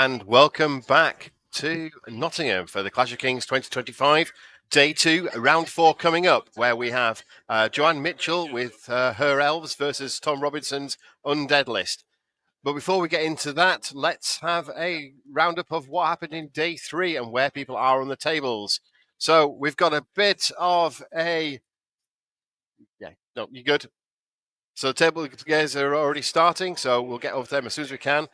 and welcome back to Nottingham for the Clash of Kings 2025, Day 2, Round 4 coming up, where we have Joanne Mitchell with her elves versus Tom Robinson's Undead list. But before we get into that, let's have a roundup of what happened in Day 3 and where people are on the tables. So we've got a bit of a... Yeah, no, you good? So the table guys are already starting, so we'll get over them as soon as we can.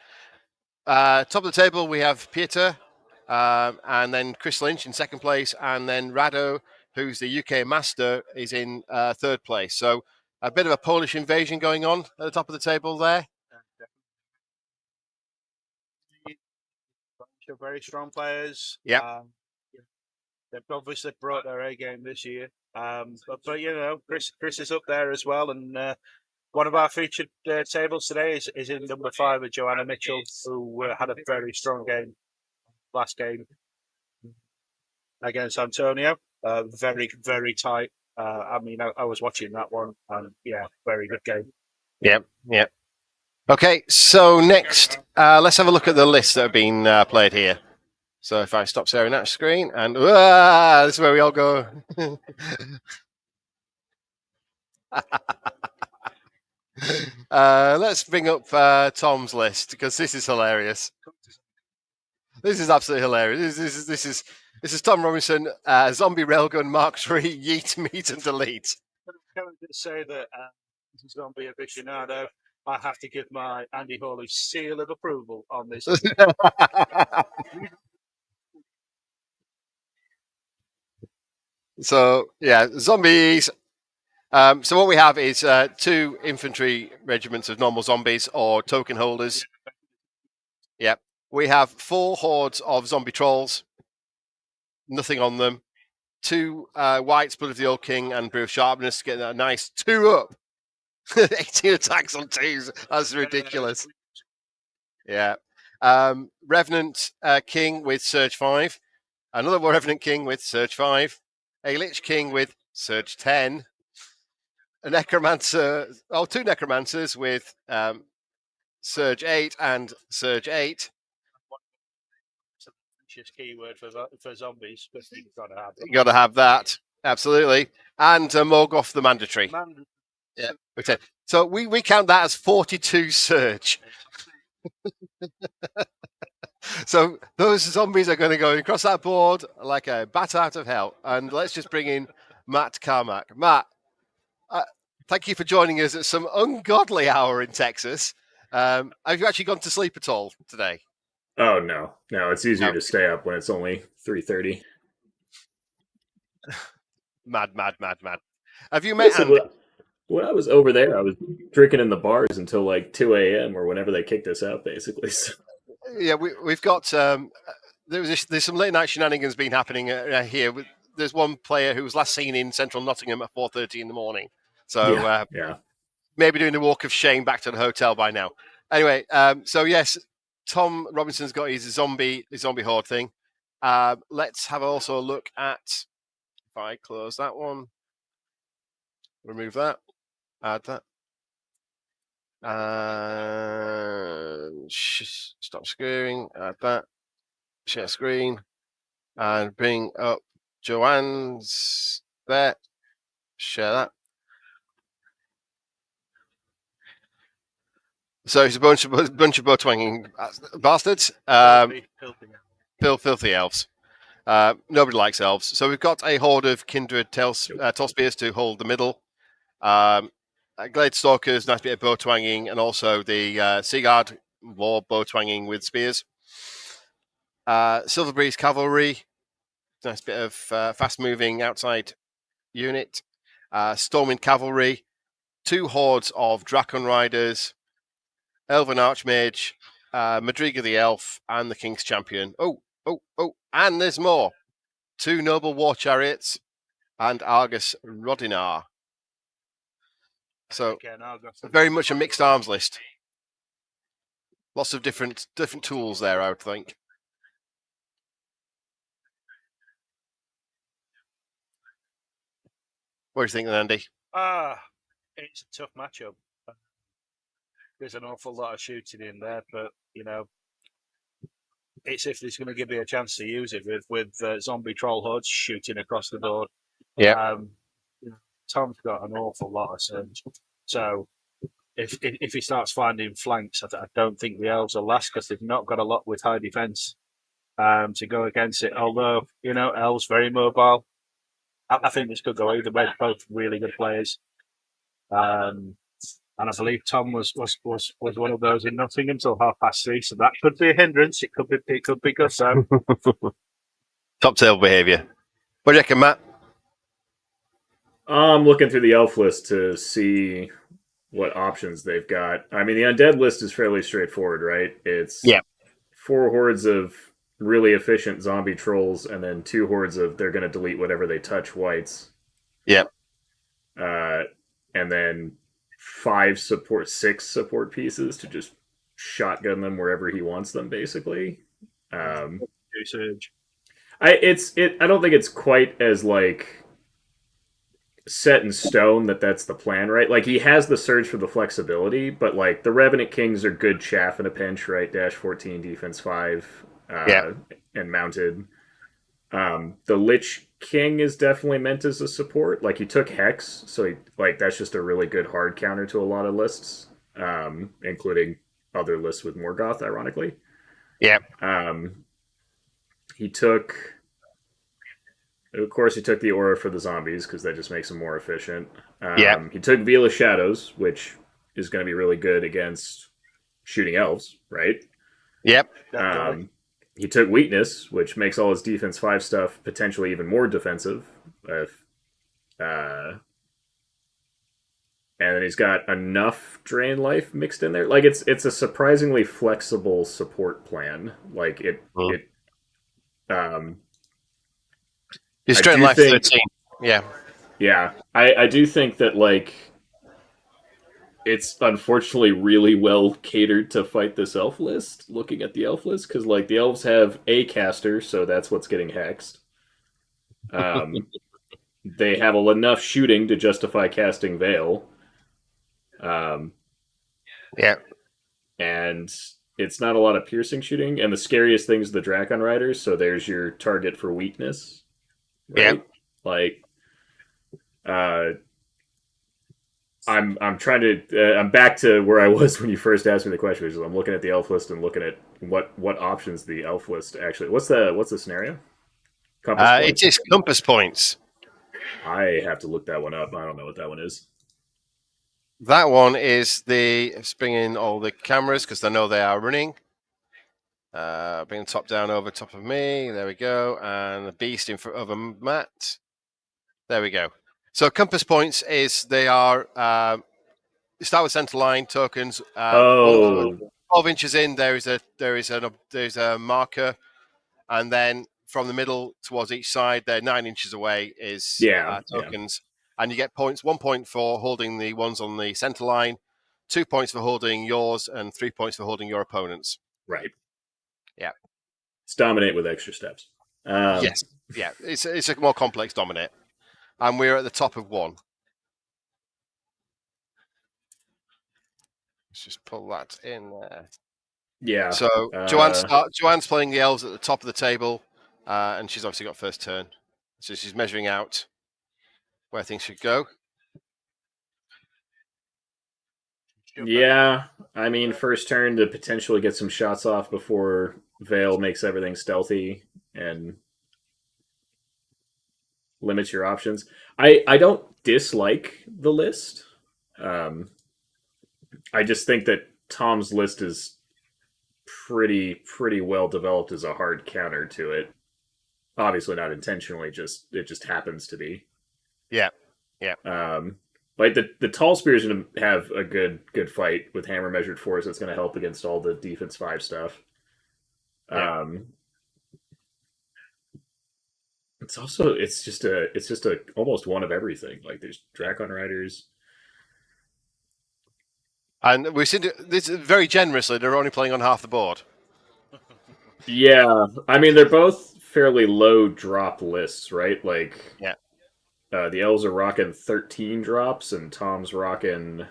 Top of the table, we have Peter, and then Chris Lynch in second place, and then Rado, who's the UK master, is in third place. So a bit of a Polish invasion going on at the top of the table there. Very strong players. Yeah. They've obviously brought their A game this year. But you know, Chris is up there as well, and one of our featured tables today is in number 5 with Joanna Mitchell, who had a very strong game last game against Antonio. Very, very tight. I mean, I was watching that one, and yeah, very good game. Yep. Okay, so next, let's have a look at the lists that have been played here. So if I stop sharing that screen, and this is where we all go. Let's bring up Tom's list, because this is hilarious. This is absolutely hilarious. This is Tom Robinson, Zombie Railgun Mark III, Yeet, Meet and Delete. Can I just say that Zombie aficionado, I have to give my Andy Hawley seal of approval on this. So yeah, zombies. So what we have is 2 infantry regiments of normal zombies or token holders. Yep. We have 4 hordes of zombie trolls. Nothing on them. 2 whites, Blood of the Old King and Brew of Sharpness, getting a nice 2 up. 18 attacks on 2s. That's ridiculous. Yeah. Revenant King with Surge 5. Another Revenant King with Surge 5. A Lich King with Surge 10. A Necromancer, 2 Necromancers with Surge 8 and Surge 8. Keyword for zombies, but you've got to have them. You got to have that, absolutely. And Morgoth the Mandatory. Yeah. Okay. So we count that as 42 Surge. So those zombies are going to go across that board like a bat out of hell. And let's just bring in Matt Carmack. Matt, thank you for joining us at some ungodly hour in Texas. Have you actually gone to sleep at all today? Oh, no. It's easier to stay up when it's only 3:30. Mad. Have you met Andy? When I was over there, I was drinking in the bars until like 2 a.m. or whenever they kicked us out, basically. So. Yeah, we've got... there's some late night shenanigans been happening here. There's one player who was last seen in central Nottingham at 4:30 in the morning. So yeah. Maybe doing the walk of shame back to the hotel by now. Anyway, so yes, Tom Robinson's got his zombie horde thing. Let's have also a look at, if I close that one, remove that, add that, and stop screwing, add that, share screen, and bring up Joanne's there, share that. So it's a bunch of bow-twanging bastards. Filthy elves. Nobody likes elves. So we've got a horde of kindred Tallspears to hold the middle. Glade Stalkers, nice bit of bow-twanging, and also the Seaguard war bow-twanging with spears. Silverbreeze Cavalry, nice bit of fast-moving outside unit. Stormwind Cavalry, 2 hordes of Dracon Riders, Elven Archmage, Madriga the Elf, and the King's Champion. Oh, and there's more. 2 Noble War Chariots and Argus Rodinar. So, very much a mixed arms list. Lots of different tools there, I would think. What do you think then, Andy? It's a tough matchup. There's an awful lot of shooting in there, but, you know, it's if he's going to give me a chance to use it with zombie troll hordes shooting across the board. Yeah. Tom's got an awful lot of surge, so if he starts finding flanks, I don't think the elves will last because they've not got a lot with high defense to go against it. Although elves very mobile. I think this could go either way. Both really good players. And I believe Tom was one of those in Nottingham till 3:30, so that could be a hindrance. It could be good. So Top table behaviour. What do you reckon, Matt? I'm looking through the elf list to see what options they've got. I mean, the undead list is fairly straightforward, right? It's 4 hordes of really efficient zombie trolls, and then 2 hordes of they're going to delete whatever they touch whites. Yep. And then 6 support pieces to just shotgun them wherever he wants them, basically. I don't think it's quite as like set in stone that's the plan, right? Like, he has the surge for the flexibility, but like the Revenant Kings are good chaff in a pinch, right? Dash 14, defense 5, and mounted. The Lich King is definitely meant as a support. Like, he took Hex, so that's just a really good hard counter to a lot of lists, including other lists with Morgoth, ironically. Yeah. He took the Aura for the zombies, because that just makes them more efficient. He took Veil of Shadows, which is going to be really good against shooting elves, right? Yep. He took Weakness, which makes all his defense 5 stuff potentially even more defensive. And then he's got enough Drain Life mixed in there. Like, it's a surprisingly flexible support plan. Like, He's Drain Life 13. Yeah. Yeah. I do think that, like, it's unfortunately really well catered to fight this elf list, looking at the elf list, because like the elves have a caster, so that's what's getting hexed. They have enough shooting to justify casting Veil. And it's not a lot of piercing shooting, and the scariest thing is the Drakon Riders, so there's your target for weakness. Right? Like, I'm trying to. I'm back to where I was when you first asked me the question, which is I'm looking at the elf list and looking at what options the elf list actually. What's the scenario? It is compass points. I have to look that one up. I don't know what that one is. That one is let's bring in all the cameras because I know they are running. Bring the top down over top of me. There we go, and the beast in front of Matt. There we go. So compass points is they are start with center line tokens. 12 inches in there is a marker, and then from the middle towards each side, they're 9 inches away is tokens, and you get points. 1 point for holding the ones on the center line, 2 points for holding yours, and 3 points for holding your opponent's. Right. Yeah. It's dominate with extra steps. Yes. Yeah. It's a more complex dominate. And we're at the top of 1. Let's just pull that in there. Yeah. So Joanne's playing the elves at the top of the table, and she's obviously got first turn. So she's measuring out where things should go. Yeah. I mean, first turn to potentially get some shots off before Veil makes everything stealthy and limits your options. I don't dislike the list. I just think that Tom's list is pretty well developed as a hard counter to it. Obviously not intentionally, it just happens to be. Yeah. Like the Tall Spear is going to have a good fight with Hammer Measured Force. That's going to help against all the defense 5 stuff. Yeah. It's just a almost one of everything. Like there's Drakon Riders. And we've seen this very generously. They're only playing on half the board. Yeah, I mean they're both fairly low drop lists, right? Like, yeah, the elves are rocking 13 drops, and Tom's rocking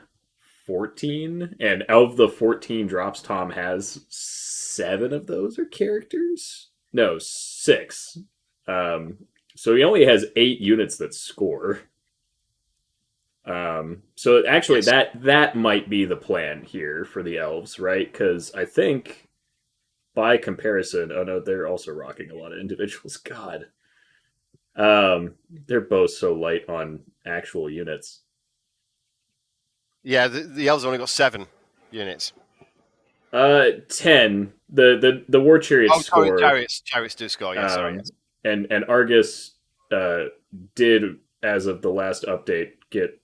14, and of the 14 drops Tom has, 7 of those are characters. No, 6. So he only has 8 units that score. So actually, Yes. that might be the plan here for the elves, right? Because I think by comparison, oh no, they're also rocking a lot of individuals. God, they're both so light on actual units. Yeah, the elves only got 7 units. 10. The war chariots Oh, sorry, score. chariots do score. Yeah, sorry. Yes. And Argus did, as of the last update, get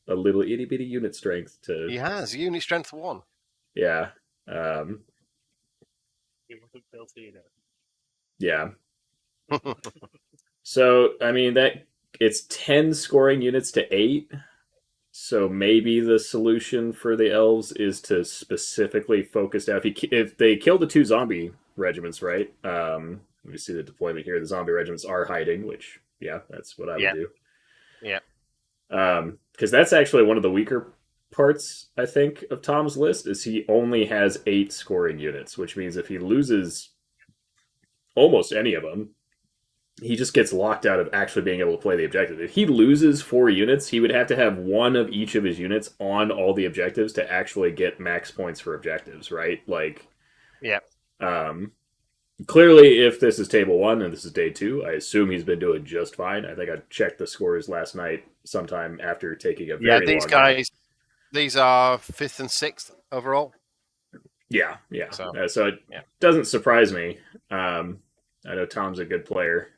a little itty bitty unit strength to. He has unit strength 1. Yeah. He wasn't filthy enough. Yeah. So I mean that it's 10 scoring units to 8. So maybe the solution for the elves is to specifically focus down. If they kill the 2 zombie regiments, right? Let me see the deployment here. The zombie regiments are hiding, which yeah, that's what I would do. Yeah. Because that's actually one of the weaker parts, I think, of Tom's list is he only has 8 scoring units, which means if he loses almost any of them, he just gets locked out of actually being able to play the objective. If he loses 4 units, he would have to have 1 of each of his units on all the objectives to actually get max points for objectives, right? Like, yeah. Clearly, if this is table 1 and this is day 2, I assume he's been doing just fine. I think I checked the scores last night, sometime after taking a very these long guys, nap. these are 5th and 6th overall. Yeah. So it doesn't surprise me. I know Tom's a good player.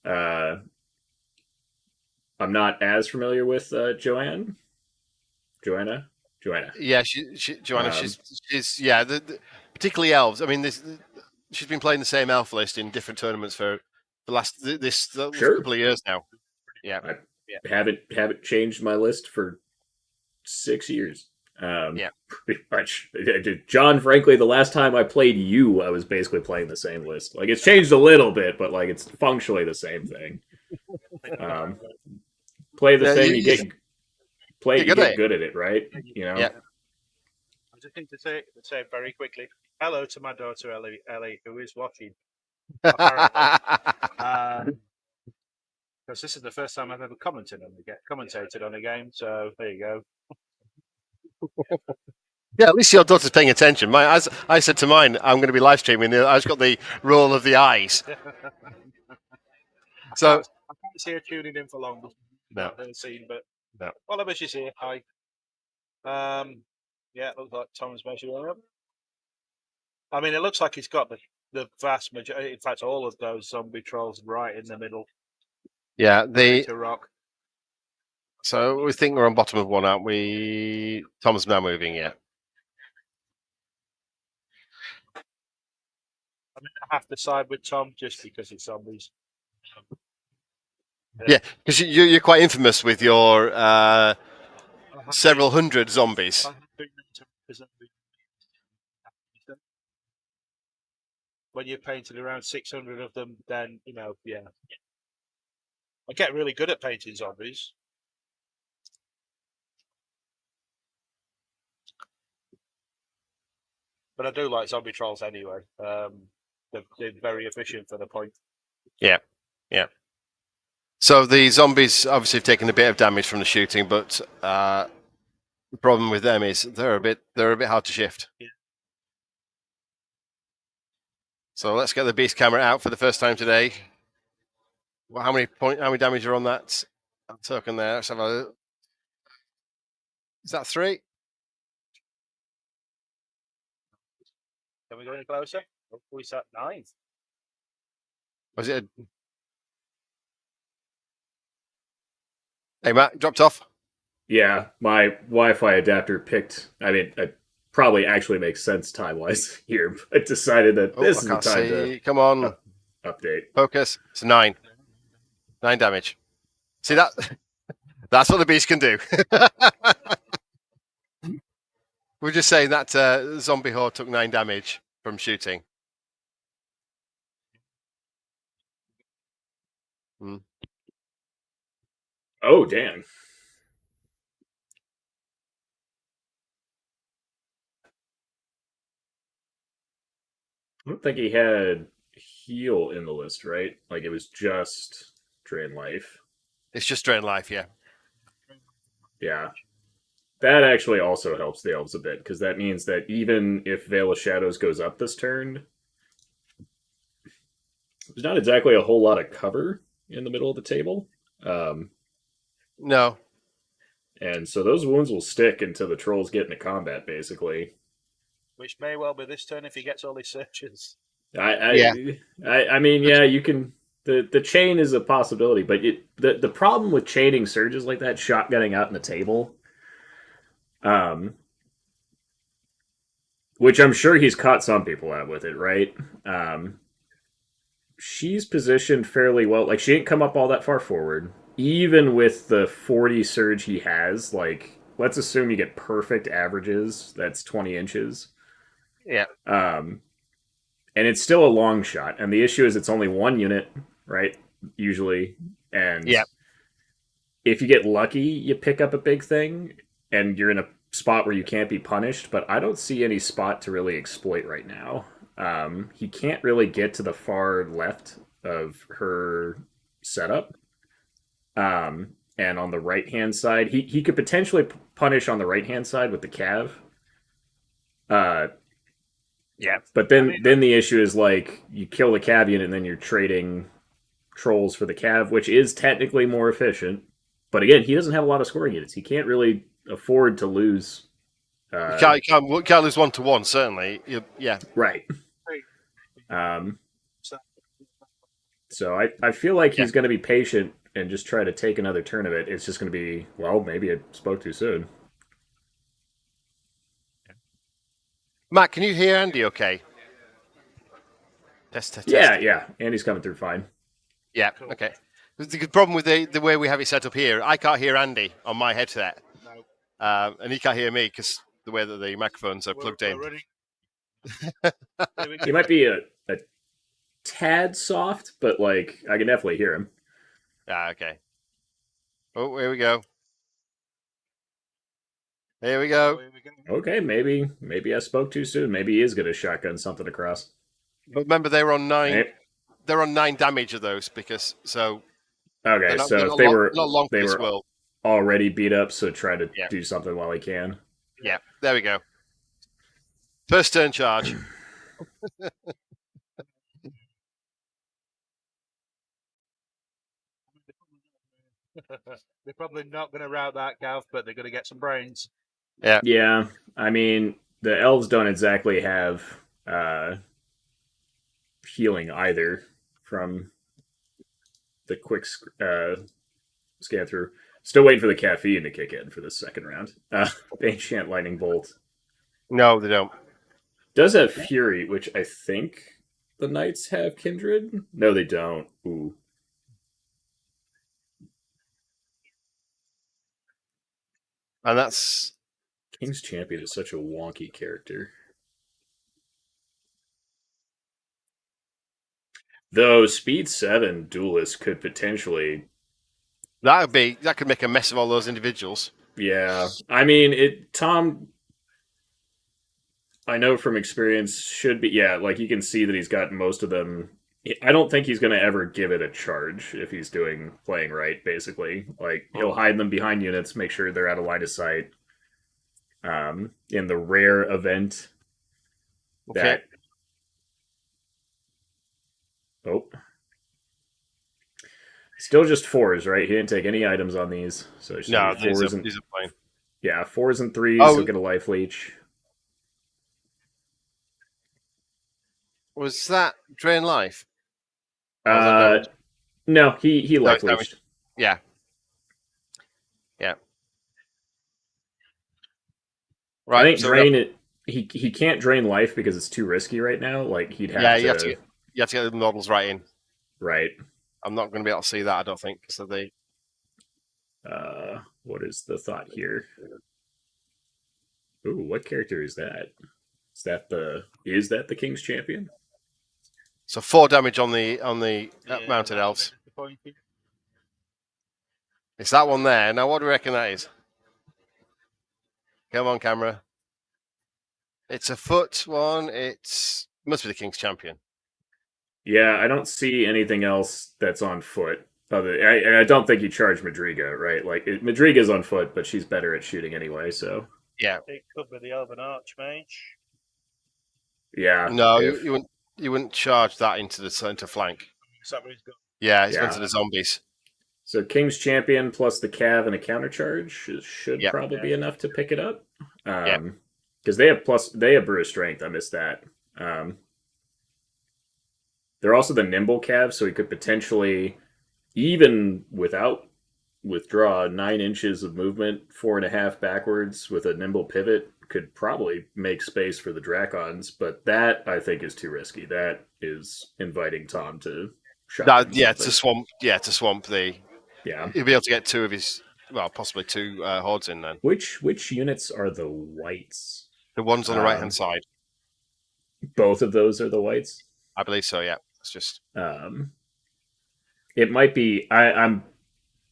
I'm not as familiar with Joanna. Yeah, Joanna. She's particularly elves. I mean, she's been playing the same elf list in different tournaments for the last couple of years now. Yeah, I haven't changed my list for 6 years. Pretty much. John, frankly, the last time I played you, I was basically playing the same list. Like, it's changed a little bit, but like it's functionally the same thing. Play the thing, you get good at it, right? You know. Yeah. I just think to say very quickly, hello to my daughter Ellie, who is watching. Because this is the first time I've ever commentated on a game, so there you go. Yeah, at least your daughter's paying attention. As I said to mine, I'm going to be live streaming. I just got the roll of the eyes. So I can't see her tuning in for long. No. Scene, but no. Whatever she's here. Hi. Yeah, it looks like Tom's measuring up. I mean, it looks like he's got the vast majority, in fact, all of those zombie trolls right in the middle. Yeah, to rock. So we think we're on bottom of 1, aren't we? Tom's now moving, yeah. I mean, I have to side with Tom just because it's zombies. Yeah, because you're quite infamous with your several hundred zombies. When you're painting around 600 of them, then, yeah. I get really good at painting zombies. But I do like zombie trolls anyway. They're very efficient for the point. Yeah. So the zombies obviously have taken a bit of damage from the shooting, but the problem with them is they're a bit hard to shift. Yeah. So let's get the beast camera out for the first time today. Well, how many damage are on that token there? Let's have a look. Is that 3? Can we go any closer? Oh, we at 9. Was it? Hey, Matt, dropped off. Yeah, my Wi-Fi adapter picked. I mean, it probably actually makes sense time-wise here, but decided that this is the time to. Come on, update. Focus. It's 9. 9 damage. See that? That's what the beast can do. We're just saying that zombie horde took 9 damage from shooting. Oh, damn. I don't think he had heal in the list, right? Like it was just drain life. It's just drain life, yeah. Yeah. That actually also helps the elves a bit, because that means that even if Veil of Shadows goes up this turn, there's not exactly a whole lot of cover in the middle of the table. No. And so those wounds will stick until the trolls get into combat, basically. Which may well be this turn if he gets all his searches. I mean, yeah, you can. The chain is a possibility, but the problem with chaining surges like that, shotgunning out in the table, which I'm sure he's caught some people out with it, right? She's positioned fairly well. Like she didn't come up all that far forward, even with the 40 surge he has. Like, let's assume you get perfect averages. That's 20 inches. Yeah. And it's still a long shot. And the issue is it's only one unit, right? Usually. And if you get lucky, you pick up a big thing and you're in a spot where you can't be punished. But I don't see any spot to really exploit right now. He can't really get to the far left of her setup. And on the right hand side, he could potentially punish on the right hand side with the cav. Yeah. But then the issue is like you kill the cav unit and then you're trading trolls for the cav, which is technically more efficient. But again, he doesn't have a lot of scoring units. He can't really afford to lose. You can't lose 1-1, certainly. Yeah. Right. So I feel like he's going to be patient and just try to take another turn of it. It's just going to be, well, maybe I spoke too soon. Matt, can you hear Andy okay? Test. Yeah. Andy's coming through fine. Yeah, okay. The problem with the way we have it set up here, I can't hear Andy on my headset. No. And he can't hear me because the way that the microphones are plugged in. He might be a tad soft, but like I can definitely hear him. Okay. Oh, here we go. Here we go. Okay, maybe I spoke too soon. Maybe he is going to shotgun something across. But remember, they were on 9. Hey. They're on 9 damage of those because so. Okay, so if they were already beat up, so try to do something while he can. Yeah, there we go. First turn charge. They're probably not going to route that, Gav, but they're going to get some brains. Yeah. I mean, the elves don't exactly have healing either from the quick scan through. Still waiting for the caffeine to kick in for this second round. Ancient Lightning Bolt. No, they don't. Does have Fury, which I think the Knights have Kindred. No, they don't. Ooh. And that's... King's Champion is such a wonky character. Though Speed 7 Duelist could potentially... That could make a mess of all those individuals. Yeah. I mean, Tom... I know from experience should be... Yeah, like you can see that he's got most of them... I don't think he's going to ever give it a charge if he's playing right, basically. Like, he'll hide them behind units, make sure they're out of line of sight. In the rare event that... Oh. Still just 4s, right? He didn't take any items on these. So no, these are plain. Yeah, 4s and 3s, he'll get a life leech. Was that drain life? No, he life leached. Yeah. Right. I think drain he can't drain life because it's too risky right now. Like he'd have to. You have to get the models right in. Right. I'm not going to be able to see that. I don't think so. What is the thought here? Ooh, what character is that? Is that the King's Champion? So 4 damage on the mounted elves. It's that one there. Now, what do you reckon that is? Come on, camera. It's a foot one. It's Must be the King's Champion. Yeah, I don't see anything else that's on foot. I don't think you charge Madriga, right? Like Madriga's on foot, but she's better at shooting anyway. So Yeah. It could be the Elven Archmage. yeah, No, you wouldn't charge that into the centre flank. Is that what he's got? Yeah, it's gone to the zombies. So King's Champion plus the Cav and a counter charge should probably be enough to pick it up. Because they have Brew of Strength. I missed that. They're also the nimble Cav, so he could potentially, even without withdraw, 9 inches of movement, 4.5 backwards with a nimble pivot could probably make space for the Dracons. But that I think is too risky. That is inviting Tom to shot. To swamp. Yeah, to swamp the. Yeah, he'll be able to get 2 of his. Well, possibly 2 hordes in then. Which units are the whites? The ones on the right hand side. Both of those are the whites. I believe so. Yeah, it's just. It might be. I'm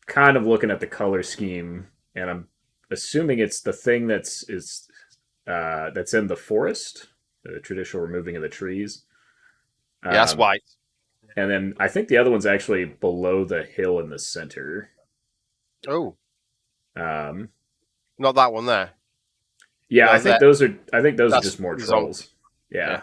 kind of looking at the color scheme, and I'm assuming it's the thing that's in the forest, the traditional removing of the trees. Yeah, that's white. And then I think the other one's actually below the hill in the center. Oh. Not that one there. Yeah, No, I think those are. I think those are just more trolls. Yeah.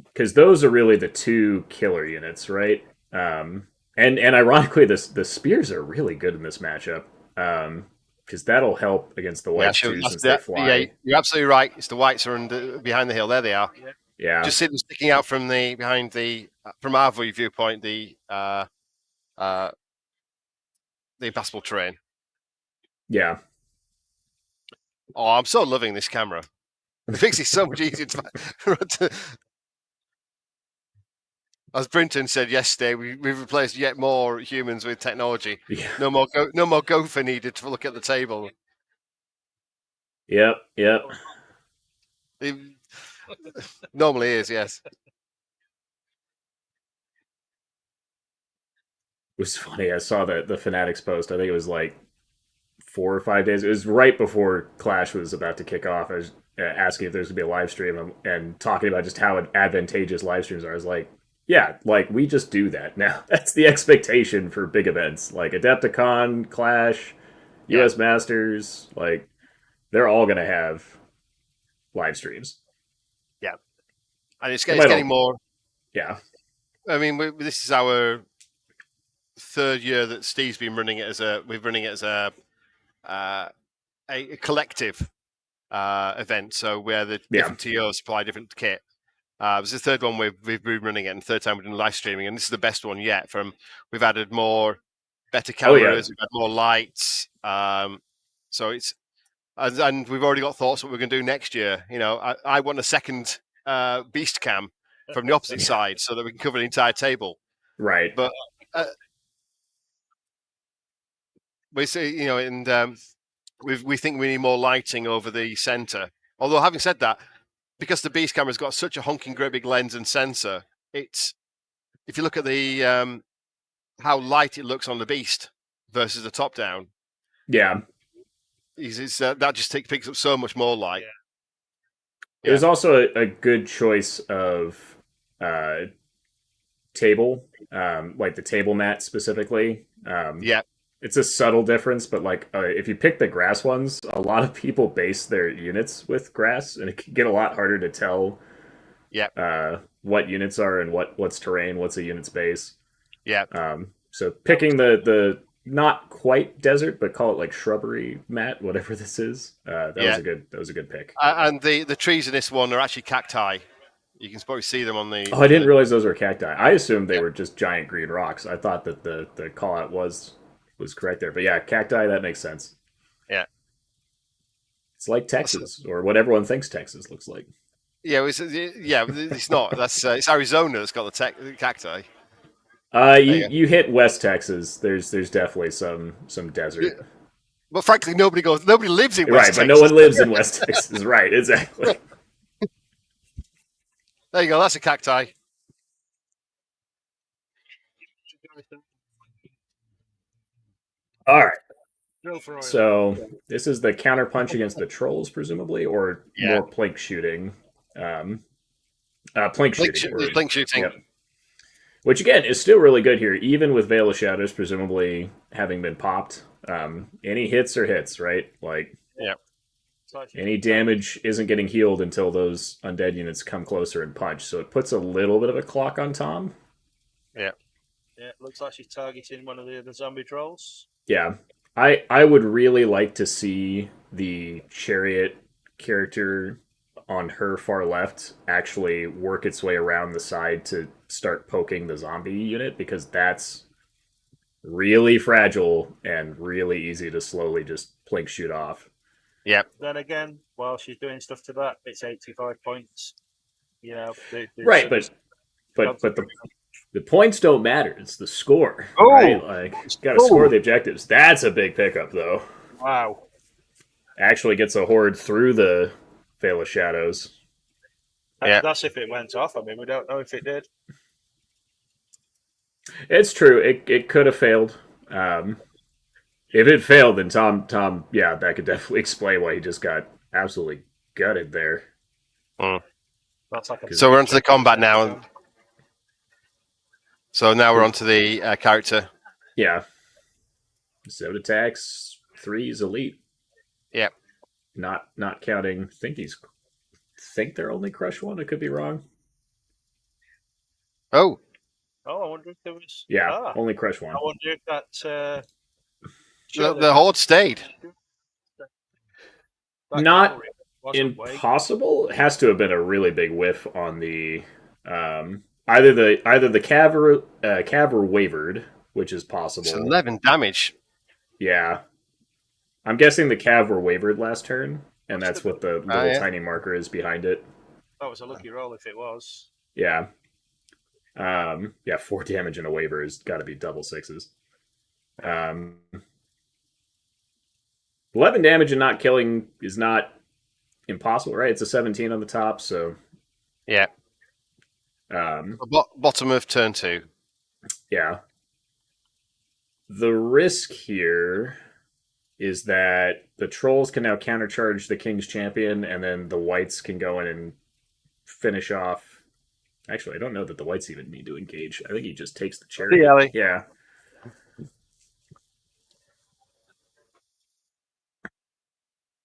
Because those are really the 2 killer units, right? And ironically, the spears are really good in this matchup. Because that'll help against the whites too, since they fly. Yeah, you're absolutely right. It's the whites are behind the hill. There they are. Yeah. Just sticking out from from our viewpoint, the impassable terrain. Yeah. Oh, I'm so loving this camera. It makes it so much easier to. As Brinton said yesterday, we've replaced yet more humans with technology. Yeah. No more gopher needed to look at the table. Yep. It normally is, yes. It was funny. I saw the Fanatics post. I think it was like 4 or 5 days. It was right before Clash was about to kick off. I was asking if there's going to be a live stream and talking about just how advantageous live streams are. I was like, yeah, like we just do that now. That's the expectation for big events like Adepticon, Clash, US Masters. Like they're all going to have live streams. Yeah, and it's getting more. Yeah, I mean, this is our 3rd year that Steve's been running it we're running it as a collective event. So where the different TOs supply different kit. It was the 3rd one we've been running it, and the 3rd time we're doing live streaming, and this is the best one yet. We've added better cameras, we've had more lights. So it's and we've already got thoughts what we're going to do next year. You know, I want a second beast cam from the opposite side so that we can cover the entire table. Right. But we see, and we think we need more lighting over the center. Although having said that, because the beast camera's got such a honking great big lens and sensor, if you look at the how light it looks on the beast versus the top down, that just picks up so much more light. It was also a good choice of table, like the table mat specifically. It's a subtle difference, but like if you pick the grass ones, a lot of people base their units with grass, and it can get a lot harder to tell what units are and what's terrain, what's a unit's base. So picking the not quite desert, but call it like shrubbery mat, whatever this is. That was a good pick. And the trees in this one are actually cacti. You can probably see them on the. Oh, I didn't realize those were cacti. I assumed they were just giant green rocks. I thought that the call out was correct there, but yeah, cacti, that makes sense. Yeah, it's like Texas, or what everyone thinks Texas looks like. Yeah, it's not. That's it's Arizona that's got the cacti. You hit West Texas. There's definitely some desert. Yeah. But frankly, nobody lives in West Texas. Right, but no one lives in West Texas. Right, exactly. There you go. That's a cacti. All right. Drill for oil. So this is the counter punch against the trolls, presumably, or more plink shooting. Plink shooting. Plink shooting. Yep. Which again is still really good here, even with Veil of Shadows presumably having been popped. Any hits are hits, right? Like, any damage isn't getting healed until those undead units come closer and punch. So it puts a little bit of a clock on Tom. Yeah. Yeah, looks like she's targeting one of the other zombie trolls. Yeah. I would really like to see the chariot character on her far left actually work its way around the side to start poking the zombie unit, because that's really fragile and really easy to slowly just plink shoot off. Yeah. Then again, while she's doing stuff to that, it's 85 points. You know, right, but the points don't matter. It's the score. Oh, right? Like, got to score the objectives. That's a big pickup, though. Wow. Actually gets a horde through the Veil of Shadows. Yeah. That's if it went off. I mean, we don't know if it did. It's true. It could have failed. If it failed, then Tom, yeah, that could definitely explain why he just got absolutely gutted there. That's like so we're onto the combat now. So now we're onto the character. Yeah. 7 attacks, 3 is elite. Yeah. Not counting. Think they're only crush 1. I could be wrong. Oh, I wonder if there was. Yeah, only crush 1. I wonder if that. the horde stayed. Not impossible. It has to have been a really big whiff on the either the cav or wavered, which is possible. It's 11 damage. Yeah, I'm guessing the cav were wavered last turn, and that's what the little tiny marker is behind it. That was a lucky roll if it was. Yeah. 4 damage in a waver has got to be double 6s. 11 damage and not killing is not impossible, right? It's a 17 on the top, so yeah. Bottom of turn 2. Yeah. The risk here is that the trolls can now countercharge the King's Champion, and then the whites can go in and finish off. Actually, I don't know that the whites even need to engage. I think he just takes the chariot. Yeah.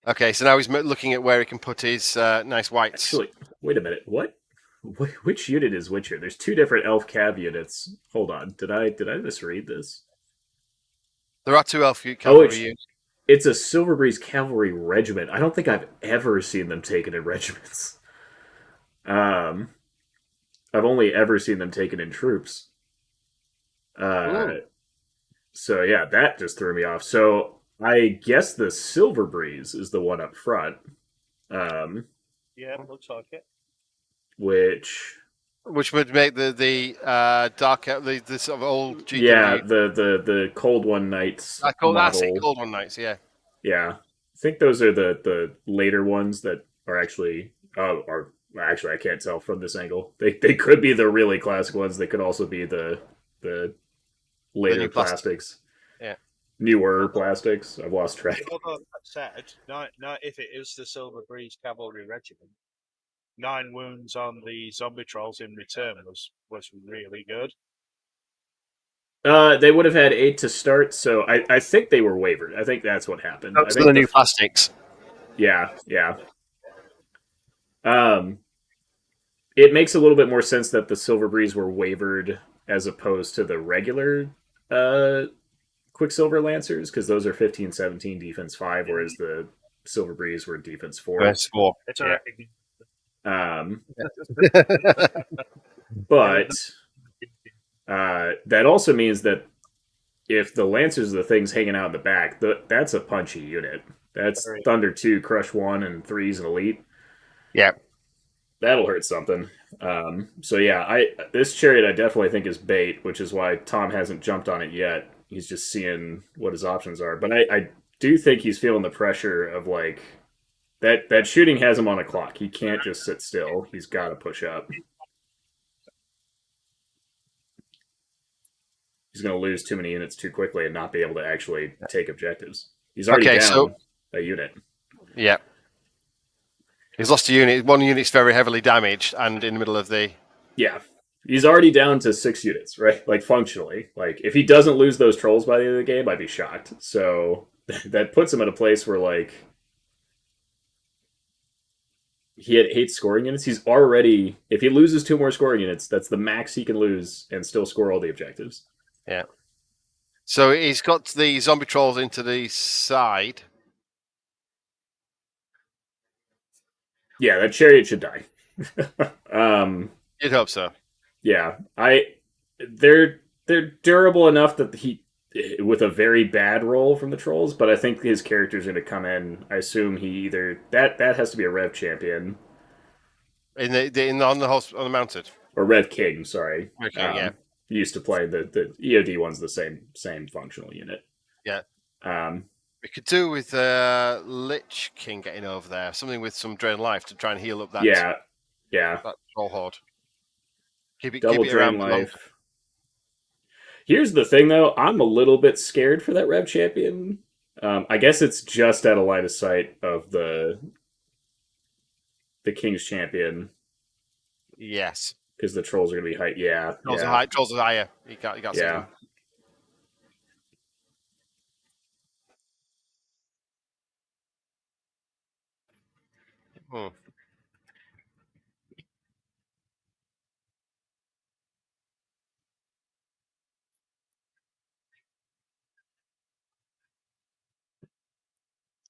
Okay, so now he's looking at where he can put his nice whites. Actually, wait a minute. What? Which unit is which here? There's 2 different elf cav units. Hold on. Did I misread this? There are 2 elf cavalry units. It's a Silver Breeze cavalry regiment. I don't think I've ever seen them taken in regiments. I've only ever seen them taken in troops. So yeah, that just threw me off. So I guess the Silver Breeze is the one up front. Yeah, looks like it. Which would make the dark the sort of old GW. Yeah, the Cold One Knights. That's it, Cold One Knights. Yeah. Yeah, I think those are the later ones that are actually Actually, I can't tell from this angle. They could be the really classic ones. They could also be the later plastics. Yeah. Newer plastics. I've lost track. Although that said, if it is the Silver Breeze Cavalry Regiment, 9 wounds on the zombie trolls in return was really good. They would have had 8 to start, so I think they were wavered. I think that's what happened. That's the new plastics. Yeah. It makes a little bit more sense that the Silver Breeze were wavered as opposed to the regular Quicksilver Lancers, because those are 15, 17, defense 5, whereas the Silver Breeze were defense 4. Defense 4. It's all right. But that also means that if the Lancers are the things hanging out in the back, that's a punchy unit. That's Thunder 2, Crush 1, and 3's an elite. Yeah. That'll hurt something. So yeah, this chariot I definitely think is bait, which is why Tom hasn't jumped on it yet. He's just seeing what his options are. But I do think he's feeling the pressure of like that shooting has him on a clock. He can't just sit still. He's got to push up. He's going to lose too many units too quickly and not be able to actually take objectives. He's already Okay, down so a unit. yeah, he's lost a unit. One unit's very heavily damaged and in the middle of the. Yeah. He's already down to 6 units, right? Like, functionally. Like, if he doesn't lose those trolls by the end of the game, I'd be shocked. So, that puts him at a place where, like, he had 8 scoring units. He's already, if he loses 2 more scoring units, that's the max he can lose and still score all the objectives. Yeah. So he's got the zombie trolls into the side. Yeah, that chariot should die. You'd hope so. Yeah, they're durable enough that he, with a very bad roll from the trolls, but I think his character's going to come in. I assume he either that has to be a Rev champion On the mounted or Rev King. Sorry, Okay, yeah. Used to play the EOD one's the same functional unit. Yeah. Um, We could do with Lich King getting over there, something with some drain life to try and heal up that. yeah. That troll horde. Keep Double it drain around life. longer. Here's the thing, though. I'm a little bit scared for that Rev champion. I guess it's just out of line of sight of the King's champion. Yes. Because the trolls are going to be high. Yeah. Trolls are higher. You can't see them. Hmm.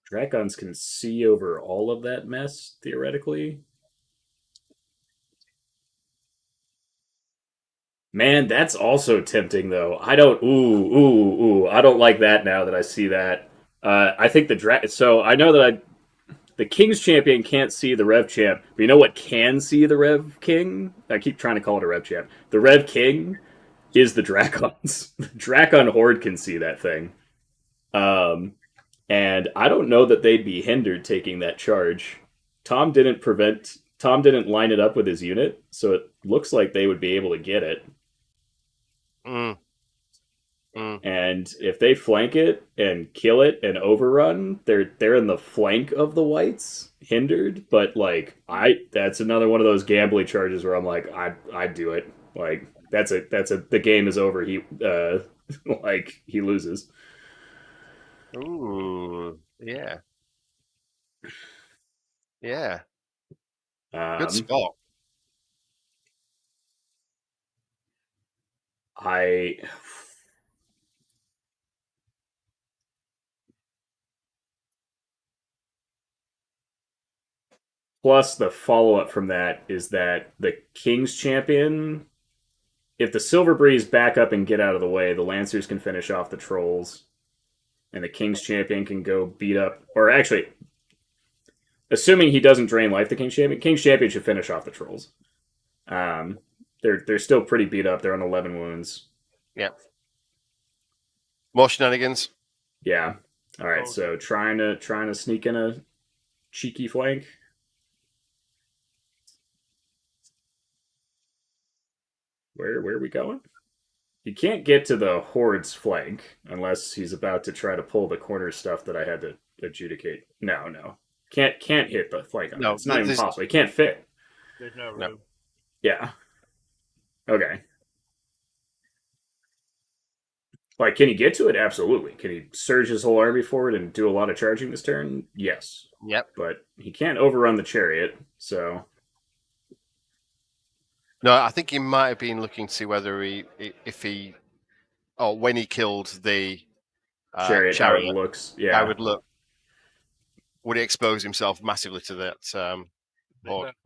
Dragons can see over all of that mess, theoretically. Man, that's also tempting, though. I don't. Ooh. I don't like that now that I see that. I think So I know that the King's champion can't see the Rev champ, but you know what can see the Rev King? I keep trying to call it a Rev champ. The Rev King is the Dracons. The Dracon Horde can see that thing. And I don't know that they'd be hindered taking that charge. Tom didn't line it up with his unit, so it looks like they would be able to get it. And if they flank it and kill it and overrun, they're in the flank of the whites, hindered. But like that's another one of those gambly charges where I'm like, I'd do it. Like the game is over. He he loses. Ooh, yeah. Yeah. Good spot. Plus, the follow-up from that is that the King's champion, if the Silver Breeze back up and get out of the way, the Lancers can finish off the trolls, and the King's champion can go beat up, or actually, assuming he doesn't drain life, the King's champion should finish off the trolls. They're still pretty beat up. They're on 11 wounds. Yeah. More shenanigans. Yeah. All right. So trying to sneak in a cheeky flank. Where are we going? You can't get to the Horde's flank unless he's about to try to pull the corner stuff that I had to adjudicate. No. Can't hit the flank on that. It's not even possible. He can't fit. There's no room. Yeah. Okay. Like, can he get to it? Absolutely. Can he surge his whole army forward and do a lot of charging this turn? Yes. Yep. But he can't overrun the chariot, so... No, I think he might have been looking to see whether when he killed the chariot, how it looks. Yeah. How it would look. Would he expose himself massively to that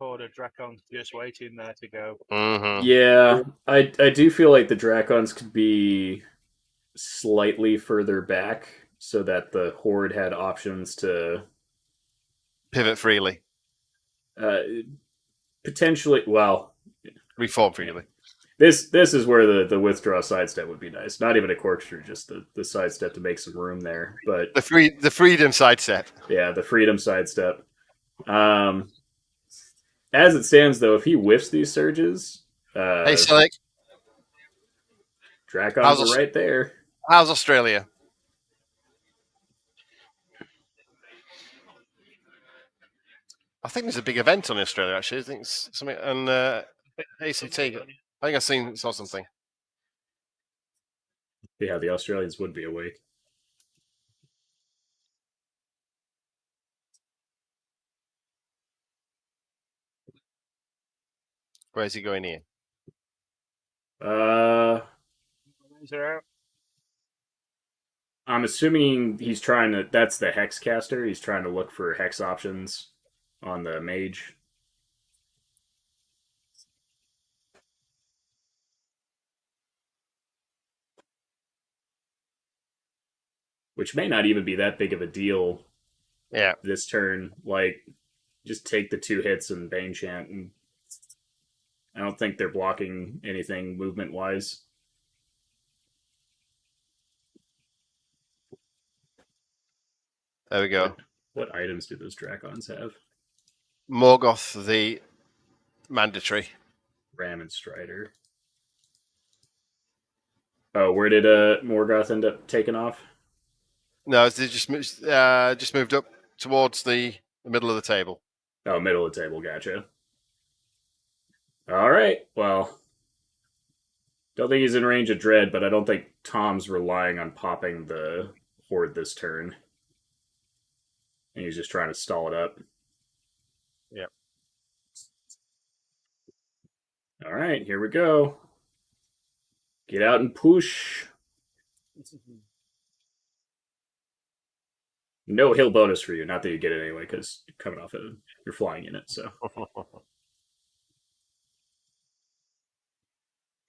horde of Dracons just waiting there to go. Mm-hmm. Yeah, I do feel like the Dracons could be slightly further back so that the Horde had options to pivot freely. Potentially, well... Reform freely. This is where the withdraw sidestep would be nice. Not even a corkscrew, just the sidestep to make some room there. But the freedom sidestep. Yeah, the freedom sidestep. As it stands, though, if he whiffs these surges, hey Slick, Dracons are right there. How's Australia? I think there's a big event on Australia actually. I think it's something on ACT. I think saw something. Yeah, the Australians would be awake. Where's he going here? I'm assuming he's trying to. That's the Hex caster. He's trying to look for Hex options on the mage. Which may not even be that big of a deal. Yeah. This turn, like, just take the 2 hits and Bane Chant, and I don't think they're blocking anything movement wise. There we go. What items do those Dracons have? Morgoth, the mandatory. Ram and Strider. Oh, where did Morgoth end up taking off? No, they just moved up towards the middle of the table. Oh, middle of the table, gotcha. All right, well, don't think he's in range of Dread, but I don't think Tom's relying on popping the Horde this turn. And he's just trying to stall it up. Yep. All right, here we go. Get out and push. No hill bonus for you. Not that you get it anyway, because you're coming off it. You're flying in it, so.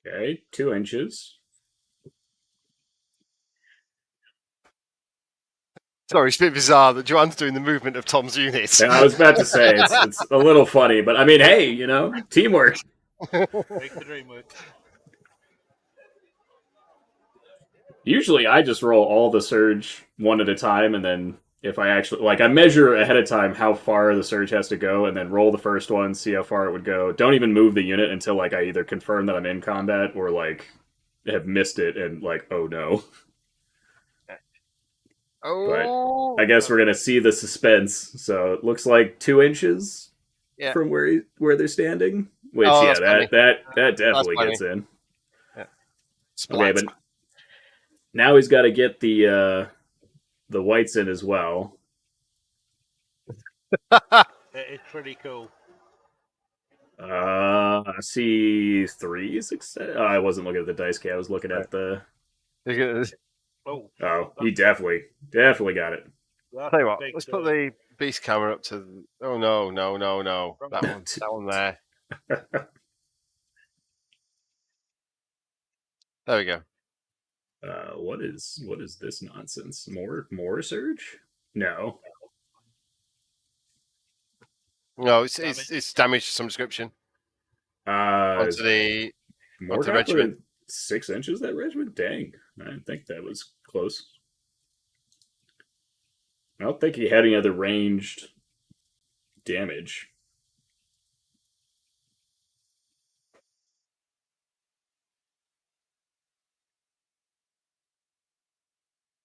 Okay, 2 inches. Sorry, it's a bit bizarre that Joanne's doing the movement of Tom's units. I was about to say, it's a little funny, but I mean, hey, teamwork. Make the dream work. Usually I just roll all the surge one at a time, and then if I actually, I measure ahead of time how far the surge has to go, and then roll the first one, see how far it would go. Don't even move the unit until, I either confirm that I'm in combat or, have missed it and, oh no. Oh, but I guess we're going to see the suspense. So it looks like 2 inches from where they're standing. Which, that definitely gets in. Yeah. Okay, but now he's got to get the whites in as well. It's pretty cool. I see 3 success. I wasn't looking at the dice key. I was looking at the. Oh, he definitely got it. Tell you what, let's put the beast camera up to. Oh no! That one there. There we go. What is this nonsense? More surge? No. No, it's damage to some description. Onto the regiment. 6 inches, that regiment? Dang. I didn't think that was close. I don't think he had any other ranged damage.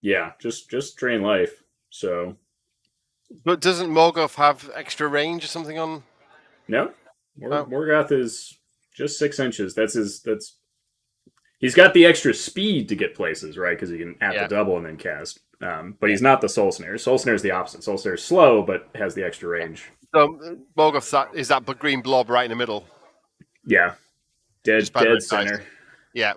Yeah, just drain life. So. But doesn't Morgoth have extra range or something on? No. Morgoth is just 6 inches. He's got the extra speed to get places, right? Because he can add the double and then cast. But he's not the Soul Snare. Soul Snare is the opposite. Soul Snare is slow, but has the extra range. So Morgoth is that green blob right in the middle? Yeah. Dead center. Yeah.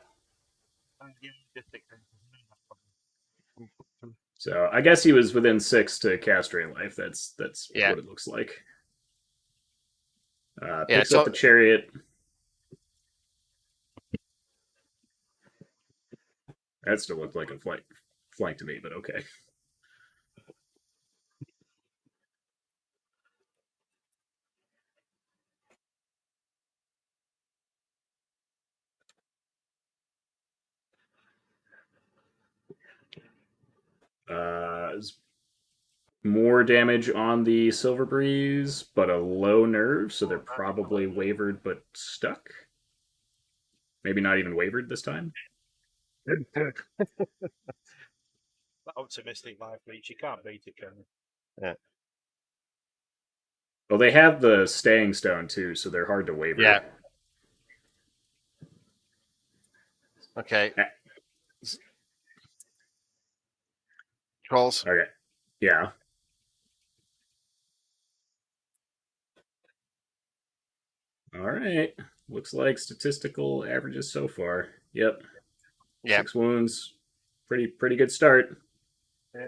So I guess he was within 6 to cast Drain Life. That's what it looks like. Picks up the Chariot. That still looked like a flank to me, but okay. More damage on the Silver Breeze, but a low nerve, so they're probably wavered but stuck. Maybe not even wavered this time. Optimistic life leech. You can't beat it, can you? Yeah. Well, they have the staying stone too, so they're hard to waver. Yeah. Okay. Trolls. Okay. Yeah. All right. Looks like statistical averages so far. Yep. Yeah. 6 wounds. Pretty good start. Yeah.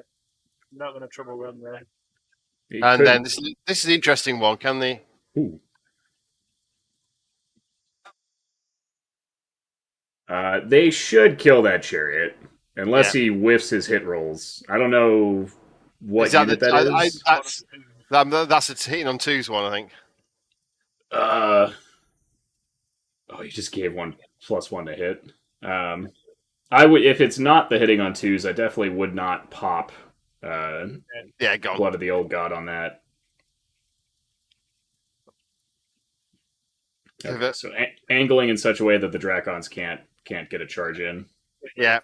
Not going to trouble run there. And then this is the interesting one. Can they? Ooh. They should kill that chariot unless he whiffs his hit rolls. I don't know what unit that is. That's a hitting on 2's one, I think. Oh, you just gave 1+1 to hit. I would, if it's not the hitting on 2's, I definitely would not pop. Yeah, go on. Blood of the Old God on that. Okay, so angling in such a way that the Dracons can't get a charge in. Yeah.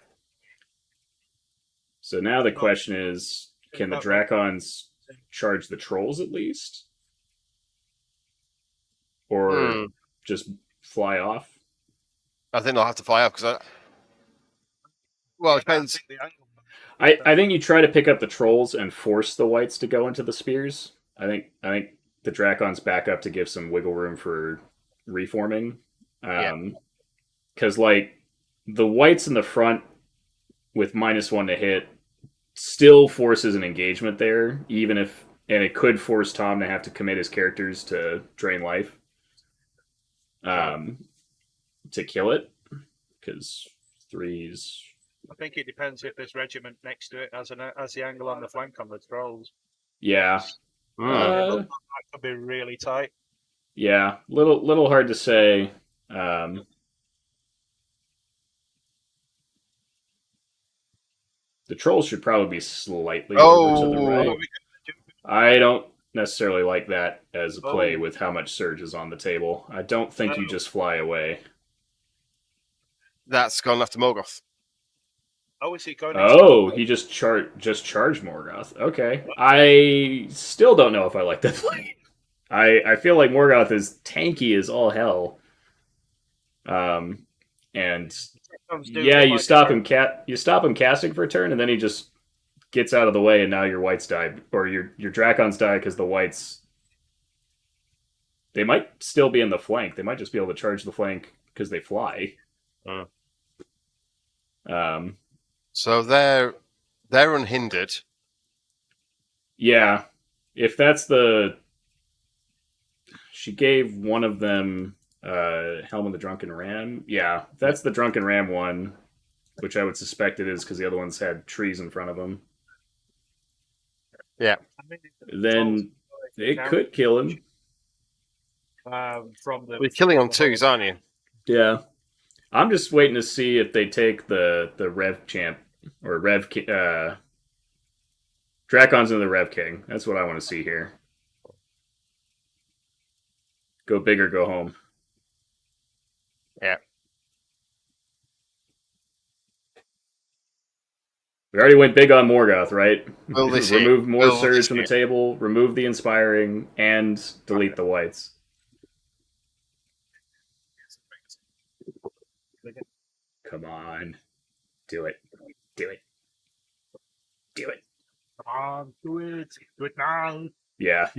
So now the question is, can the Dracons charge the trolls at least? Or just fly off? I think they'll have to fly off because well, it depends. I think you try to pick up the trolls and force the whites to go into the spears. I think the Dracons back up to give some wiggle room for reforming. Because like the whites in the front with -1 to hit still forces an engagement there, even if, and it could force Tom to have to commit his characters to drain life to kill it, because 3's. I think it depends if this regiment next to it has the angle on the flank on the trolls. Yeah. That could be really tight. Yeah, little hard to say. The trolls should probably be slightly over to the right. I don't necessarily like that as a play with how much surge is on the table. I don't think you just fly away. That's gone after Morgoth. Oh, is he going? Oh, he just charged Morgoth. Okay, I still don't know if I like that play. I feel like Morgoth is tanky as all hell. And yeah, you stop him casting for a turn, and then he just gets out of the way, and now your whites die, or your Dracons die because the whites, they might still be in the flank. They might just be able to charge the flank because they fly. So they're unhindered. Yeah, if that's the, she gave one of them Helm of the Drunken Ram. Yeah, that's the Drunken Ram one, which I would suspect it is because the other ones had trees in front of them. Yeah. Then it could kill him. You're killing on 2's, aren't you? Yeah. I'm just waiting to see if they take the Rev Champ or Rev Dracons into the Rev King. That's what I want to see here. Go big or go home. Yeah. We already went big on Morgoth, right? Will they remove more surge from the table, remove the inspiring, and delete the whites. Come on. Do it. Do it. Do it. Come on, do it. Do it now. Yeah.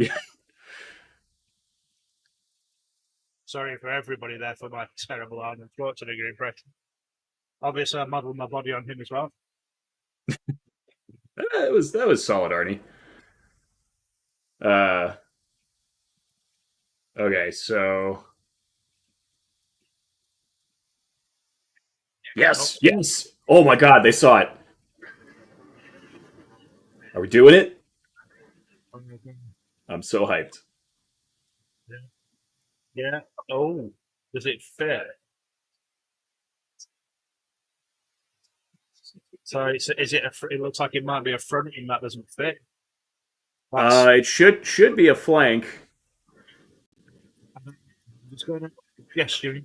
Sorry for everybody there for my terrible arm and throat to a degree impression. Obviously, I modelled my body on him as well. That was solid, Arnie. Okay, so yes. Oh my God, they saw it. Are we doing it? I'm so hyped. Yeah. Oh, does it fit? So is it? It looks like it might be a fronting that doesn't fit. It should be a flank. What's going on? Yes, you.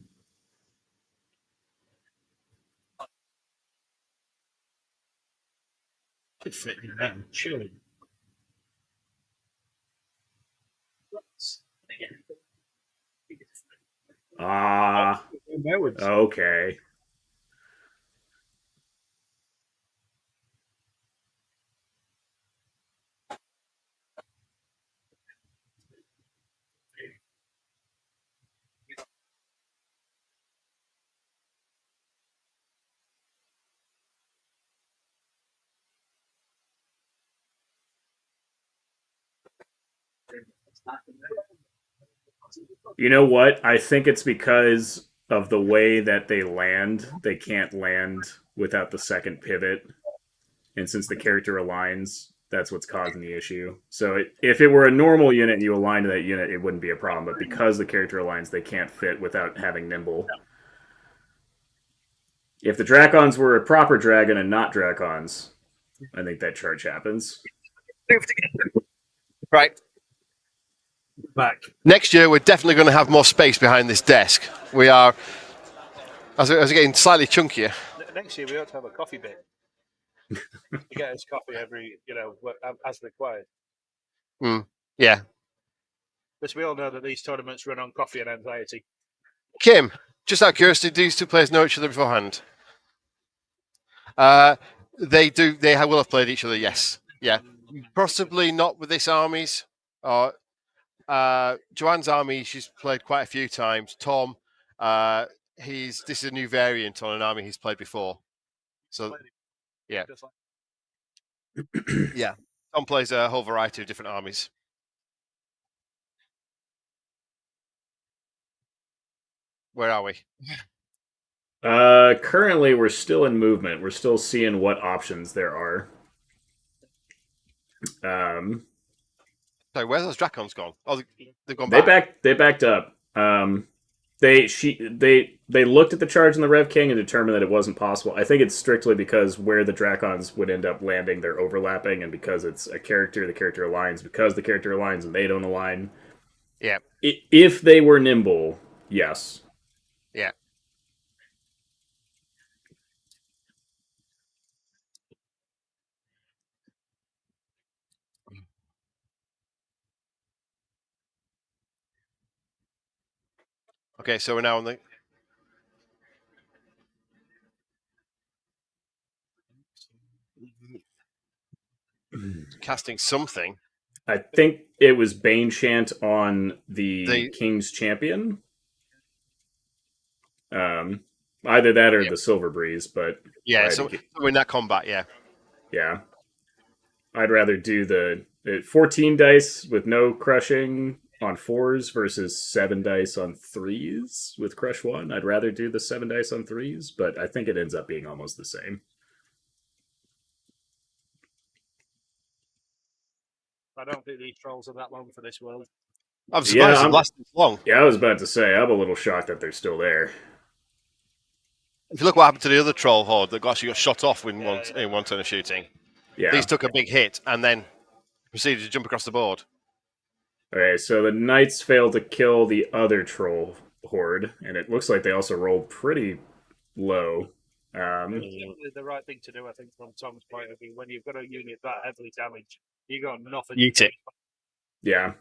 It fit in there, surely. Ah, okay. You know what? I think it's because of the way that they land. They can't land without the second pivot. And since the character aligns, that's what's causing the issue. So if it were a normal unit and you align to that unit, it wouldn't be a problem. But because the character aligns, they can't fit without having nimble. If the Dracons were a proper dragon and not Dracons, I think that charge happens. Right. Back. Next year, we're definitely going to have more space behind this desk. We are, as we're getting slightly chunkier. Next year we ought to have a coffee bit. We get us coffee every, as required. Yeah. Because we all know that these tournaments run on coffee and anxiety. Kim, just out of curiosity, do these two players know each other beforehand? They do. They will have played each other. Yes. Yeah. Possibly not with this armies. Or Joanne's army, she's played quite a few times. Tom, this is a new variant on an army he's played before. So, yeah. Yeah. Tom plays a whole variety of different armies. Where are we? Currently, we're still in movement. We're still seeing what options there are. So where are those Dracons gone? Oh, they've gone back. They backed up. They looked at the charge in the Rev King and determined that it wasn't possible. I think it's strictly because where the Dracons would end up landing, they're overlapping, and because it's a character, the character aligns. Because the character aligns and they don't align. Yeah. If they were nimble, yes. Yeah. Okay, so we're now on the casting something. I think it was Baneshant on the King's Champion. Either that or the Silver Breeze, but yeah, so we're in that combat, yeah. Yeah. I'd rather do the 14 dice with no crushing on 4s versus 7 dice on 3s with crush 1. I'd rather do the 7 dice on 3s, but I think it ends up being almost the same. I don't think these trolls are that long for this world. I'm surprised it lasted long. Yeah, I was about to say, I'm a little shocked that they're still there. If you look what happened to the other troll horde that actually got shot off in one turn of shooting. Yeah. These took a big hit and then proceeded to jump across the board. Okay, so the knights failed to kill the other troll horde, and it looks like they also rolled pretty low. It's the right thing to do, I think, from Tom's point of view. When you've got a unit that heavily damaged, you got nothing. Eat it. Yeah.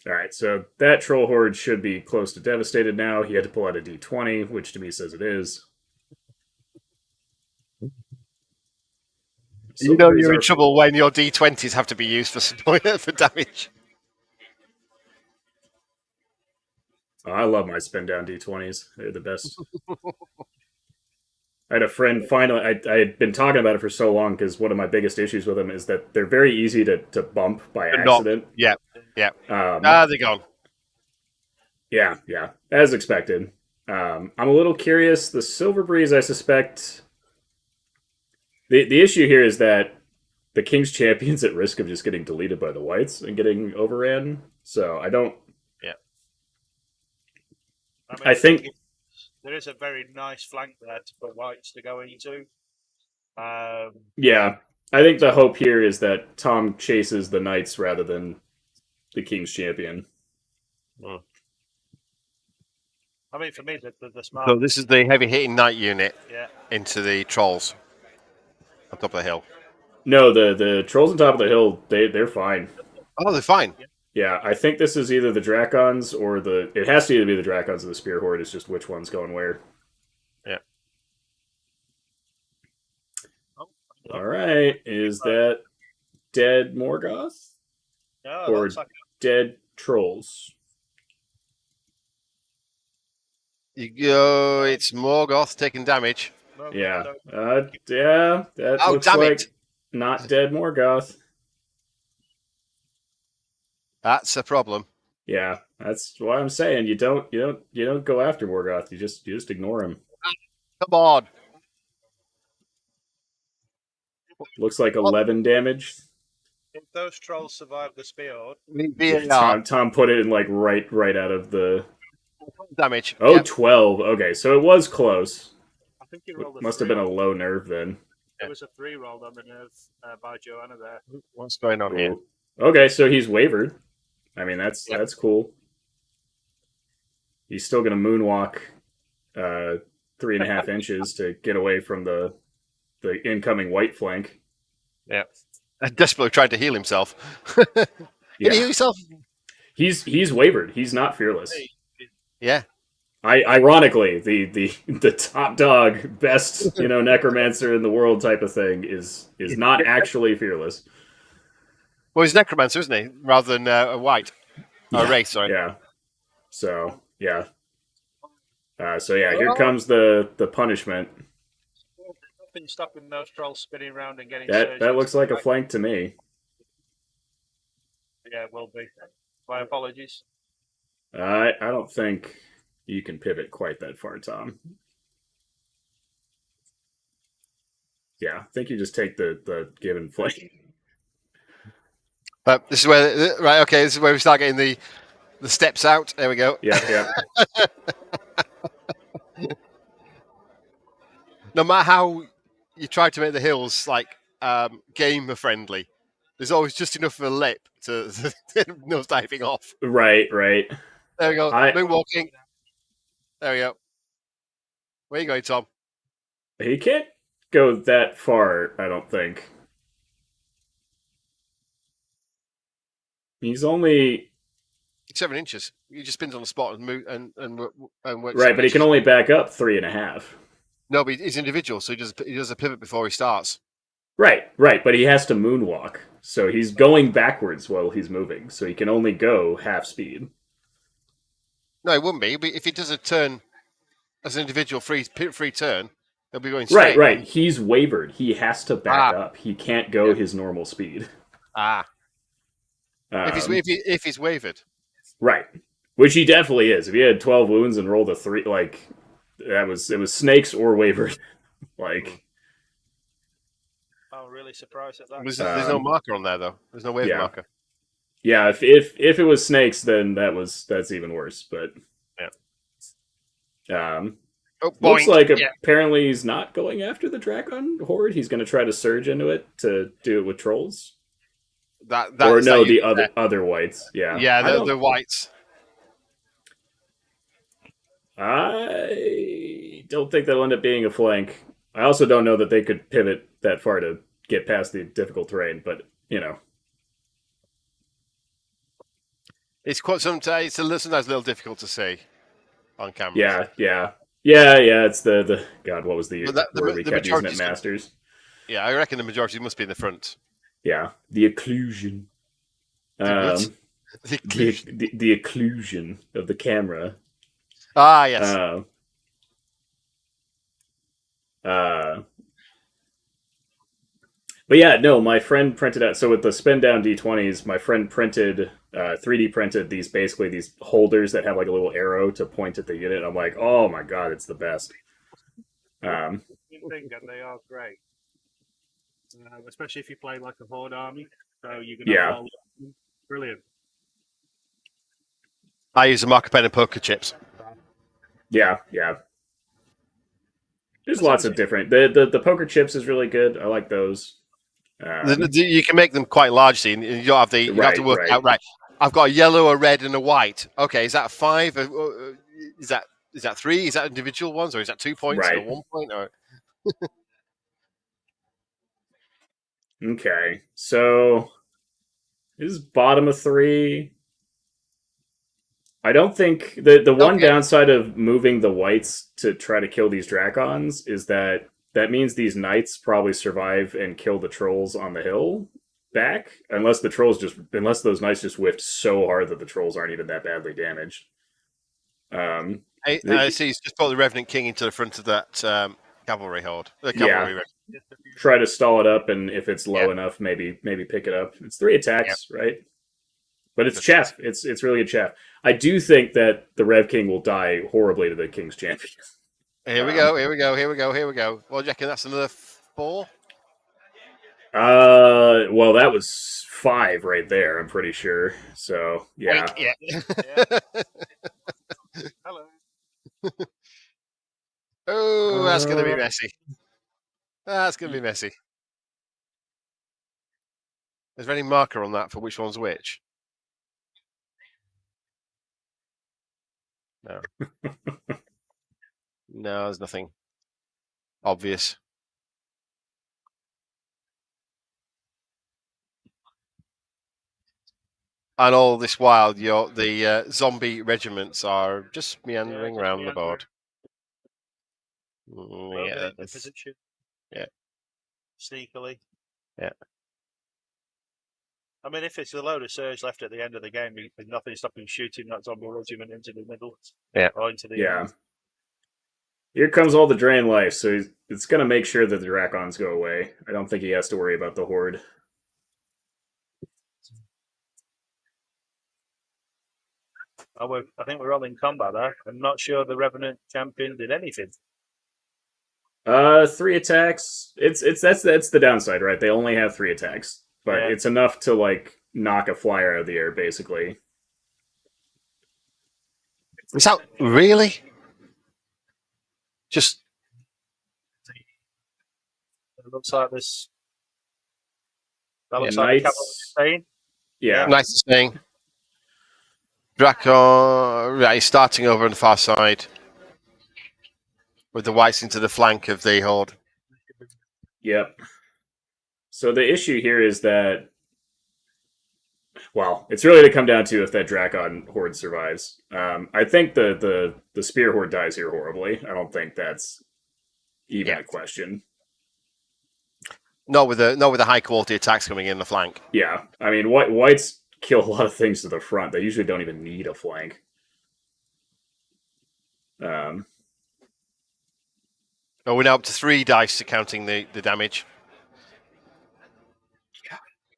All right, so that troll horde should be close to devastated now. He had to pull out a d20, which to me says it is. You know you're in trouble when your d20s have to be used for damage. Oh, I love my spin down d20s. They're the best. I had a friend finally. I had been talking about it for so long because one of my biggest issues with them is that they're very easy to bump by accident. Yeah. They're gone. Yeah, as expected. I'm a little curious. The Silver Breeze, I suspect. The issue here is that the King's Champion's at risk of just getting deleted by the Whites and getting overran. So I don't. Yeah. I think there is a very nice flank there for Whites to go into. Yeah, I think the hope here is that Tom chases the Knights rather than the King's Champion. I mean, for me, the smart. So this is the heavy hitting knight unit into the trolls on top of the hill. No, the trolls on top of the hill, they're fine. Oh, they're fine. Yeah, I think this is either the Dracons or the. It has to either be the Dracons or the Spear Horde. It's just which one's going where. Yeah. All right, is that dead Morgoth No, or looks like dead trolls? You go. It's Morgoth taking damage. Yeah, yeah, that Oh, looks damn like it! not dead Morgoth. That's a problem. Yeah, that's what I'm saying. You don't go after Morgoth. You just ignore him. Come on. Looks like 11 damage. if those trolls survive the spear, VAR Tom put it in like right out of the damage. Oh, Yep. 12. Okay, so it was close. I think he rolled a Must have 3 been a low nerve then. There was a 3 rolled on the nerve by Joanna there. What's going on here? Ooh. Okay, so he's wavered. I mean, that's cool. He's still going to moonwalk 3.5 inches to get away from the incoming white flank. Yeah. Desperately trying to heal himself. Can you heal yourself? He's wavered. He's not fearless. Yeah. Ironically, the top dog, best necromancer in the world type of thing is not actually fearless. Well, he's necromancer, isn't he? Rather than a white. Yeah. A race, sorry. Yeah. So yeah. Here comes the punishment. Nothing stopping those trolls spinning around and getting That looks like a flank to me. Yeah, it will be. My apologies. I don't think you can pivot quite that far, Tom. Yeah, I think you just take the given flank. But this is where this is where we start getting the steps out. There we go. Yeah. No matter how you try to make the hills like gamer friendly, there's always just enough of a lip to nose diving off. Right. There we go. Moonwalking. There we go. Where you going, Tom? He can't go that far, I don't think. He's only 7 inches. He just spins on the spot and move and works. Right, but he can only back up 3.5. No, but he's individual, so he does a pivot before he starts. Right, but he has to moonwalk, so he's going backwards while he's moving, so he can only go half speed. No, it wouldn't be. But if he does a turn as an individual free turn, he'll be going straight. Right. He's wavered. He has to back up. He can't go his normal speed. If he's wavered. Right. Which he definitely is. If he had 12 wounds and rolled a 3, like, it was snakes or wavered. Like, I'm really surprised at that. There's no marker on there though. There's no wave marker. Yeah, if it was snakes, then that's even worse. But looks like apparently he's not going after the Dracon horde. He's going to try to surge into it to do it with trolls. The other whites. Yeah, the whites. I don't think that'll end up being a flank. I also don't know that they could pivot that far to get past the difficult terrain, but it's quite sometimes a little difficult to see on camera. Yeah. It's the God. What was the word we kept using at Masters? Yeah, I reckon the majority must be in the front. Yeah, the occlusion. The occlusion of the camera. Yes. But yeah, no, my friend printed out. So with the spin down D20s, my friend 3D printed these holders that have like a little arrow to point at the unit. I'm like, oh my god, it's the best. You think, and they are great, especially if you play like a horde army. So you can brilliant. I use a marker pen and poker chips. Yeah. There's lots of different. The poker chips is really good. I like those. You can make them quite large, so you don't have you have to work out. Right, I've got a yellow, a red, and a white. Okay, is that 5? Is that 3? Is that individual ones, or is that 2 points or 1 point? Or okay, so this is bottom of 3. I don't think the one Okay. downside of moving the whites to try to kill these Dracons is that means these knights probably survive and kill the trolls on the hill back, unless those knights just whiffed so hard that the trolls aren't even that badly damaged. I see. He's just put the Revenant King into the front of that cavalry horde. The Yeah. cavalry. Try to stall it up, and if it's low Yeah. enough, maybe pick it up. It's 3 attacks, right? But it's chaff. It's really a chaff. I do think that the Rev King will die horribly to the King's Champion. Here we go. Here we go. Here we go. Here we go. Well, do you reckon that's another 4? Well, that was 5 right there. I'm pretty sure. So yeah. Wink, yeah. Hello. Oh, that's going to be messy. That's going to be messy. Is there any marker on that for which one's which? No. No, there's nothing obvious. And all this while, the zombie regiments are just meandering around the board. Yeah, the position. Yeah. Sneakily. Yeah. I mean, if it's a load of surge left at the end of the game, there's nothing stopping shooting that zombie regiment into the middle. Yeah. Or into the end. Here comes all the drain life, so it's going to make sure that the Dracons go away. I don't think he has to worry about the horde. I think we're all in combat there. I'm not sure the Revenant champion did anything. 3 attacks. That's the downside, right? They only have 3 attacks, but Yeah. it's enough to like knock a flyer out of the air, basically. Is that really? Just It looks like this. That looks Yeah, like the knights- cavalry staying. Yeah. nice to staying. Draco, right, he's starting over on the far side with the whites into the flank of the horde. Yep. So the issue here is that, well, it's really to come down to if that Dracon horde survives. I think the spear horde dies here horribly. I don't think that's even a question. Not with the high quality attacks coming in the flank. Yeah, I mean, whites kill a lot of things to the front. They usually don't even need a flank. Oh, we're now up to 3 dice to counting the damage.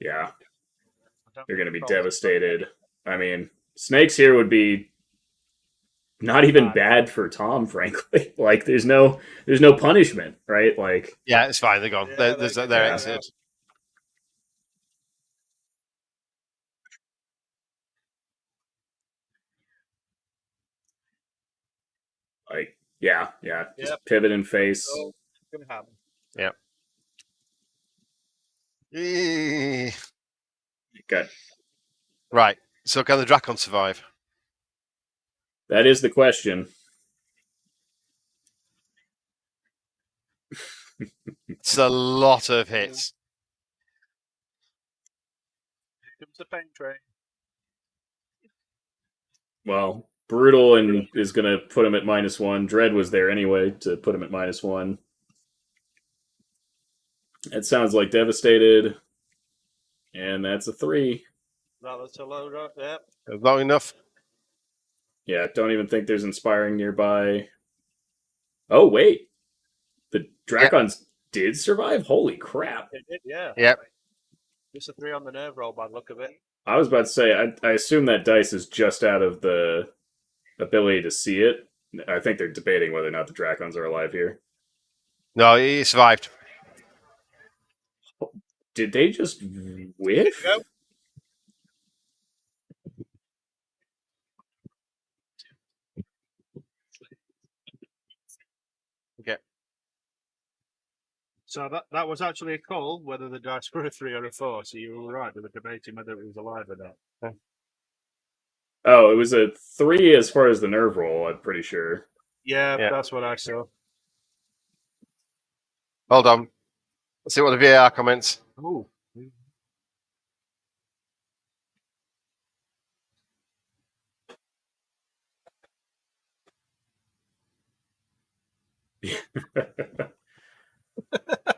Yeah, they're going to be devastated. I mean, snakes here would be not even bad for Tom, frankly. Like, there's no punishment, right? Like, Yeah, it's fine. They're gone. Yeah, They're exited. like, yeah, just Yep. pivot and face. So, it's going to happen. Yep. Good. Right. So can the Dracon survive? That is the question. It's a lot of hits. Here comes the pain train. Well, brutal and is going to put him at -1. Dread was there anyway to put him at -1. It sounds like devastated, and that's a 3. That's a load up. Yeah. Not enough. Yeah, don't even think there's inspiring nearby. Oh wait, the Dracons did survive. Holy crap! It did, yeah. Yep. Just a 3 on the nerve roll by the look of it. I was about to say, I assume that dice is just out of the ability to see it. I think they're debating whether or not the Dracons are alive here. No, he survived. Did they just whiff? Go. Okay. So that was actually a call, whether the dice were a 3 or a 4. So you were right. They were debating whether it was alive or not. Oh, it was a 3 as far as the nerve roll, I'm pretty sure. Yeah, Yeah. that's what I saw. Hold on. Let's see what the VAR comments. Oh.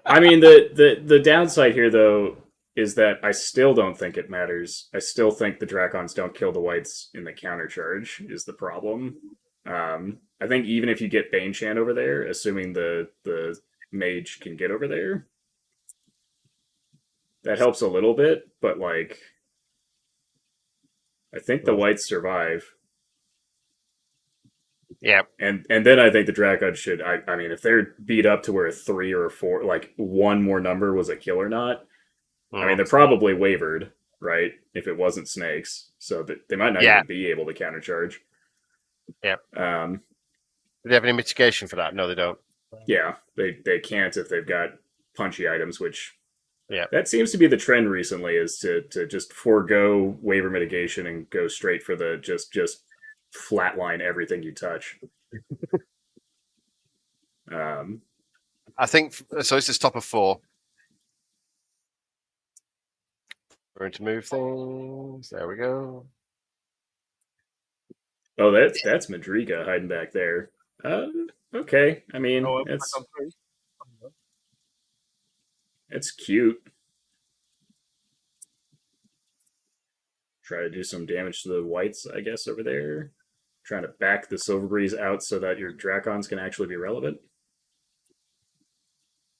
I mean, the downside here, though, is that I still don't think it matters. I still think the Dracons don't kill the whites in the counter charge is the problem. I think even if you get Bane Chant over there, assuming the mage can get over there, that helps a little bit, but like I think the whites survive. Yeah. And then I think the Dracons should I mean if they're beat up to where a 3 or a 4 like one more number was a kill or not, I mean they're probably wavered, right? If it wasn't snakes. So that they might not even be able to countercharge. Yeah. Do they have any mitigation for that? No, they don't. Yeah, they can't if they've got punchy items, which yeah, that seems to be the trend recently, is to just forego waiver mitigation and go straight for the just flatline everything you touch. I think so. This is top of 4. We're going to move things. There we go. Oh, that's Madriga hiding back there. Okay. I mean, it's cute. Try to do some damage to the whites, I guess, over there. Trying to back the Silver Breeze out so that your Dracons can actually be relevant.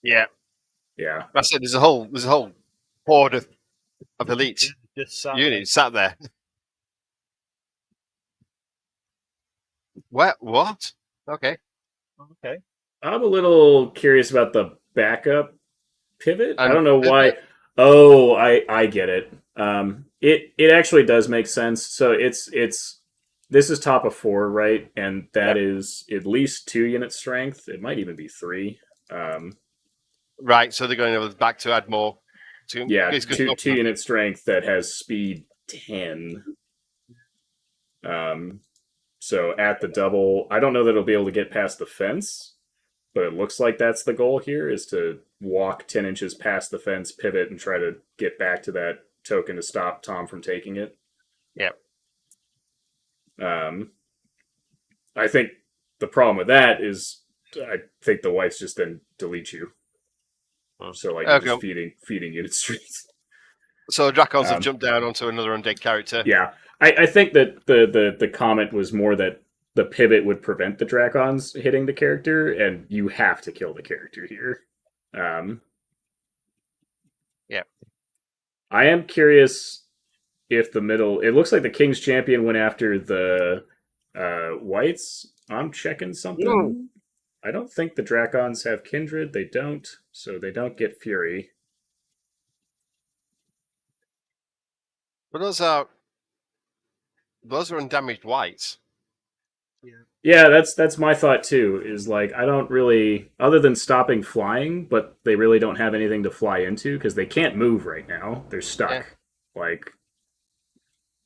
Yeah. Yeah. That's it. There's a whole horde of elite units sat there. What? Okay. I'm a little curious about the backup pivot. I don't know why. Oh, I get it. It actually does make sense. So it's this is top of 4, right? And that is at least 2 unit strength. It might even be 3. Right. So they're going back to add more. Two unit strength that has speed 10. So at the double, I don't know that it'll be able to get past the fence, but it looks like that's the goal here, is to walk 10 inches past the fence, pivot, and try to get back to that token to stop Tom from taking it. Yep. I think the problem with that is I think the whites just then delete you. So like you're just feeding unit streets. So Dracons have jumped down onto another undead character. Yeah. I think that the comment was more that the pivot would prevent the Dracons hitting the character, and you have to kill the character here. Yeah. I am curious if the middle... It looks like the King's Champion went after the whites. I'm checking something. No. I don't think the Dracons have Kindred. They don't, so they don't get Fury. But those are undamaged whites. Yeah, that's my thought too. Is like I don't really, other than stopping flying, but they really don't have anything to fly into because they can't move right now. They're stuck. Yeah. Like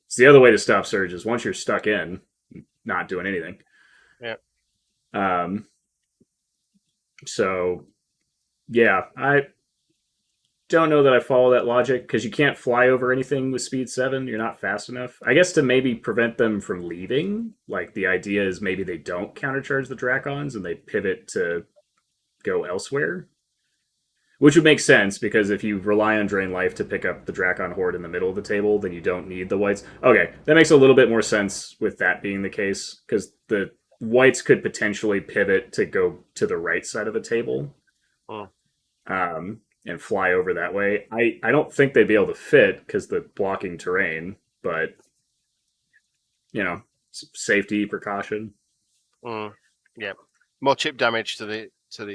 it's the other way to stop surges. Once you're stuck in, not doing anything. Yeah. So, yeah, I don't know that I follow that logic because you can't fly over anything with speed 7. You're not fast enough. I guess to maybe prevent them from leaving, like the idea is maybe they don't countercharge the Dracons and they pivot to go elsewhere. Which would make sense because if you rely on Drain Life to pick up the Dracon Horde in the middle of the table, then you don't need the whites. Okay, that makes a little bit more sense with that being the case because the whites could potentially pivot to go to the right side of the table. And fly over that way. I don't think they'd be able to fit because the blocking terrain, but you know, safety precaution. Yeah, more chip damage to the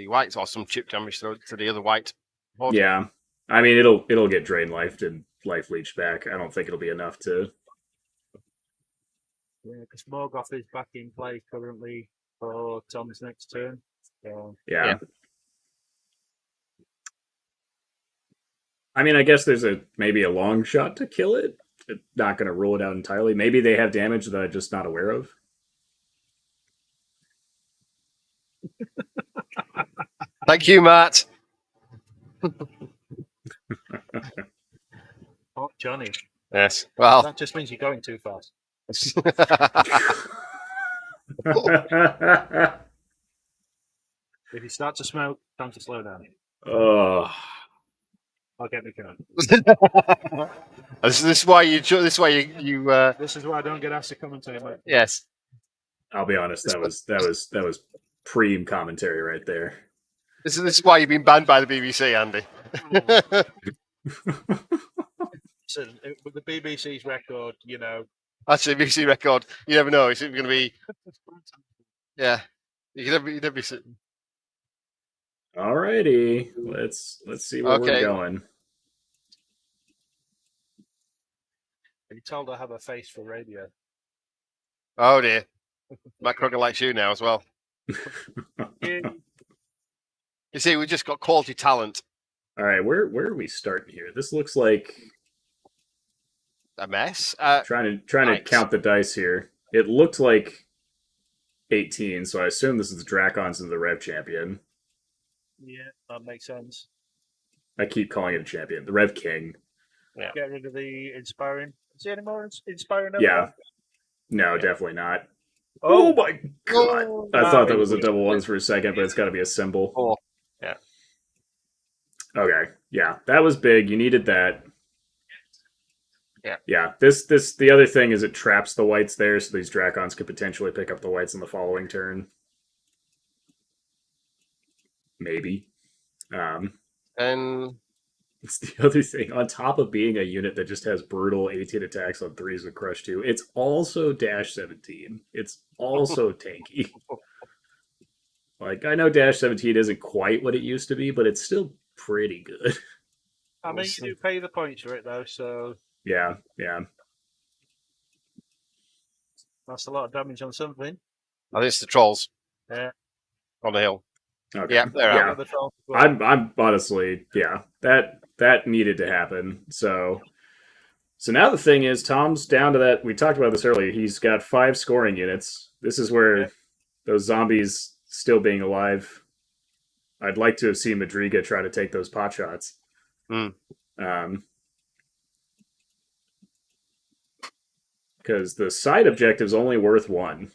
whites, or some chip damage to the other white horde. Yeah, I mean it'll get Drain Life and Life Leech back. I don't think it'll be enough to. Yeah, because Morgoth is back in play currently for Tom's next turn. Yeah. I mean, I guess there's maybe a long shot to kill it. It's not going to rule it out entirely. Maybe they have damage that I'm just not aware of. Thank you, Matt. Oh, Johnny. Yes. Well, that just means you're going too fast. If you start to smoke, time to slow down. Oh, I'll get the gun. This is why you. This is why you. This is why I don't get asked to commentate, mate. Yes. I'll be honest. That was preem commentary right there. This is why you've been banned by the BBC, Andy. So, with the BBC's record, you know. Actually, BBC record. You never know. It's going to be. Yeah. You never be. Alrighty, let's see where we're going. Are you told I have a face for radio? Oh dear. Matt Crocker likes you now as well. You see, we just got quality talent. All right, where are we starting here? This looks like a mess. Trying to count the dice here. It looked like 18, so I assume this is the Dracons and the Rev Champion. Yeah, that makes sense. I keep calling it a champion. The Rev King. Yeah. Get rid of the inspiring. Is there any more inspiring? Yeah. No, definitely not. Oh my god! I thought that was a double ones for a second, but it's got to be a symbol. Oh. Yeah. Okay. Yeah, that was big. You needed that. Yeah. Yeah. The other thing is it traps the whites there, so these Dracons could potentially pick up the whites in the following turn. Maybe. And it's the other thing. On top of being a unit that just has brutal 18 attacks on 3s with Crush 2, it's also Dash 17. It's also tanky. Like, I know Dash 17 isn't quite what it used to be, but it's still pretty good. I mean, you do pay the points for it, though, so... Yeah. That's a lot of damage on something. I think it's the trolls. Yeah. On the hill. Okay. Yeah, they're out. I'm honestly, that needed to happen. So now the thing is, Tom's down to that. We talked about this earlier. He's got 5 scoring units. This is where those zombies still being alive. I'd like to have seen Madriga try to take those pot shots. Because the side objective's only worth 1.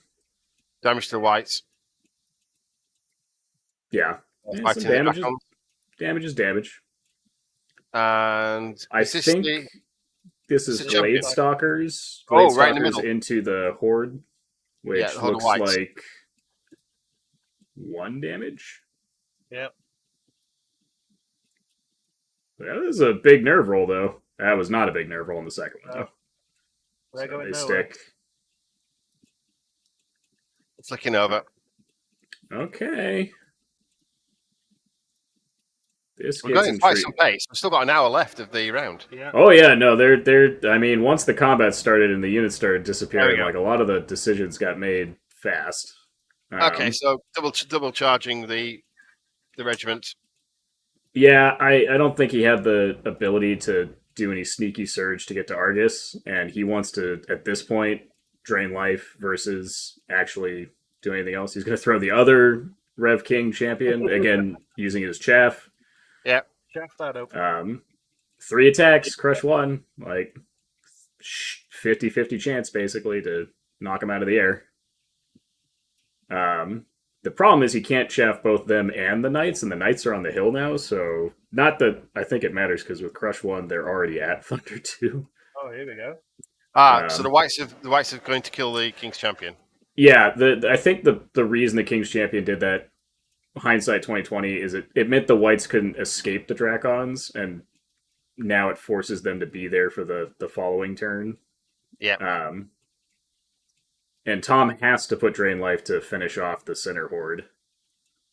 Damage to the whites. Yeah. Some damage is damage. And I think this is Blade Stalkers. Right in the middle. Into the Horde, which looks like 1 damage. Yep. That was a big nerve roll, though. That was not a big nerve roll in the second one, though. So they stick. Flicking over. Okay. We're going quite some pace. We've still got an hour left of the round. Yeah. Oh yeah, no, they're. I mean, once the combat started and the units started disappearing, like a lot of the decisions got made fast. Okay, so double charging the regiment. Yeah, I don't think he had the ability to do any sneaky surge to get to Argus, and he wants to at this point drain life versus actually do anything else. He's going to throw the other Rev King champion again using his chaff. Yeah. Chaff that up. 3 attacks, crush 1, like 50-50 chance basically to knock him out of the air. The problem is he can't chaff both them and the knights, and the knights are on the hill now, so not that I think it matters because with crush 1 they're already at Thunder 2. Oh, here we go. So the whites are going to kill the King's Champion. Yeah, I think the reason the King's Champion did that, hindsight 2020, is it meant the whites couldn't escape the Dracons, and now it forces them to be there for the following turn. Yeah. And Tom has to put Drain Life to finish off the center horde.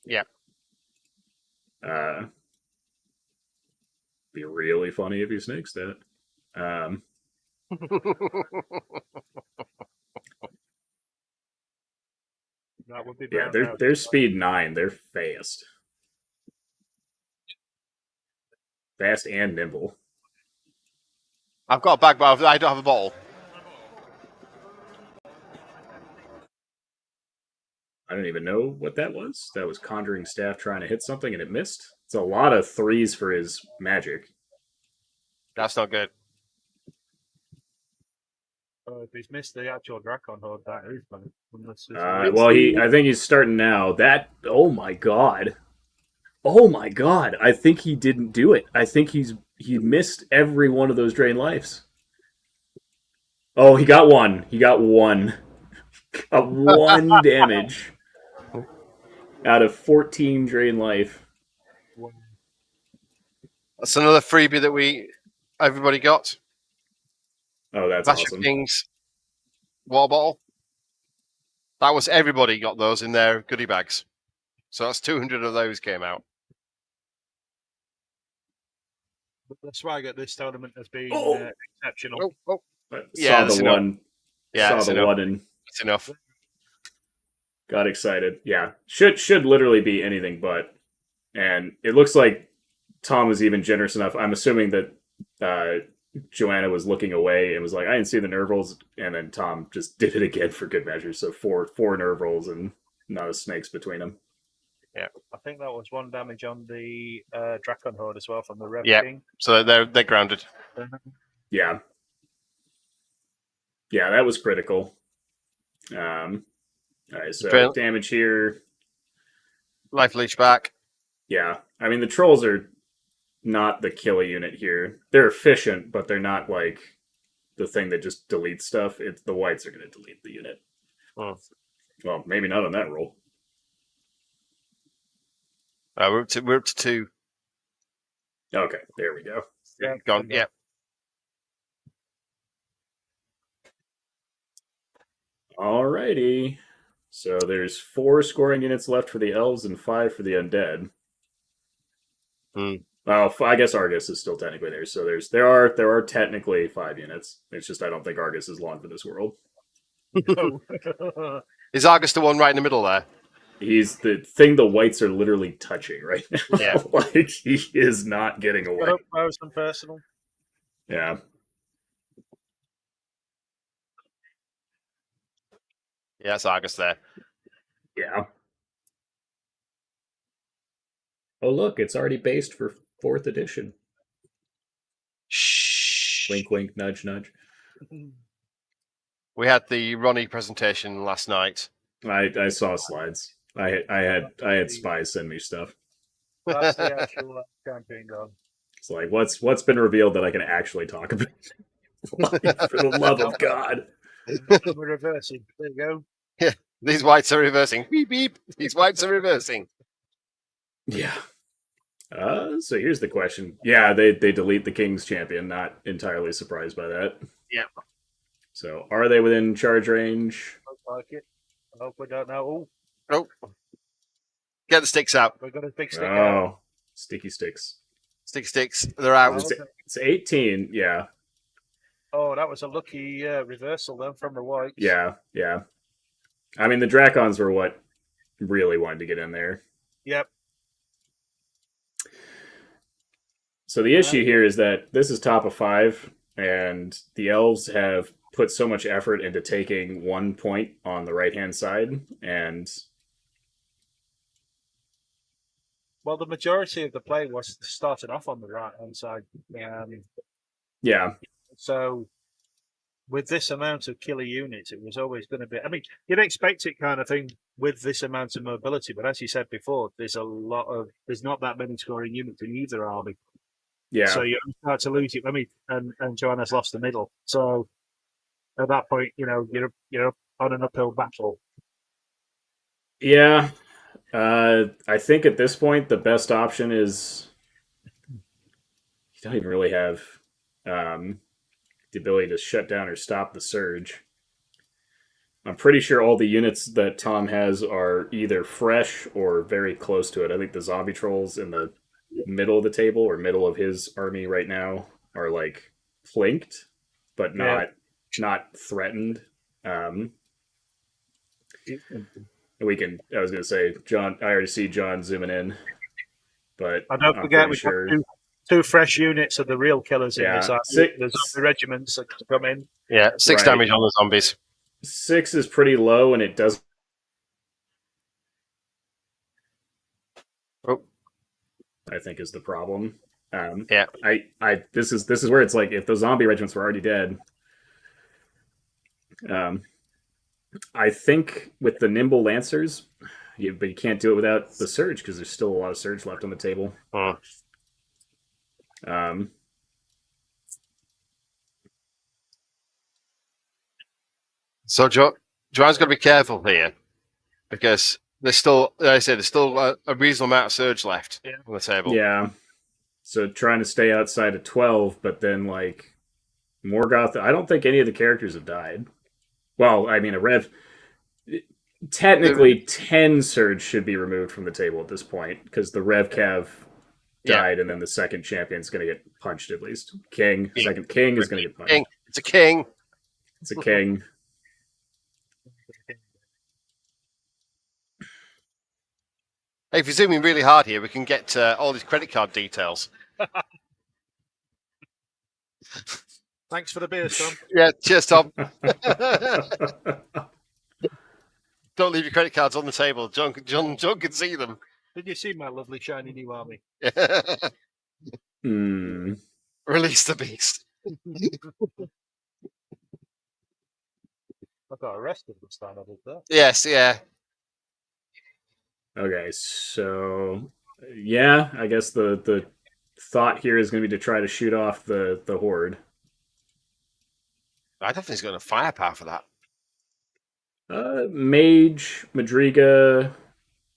Yeah. Be really funny if he snakes that. That would be they're speed 9. They're fast. Fast and nimble. I've got a bag, but I don't have a bottle. I don't even know what that was. That was Conjuring Staff trying to hit something and it missed. It's a lot of 3s for his magic. That's not good. If he's missed the actual Dracon Horde, that is, man. I think he's starting now. Oh my god. Oh my god. I think he didn't do it. I think he missed every one of those drain lives. Oh, he got one. He got one. Got one damage out of 14 drain life. That's another freebie that everybody got. Oh, that's Clash awesome. of Kings water bottle. That was everybody got those in their goodie bags. So that's 200 of those came out. The swag at this tournament has been exceptional. Yeah, saw the one. Yeah, saw the one and it's enough. Got excited. Yeah, should literally be anything but. And it looks like Tom was even generous enough. I'm assuming that Joanna was looking away and was like, I didn't see the nerve rolls, and then Tom just did it again for good measure. So four nerve rolls and not a snakes between them. Yeah, I think that was one damage on the Dracon Horde as well from the Rev King. So they're grounded. Yeah, that was critical. All right, so damage here. Life leech back. Yeah, I mean the trolls are not the killer unit here. They're efficient, but they're not like the thing that just deletes stuff. It's the whites are going to delete the unit. Oh. Well, maybe not on that roll. We're up to 2. Okay, there we go. Yeah, gone. Yeah. Alrighty. So there's 4 scoring units left for the elves and 5 for the undead. Well, I guess Argus is still technically there. So there are technically 5 units. It's just I don't think Argus is long for this world. Is Argus the one right in the middle there? He's the thing the whites are literally touching right now. Yeah. Like he is not getting away. Some personal. Yeah. Yeah, it's Argus there. Yeah. Oh, look, it's already based for 4th edition. Shh. Wink, wink, nudge, nudge. We had the Ronnie presentation last night. I saw slides. I had spies send me stuff. That's the actual campaign gone. It's like what's been revealed that I can actually talk about. Like, for the love of God. We're reversing. There you go. Yeah, these whites are reversing. Beep beep. These whites are reversing. Yeah. So here's the question. Yeah, they delete the King's champion. Not entirely surprised by that. Yeah. So are they within charge range? Looks like it. I hope we don't know. Oh. Get the sticks out. We've got a big stick out. Sticky sticks. Sticks. They're out. It's 18. Yeah. Oh, that was a lucky reversal then from the whites. Yeah. I mean, the Dracons were what really wanted to get in there. Yep. So the issue here is that this is top of 5, and the elves have put so much effort into taking 1 point on the right-hand side, and... Well, the majority of the play was starting off on the right-hand side. Yeah. So, with this amount of killer units, it was always going to be... I mean, you'd expect it kind of thing with this amount of mobility, but as you said before, there's not that many scoring units in either army. Yeah. So you start to lose it. I mean, and Joanna's lost the middle. So at that point, you're on an uphill battle. Yeah. I think at this point the best option is you don't even really have the ability to shut down or stop the surge. I'm pretty sure all the units that Tom has are either fresh or very close to it. I think the zombie trolls in the middle of the table or middle of his army right now are like flanked, but not threatened. We can. I was going to say, John. I already see John zooming in, but and don't forget we've got two fresh units of the real killers in this army. There's the regiments that come in. Yeah, 6 damage on the zombies. 6 is pretty low, and it does. Oh, I think is the problem. Yeah, this is where it's like if the zombie regiments were already dead, I think with the nimble lancers, but you can't do it without the surge because there's still a lot of surge left on the table. So Joanne's got to be careful here because there's still, like I said, there's still a reasonable amount of surge left on the table. Yeah. So trying to stay outside of 12, but then like Morgoth, I don't think any of the characters have died. Well, I mean, a Rev. Technically, 10 surge should be removed from the table at this point because the Rev Cav died, and then the second champion's going to get punched at least. Second king is going to get punched. King. It's a king. It's a king. Hey, if you're zooming really hard here, we can get all these credit card details. Thanks for the beer, son. Yeah, cheers, Tom. Don't leave your credit cards on the table. John can see them. Did you see my lovely shiny new army? Release the beast. I got arrested this time I did that. Yes, yeah. Okay, so yeah, I guess the thought here is going to be to try to shoot off the horde. I don't think he's got enough firepower for that. Mage, Madriga.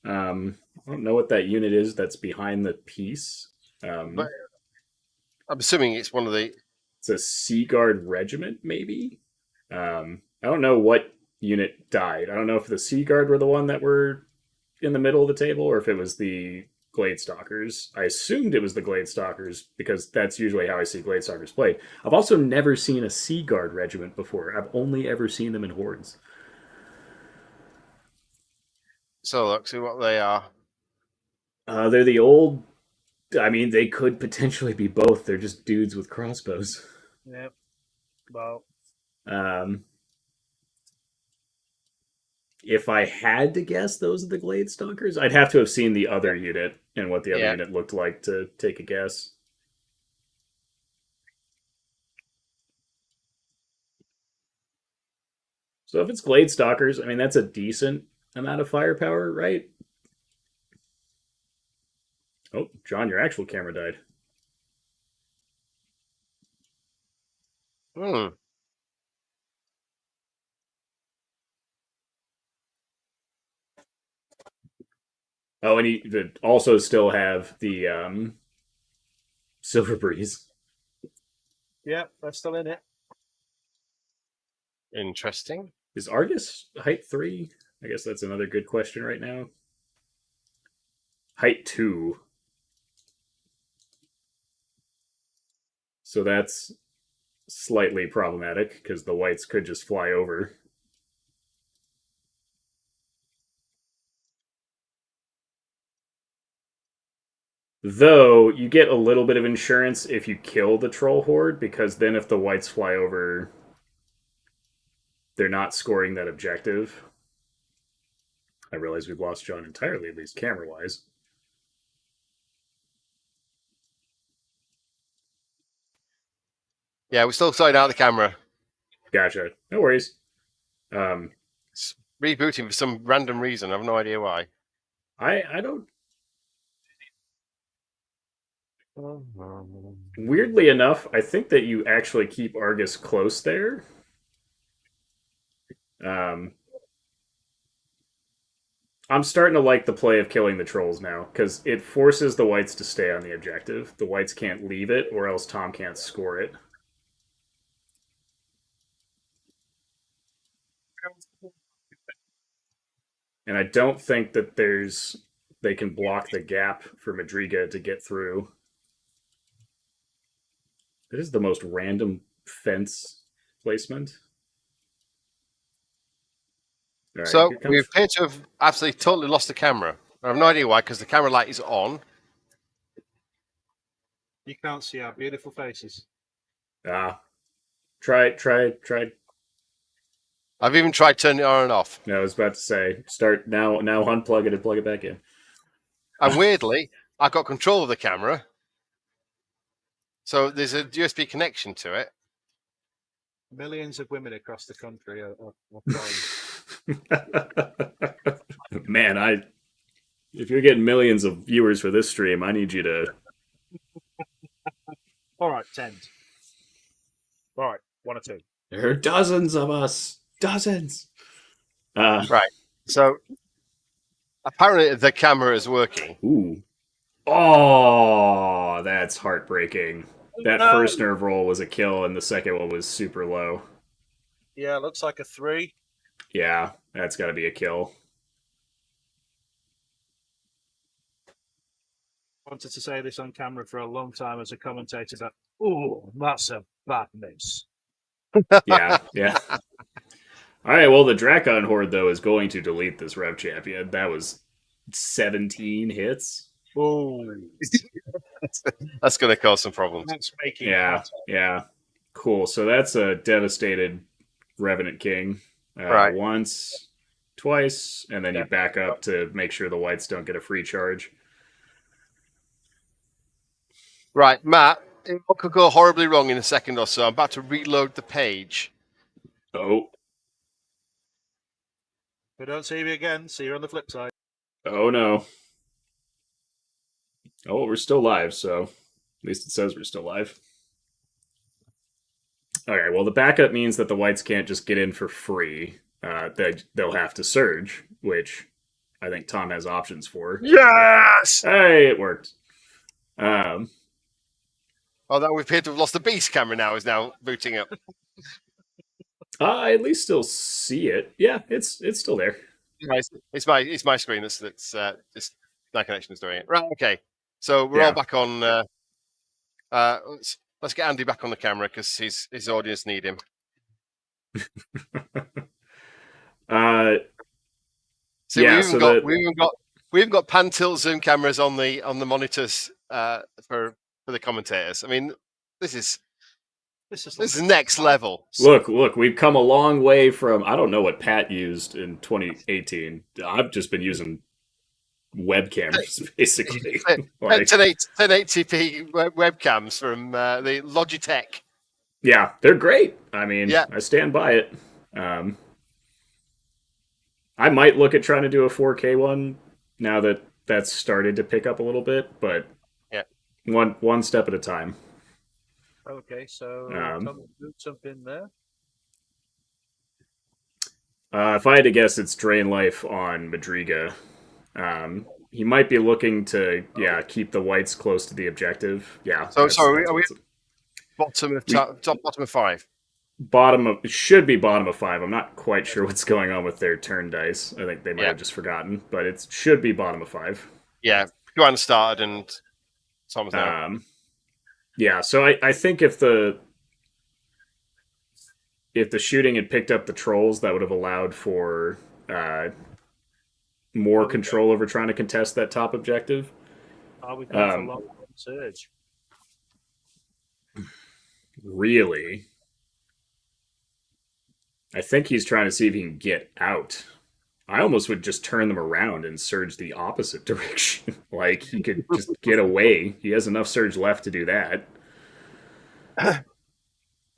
I don't know what that unit is that's behind the piece. But I'm assuming it's one of the. It's a Sea Guard regiment, maybe. I don't know what unit died. I don't know if the Sea Guard were the one that were in the middle of the table, or if it was the Gladestalkers. I assumed it was the Gladestalkers because that's usually how I see Gladestalkers played. I've also never seen a Sea Guard regiment before. I've only ever seen them in hordes. So look, see what they are. They're the old. I mean, they could potentially be both. They're just dudes with crossbows. Yep. Well. If I had to guess, those are the Gladestalkers. I'd have to have seen the other unit and what the other unit looked like to take a guess. So if it's Gladestalkers, I mean, that's a decent amount of firepower, right? Oh, John, your actual camera died. Oh, and he would also still have the Silver Breeze. Yeah, they're still in it. Interesting. Is Argus height 3? I guess that's another good question right now. Height 2. So that's slightly problematic because the whites could just fly over. Though you get a little bit of insurance if you kill the troll horde, because then if the whites fly over, they're not scoring that objective. I realize we've lost John entirely, at least camera-wise. Yeah, we're still sorting out the camera. Gotcha. No worries. It's rebooting for some random reason. I have no idea why. I don't. Weirdly enough, I think that you actually keep Argus close there. I'm starting to like the play of killing the trolls now, because it forces the whites to stay on the objective. The whites can't leave it, or else Tom can't score it. And I don't think that they can block the gap for Madriga to get through. It is the most random fence placement. Right, so we appear to have absolutely totally lost the camera. I have no idea why, because the camera light is on. You can't see our beautiful faces. Try. I've even tried turning it on and off. No, I was about to say, start now unplug it and plug it back in. And weirdly, I've got control of the camera. So there's a USB connection to it. Millions of women across the country are playing. Man, if you're getting millions of viewers for this stream, I need you to. All right, 10. All right, 1 or 2. There are dozens of us. Dozens. Right. So apparently the camera is working. Ooh. Oh, that's heartbreaking. That first nerve roll was a kill, and the second one was super low. Yeah, looks like a 3. Yeah, that's got to be a kill. Wanted to say this on camera for a long time as a commentator, but that's a bad miss. Yeah. All right, well, the Drakon Horde, though, is going to delete this Rev Champion. That was 17 hits. Oh, That's going to cause some problems. that's making Yeah. Cool. So that's a devastated Revenant King. Right. Once, twice, and then you back up to make sure the whites don't get a free charge. Right, Matt, it could go horribly wrong in a second or so. I'm about to reload the page. Oh. If I don't see you again, see you on the flip side. Oh, no. Oh, we're still live, so at least it says we're still live. Okay, well, the backup means that the whites can't just get in for free. They'll have to surge, which I think Tom has options for. Yes! Hey, it worked. Although we've appeared to have lost the beast camera now is now booting up. I at least still see it. Yeah, it's still there. It's my screen that's just my connection is doing it. Right, okay. So we're all back on. Let's get Andy back on the camera because his audience need him. See, we even got pan tilt zoom cameras on the monitors for the commentators. I mean, this is next level. Look, we've come a long way from. I don't know what Pat used in 2018. I've just been using webcams basically. 1080p webcams from the Logitech. Yeah, they're great. I mean, I stand by it. I might look at trying to do a 4K one now that that's started to pick up a little bit, but one step at a time. Okay, so something there. If I had to guess, it's Drain Life on Madriga. He might be looking to keep the whites close to the objective. Yeah. So sorry, are we bottom of 5? It should be bottom of 5. I'm not quite sure what's going on with their turn dice. I think they might have just forgotten, but it should be bottom of 5. Yeah, Joanne started and Tom's now. Yeah, so I think if the shooting had picked up the trolls, that would have allowed for more control over trying to contest that top objective. Are we going for long surge? Really? I think he's trying to see if he can get out. I almost would just turn them around and surge the opposite direction. Like, he could just get away. He has enough surge left to do that.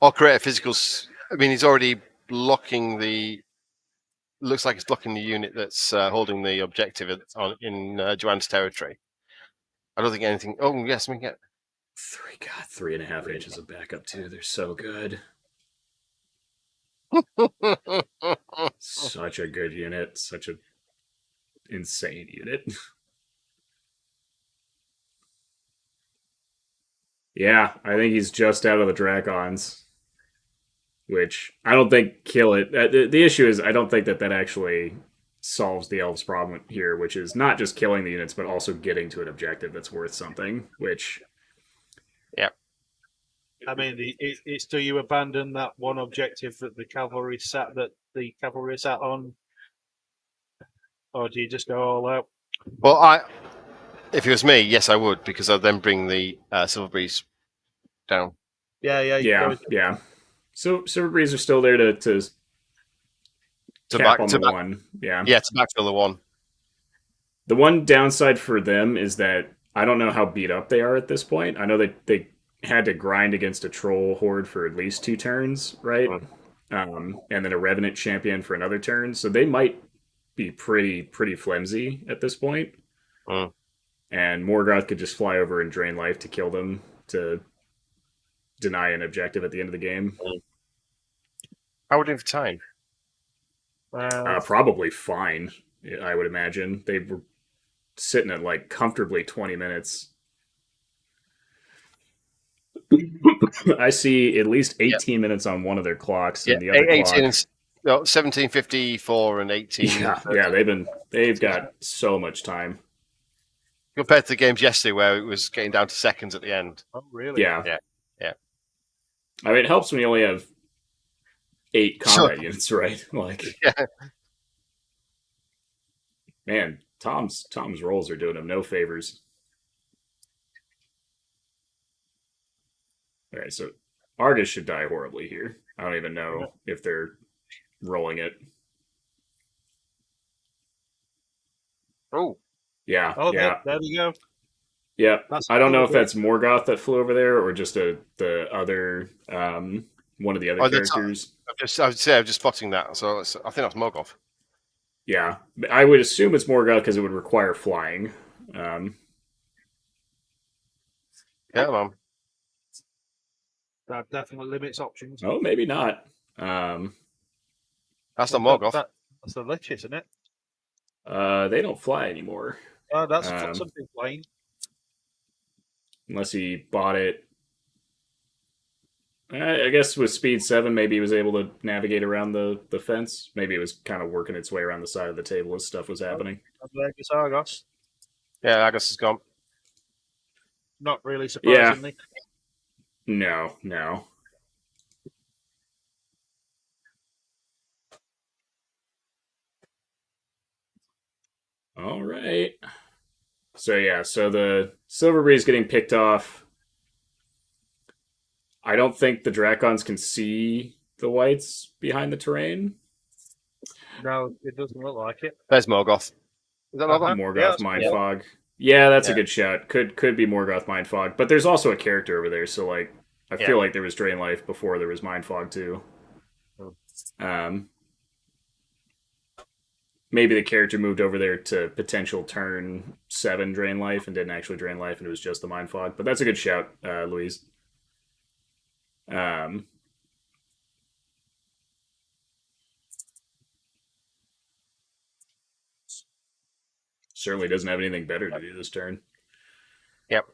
Or create a physical... I mean, he's already blocking the... Looks like he's blocking the unit that's holding the objective in Joanne's territory. I don't think anything... Oh, yes, we get... 3.5 inches of backup, too. They're so good. Such a good unit. Such a insane unit. Yeah, I think he's just out of the Drakons. Which, I don't think kill it. The issue is, I don't think that actually solves the Elves' problem here, which is not just killing the units, but also getting to an objective that's worth something, which... Yeah. I mean, it's do you abandon that one objective that the cavalry sat on, or do you just go all out? Well, if it was me, yes, I would, because I'd then bring the Silver Breeze down. Yeah. So Silver Breeze are still there to cap on the one. Yeah, to backfill the one. The one downside for them is that I don't know how beat up they are at this point. I know that they had to grind against a troll horde for at least 2 turns, right? And then a revenant champion for another turn, so they might be pretty flimsy at this point. Mm. And Morgoth could just fly over and drain life to kill them to deny an objective at the end of the game. How would it for time? Probably fine, I would imagine. They were sitting at like comfortably 20 minutes. I see at least 18 minutes on one of their clocks, and the other 18 clock. and, no, 17:54 and 18. Yeah, they've got so much time compared to the games yesterday where it was getting down to seconds at the end. Oh, really? Yeah. I mean, it helps when you only have 8 combat units, right? Like, man, Tom's rolls are doing him no favors. All right, so Argus should die horribly here. I don't even know if they're rolling it. Oh. Yeah. Oh, yeah. There we go. Yeah. I don't know if that's Morgoth that flew over there or just the other one of the other characters. I'm just spotting that. So I think that's Morgoth. Yeah. I would assume it's Morgoth because it would require flying. Yeah, man. That definitely limits options. Oh, maybe not. That's not Morgoth. That's the Lich, isn't it? They don't fly anymore. That's something flying. Unless he bought it. I guess with speed 7, maybe he was able to navigate around the fence. Maybe it was kind of working its way around the side of the table as stuff was happening. It's Argos. Yeah, Argus is gone. Not really surprisingly. Yeah. No. All right. So the Silverberry is getting picked off. I don't think the Dracons can see the whites behind the terrain. No, it doesn't look like it. There's Morgoth. Is that Morgoth? Morgoth Mindfog. Yeah, that's a good shout. Could be Morgoth Mindfog, but there's also a character over there, so like I feel like there was Drain Life before there was Mindfog too. Maybe the character moved over there to potential turn 7 Drain Life and didn't actually Drain Life, and it was just the Mindfog. But that's a good shout, Louise. Certainly doesn't have anything better to do this turn. Yep.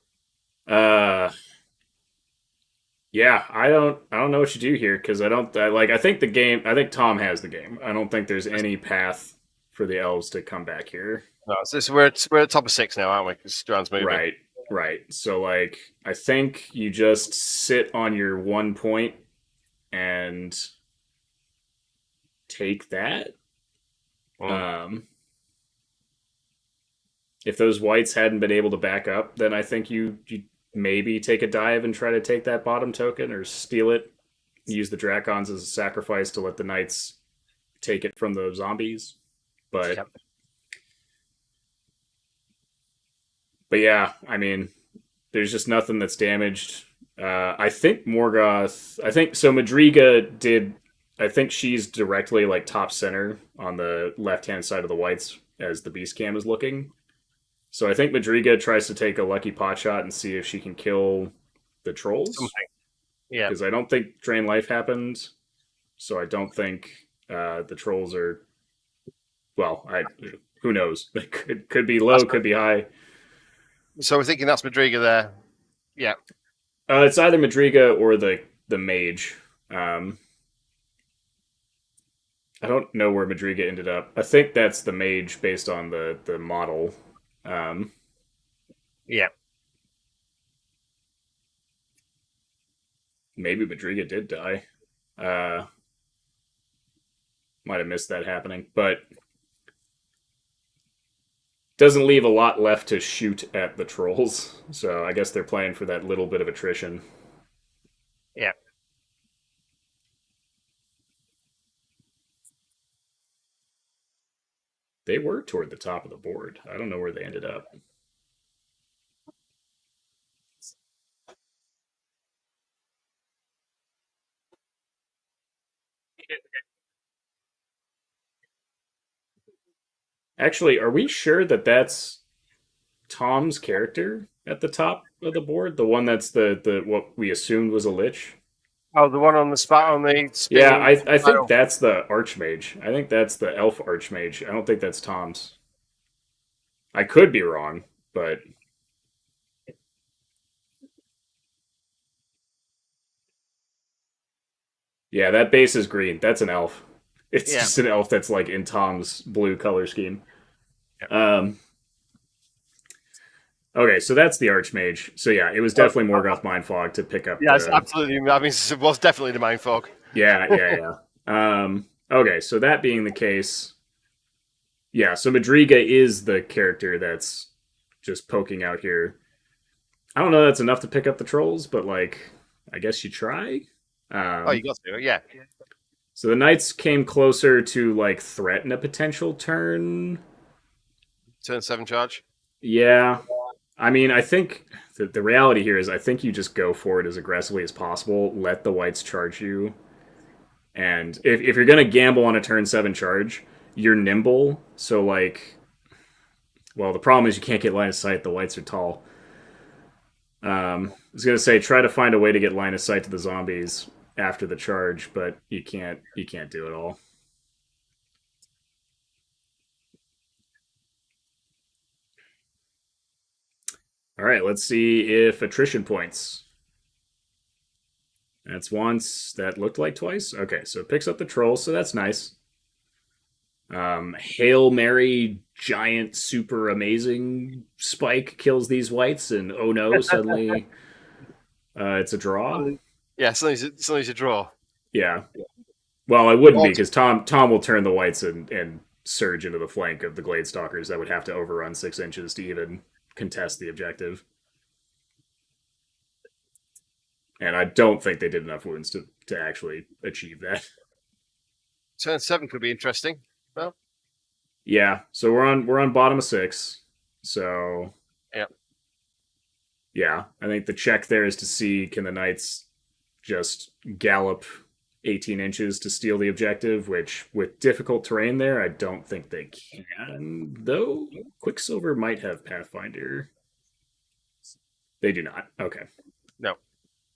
Yeah, I don't know what you do here because I think Tom has the game. I don't think there's any path for the elves to come back here. No, we're at top of 6 now, aren't we? Because Duran's moving. Right. So like I think you just sit on your 1 point and take that. If those whites hadn't been able to back up, then I think you maybe take a dive and try to take that bottom token or steal it. Use the Dracons as a sacrifice to let the knights take it from the zombies. But yeah, I mean, there's just nothing that's damaged. I think Morgoth. Madriga did. I think she's directly like top center on the left hand side of the whites as the beast cam is looking. So I think Madriga tries to take a lucky pot shot and see if she can kill the trolls. Yeah, because I don't think Drain Life happened. So I don't think the trolls are. Well, who knows? It could be low, could be high. So we're thinking that's Madriga there. Yeah. It's either Madriga or the mage. I don't know where Madriga ended up. I think that's the mage based on the model. Yeah. Maybe Madriga did die. Might have missed that happening, but doesn't leave a lot left to shoot at the trolls. So I guess they're playing for that little bit of attrition. Yeah. They were toward the top of the board. I don't know where they ended up. Actually, are we sure that that's Tom's character at the top of the board? The one that's the what we assumed was a lich? Oh, the one on the spot on the Yeah, spinning. I think that's the Archmage. I think that's the Elf Archmage. I don't think that's Tom's. I could be wrong, but yeah, that base is green. That's an elf. It's Yeah. just an elf that's like in Tom's blue color scheme. Yep. Okay, so that's the Archmage. So yeah, it was definitely Morgoth Mindfog to pick up. Yes, absolutely. I mean, it was definitely the Mindfog. Yeah. Okay, so that being the case, yeah, so Madriga is the character that's just poking out here. I don't know that's enough to pick up the trolls, but like, I guess you try. Oh, you got to, yeah. So the knights came closer to like threaten a potential turn. Turn 7 charge. Yeah. I mean, I think the reality here is I think you just go for it as aggressively as possible. Let the whites charge you. And if you're going to gamble on a turn 7 charge, you're nimble. So, like, well, the problem is you can't get line of sight. The whites are tall. I was going to say try to find a way to get line of sight to the zombies after the charge, but you can't do it all. All right, let's see if attrition points. That's once. That looked like twice. Okay, so it picks up the troll, so that's nice. Hail Mary, giant, super amazing spike kills these whites, and oh no, suddenly it's a draw. Yeah, suddenly it's a draw. Yeah. Well, it wouldn't be because Tom will turn the whites and surge into the flank of the Gladestalkers that would have to overrun 6 inches to even contest the objective. And I don't think they did enough wounds to actually achieve that. Turn 7 could be interesting. Well, yeah. So we're on bottom of 6. So yeah, I think the check there is to see can the knights just gallop 18 inches to steal the objective, which with difficult terrain there, I don't think they can. Though Quicksilver might have Pathfinder. They do not. Okay. No.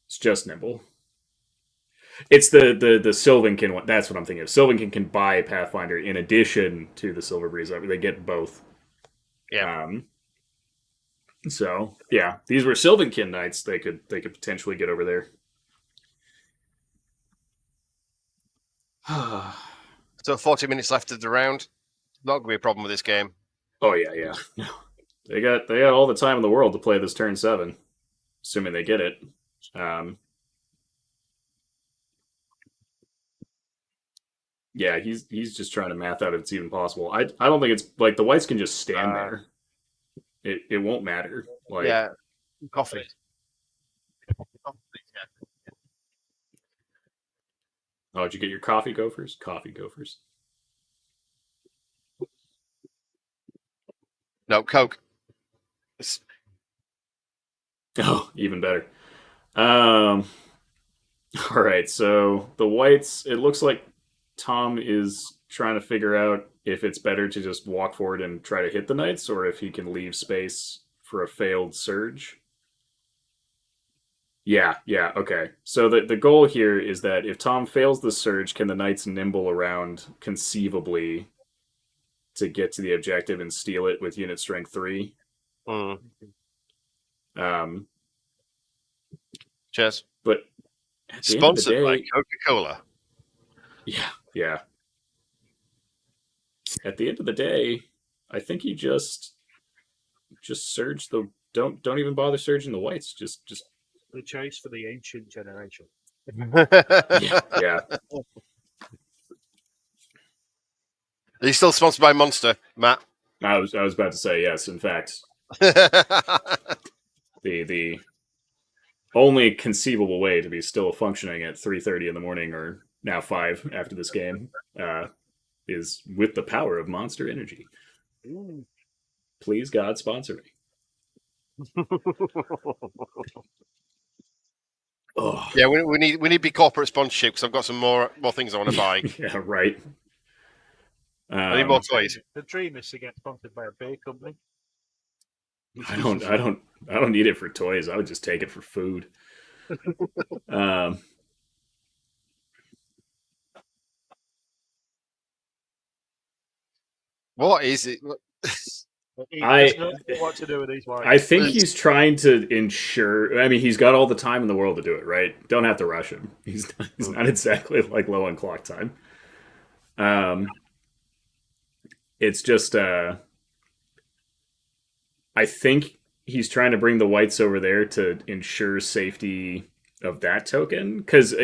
It's just nimble. It's the Sylvankin one. That's what I'm thinking of. Sylvankin can buy Pathfinder in addition to the Silver Breeze. They get both. Yeah. So yeah, these were Sylvankin knights. They could potentially get over there. So 40 minutes left of the round. Not going to be a problem with this game. Oh yeah. They got all the time in the world to play this turn 7, assuming they get it. Yeah, he's just trying to math out if it's even possible. I don't think it's like the whites can just stand there. It won't matter. Like yeah, coffee. Oh, did you get your coffee gophers? Coffee gophers. No, Coke. Oh, even better. All right, so the whites, it looks like Tom is trying to figure out if it's better to just walk forward and try to hit the knights, or if he can leave space for a failed surge. Yeah, okay. So the goal here is that if Tom fails the surge, can the knights nimble around conceivably to get to the objective and steal it with unit strength 3? Cheers. But sponsored by Coca-Cola. Yeah. At the end of the day, I think you just surge the don't even bother surging the whites. Just the chase for the ancient generation. Yeah. Are you still sponsored by Monster, Matt? I was about to say yes. In fact, the only conceivable way to be still functioning at 3:30 in the morning, or now 5 after this game, is with the power of Monster Energy. Please, God, sponsor me. Oh. Yeah, we need big corporate sponsorship because I've got some more things I want to buy. Yeah, right. I need more toys. The dream is to get sponsored by a beer company. I don't need it for toys. I would just take it for food. What is it? He does not know what to do with these wines. I think he's trying to ensure. I mean, he's got all the time in the world to do it, right? Don't have to rush him. He's not exactly like low on clock time. It's just I think he's trying to bring the whites over there to ensure safety of that token because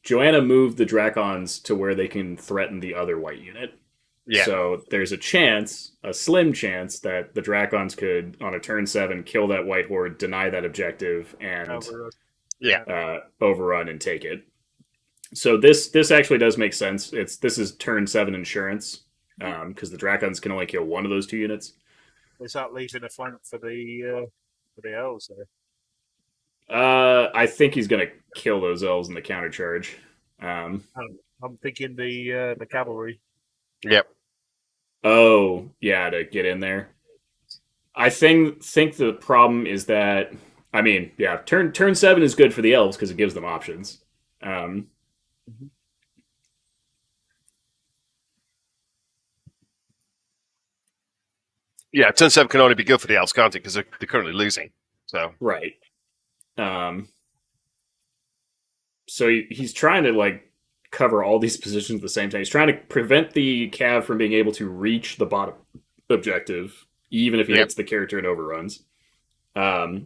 Joanna moved the Dracons to where they can threaten the other white unit. Yeah. So there's a slim chance, that the Dracons could, on a turn 7, kill that white horde, deny that objective, and overrun and take it. So this actually does make sense. This is turn 7 insurance because the Dracons can only kill one of those 2 units. Is that leaving a flank for the elves there? I think he's going to kill those elves in the counter charge. I'm thinking the cavalry. Yep. Oh, yeah, to get in there. I think the problem is that, I mean, yeah, turn 7 is good for the elves because it gives them options. Yeah, turn 7 can only be good for the elves, can't it? Because they're currently losing. So right. So he's trying to like cover all these positions at the same time. He's trying to prevent the Cav from being able to reach the bottom objective, even if he hits the character and overruns.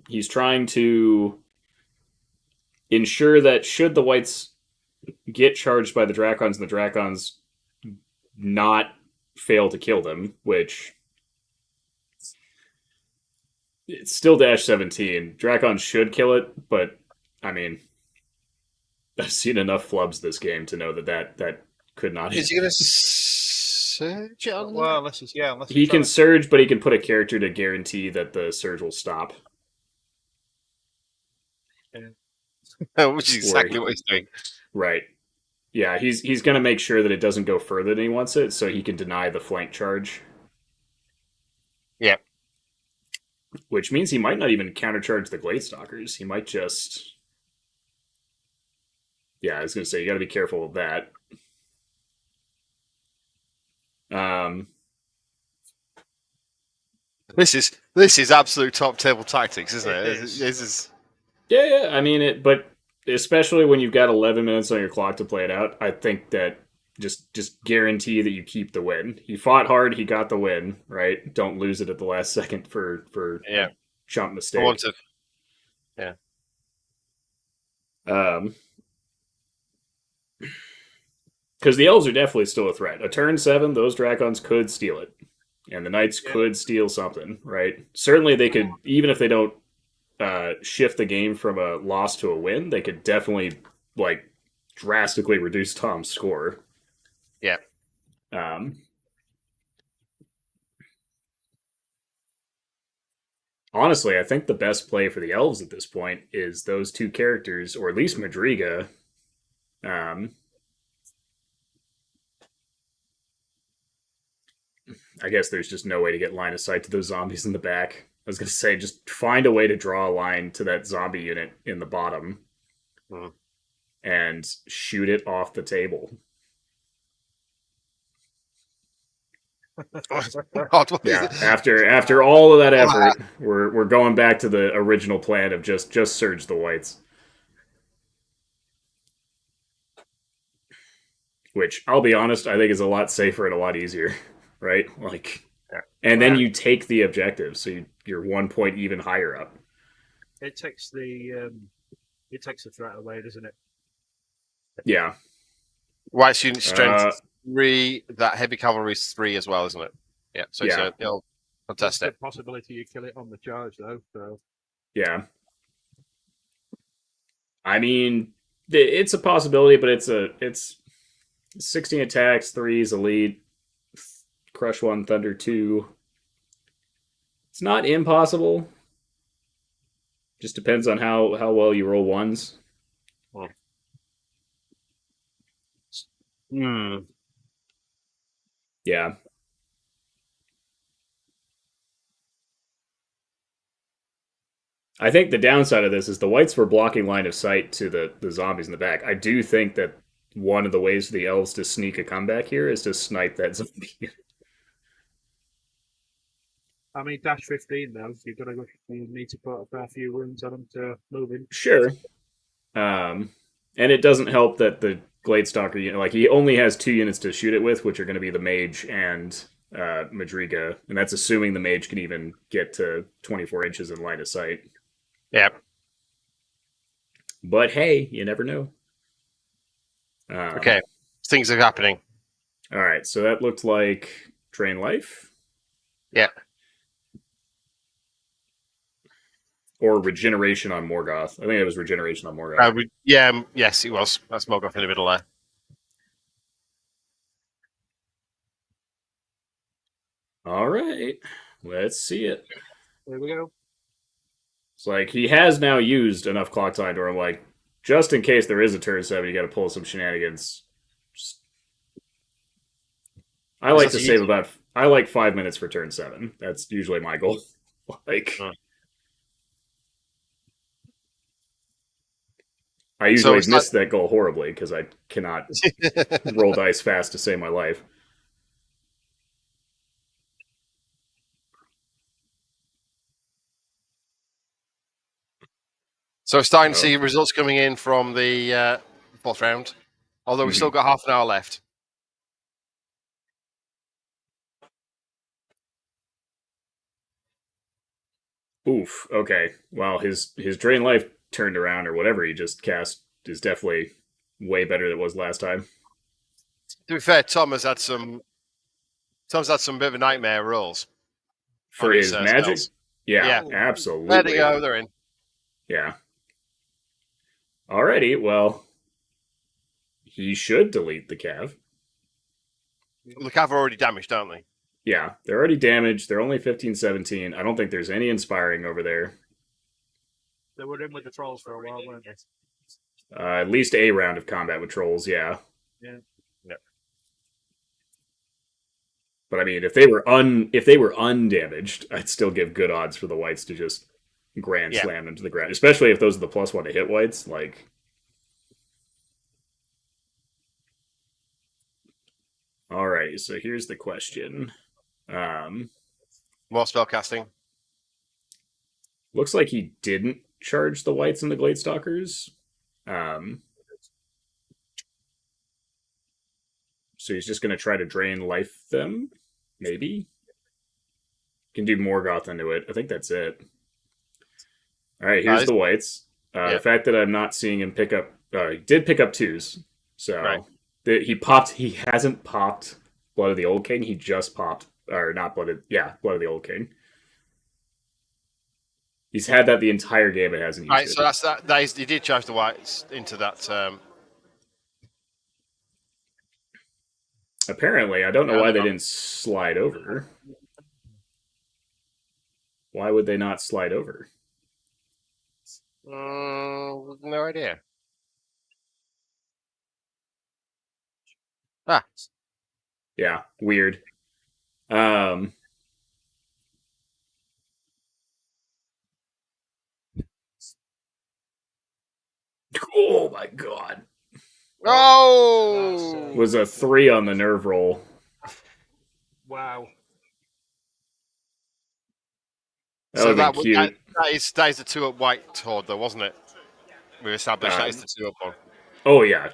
He's trying to ensure that should the whites get charged by the Dracons and the Dracons not fail to kill them, which it's still -17. Dracons should kill it, but I mean, I've seen enough flubs this game to know that could not. Is he going to surge on? Well, unless he can surge, but he can put a character to guarantee that the surge will stop. Which is exactly what he's doing. Right. Yeah, he's going to make sure that it doesn't go further than he wants it, so he can deny the flank charge. Yeah. Which means he might not even countercharge the Gladestalkers. He might just... Yeah, I was going to say, you got to be careful of that. This is absolute top table tactics, isn't it? This is. Yeah. I mean, but especially when you've got 11 minutes on your clock to play it out, I think that just guarantee that you keep the win. He fought hard, he got the win, right? Don't lose it at the last second for a chump mistake. Yeah. Because the elves are definitely still a threat. A turn 7, those Dracons could steal it. And the Knights could steal something, right? Certainly they could, even if they don't shift the game from a loss to a win, they could definitely, like, drastically reduce Tom's score. Yeah. Honestly, I think the best play for the elves at this point is those 2 characters, or at least Madriga. I guess there's just no way to get line of sight to those zombies in the back. I was going to say, just find a way to draw a line to that zombie unit in the bottom and shoot it off the table. After all of that effort, we're going back to the original plan of just surge the whites. Which, I'll be honest, I think is a lot safer and a lot easier. Right? And then you take the objective, so you're 1 point even higher up. It takes the threat away, doesn't it? Yeah. White unit strength 3. That heavy cavalry is 3 as well, isn't it? Yeah. So it's fantastic. There's the possibility you kill it on the charge, though. So. Yeah. I mean, it's a possibility, but it's 16 attacks, 3's elite. Crush 1, Thunder 2. It's not impossible. Just depends on how well you roll ones. Hmm. Yeah. I think the downside of this is the whites were blocking line of sight to the zombies in the back. I do think that one of the ways for the elves to sneak a comeback here is to snipe that zombie. I mean, dash 15 though. You need to put a fair few rooms on them to move in. Sure. And it doesn't help that the Gladestalker, like he only has 2 units to shoot it with, which are going to be the Mage and Madriga, and that's assuming the Mage can even get to 24 inches in line of sight. Yeah. But hey, you never know. Okay, things are happening. All right, so that looked like Drain Life. Yeah. Or Regeneration on Morgoth. I think it was Regeneration on Morgoth. Yes, it was. That's Morgoth in the middle there. All right, let's see it. There we go. It's like he has now used enough clock time to where I'm like, just in case there is a turn 7, you got to pull some shenanigans. I like to save I like 5 minutes for turn 7. That's usually my goal. I usually miss that goal horribly because I cannot roll dice fast to save my life. So we're starting to see results coming in from the fourth round, although we've still got half an hour left. Oof. Okay. Well, his Drain Life turned around, or whatever he just cast, is definitely way better than it was last time. To be fair, Tom's had some bit of a nightmare rolls for his magic. Yeah, absolutely. There they go. They're in. Yeah. Alrighty. Well, he should delete the Cav. The Cav are already damaged, aren't they? Yeah, they're already damaged. They're only 15-17. I don't think there's any inspiring over there. They were in with the trolls for a while, weren't they? At least a round of combat with trolls, yeah. Yeah. But I mean, if they were undamaged, I'd still give good odds for the whites to just grand slam them to the ground, especially if those are the +1 to hit whites. Like, all right. So here's the question. More spell casting. Looks like he didn't charge the whites and the Gladestalkers. So he's just going to try to drain life them, maybe. Can do Morgoth into it. I think that's it. All right, here's the whites. The fact that I'm not seeing him pick up... he did pick up 2s. So he hasn't popped Blood of the Old King. He just popped... Or not Blood of... Yeah, Blood of the Old King. He's had that the entire game. It hasn't used it. So that's that. That is, he did charge the whites into that... Apparently, I don't know why they didn't slide over. Why would they not slide over? No idea. Yeah, weird. Oh my god. Oh! Was a 3 on the nerve roll. Wow. That would have been cute. That is the 2-up white horde, though, wasn't it? We've established that is the 2-up one. Oh, yeah.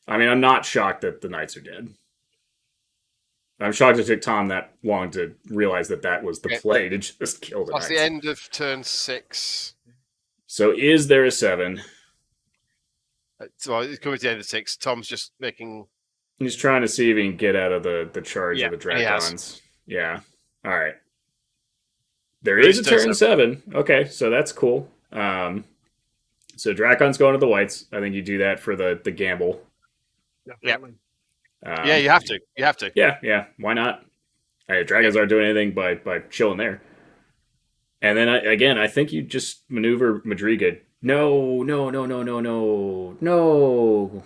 I mean, I'm not shocked that the knights are dead. I'm shocked it took Tom that long to realize that was the play to just kill the knights. That's the end of turn 6. So is there a 7? Well, it's coming to the end of 6. Tom's just making... He's trying to see if he can get out of the charge of the Dragons. Yeah. All right. There is a turn 7. Okay, so that's cool. So Dracon's going to the whites. I think you do that for the gamble. Yeah. You have to. You have to. Yeah. Why not? Hey, Dragons aren't doing anything by chilling there. And then I think you just maneuver Madriga. No, no, no, no, no, no, no.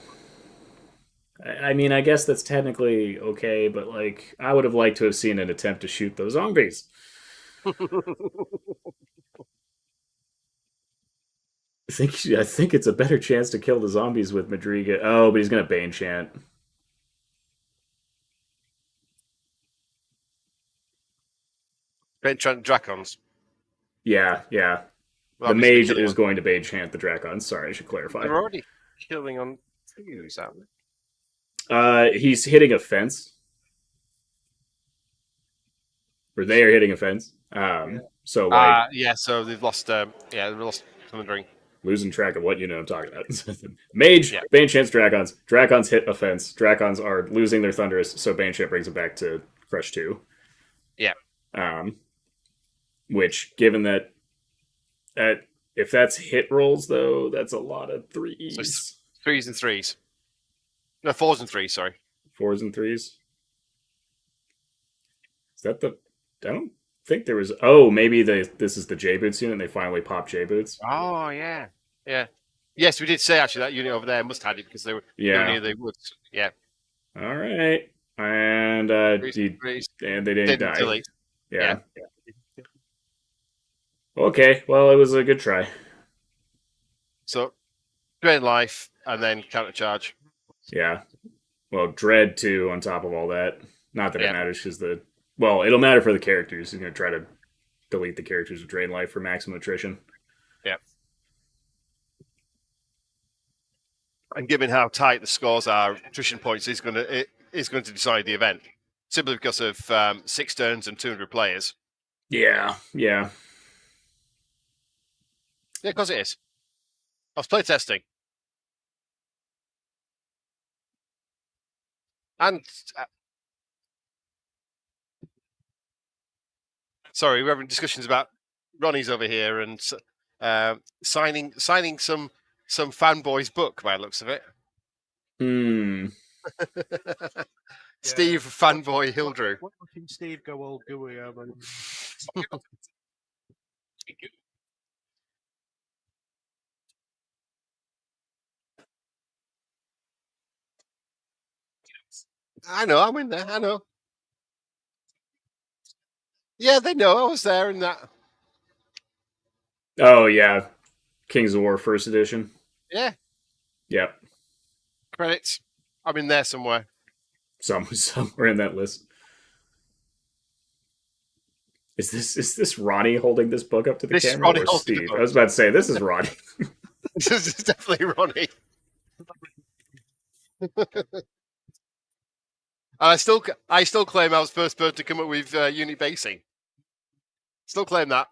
I mean, I guess that's technically okay, but like, I would have liked to have seen an attempt to shoot those zombies. I think it's a better chance to kill the zombies with Madriga. Oh, but he's gonna Bane Chant. Dracons. Yeah, yeah. Well, The obviously mage killing is on. going to Bane Chant the Dracons. Sorry, I should clarify. They're already killing on twos, aren't they? He's hitting a fence. Or they are hitting a fence. So like So they've lost. They've lost thundering. losing track of what you know I'm talking about. Mage, Yeah. Bane Chants Dracons. Dracons hit a fence. Dracons are losing their Thunderous, so Bane Chant brings them back to Crush 2. Yeah. Which, given that if that's hit rolls, though, that's a lot of threes. So threes and threes. No, fours and threes, sorry. Fours and threes. Is that the... I don't think there was... Oh, maybe this is the J-Boots unit and they finally popped J-Boots. Oh, yeah. Yeah. Yes, we did say, actually, that unit over there must have it because they were near the woods. Yeah. All right. And Threes. and they didn't die. Delete. Yeah. Okay, well, it was a good try. So, drain life and then counter charge. Yeah. Well, Dread, too, on top of all that. Not that it matters, because well, it'll matter for the characters. You're going to try to delete the characters with Drain Life for maximum attrition. Yeah. And given how tight the scores are, attrition points is going to decide the event. Simply because of 6 turns and 200 players. Yeah. Yeah, because it is. I was playtesting. And sorry, we're having discussions about Ronnie's over here and signing some fanboy's book by the looks of it. Steve fanboy Hildrew. Watching Steve go all gooey over. I know, I'm in there. I know. Yeah, they know I was there in that. Oh, yeah. Kings of War First Edition. Yeah. Yep. Credits. I'm in there somewhere. Somewhere in that list. Is this Ronnie holding this book up to the camera Ronnie or Steve? I was about to say, this is Ronnie. This is definitely Ronnie. I still claim I was first person to come up with unit basing. Still claim that.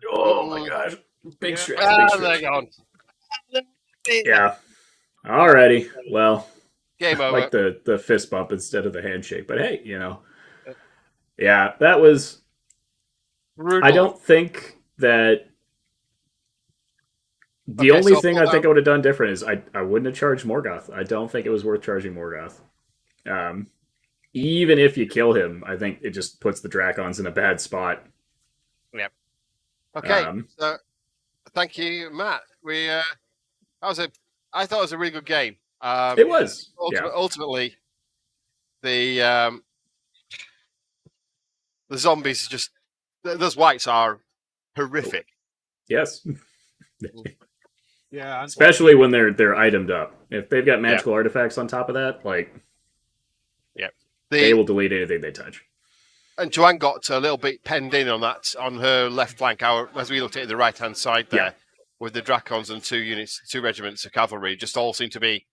Oh my gosh. Big stretch. They're gone. Yeah. Alrighty. Well, game over. Like the fist bump instead of the handshake. But hey, Yeah, that was... Brutal. I don't think that... The only thing I think I would have done different is I wouldn't have charged Morgoth. I don't think it was worth charging Morgoth. Even if you kill him, I think it just puts the Dracons in a bad spot. Yep. Okay. So, thank you, Matt. I thought it was a really good game. It was. Ultimately, the zombies those whites are horrific. Yes. Yeah, especially when they're itemed up. If they've got magical artifacts on top of that, they will delete anything they touch. And Joanne got a little bit penned in on that on her left flank. As we looked at the right hand side there, with the Dracons and 2 regiments of cavalry, just all seemed to be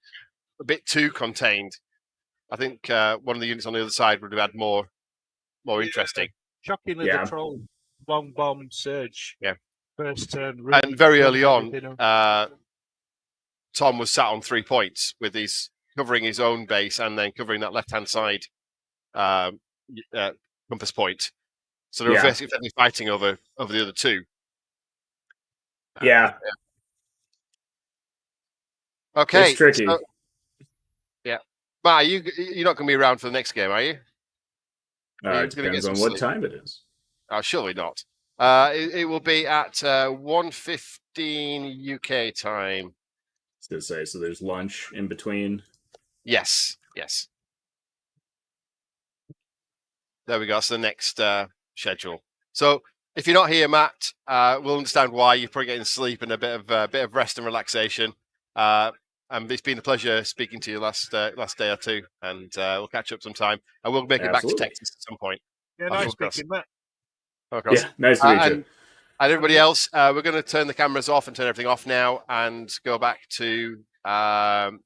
a bit too contained. I think one of the units on the other side would have had more interesting. Shockingly, the troll long bomb surge. Yeah. First turn. And very early on, Tom was sat on 3 points with his covering his own base and then covering that left-hand side compass point. So they were effectively fighting over the other 2. Yeah. Okay. It's tricky. So, Matt, you're not going to be around for the next game, are you? It depends on what time it is. Surely not. It will be at 1:15 UK time. To say, so there's lunch in between. Yes. There we go. That's the next schedule. So if you're not here, Matt, we'll understand why. You're probably getting sleep and a bit of rest and relaxation. And it's been a pleasure speaking to you last day or two, and we'll catch up sometime. And we'll make it back to Texas at some point. Yeah, nice speaking, Matt. Yeah, nice to meet you. And everybody else, we're going to turn the cameras off and turn everything off now, and go back to an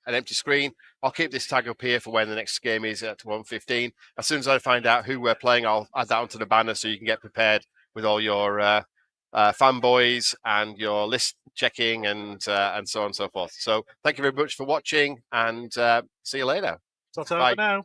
empty screen. I'll keep this tag up here for when the next game is at 1:15. As soon as I find out who we're playing, I'll add that onto the banner so you can get prepared with all your fanboys and your list checking and so on and so forth. So thank you very much for watching, and see you later. Bye for now.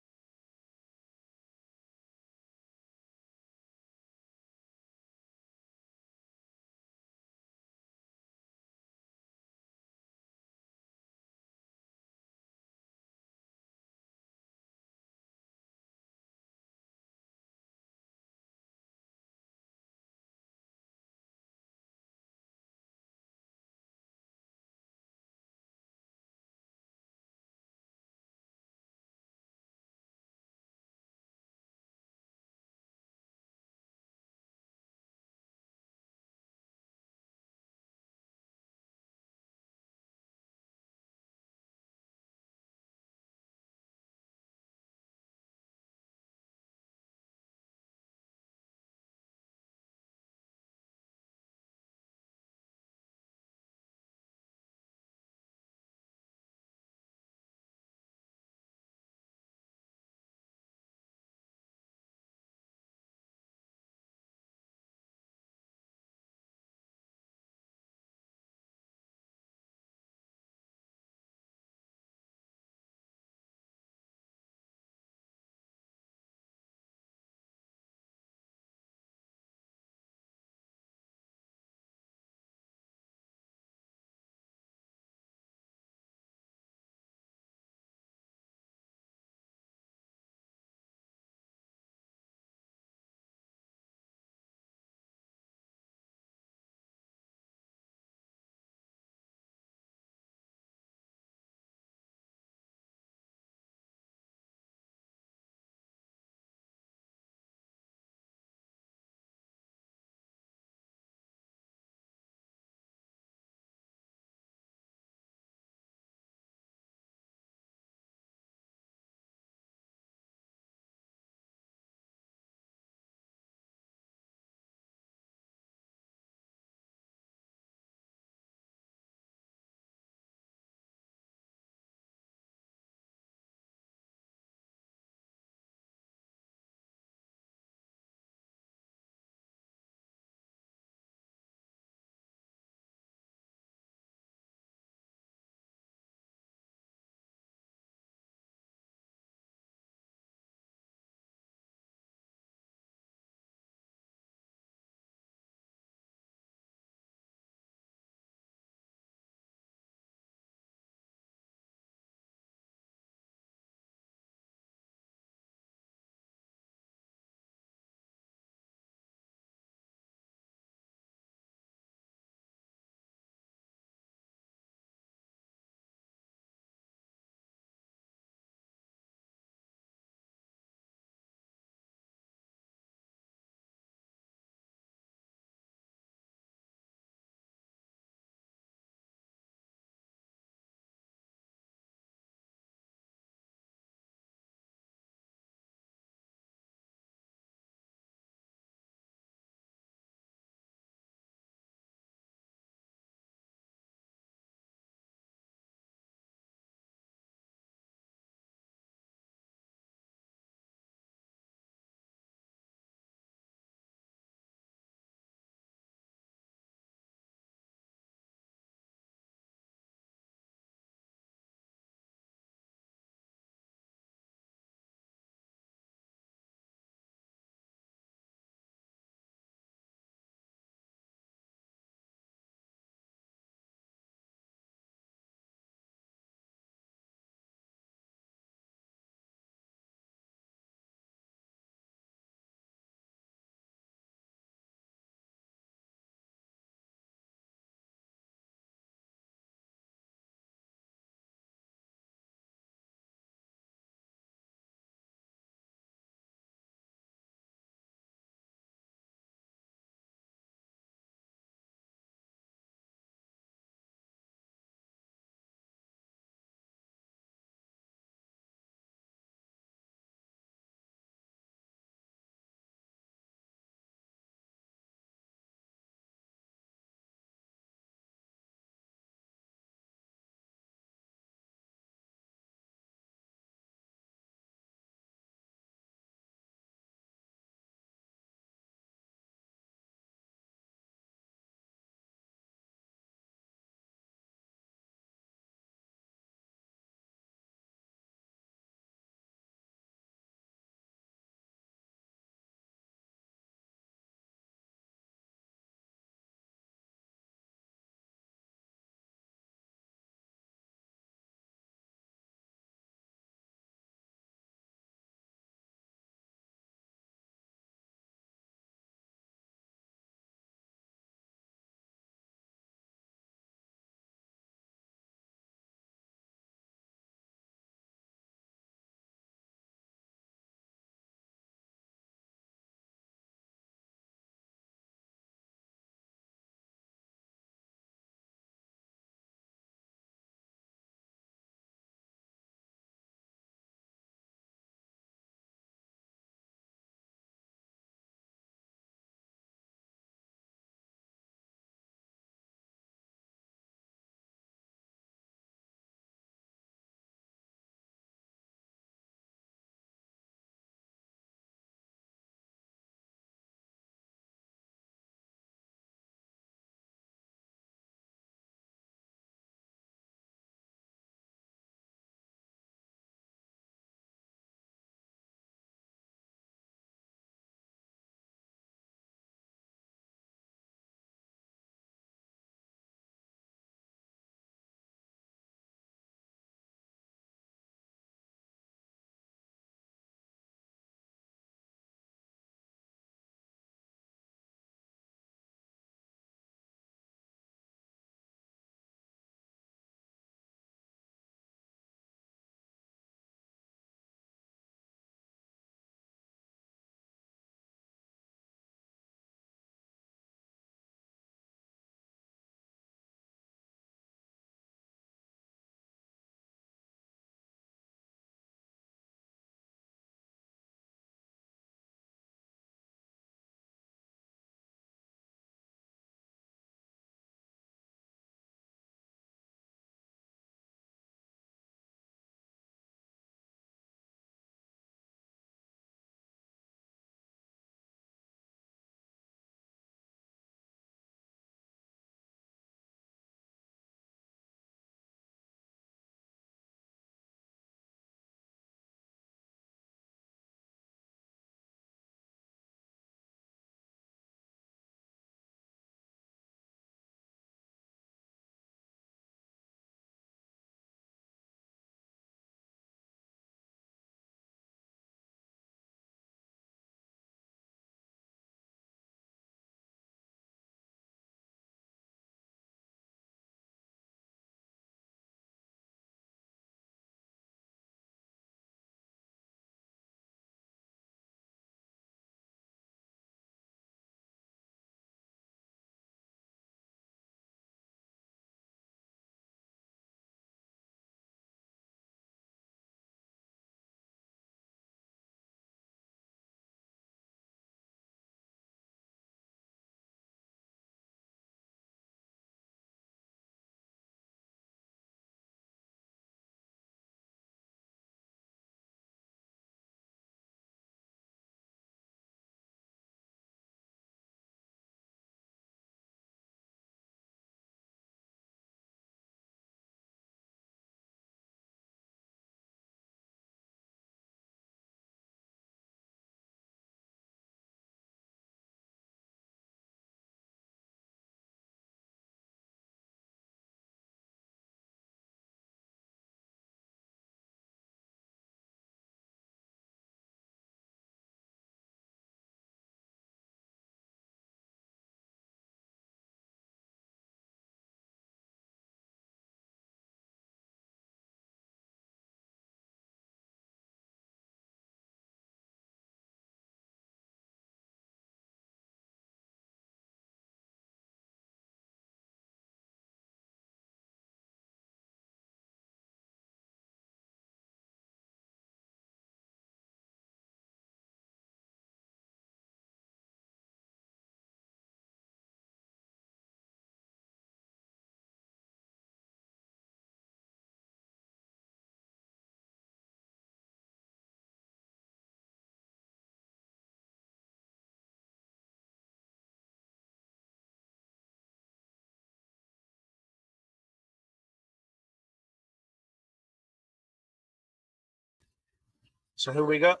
So who we got?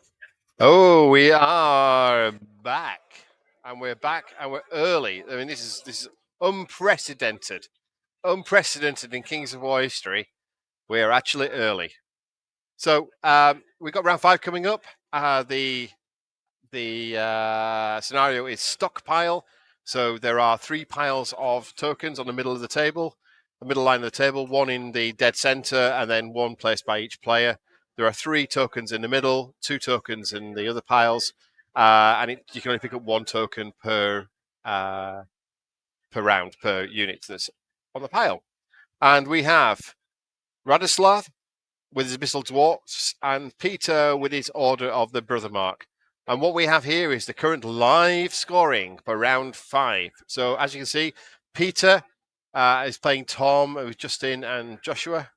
Oh, we are back, and we're early. I mean, this is unprecedented in Kings of War history. We're actually early. So we've got round 5 coming up. The scenario is stockpile. So there are 3 piles of tokens on the middle of the table, the middle line of the table, 1 in the dead center, and then 1 placed by each player. There are 3 tokens in the middle, 2 tokens in the other piles, and you can only pick up 1 token per round, per unit that's on the pile. And we have Radislav with his Abyssal Dwarfs and Peter with his Order of the Brother Mark. And what we have here is the current live scoring for round 5. So as you can see, Peter is playing Tom with Justin and Joshua.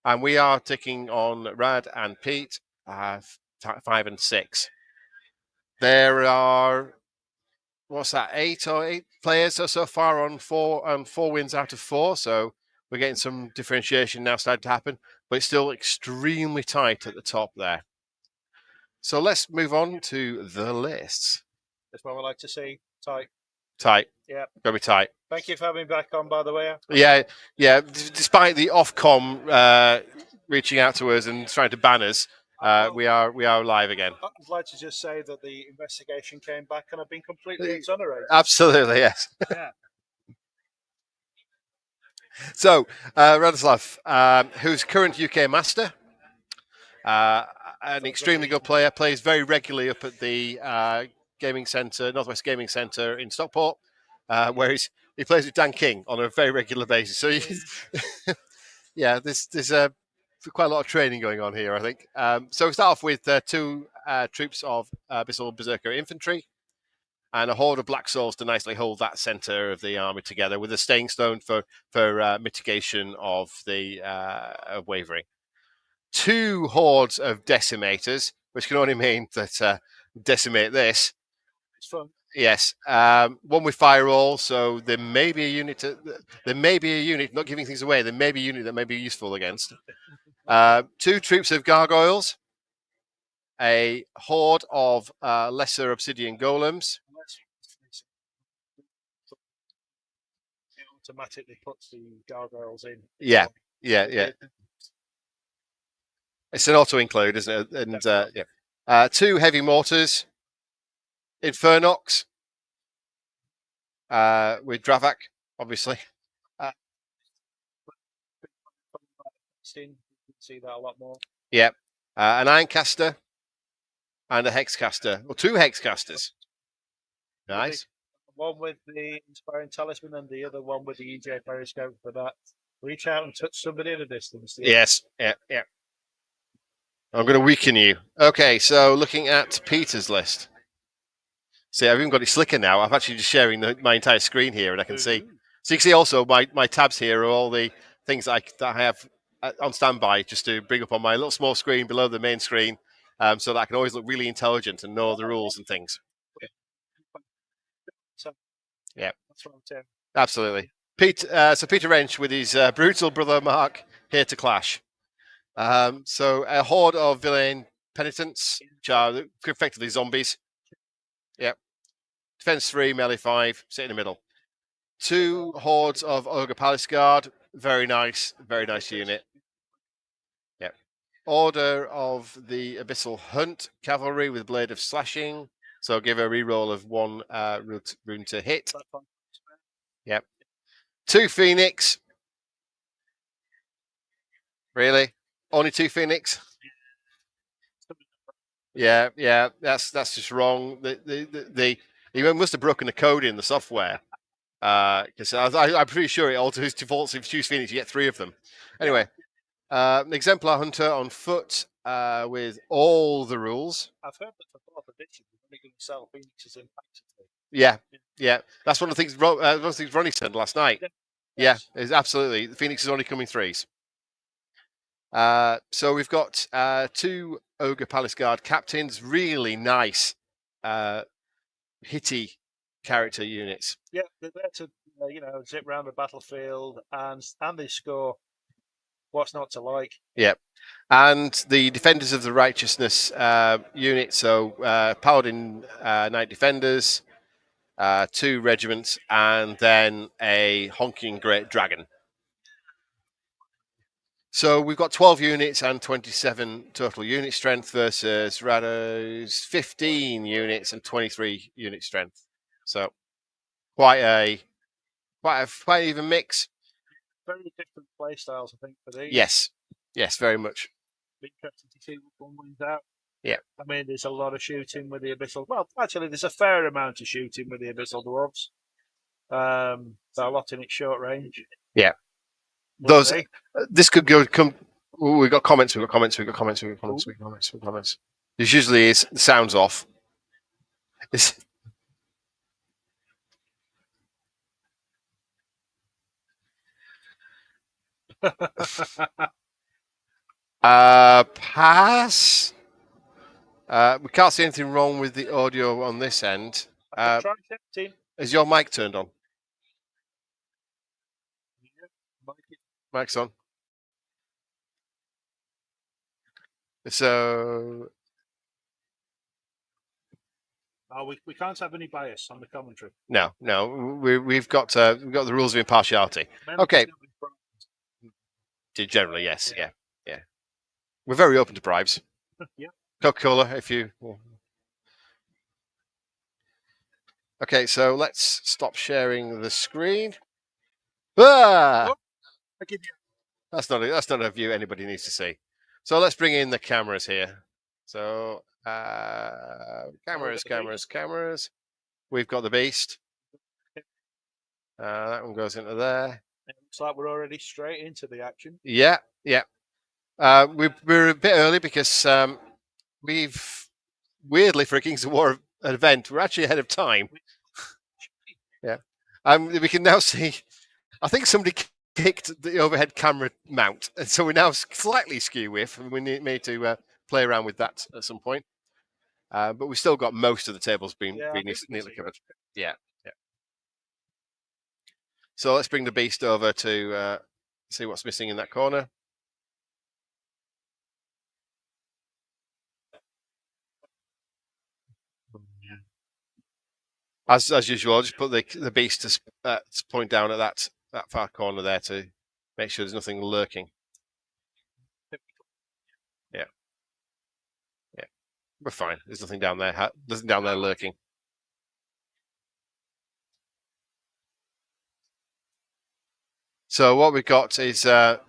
And we are taking on Rad and Pete, 5 and 6. There are, what's that, 8 players so far on 4 wins out of 4. So we're getting some differentiation now starting to happen, but it's still extremely tight at the top there. So let's move on to the lists. That's what we like to see. Tight. Tight. Yeah. Gotta be tight. Thank you for having me back on, by the way. Yeah. Despite the Ofcom reaching out to us and trying to ban us, we are live again. I'd like to just say that the investigation came back and I've been completely exonerated. Absolutely, yes. Yeah. So, Radislav, who's current UK master, an extremely good player, plays very regularly up at the Gaming Centre, Northwest Gaming Centre in Stockport, where he plays with Dan King on a very regular basis. So, yeah, there's quite a lot of training going on here, I think. So we start off with 2 troops of Abyssal Berserker Infantry and a horde of Black Souls to nicely hold that centre of the army together, with a Staying Stone for mitigation of the of wavering. 2 hordes of Decimators, which can only mean that decimate this. It's fun. Yes, 1 with Firewall, so there may be a unit. Not giving things away. There may be a unit that may be useful against. 2 troops of Gargoyles, a horde of lesser Obsidian Golems. It automatically puts the gargoyles in. Yeah. It's an auto include, isn't it? And 2 heavy mortars, Infernox, with Dravak, obviously. See that a lot more. Yeah, an Ironcaster and a Hexcaster, or 2 Hexcasters. Nice. One with the Inspiring Talisman and the other one with the EJ Periscope for that. Reach out and touch somebody at a distance. Yes, yeah. I'm going to weaken you. Okay, so looking at Peter's list. See, I've even got it slicker now. I'm actually just sharing my entire screen here, and I can see. So you can see also my tabs here are all the things that I have on standby just to bring up on my little small screen below the main screen, so that I can always look really intelligent and know the rules and things. Yeah, that's what I'm saying. Absolutely. So Peter Wrench with his brutal brother Mark here to clash. So a horde of villain penitents, which are effectively zombies. Yep. Defense 3, melee 5, sit in the middle. 2 hordes of Ogre Palace Guard, very nice unit. Yep. Order of the Abyssal Hunt Cavalry with Blade of Slashing, so give a reroll of 1 rune to hit. Yep. 2 Phoenix. Really? Only 2 Phoenix? Yeah, that's just wrong. You must have broken the code in the software, because I'm pretty sure it alters defaults. If you choose Phoenix, you get 3 of them. Anyway, Exemplar Hunter on foot with all the rules. I've heard that for 4th edition, you're only going to sell Phoenixes in packs. Yeah. That's one of the things Ronnie said last night. Yeah, it's absolutely. The Phoenix is only coming 3s. So we've got 2 Ogre Palace Guard captains, really nice, hitty character units. Yeah, they're there to zip around the battlefield and they score what's not to like? Yep. And the Defenders of the Righteousness unit, so Paladin Knight Defenders, 2 regiments, and then a honking great dragon. So we've got 12 units and 27 total unit strength versus Rado's 15 units and 23 unit strength. So quite even mix. Very different play styles, I think, for these. Yes, very much. Be interesting to see which one wins out. Yeah. I mean, there's a lot of shooting with the Abyssal. Well, actually, there's a fair amount of shooting with the Abyssal Dwarves. So a lot in its short range. Yeah. This could come. We've got comments. This usually is the sounds off. Pass. We can't see anything wrong with the audio on this end. Is your mic turned on? Mic's on. So we can't have any bias on the commentary. No, we've got the rules of impartiality. Okay. Generally, yes, yeah. We're very open to bribes. Yeah. Coca-Cola, if you. Okay, so let's stop sharing the screen. Ah! That's not a view anybody needs to see. So let's bring in the cameras here. So cameras. We've got the beast. That one goes into there. It looks like we're already straight into the action. Yeah. We're a bit early because we've weirdly for a Kings of War event, we're actually ahead of time. Yeah. We can now see. I think somebody kicked the overhead camera mount, and so we're now slightly skew with. We need to play around with that at some point. But we've still got most of the tables being neatly covered. Yeah. So let's bring the beast over to see what's missing in that corner. As usual, I'll just put the beast to point down at that far corner there to make sure there's nothing lurking. Yeah. We're fine. There's nothing down there. Nothing down there lurking. So what we've got is a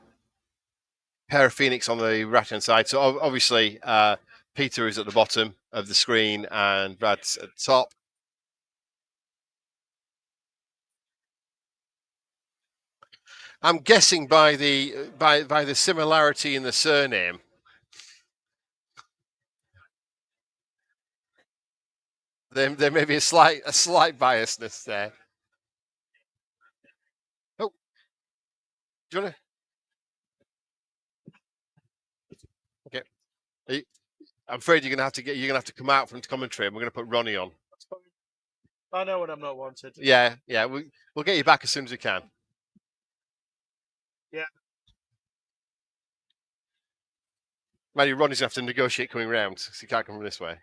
pair of Phoenix on the right-hand side. So obviously Peter is at the bottom of the screen and Brad's at the top. I'm guessing by the similarity in the surname. There may be a slight biasness there. Oh, do you want to? Okay, I'm afraid you're gonna have to come out from commentary, and we're gonna put Ronnie on. I know when I'm not wanted. Yeah, we'll get you back as soon as we can. Yeah. Maybe Ronnie's gonna have to negotiate coming round, so he can't come from this way.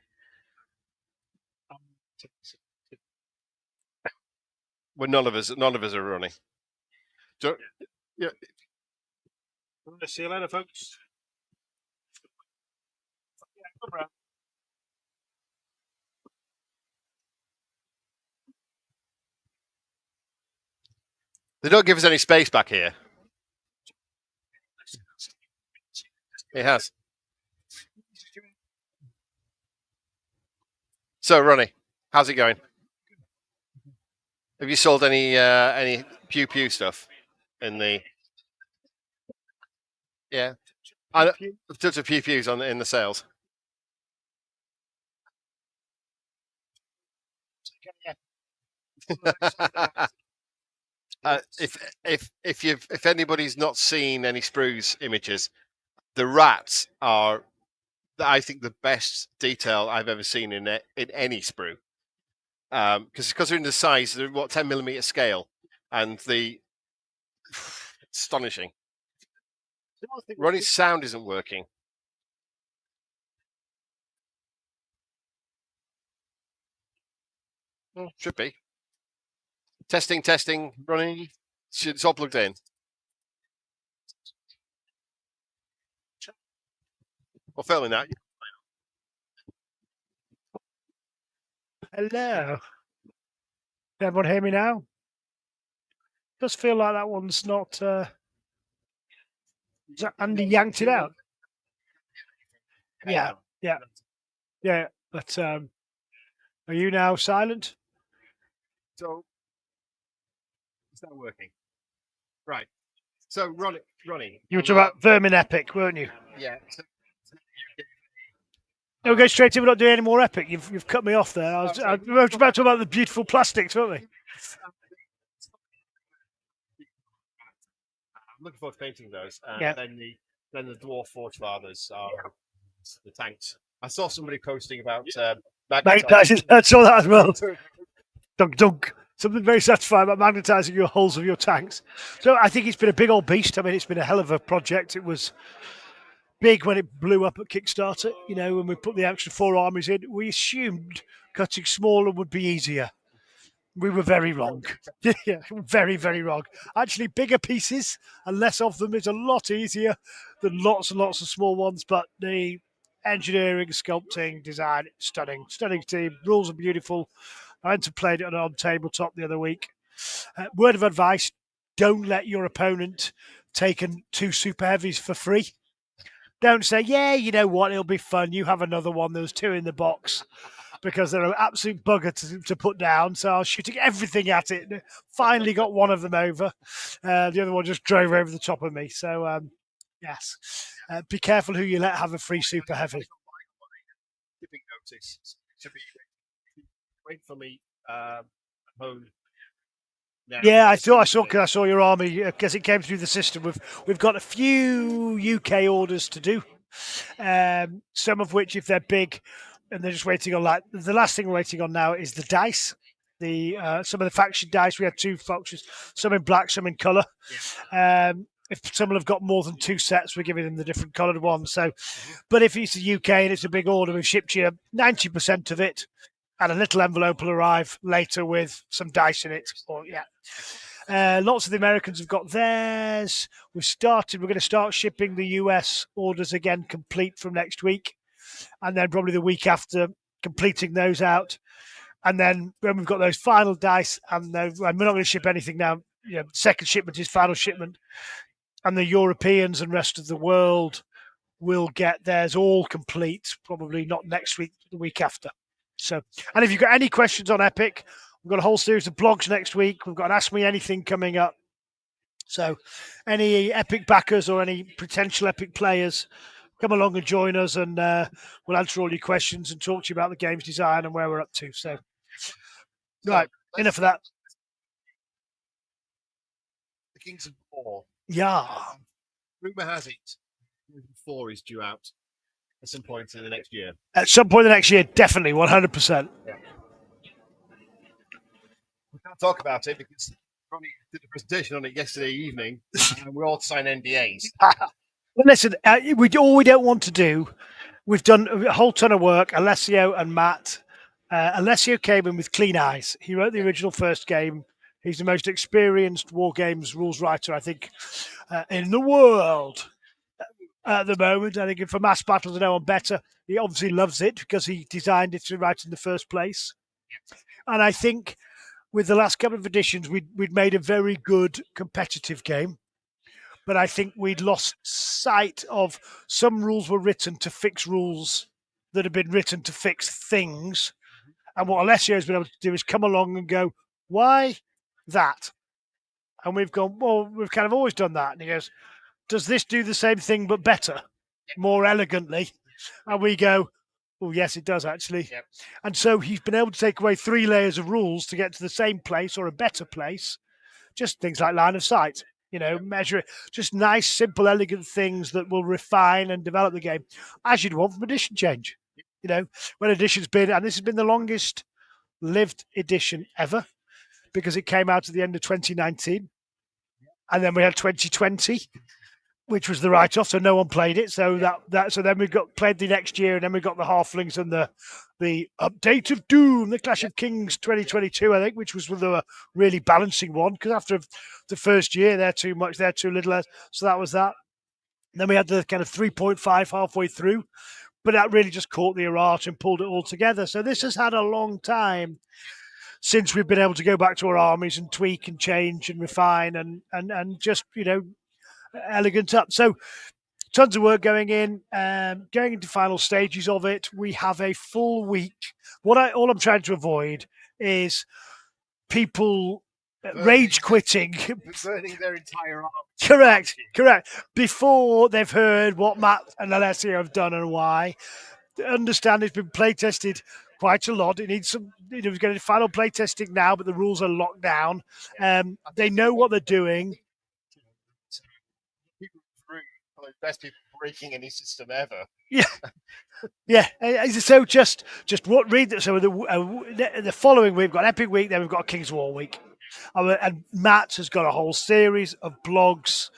Well, none of us are running. Yeah. See you later, folks. Yeah, come around. They don't give us any space back here. It has. So, Ronnie, how's it going? Have you sold any pew pew stuff in the? Yeah, I touch of pew pews in the sales. If anybody's not seen any sprues images, the rats are, I think, the best detail I've ever seen in any sprue. Because they're in the size, they're 10mm scale, and the astonishing. Ronnie's sound isn't working. Should be. Testing. Ronnie, it's all plugged in. Well, failing that. Hello. Can everyone hear me now? Does feel like that one's not. Is that Andy yanked it out? Yeah. But are you now silent? So it's not working. Right. So Ronnie, You were talking about Vermin Epic, weren't you? yeah. No, we'll go straight in. We're not doing any more Epic. You've cut me off there. I was about to talk about the beautiful plastics, weren't we? I'm looking forward to painting those. Yeah. Then the Dwarf Forge Fathers are the tanks. I saw somebody posting about Magnetizing. I saw that as well. Dunk. Something very satisfying about magnetizing your hulls of your tanks. So I think it's been a big old beast. I mean, it's been a hell of a project. It was big when it blew up at Kickstarter. You know, when we put the extra 4 armies in, we assumed cutting smaller would be easier. We were very wrong. Yeah, very, very wrong. Actually, bigger pieces and less of them is a lot easier than lots and lots of small ones. But the engineering, sculpting, design, stunning team. Rules are beautiful. I went and played it on tabletop the other week. Word of advice: don't let your opponent take 2 super heavies for free. Don't say, yeah, you know what, it'll be fun. You have another one. There's 2 in the box. Because they're an absolute bugger to put down. So I was shooting everything at it. Finally got one of them over. The other one just drove over the top of me. So, yes. Be careful who you let have a free super heavy. Shipping notice to be wait for me home. Yeah, I saw your army because it came through the system. We've got a few UK orders to do. Some of which, if they're big, and they're just waiting on the last thing we're waiting on now is the dice. Some of the faction dice. We had 2 factions, some in black, some in colour. Yeah. If someone have got more than 2 sets, we're giving them the different coloured ones. So, but if it's the UK and it's a big order, we've shipped you 90% of it, and a little envelope will arrive later with some dice in it. Lots of the Americans have got theirs. We're going to start shipping the US orders again, complete from next week, and then probably the week after, completing those out. And then when we've got those final dice, and we're not going to ship anything now. You know, second shipment is final shipment, and the Europeans and rest of the world will get theirs all complete. Probably not next week, the week after. So, and if you've got any questions on Epic, we've got a whole series of blogs next week. We've got an Ask Me Anything coming up. So, any Epic backers or any potential Epic players, come along and join us, and we'll answer all your questions and talk to you about the game's design and where we're up to. So right, enough of that. The Kings of War. Yeah. Rumour has it, 4 is due out at some point in the next year. At some point in the next year, definitely, 100%. Yeah. We can't talk about it because Ronnie did a presentation on it yesterday evening, and we all signed NDAs. Well, listen, all we don't want to do, we've done a whole ton of work, Alessio and Matt. Alessio came in with clean eyes. He wrote the original first game. He's the most experienced war games rules writer, I think, in the world at the moment. I think for mass battles, no one better. He obviously loves it because he designed it to write in the first place. And I think with the last couple of editions, we'd made a very good competitive game. But I think we'd lost sight of some rules were written to fix rules that have been written to fix things. And what Alessio has been able to do is come along and go, why that? And we've gone, well, we've kind of always done that. And he goes, does this do the same thing but better, more elegantly? And we go, oh, yes, it does, actually. Yep. And so he's been able to take away 3 layers of rules to get to the same place or a better place. Just things like line of sight. You know, measure it. Just nice, simple, elegant things that will refine and develop the game, as you'd want from edition change. You know, when edition's been, and this has been the longest lived edition ever, because it came out at the end of 2019, and then we had 2020, which was the write-off, so no one played it. So so then we played the next year, and then we got the Halflings and the Update of Doom, the Clash of Kings 2022, I think, which was the really balancing one, because after the first year, they're too much, they're too little. So that was that. And then we had the kind of 3.5 halfway through, but that really just caught the errata and pulled it all together. So this has had a long time since we've been able to go back to our armies and tweak and change and refine and just, elegant up. So tons of work going in, going into final stages of it. We have a full week. All I'm trying to avoid is people rage quitting, burning their entire army. Correct. Before they've heard what Matt and Alessio have done and why. Understand it's been play tested quite a lot. It needs some, we're getting final play testing now, but the rules are locked down. They know what they're doing. The best people breaking any system ever. Yeah. So just read that. So the following we've got Epic Week, then we've got King's War Week, and Matt has got a whole series of blogs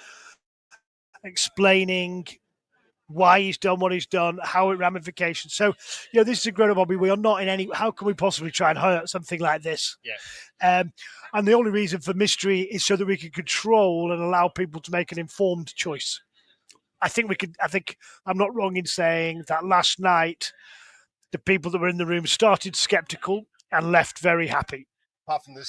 explaining why he's done what he's done, how it ramifications. So, this is a grown-up hobby. We are not in any. How can we possibly try and hurt something like this? Yeah. And the only reason for mystery is so that we can control and allow people to make an informed choice. I think I'm not wrong in saying that last night, the people that were in the room started skeptical and left very happy. Apart from the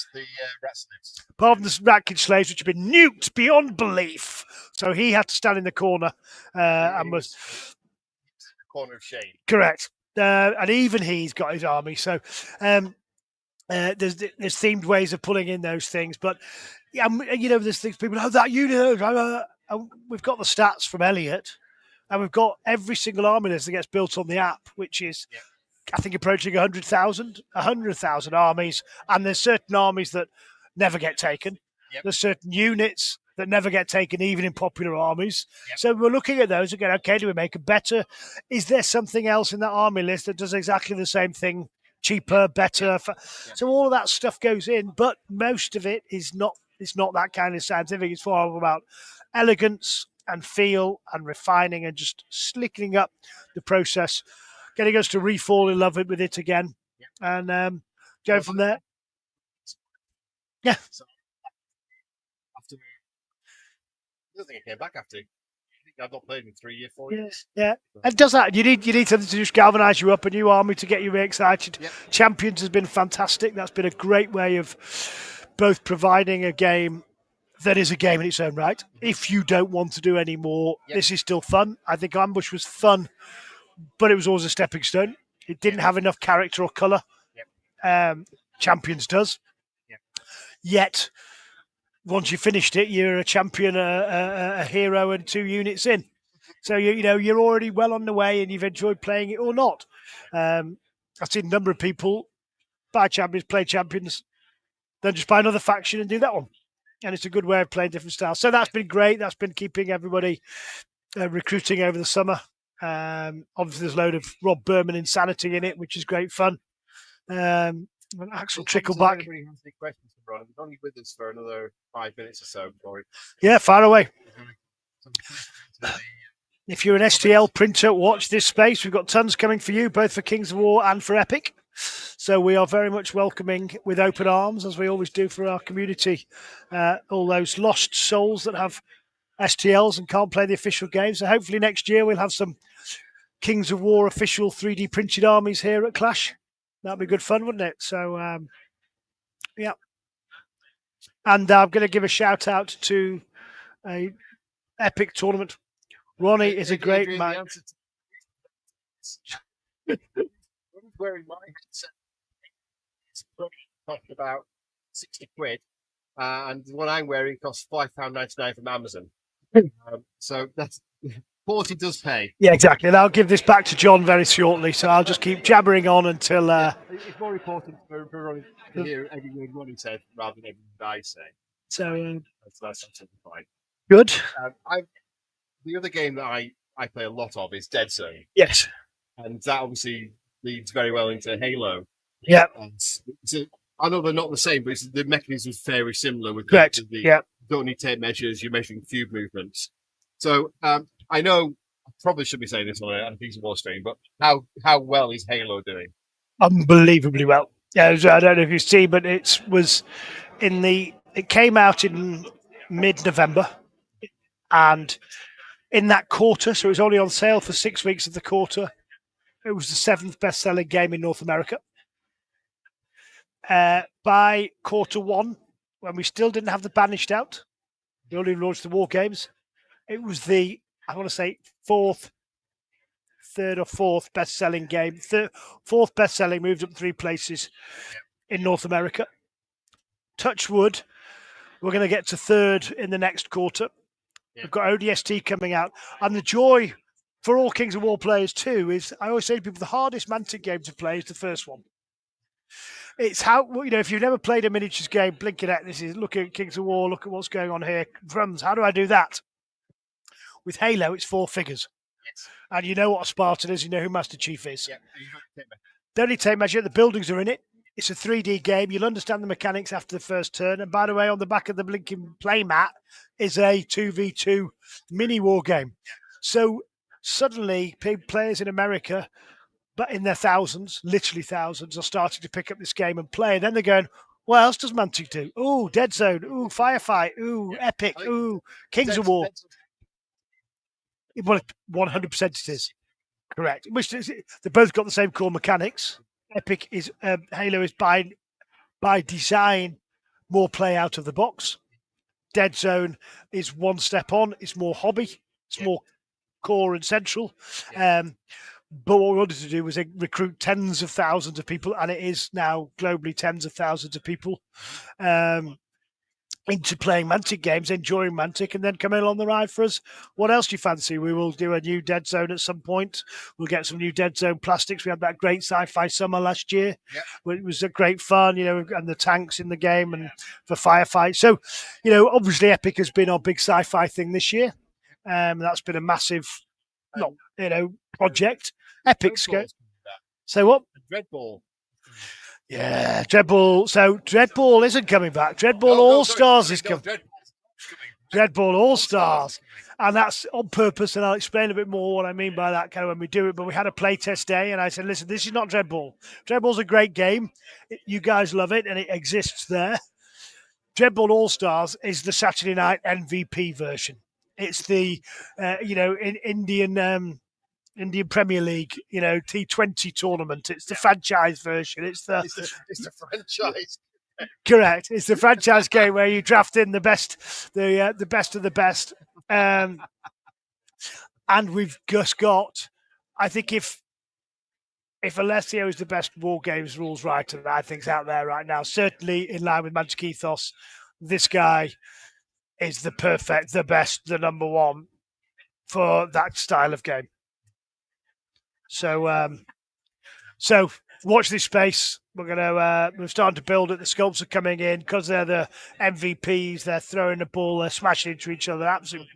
rat slaves. Apart from the rat slaves, which have been nuked beyond belief. So he had to stand in the corner and was the corner of shame. Correct. And even he's got his army. So there's themed ways of pulling in those things. But, there's things people know that we've got the stats from Elliot, and we've got every single army list that gets built on the app, which is, I think, approaching 100,000 armies. And there's certain armies that never get taken. There's certain units that never get taken, even in popular armies. So we're looking at those again. Okay, do we make it better? Is there something else in that army list that does exactly the same thing, cheaper, better? So all of that stuff goes in, but most of it is not. It's not that kind of scientific. It's more about elegance and feel and refining and just slickening up the process, getting us to re-fall in love with it again, and go from there. Yeah. So after, I don't think I came back after. I've not played in 3 years, 4 years. Yeah. And does that? You need something to just galvanise you up, a new army to get you really excited. Champions has been fantastic. That's been a great way of both providing a game that is a game in its own right. If you don't want to do any more, this is still fun. I think Ambush was fun, but it was always a stepping stone. It didn't have enough character or colour. Champions does. Yet, once you finished it, you're a champion, a hero, and 2 units in. So you're already well on the way, and you've enjoyed playing it or not. I've seen a number of people buy champions, play champions, then just buy another faction and do that one. And it's a good way of playing different styles. So that's been great. That's been keeping everybody recruiting over the summer. Obviously, there's a load of Rob Berman insanity in it, which is great fun. Axel Trickleback. Anybody has any questions for Ron? He's only with us for another 5 minutes or so. Yeah, far away. If you're an STL printer, watch this space. We've got tons coming for you, both for Kings of War and for Epic. So we are very much welcoming with open arms, as we always do for our community, all those lost souls that have STLs and can't play the official game. So hopefully next year we'll have some Kings of War official 3D printed armies here at Clash. That'd be good fun, wouldn't it? So, yeah. And I'm going to give a shout out to a Epic tournament. Ronnie is a great man. Wearing my it's cost about 60 quid, and the one I'm wearing costs £5.99 from Amazon. So that's quality does pay. Yeah, exactly. And I'll give this back to John very shortly. So I'll just keep jabbering on until. It's more important for Ronnie to hear every word Ronnie said rather than everything I say. So that's absolutely fine. Good. The other game that I play a lot of is Dead Zone. Yes. And that obviously leads very well into Halo. Yeah. And I know they're not the same, but the mechanism is very similar. With correct. You don't need tape measures. You're measuring cube movements. So I know I probably should be saying this on a Piece of War stream, but how well is Halo doing? Unbelievably well. Yeah, I don't know if you see, but it came out in mid-November, and in that quarter, so it was only on sale for 6 weeks of the quarter. It was the 7th best-selling game in North America. By quarter one, when we still didn't have the Banished out, we only launched the War Games. It was the, I want to say, third or fourth best-selling game. Fourth best-selling, moved up 3 places in North America. Touch wood, we're going to get to third in the next quarter. We've got ODST coming out. And the joy for all Kings of War players too is, I always say to people, the hardest Mantic game to play is the first one. It's how, if you've never played a miniatures game, blinking at this is, look at Kings of War, look at what's going on here. Drums, how do I do that? With Halo, it's 4 figures. Yes. And you know what a Spartan is, you know who Master Chief is. Yeah. They only take measure, the buildings are in it. It's a 3D game. You'll understand the mechanics after the first turn. And by the way, on the back of the blinking playmat is a 2v2 mini war game. So suddenly, players in America, but in their thousands, literally thousands, are starting to pick up this game and play. And then they're going, what else does Mantic do? Ooh, Dead Zone. Ooh, Firefight. Ooh, Epic. Ooh, Kings of War. Well, 100% it is. Correct. Which they both got the same core mechanics. Epic is Halo is by design more play out of the box. Dead Zone is one step on. It's more hobby. It's more core and central. But what we wanted to do was recruit tens of thousands of people, and it is now globally tens of thousands of people into playing Mantic games, enjoying Mantic, and then coming along the ride for us. What else do you fancy? We will do a new Dead Zone at some point. We'll get some new Dead Zone plastics. We had that great sci-fi summer last year. Yep. It was a great fun, and the tanks in the game and for Firefight. So, obviously Epic has been our big sci-fi thing this year. That's been a massive, project. Epic scope. So what? Dreadball. Yeah, Dreadball. So Dreadball isn't coming back. Dreadball All Stars is coming. Dreadball All Stars. And that's on purpose, and I'll explain a bit more what I mean by that kind of when we do it. But we had a playtest day, and I said, listen, this is not Dreadball. Dreadball's a great game. You guys love it, and it exists there. Dreadball All Stars is the Saturday night MVP version. It's the, Indian Premier League, T20 tournament. It's the franchise version. It's the franchise. Correct. It's the franchise game where you draft in the best of the best. And we've just got, I think if Alessio is the best War Games rules writer that I think's out there right now, certainly in line with Mantic ethos, this guy is the best, the number one for that style of game. So watch this space. We're starting to build it. The sculpts are coming in because they're the MVPs. They're throwing the ball. They're smashing into each other. Absolutely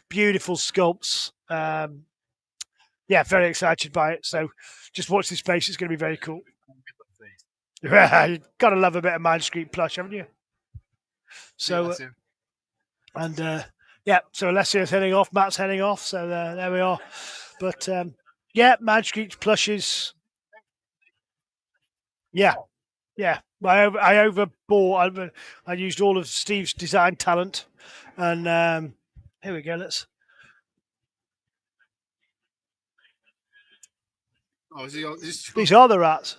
beautiful sculpts. Very excited by it. So just watch this space. It's going to be very cool. You've got to love a bit of Mindscape plush, haven't you? So, so Alessio's heading off. Matt's heading off. So there we are. But Mindscape plushes. Yeah. I overbought. I used all of Steve's design talent, and here we go. These are the rats.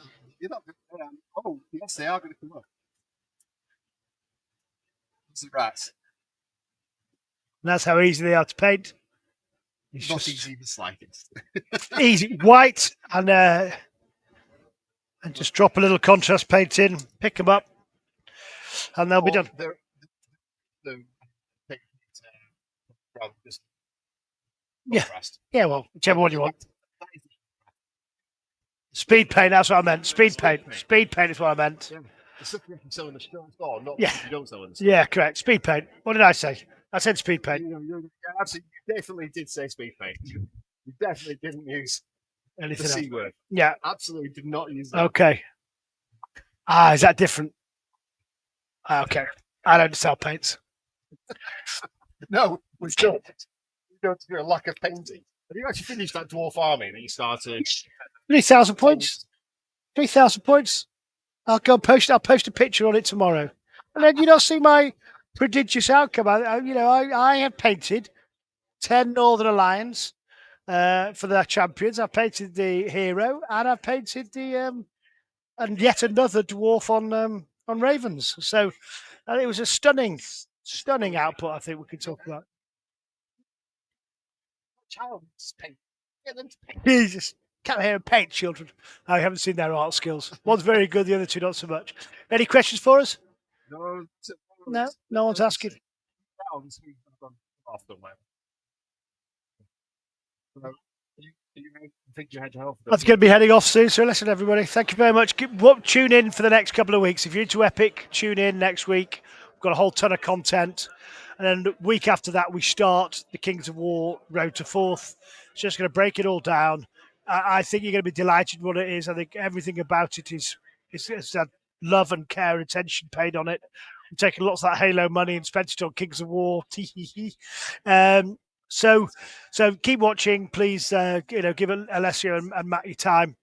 Oh, yes, they are going to come up. It's the rats. And that's how easy they are to paint. It's not easy the slightest. Easy, white, and just drop a little contrast paint in, pick them up, and they'll be done. Yeah, well, whichever one you want. Speed paint, that's what I meant. Speed paint is what I meant. Yeah. The stuff you can sell in the store, not you don't sell in the store. Yeah, correct. Speed paint. What did I say? I said speed paint. You definitely did say speed paint. You definitely didn't use anything the C word. Yeah. Absolutely did not use that. Okay. Is that different? Okay. I don't sell paints. No, we don't. Go through a lack of painting. Have you actually finished that dwarf army that you started? 3,000 points. 3,000 points. I'll post a picture on it tomorrow. And then you don't see my prodigious outcome. I have painted 10 Northern Alliance for their champions. I've painted the hero, and I've painted the and yet another dwarf on Ravens. So it was a stunning output. I think we can talk about. Child, paint. Get them to paint. Jesus. Come here and paint, children. I haven't seen their art skills. One's very good, the other two not so much. Any questions for us? No, No one's asking. That's going to be heading off soon. So listen, everybody, thank you very much. Tune in for the next couple of weeks. If you're into Epic, tune in next week. We've got a whole ton of content. And then the week after that, we start the Kings of War Road to Fourth. It's just going to break it all down. I think you're going to be delighted with what it is. I think everything about it is had love and care and attention paid on it. We've taken lots of that Halo money and spent it on Kings of War. So keep watching, please. Give Alessio and Matt your time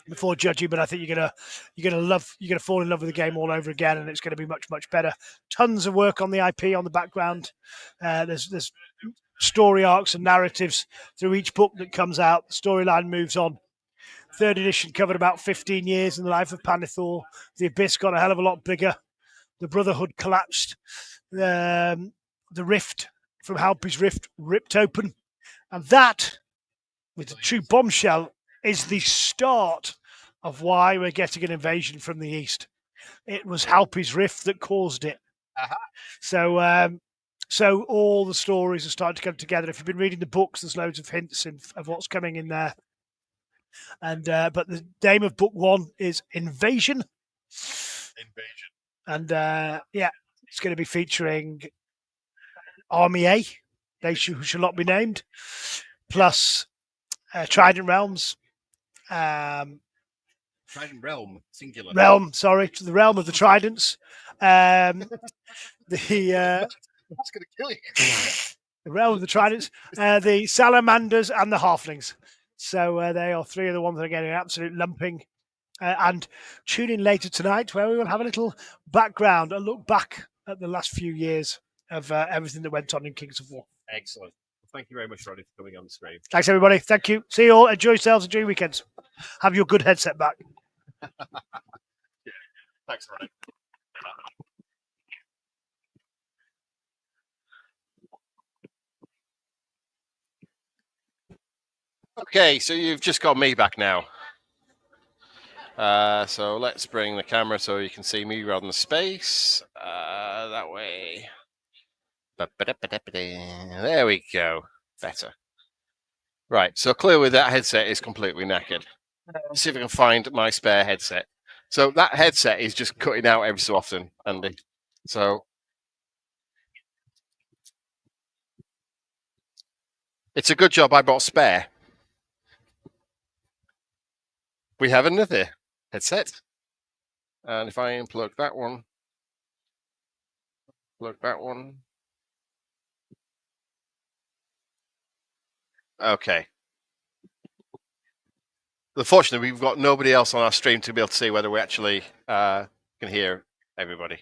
before judging. But I think you're gonna fall in love with the game all over again, and it's going to be much, much better. Tons of work on the IP on the background. There's story arcs and narratives through each book that comes out. The storyline moves on. Third edition covered about 15 years in the life of Panithor. The Abyss got a hell of a lot bigger. The Brotherhood collapsed. The rift from Halpi's Rift ripped open. And that, with the true bombshell, is the start of why we're getting an invasion from the east. It was Halpi's Rift that caused it. Uh-huh. So all the stories are starting to come together. If you've been reading the books, there's loads of hints of what's coming in there. And but the name of book one is Invasion. And it's going to be featuring Army A, they who shall not be named, plus Trident Realms. Trident Realm, singular. The realm of the Tridents. That's going to kill you. The realm of the Tridents, the Salamanders, and the Halflings. So they are three of the ones that are getting an absolute lumping. And tune in later tonight where we will have a little background, a look back at the last few years of everything that went on in Kings of War. Excellent. Well, thank you very much, Roddy, for coming on the screen. Thanks, everybody. Thank you. See you all. Enjoy yourselves. Enjoy your weekends. Have your good headset back. Thanks, Roddy. Okay, so you've just got me back now. So let's bring the camera so you can see me rather than the space. That way. There we go. Better. Right, so clearly that headset is completely knackered. Let's see if I can find my spare headset. So that headset is just cutting out every so often, Andy. So it's a good job I brought spare. We have another headset. And if I unplug that one, plug that one. Okay. Unfortunately, we've got nobody else on our stream to be able to see whether we actually can hear everybody.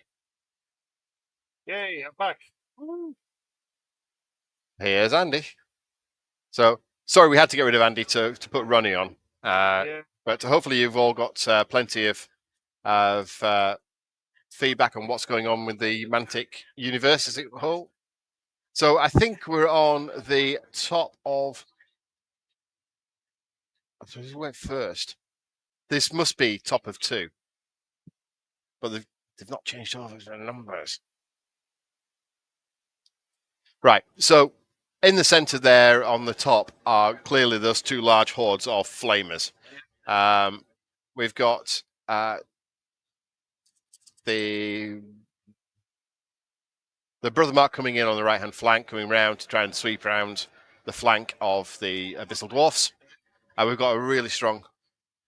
Yay, I'm back. Here's Andy. So, sorry we had to get rid of Andy to put Ronnie on. But hopefully you've all got plenty of feedback on what's going on with the Mantic universe as a whole. So I think we're on the top of... So who went first? This must be top of 2. But they've not changed all of the numbers. Right, so in the centre there on the top are clearly those 2 large hordes of flamers. We've got the Brother Mark coming in on the right-hand flank, coming round to try and sweep around the flank of the Abyssal Dwarfs. And we've got a really strong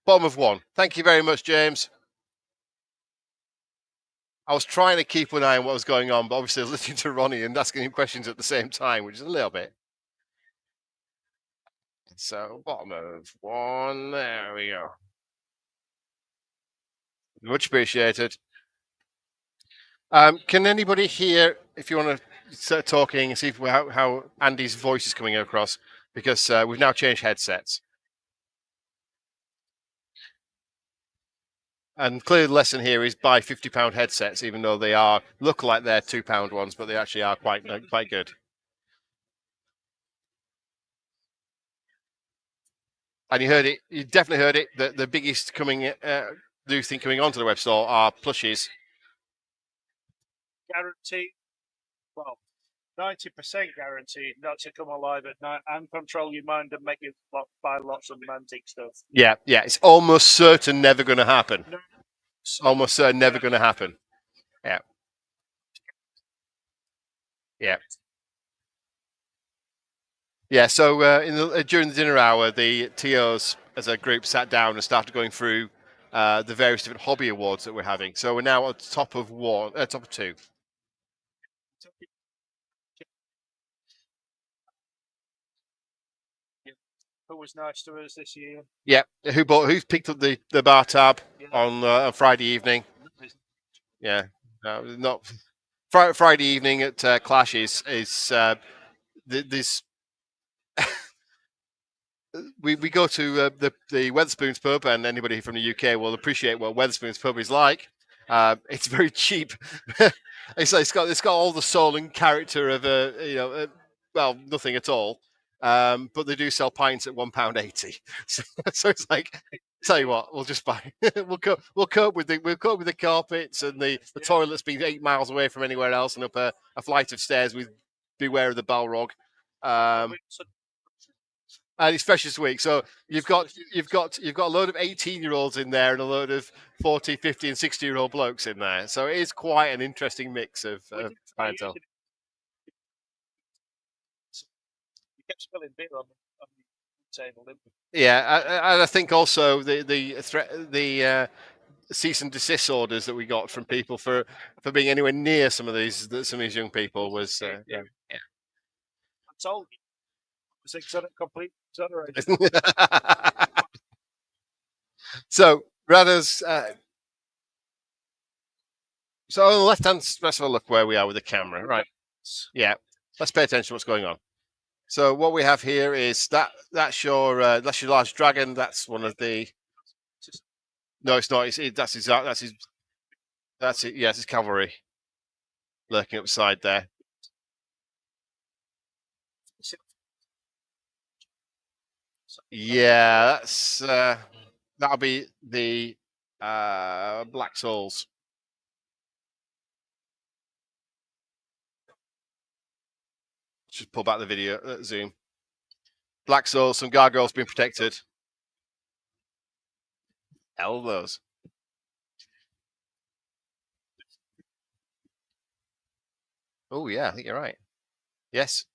bottom of 1. Thank you very much, James. I was trying to keep an eye on what was going on, but obviously I was listening to Ronnie and asking him questions at the same time, which is a little bit So bottom of 1. There we go. Much appreciated. Can anybody hear, if you want to start talking and see how Andy's voice is coming across? Because we've now changed headsets. And clearly the lesson here is buy £50 headsets, even though they look like they're £2 ones, but they actually are quite good. And you definitely heard it, that the biggest new thing coming onto the web store are plushies. Guaranteed, well, 90% guaranteed not to come alive at night and control your mind and make you buy lots of Mantic stuff. Yeah, it's almost certain never going to happen. No. Almost certain never going to happen. Yeah. So during the dinner hour, the TOs as a group sat down and started going through the various different hobby awards that we're having. So we're now at top of 2. Who was nice to us this year? Yeah. Who's picked up the bar tab on Friday evening? Yeah. Not Friday evening at Clash is this. We go to the Wetherspoons pub, and anybody from the UK will appreciate what Wetherspoons pub is like. It's very cheap. It's got all the soul and character of well, nothing at all. But they do sell pints at £1.80. So it's like, tell you what, we'll just buy. we'll cope with the carpets and the toilets being 8 miles away from anywhere else, and up a flight of stairs with beware of the Balrog. And it's Freshers Week, so you've got a load of 18-year-olds in there and a load of 40, 50, and 60-year-old blokes in there. So it is quite an interesting mix of clientele. You kept spilling beer on the table, didn't you? Yeah, and I think also the cease and desist orders that we got from people for being anywhere near some of these young people was yeah. I told you. Complete exonerated. So, Radas, so on the left hand, let's have a look where we are with the camera. Right. Yeah. Let's pay attention to what's going on. So what we have here is that's your large dragon. That's one of the. No, it's not. That's his. That's it. Yeah, it's his cavalry lurking upside there. Yeah, that'll be the Black Souls. Just pull back the video, zoom. Black Souls, some gargoyles being protected. Elvos. Oh yeah, I think you're right. Yes.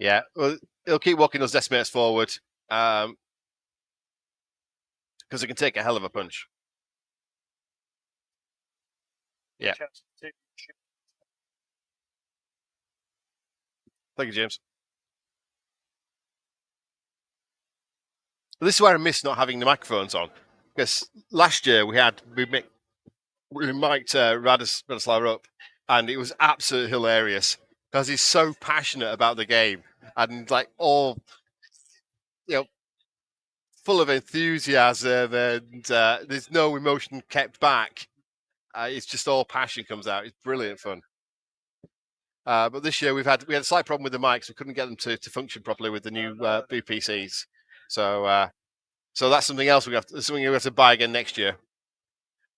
Yeah, well, he'll keep walking those decimators forward because it can take a hell of a punch. Yeah. Thank you, James. This is where I miss not having the microphones on, because last year we mic'd Radoslav up, and it was absolutely hilarious because he's so passionate about the game and like all, full of enthusiasm, and there's no emotion kept back. It's just all passion comes out. It's brilliant fun. But this year we had a slight problem with the mics. We couldn't get them to function properly with the new BPCs. So that's something else we have to buy again next year.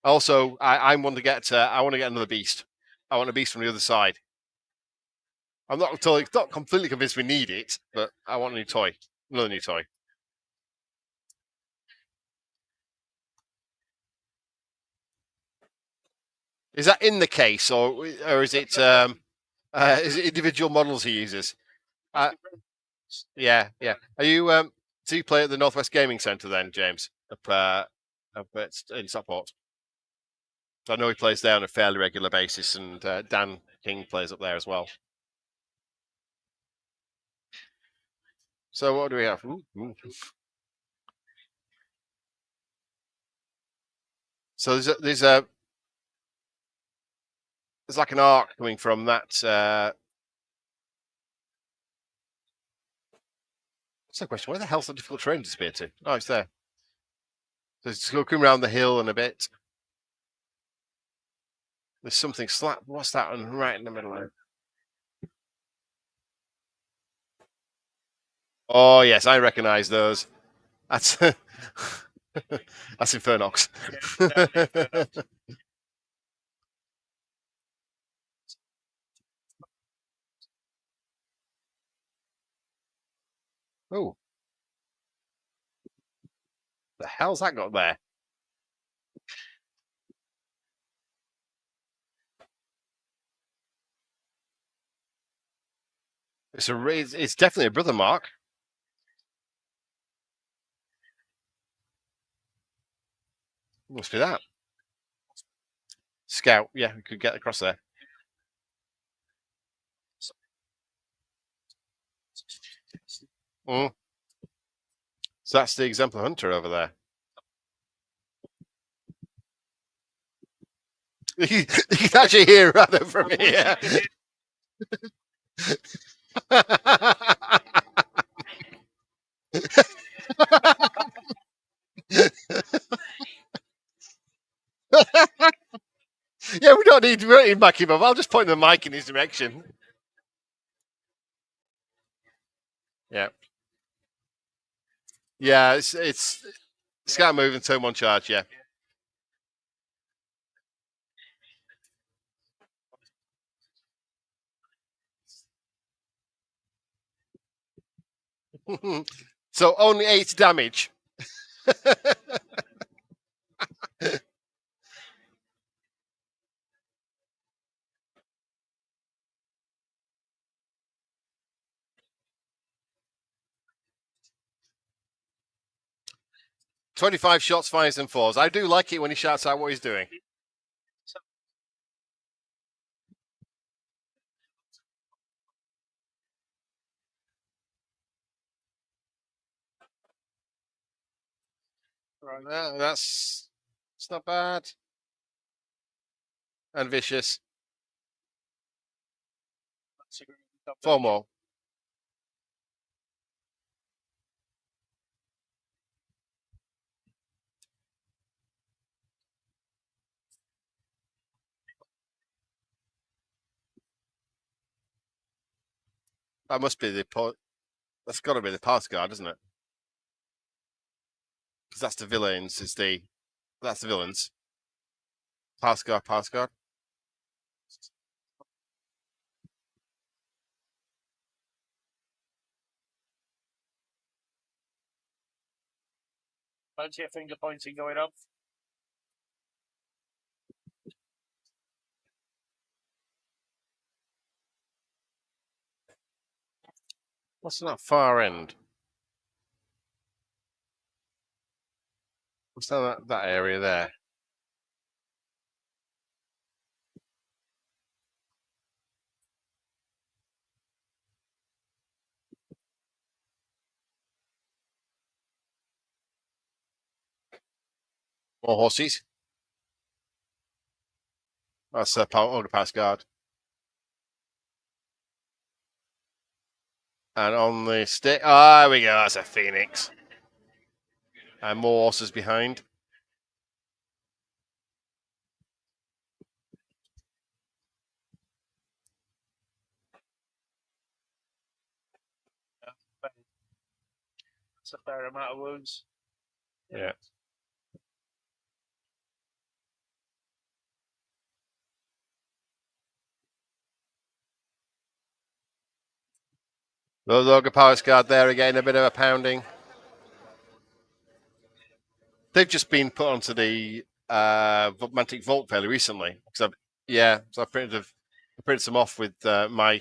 Also, I want to get another beast. I want a beast from the other side. I'm not completely convinced we need it, but I want another new toy. Is that in the case, or is it individual models he uses? Yeah. Are you do you play at the Northwest Gaming Centre then, James? Up in Stockport. So I know he plays there on a fairly regular basis, and Dan King plays up there as well. So what do we have? Ooh. So there's like an arc coming from that. What's the question? Where the hell's the difficult terrain disappear to? Oh, it's there. So it's looking around the hill and a bit. There's something slap. What's that one right in the middle there? Oh yes, I recognise those. That's that's Infernox. Oh, the hell's that got there? It's definitely a brother mark. Must be that. Scout, yeah, we could get across there. Mm. So that's the exemplar hunter over there. You can actually hear rather from here. Yeah, we don't need to back him up. I'll just point the mic in his direction. Yeah. Yeah, it's scout move and turn one charge, yeah. So only 8 damage. 25 shots, 5s and 4s. I do like it when he shouts out what he's doing. Right, that's it's not bad. And vicious. 4 more. That must be that's got to be the pass guard, isn't it? Because that's the villains. That's the villains. Pass guard, pass guard. Plenty of finger pointing going on. What's in that far end? What's that area there? More horses. That's a pass guard. And on the stick, there we go. That's a phoenix. And more horses behind. That's a fair amount of wounds. Yeah. The Logan Pass guard there again, a bit of a pounding. They've just been put onto the Mantic Vault fairly recently. So I printed some off with my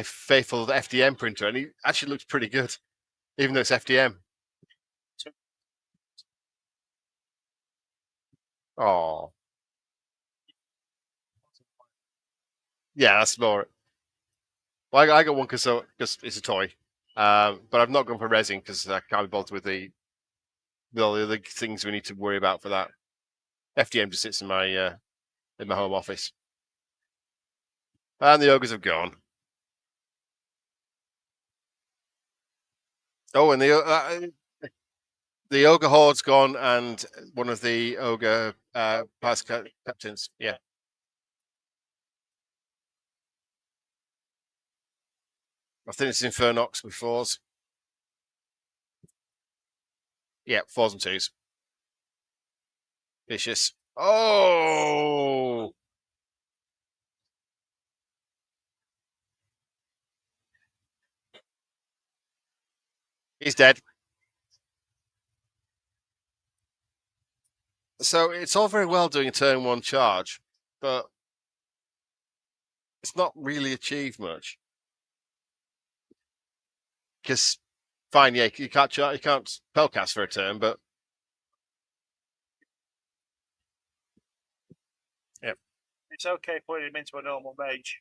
faithful FDM printer, and he actually looks pretty good, even though it's FDM. Oh, Yeah, that's more. Well, I got one because it's a toy, but I've not gone for resin because I can't be bothered with all the other things we need to worry about for that. FDM just sits in my home office, and the ogres have gone. Oh, and the ogre horde's gone, and one of the ogre past captains. Yeah. I think it's Infernox with 4s. Yeah, 4s and 2s. Vicious. Oh! He's dead. So it's all very well doing a turn 1 charge, but it's not really achieved much. Because, fine, yeah, you can't spellcast for a turn, but yeah, It's okay putting him into a normal mage.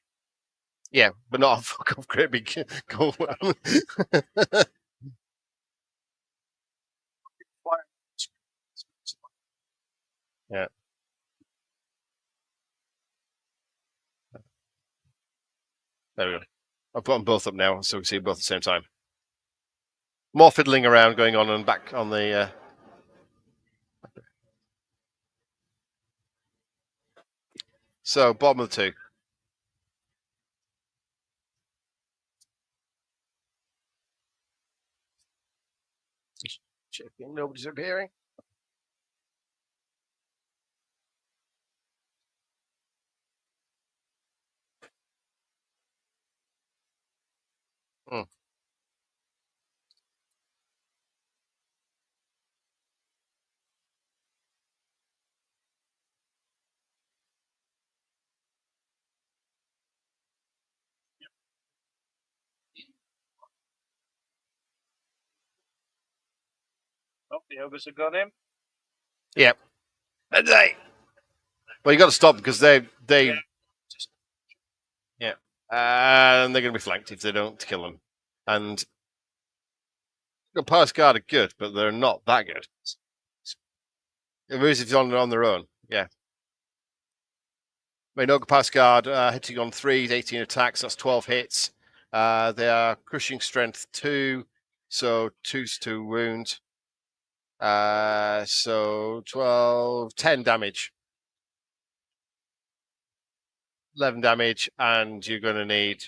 yeah, but not a fuck off great big goal. Yeah. There we go. I'll put them both up now so we see both at the same time. More fiddling around going on and back on the. So, bottom of the 2. Checking, nobody's appearing. Hmm. Oh, the ogres have got him. Yep. And well, you got to stop because they yeah, and they're going to be flanked if they don't kill them. And the Palace Guard are good, but they're not that good. It is if they're on their own. Yeah. I mean, Ogre Palace Guard hitting on 3s, 18 attacks. That's 12 hits. They are crushing strength 2, so 2's 2 wounds. So 12, 10 damage. 11 damage, and you're going to need.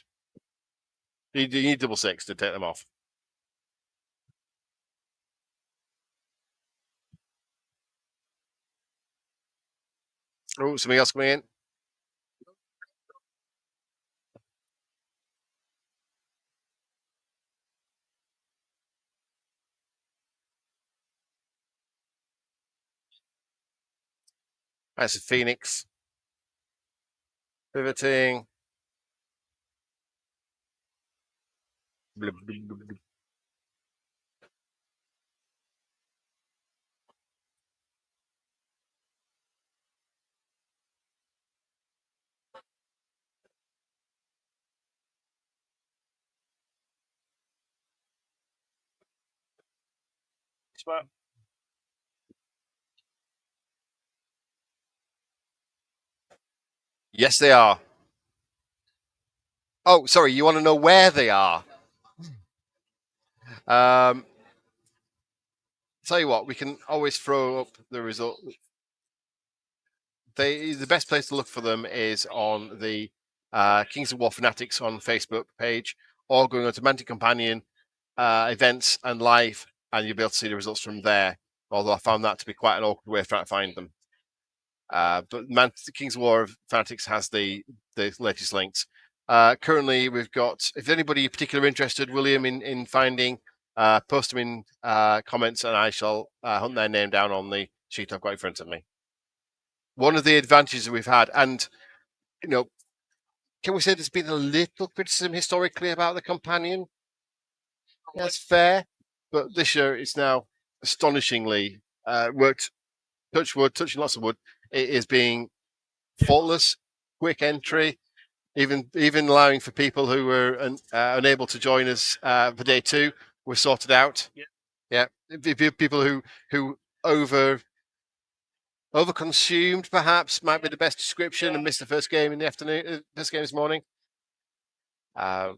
You need double 6 to take them off. Oh, somebody else coming in. That's a Phoenix. Pivoting. Blub, blub, blub, blub. Smart. Yes, they are. Oh, sorry. You want to know where they are? Tell you what, we can always throw up the result. The best place to look for them is on the Kings of War Fanatics on Facebook page, or going on to Mantic Companion events and live, and you'll be able to see the results from there. Although I found that to be quite an awkward way of trying to find them. But Kings of War Fanatics has the latest links. Currently, we've got, if anybody particularly interested, William, in finding, post them in comments, and I shall hunt their name down on the sheet I've got in front of me. One of the advantages that we've had, and can we say there's been a little criticism historically about the companion? That's fair, but this year it's now astonishingly worked. Touching lots of wood. It is being faultless, quick entry. Even allowing for people who were unable to join us for day 2, we're sorted out. Yeah. People who overconsumed, perhaps, might be the best description, and missed the first game in the afternoon, first game this morning. I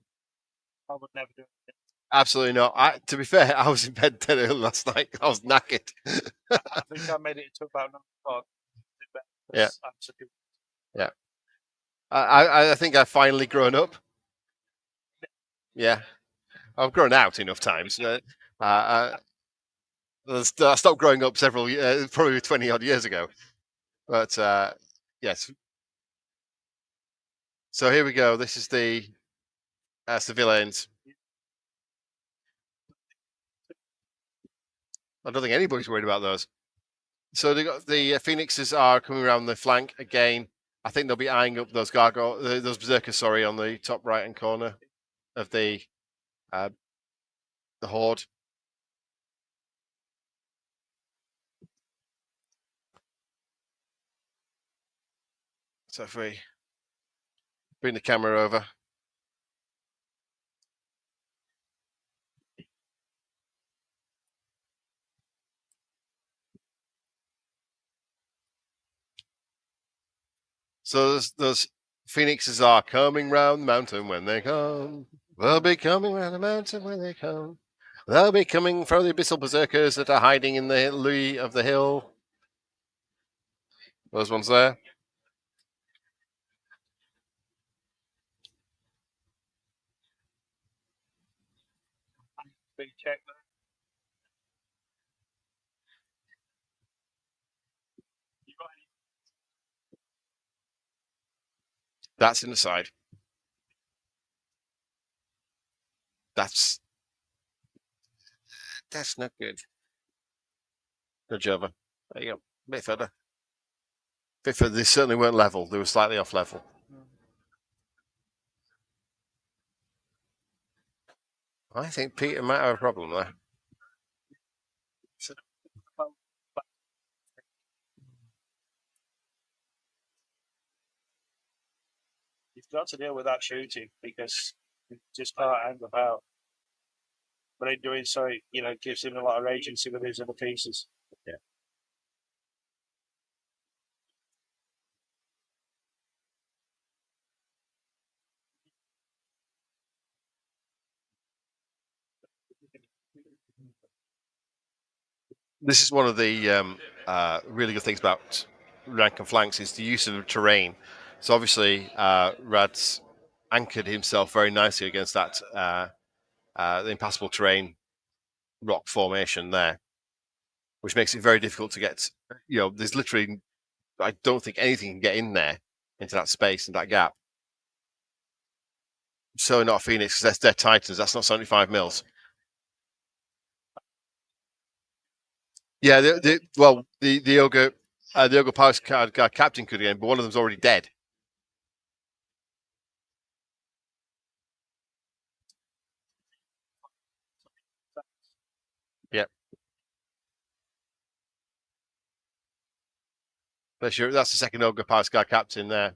would never do it. Absolutely not. To be fair, I was in bed dead early last night. I was knackered. I think I made it to about 9 o'clock. Yeah. Yeah. I think I've finally grown up. Yeah. I've grown out enough times. I stopped growing up probably 20 odd years ago. But yes. So here we go. This is the Villains. I don't think anybody's worried about those. So the Phoenixes are coming around the flank again. I think they'll be eyeing up those those Berserkers, on the top right hand corner of the Horde. So if we bring the camera over. So those Phoenixes are coming round the mountain when they come. They'll be coming round the mountain when they come. They'll be coming from the Abyssal Berserkers that are hiding in the lee of the hill. Those ones there. Big check there. That's in the side. That's not good. Good job. There you go. A bit further. They certainly weren't level. They were slightly off level. I think Peter might have a problem there. You've got to deal with that shooting because you just can't hang about. But in doing so, gives him a lot of agency with his other pieces. Yeah. This is one of the really good things about rank and flanks is the use of the terrain. So obviously, Rad's anchored himself very nicely against that the impassable terrain rock formation there, which makes it very difficult to get. There's literally, I don't think anything can get in there into that space and that gap. So not Phoenix, because they're Titans. That's not 75 mils. Yeah, the Ogre Power card captain could again, but one of them's already dead. Yep. That's the second Ogre Power card captain there.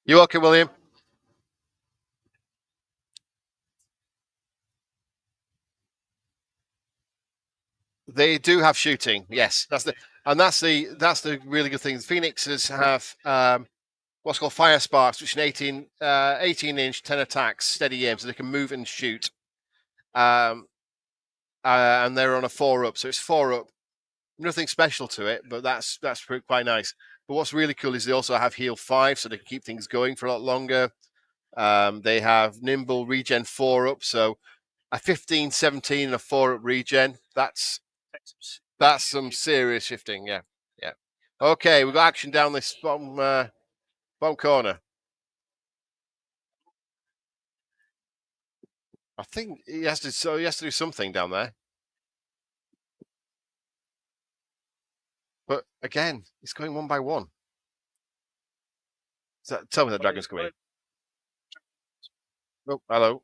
You okay, William? They do have shooting, yes. That's the really good thing. The Phoenixes have what's called fire sparks, which is an 18-inch 10 attacks steady aim, so they can move and shoot. And they're on a 4-up, so it's 4-up. Nothing special to it, but that's quite nice. But what's really cool is they also have heal 5, so they can keep things going for a lot longer. They have nimble regen 4-up, so a 15, 17, and a 4-up regen. That's some serious shifting. Yeah. Okay, we've got action down this bottom corner. I think he has to do something down there. But again, it's going one by one. So tell me the dragon's coming. Oh, hello.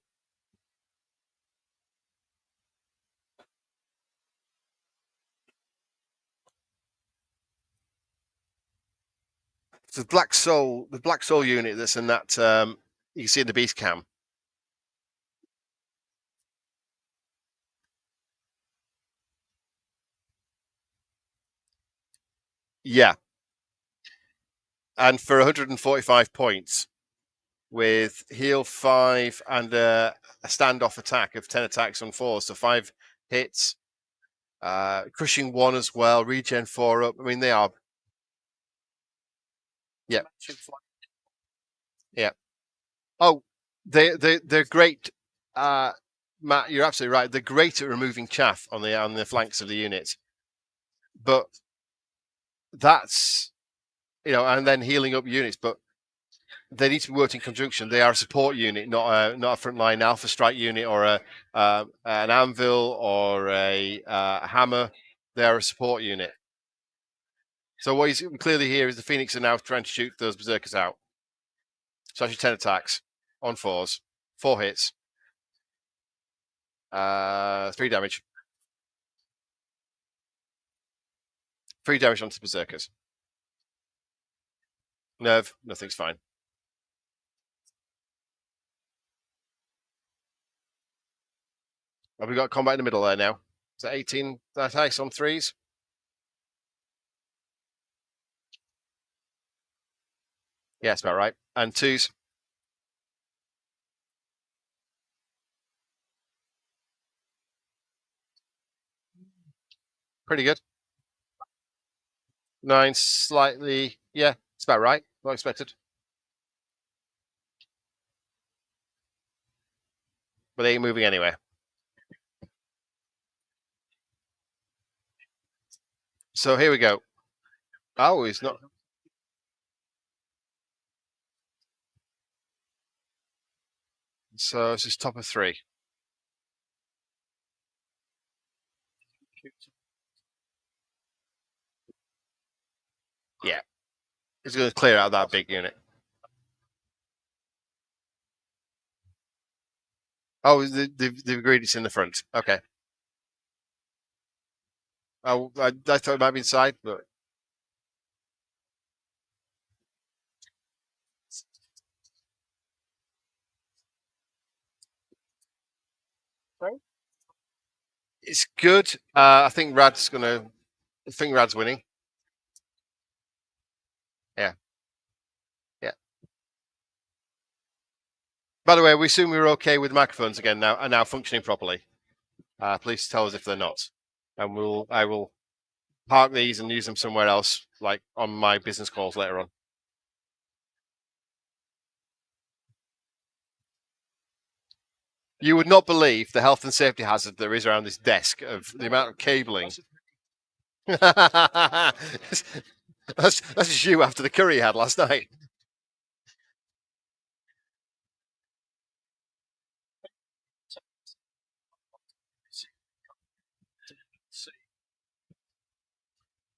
So the Black Soul unit that's in that you can see in the beast cam. Yeah. And for 145 points with heal 5 and a standoff attack of 10 attacks on 4, so 5 hits, crushing 1 as well, regen 4 up. I mean, they are. Yeah. Yeah. Oh, they're great. Matt, you're absolutely right. They're great at removing chaff on the flanks of the units, but that's and then healing up units. But they need to be worked in conjunction. They are a support unit, not a frontline alpha strike unit or an anvil or a hammer. They are a support unit. So what is clearly here is the Phoenix are now trying to shoot those berserkers out. So actually 10 attacks on 4s, 4 hits, 3 damage. 3 damage onto berserkers. Nerve, nothing's fine. Have we got combat in the middle there now? Is that 18 attacks on 3s? Yeah, that's about right. And 2s? Pretty good. 9 slightly, yeah, it's about right. Not expected. But they ain't moving anywhere. So here we go. Oh, he's not. So this is top of 3. Yeah. He's going to clear out that big unit. Oh, they've agreed it's in the front. Okay. Oh, I thought it might be inside, but it's good. I think Rad's winning. Yeah. Yeah. By the way, we assume we're okay with microphones again now, are now functioning properly. Please tell us if they're not, and I will park these and use them somewhere else, like on my business calls later on. You would not believe the health and safety hazard there is around this desk of the amount of cabling. that's just you after the curry you had last night.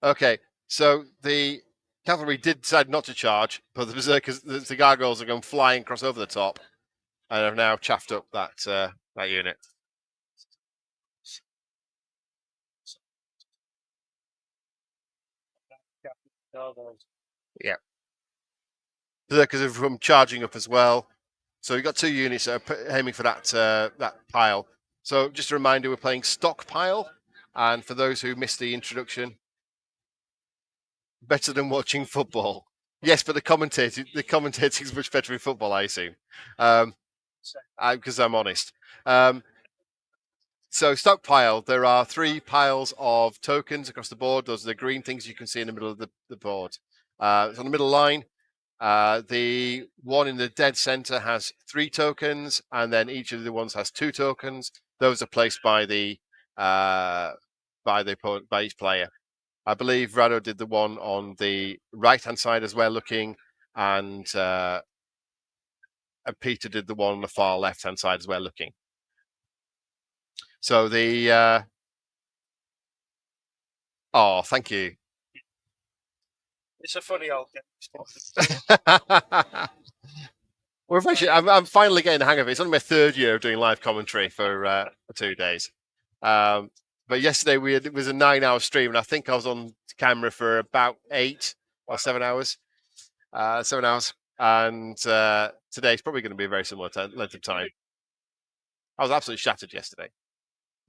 Okay, so the cavalry did decide not to charge, but the berserkers, the gargoyles are going flying across over the top, and have now chaffed up that unit. Yeah, berserkers have come charging up as well. So we've got 2 units that are aiming for that pile. So just a reminder, we're playing Stockpile, and for those who missed the introduction, better than watching football. Yes, but the commentating is much better in football, I assume, because I'm honest. So Stockpile, there are 3 piles of tokens across the board. Those are the green things you can see in the middle of the board. It's on the middle line. The one in the dead center has 3 tokens, and then each of the ones has 2 tokens. Those are placed by each player. I believe Rado did the one on the right-hand side as well, looking, and Peter did the one on the far left-hand side as well, looking. So the oh, thank you. It's a funny old game. We're eventually, I'm finally getting the hang of it. It's only my third year of doing live commentary for 2 days. But yesterday it was a 9-hour stream, and I think I was on camera for about 8 or 7 hours. 7 hours. And today's probably going to be a very similar length of time. I was absolutely shattered yesterday.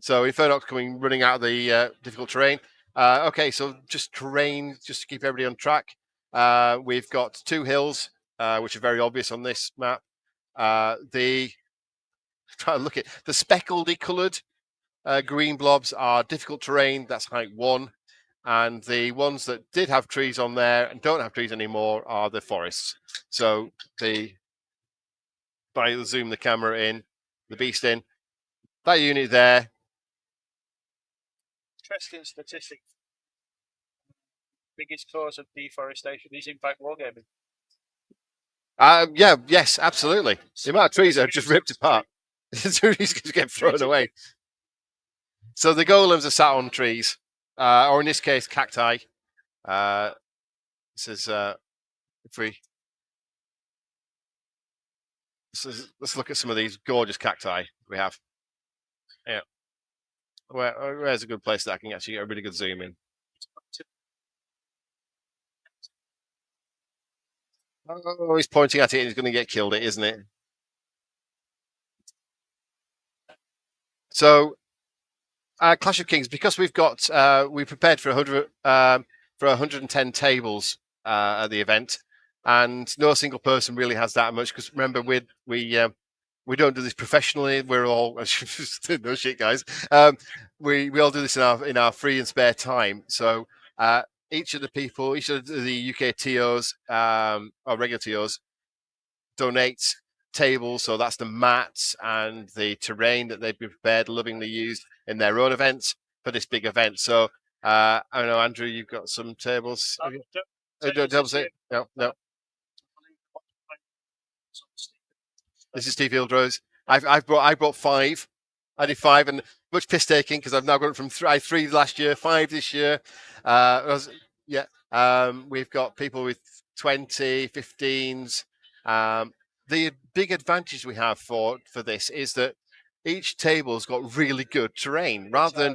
So Infernox running out of the difficult terrain. Okay, so just terrain, just to keep everybody on track. We've got 2 hills, which are very obvious on this map. Try to look at the speckledy coloured green blobs are difficult terrain. That's height 1. And the ones that did have trees on there and don't have trees anymore are the forests. So by zoom the camera in, the beast in, that unit there. Interesting statistic. Biggest cause of deforestation is in fact wargaming. Yes, absolutely. The amount of trees that have just ripped apart. The trees going to get thrown away. So the golems are sat on trees, or in this case, cacti. This is let's look at some of these gorgeous cacti we have. Yeah, where's a good place that I can actually get a really good zoom in? Oh, he's pointing at it. He's going to get killed. It isn't it? So, Clash of Kings, because we've got we prepared for 110 tables at the event, and no single person really has that much. Because remember, we don't do this professionally. We're all no shit, guys. We all do this in our free and spare time. So each of the UK TOs or regular TOs donates tables. So that's the mats and the terrain that they've prepared, lovingly used in their own events for this big event. So I know, Andrew, you've got some tables. No. This is Steve Hildrose. I brought 5. I did 5, and much piss taking because I've now gone from 3 last year, 5 this year. We've got people with 20, 15s. The big advantage we have for this is that each table's got really good terrain, rather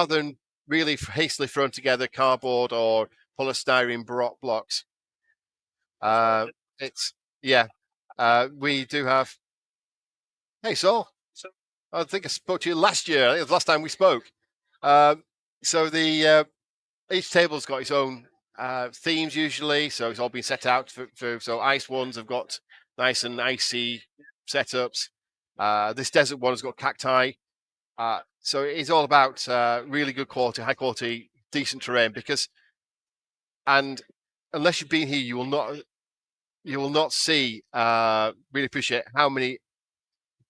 than really hastily thrown together cardboard or polystyrene blocks. We do have. Hey, Saul. I think I spoke to you last year. I think it was the last time we spoke. So each table's got its own themes usually, so it's all been set out for. So ice ones have got nice and icy setups. This desert one has got cacti. So it's all about really good quality, high quality, decent terrain. And unless you've been here, you will not see really appreciate how many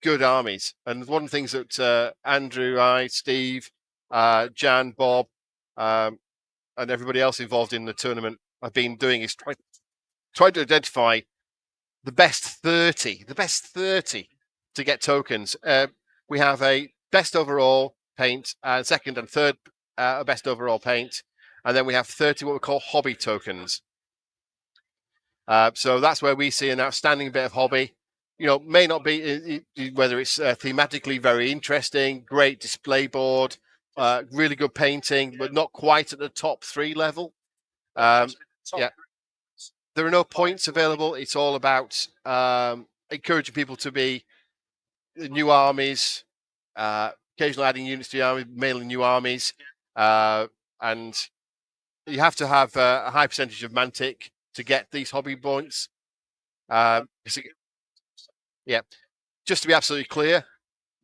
good armies. And one of the things that Andrew, Steve, Jan, Bob, and everybody else involved in the tournament have been doing is trying to identify the best 30 to get tokens. We have a best overall paint, second and third best overall paint, and then we have 30 what we call hobby tokens. So that's where we see an outstanding bit of hobby. May not be whether it's thematically very interesting, great display board, really good painting, but not quite at the top 3 level. There are no points available. It's all about encouraging people to be new armies, occasionally adding units to the army, mailing new armies, and you have to have a high percentage of Mantic to get these hobby points. Just to be absolutely clear,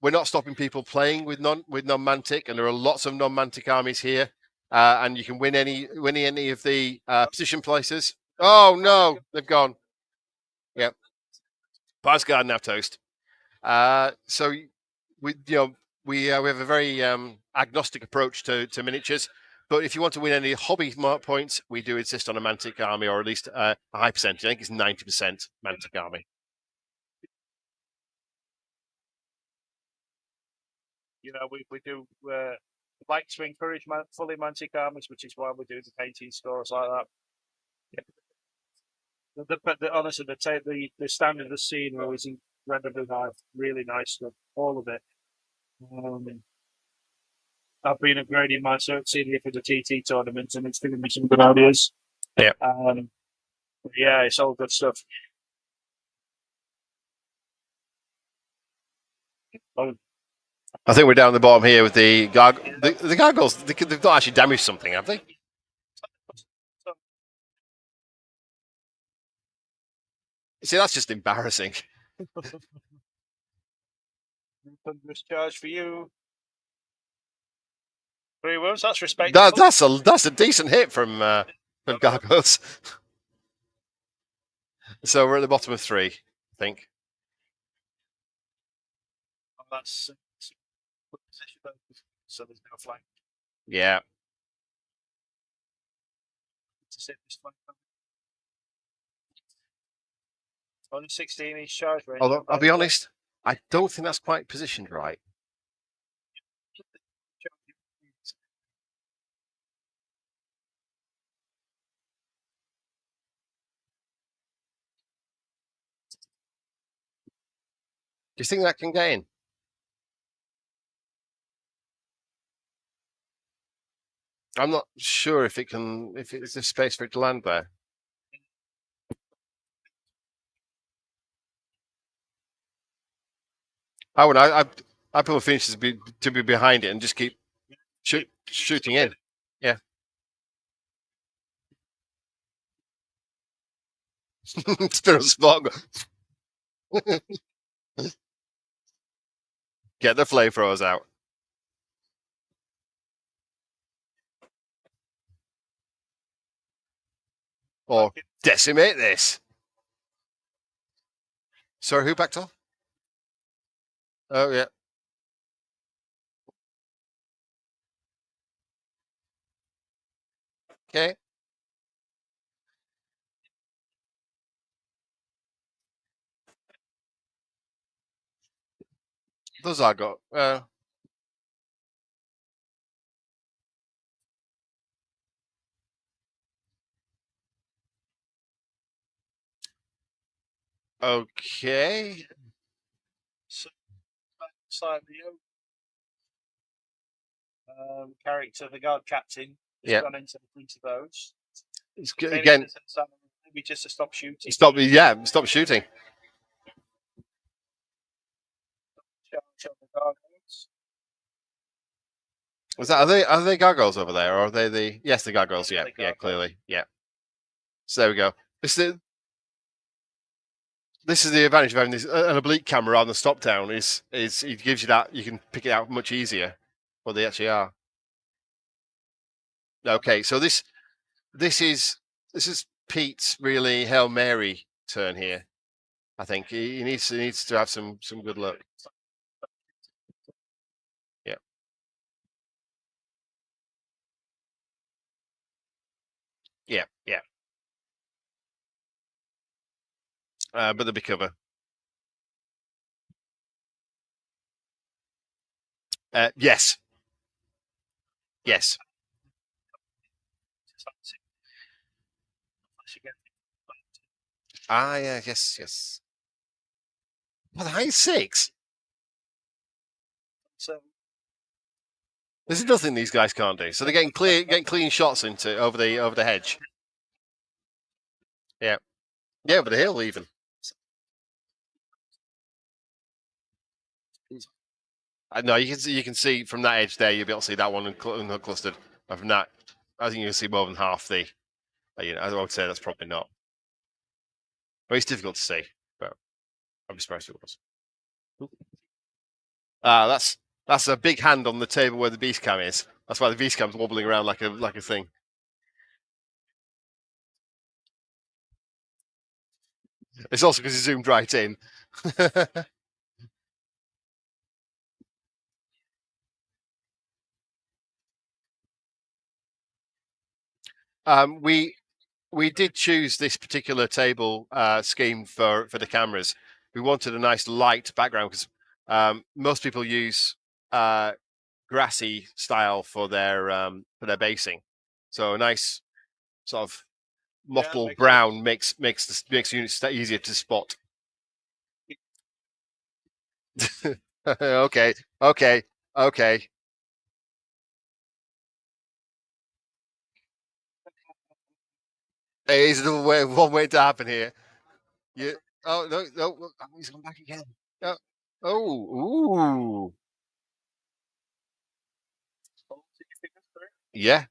we're not stopping people playing with non-Mantic, and there are lots of non-Mantic armies here, and you can win any of the position places. Oh no, they've gone. Yep, Buzz Garden now toast. So we have a very agnostic approach to miniatures. But if you want to win any hobby points, we do insist on a Mantic army, or at least a high percentage. I think it's 90% Mantic army. We do like to encourage fully Mantic armies, which is why we do the painting scores like that. Honestly, the standard of the scene is incredibly nice, really nice stuff, all of it. I've been upgrading my seeing it for the TT tournament, and it's giving me some good ideas. Yeah. Yeah, it's all good stuff. I think we're down the bottom here with the gargoyles. They've not actually damaged something, have they? See, that's just embarrassing. Thunderous charge for you. 3 wounds. That's respectable. That's a decent hit from gargoyles. So we're at the bottom of 3, I think. That's good position, so there's no flank. Yeah. To save this flank. On 16-inch charge range. Although I'll be honest, I don't think that's quite positioned right. Do you think that can get in? I'm not sure if it can. If it's a space for it to land there. I put finishes to be behind it and just keep shooting in. Yeah. Spirit Spark. Get the flamethrowers out. Or decimate this. Sorry, who backed off? Oh, yeah. Okay. Those I got. Okay. So, slightly character, the guard captain, has gone into the front of those. It's again. Maybe just to stop shooting. Stop shooting. Was that are they gargoyles over there, or are they the the gargoyles? Yeah, clearly, yeah. So there we go. This is the advantage of having this an oblique camera on the stop down is it gives you that you can pick it out much easier what they actually are. Okay, so this is Pete's really Hail Mary turn here. I think he needs to have some good luck. Yeah. Yeah, yeah. But there'll be cover. Yes. Yes. Yeah, yes. Well, the high 6. So there's nothing these guys can't do. So they're getting clean shots into over the hedge. Yeah, over the hill even. No, you can see from that edge there. You'll be able to see that one unclustered. And from that, I think you can see more than half the. I would say that's probably not. But it's difficult to see. But I'm surprised it was. That's a big hand on the table where the beast cam is. That's why the beast cam's wobbling around like a thing. It's also because he zoomed right in. We did choose this particular table scheme for the cameras. We wanted a nice light background because most people use grassy style for their basing. So a nice sort of mottled makes brown makes units easier to spot. Okay. Hey, there's one way to happen here. You. Oh no! He's gone back again. Ooh. Yeah.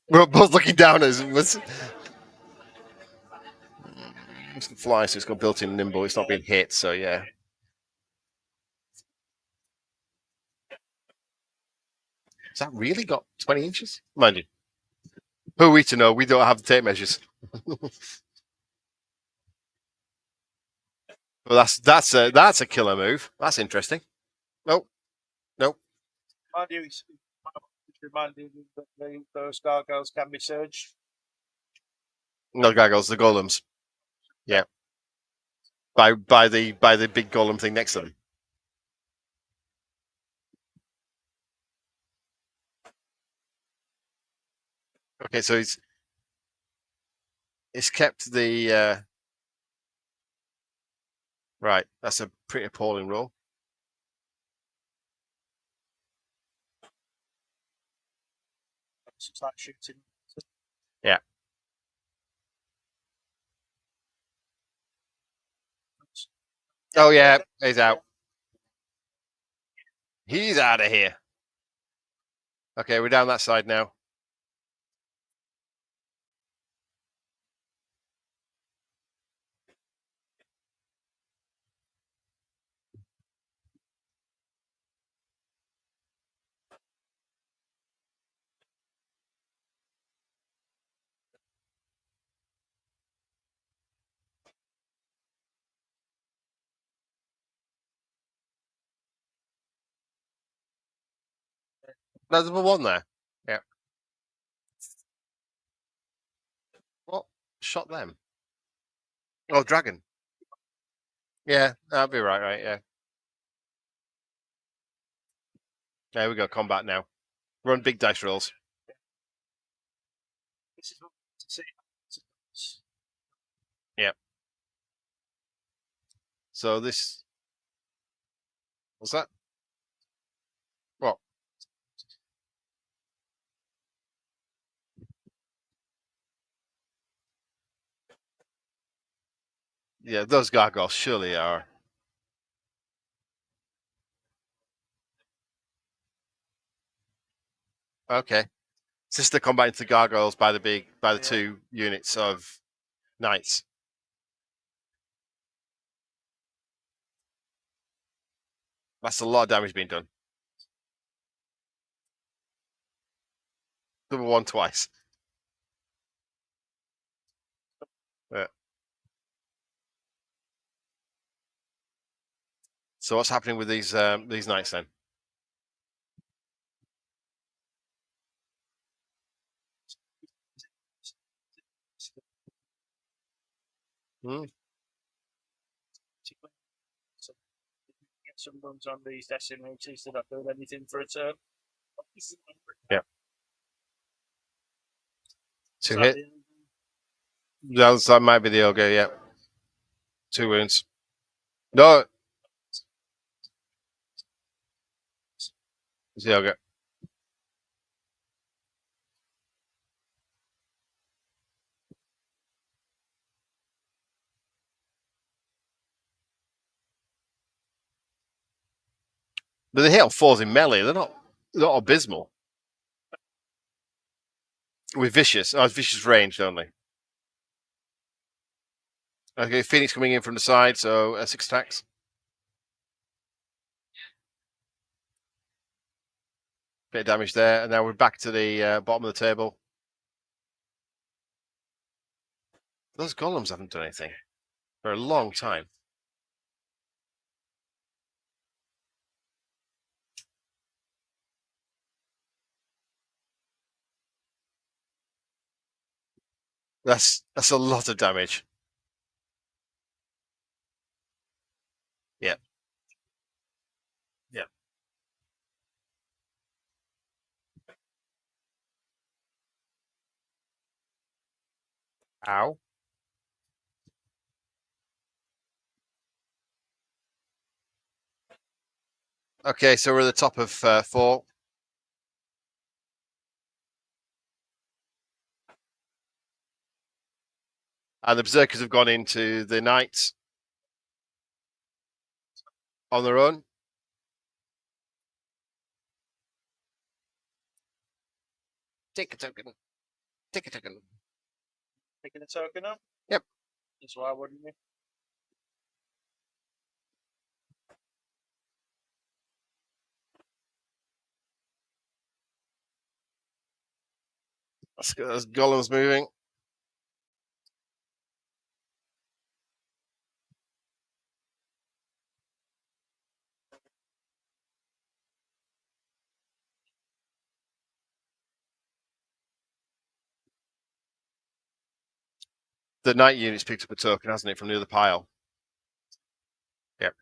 We're both looking down as it's the fly, so it's got built-in nimble. It's not being hit, so yeah. Has that really got 20 inches? Mind you, who are we to know? We don't have the tape measures. Well, that's a killer move. That's interesting. Nope. Mind you, it's reminding you that those gargoyles can be surged. No gargoyles, the golems. Yeah. By the big golem thing next to them. Okay, so it's kept the right. That's a pretty appalling roll. It's like shooting. Yeah. Oh yeah, he's out. He's out of here. Okay, we're down that side now. There's number one there. Yeah. What shot them? Oh, dragon. Yeah, that'll be right. Yeah. There we go. Combat now. Run big dice rolls. This is what to see. Yeah. So this. What's that? What? Yeah, those gargoyles surely are. Okay. Sister combat into gargoyles by the two units of knights. That's a lot of damage being done. Number one twice. Yeah. So what's happening with these knights then? Get some runs on these decimators. They're not doing anything for a turn. Yeah. Two hit. That might be the ogre. Yeah. 2 wounds. No. It's the ogre. But the hit on 4s in melee, they're not abysmal. With vicious. Oh, it's vicious ranged only. Okay, Phoenix coming in from the side, so 6 attacks. Bit of damage there, and now we're back to the bottom of the table. Those golems haven't done anything for a long time. That's a lot of damage. Yeah. Yeah. Ow. Okay, so we're at the top of 4. And the Berserkers have gone into the Knights on their own. Take a token. Take a token. Picking a token up? Yep. That's why wouldn't you? That's Golem's moving. The Knight unit's picked up a token, hasn't it, from the other pile? Yep.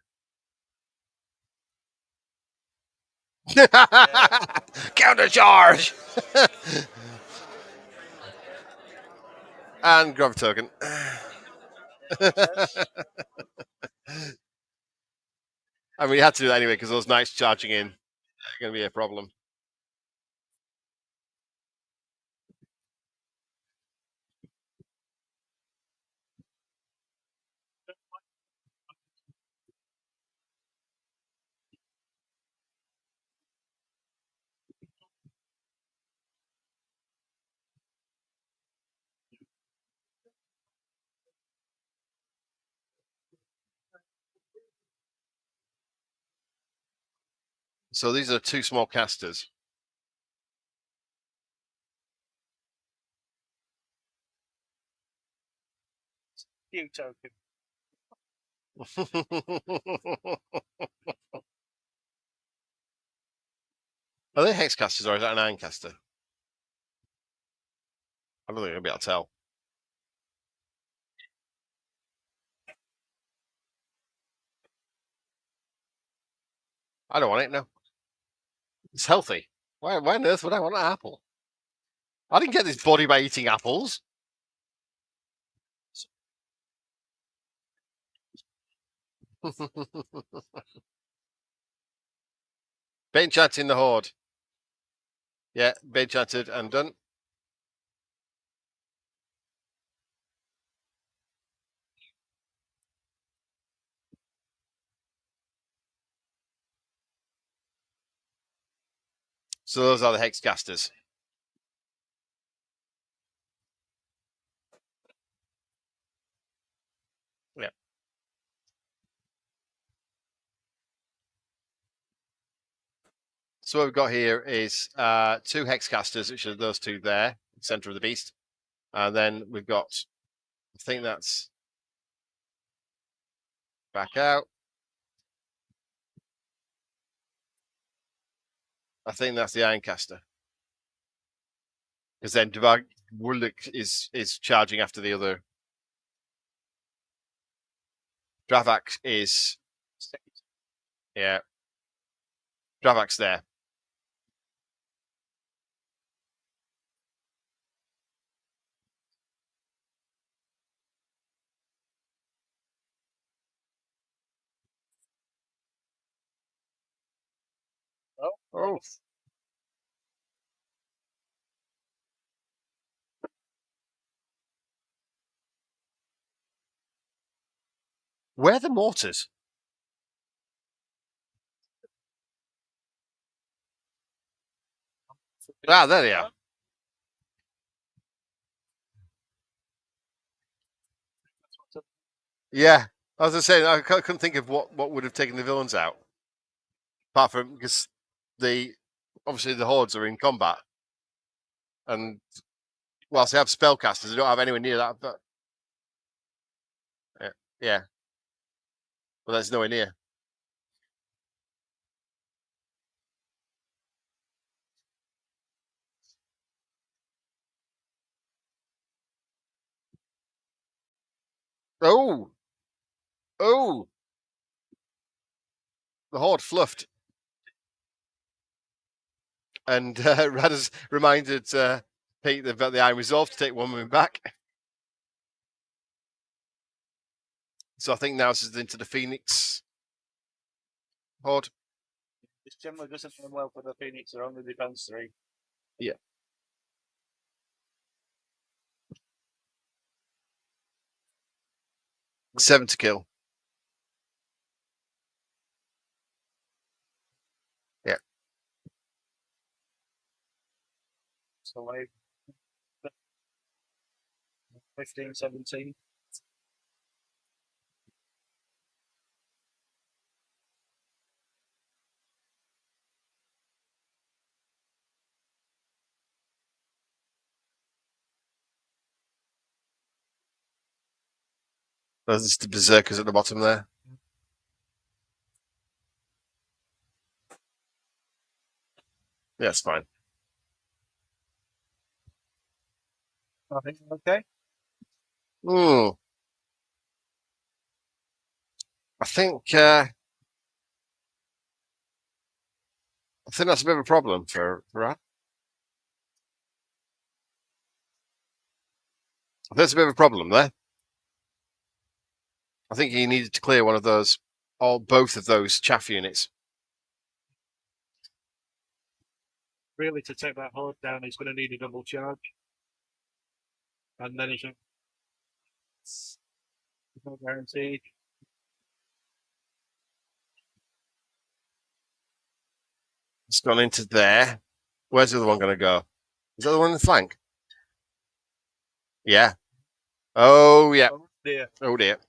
Counter charge! And grab a token. And we had to do that anyway because those Knights charging in are going to be a problem. So these are 2 small casters. Few token. Are they hex casters or is that an iron caster? I don't think I'll be able to tell. I don't want it, no. It's healthy. Why on earth would I want an apple? I didn't get this body by eating apples. Bait chat in the horde. Yeah, bait chatted and done. So those are the hex casters. Yeah. So what we've got here is 2 hex casters, which are those 2 there, center of the beast. And then we've got, I think that's back out. I think that's the Ironcaster. Because then Wurlik is charging after the other. Dravak is, yeah. Dravak's there. Oh. Where are the mortars? Ah, there they are. Yeah, I was going to say, I couldn't think of what would have taken the villains out. Apart from, because obviously the hordes are in combat. And whilst they have spellcasters, they don't have anywhere near that. But yeah. Well, there's nowhere near. Oh. the horde fluffed. And Rad has reminded Pete about the Iron Resolve to take one woman back. So I think now this is into the Phoenix horde. This generally doesn't end well for the Phoenix. They're only defense 3. Yeah. Seven to kill. Yeah. So like 15, 17. There's the berserkers at the bottom there. Yeah, it's fine. I think okay. I think that's a bit of a problem for Rad. I think that's a bit of a problem there. I think he needed to clear one of those, or both of those chaff units. Really, to take that horde down, he's going to need a double charge. And then he's not guaranteed. It's gone into there. Where's the other one going to go? Is that the one in the flank? Yeah. Oh, yeah. Oh dear. Oh, dear.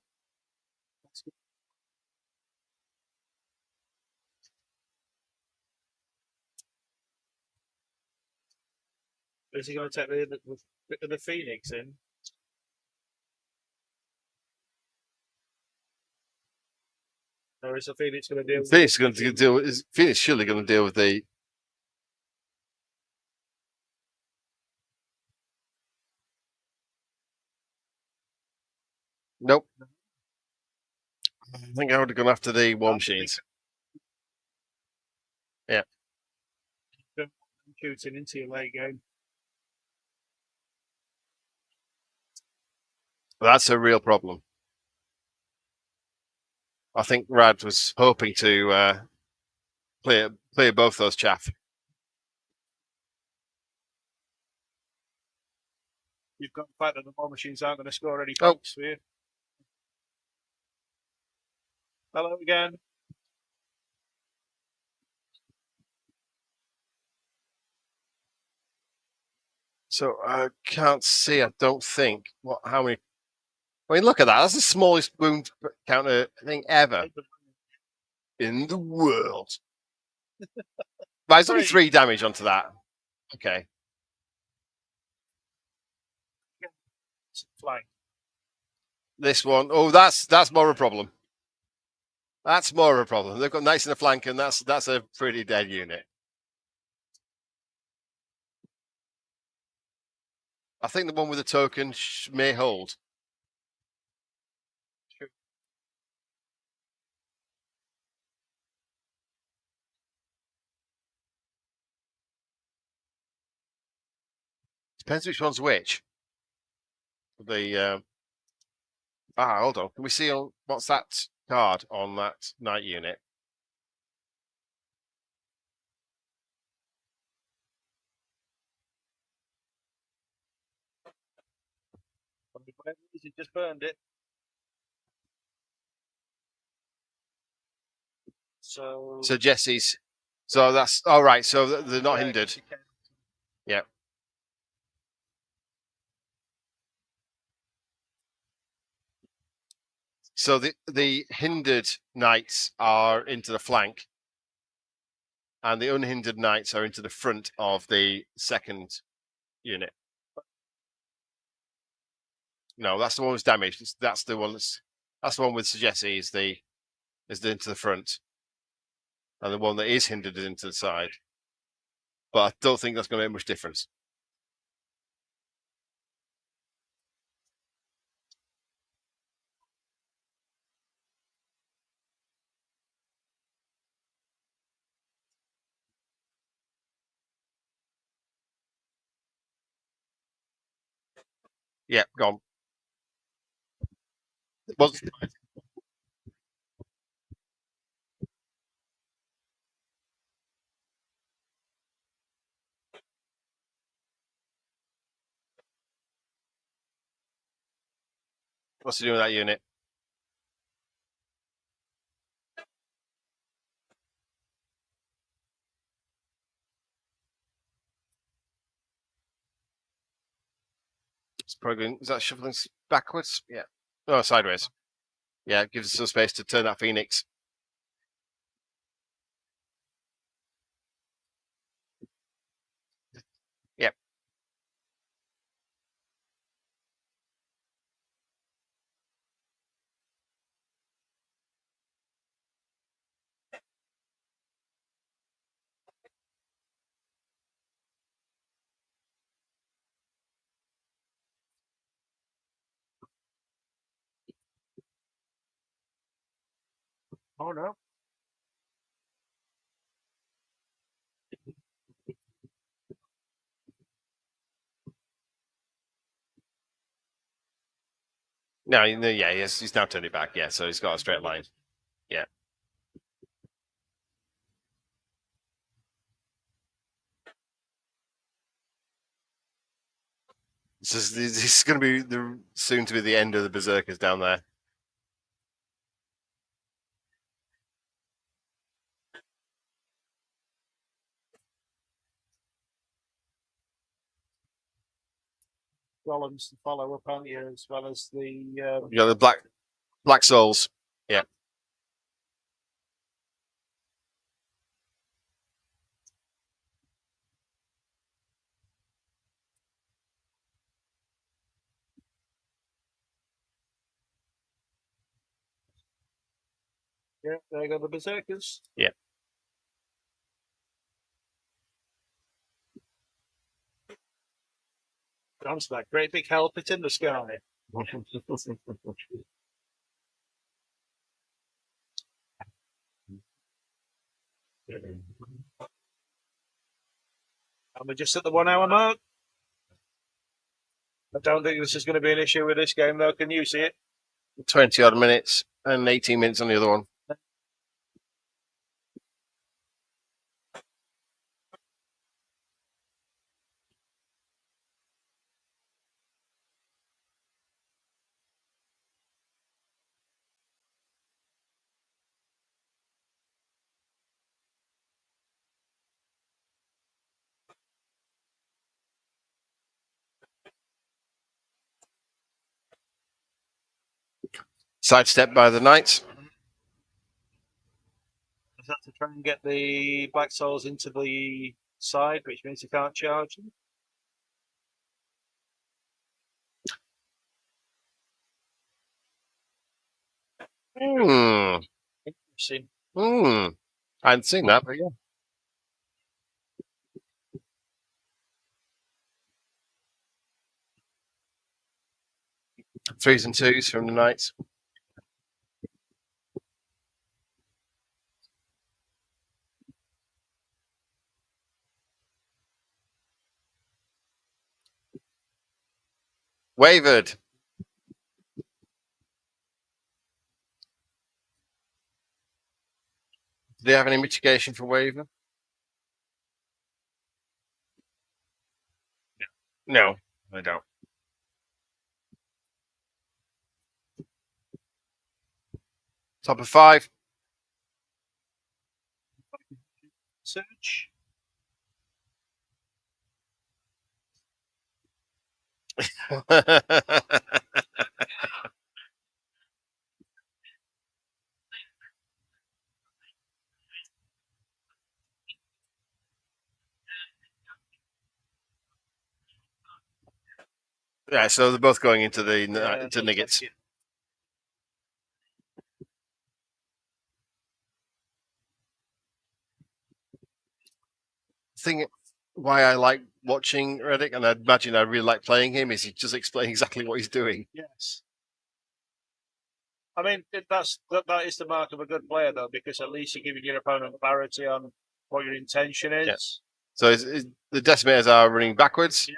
Is he going to take the Phoenix in? Or is the Phoenix going to deal with Phoenix is going to deal with. Phoenix surely going to deal with the. Nope. I think I would have gone after the war machines. Yeah. Shooting into your late game. That's a real problem. I think Rad was hoping to clear both those chaff. You've got the fact that the war machines aren't going to score any points for you. Hello again. So I can't see. I don't think how many. I mean, look at that. That's the smallest wound counter thing ever in the world. Right, it's only 3 damage onto that. Okay. Flank. This one, oh, that's more of a problem. That's more of a problem. They've got knights in the flank, and that's a pretty dead unit. I think the one with the token may hold. Depends which one's which. The hold on. Can we see what's that card on that knight unit? He just burned it. So Jesse's. So that's all right. So they're not hindered. Yeah. So the hindered knights are into the flank, and the unhindered knights are into the front of the second unit. No, that's the one that's damaged. That's the one that's the one with Jesse is into the front, and the one that is hindered is into the side. But I don't think that's going to make much difference. Yeah, gone. What's he doing with that unit? It's probably is that shuffling backwards? Yeah. No, sideways. Yeah, it gives us some space to turn that Phoenix. Yep. Oh no. No, yeah, he's now turned it back. Yeah, so he's got a straight line. Yeah. This is going to be soon to be the end of the berserkers down there. Golems to follow up on you, as well as the You know, the black souls. Yeah. yeah, there go the berserkers. Yeah. Comes that great big helmet in the sky. And we're just at the 1 hour mark. I don't think this is going to be an issue with this game, though. Can you see it? 20 odd minutes and 18 minutes on the other one. Sidestep by the knights. Is that to try and get the Black Souls into the side, which means you can't charge them? Interesting. I hadn't seen that, but yeah. Threes and twos from the knights. Wavered. Do they have any mitigation for waver? No, they don't. Top of 5. Search. Yeah, so they're both going into the into Niggets. Thing why I like watching Reddick, and I imagine I really like playing him, is he just explains exactly what he's doing. Yes. I mean, that is the mark of a good player, though, because at least you're giving your opponent clarity on what your intention is. Yeah. So the Decimators are running backwards. Yeah.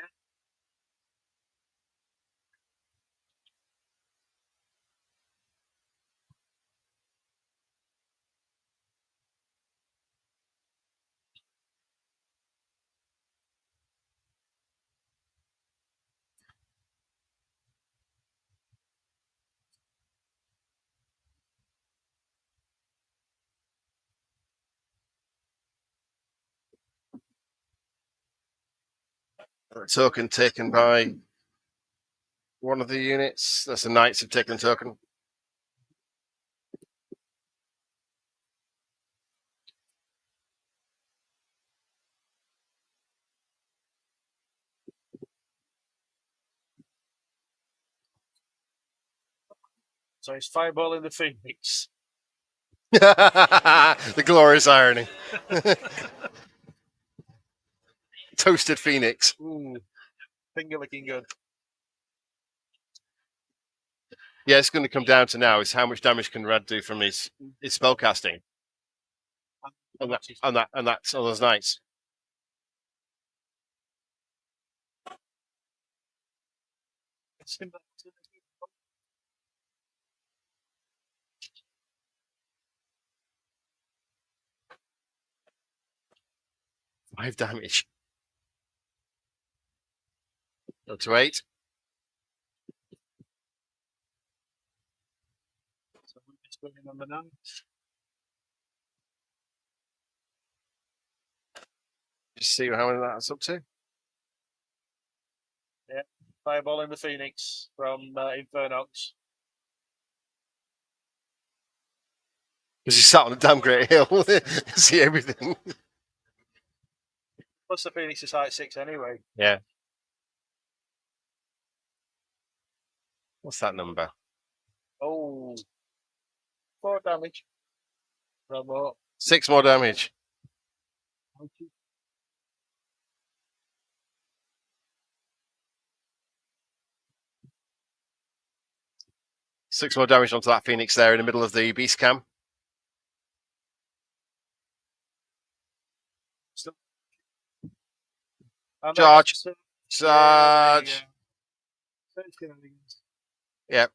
Token taken by one of the units. That's the Knights have taken a token. So it's Fireball in the Phoenix. The glorious irony. Toasted Phoenix. Ooh, finger looking good. Yeah, it's going to come down to now is how much damage can Rad do from his spellcasting. And that's all those knights. Five damage. Go to 8. So we're just going on the 9. Just see how many that's up to. Yeah, Fireball in the Phoenix from Infernox. Because he sat on a damn great hill. See everything. Plus the Phoenix is height 6 anyway. Yeah. What's that number? Oh, 4 damage. From 6 more damage. Six more damage onto that Phoenix there in the middle of the beast cam. Charge. Charge. Yeah.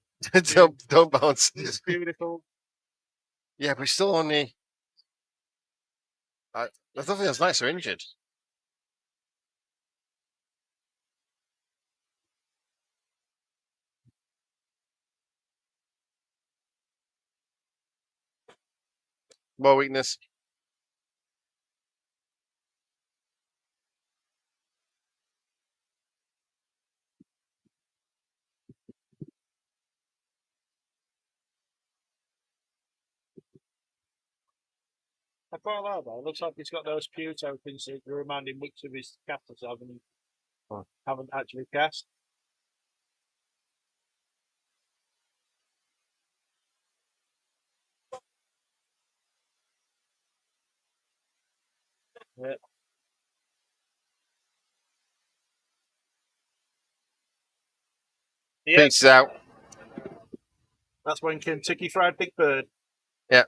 don't bounce. It's beautiful. Yeah, but he's still only. I don't think those knights are injured. More weakness. I quite like that. It looks like he's got those pew tokens to remind him which of his casters haven't actually cast. Yeah. Yeah, Phoenix is out. that's when Kentucky Fried Big Bird. Yeah.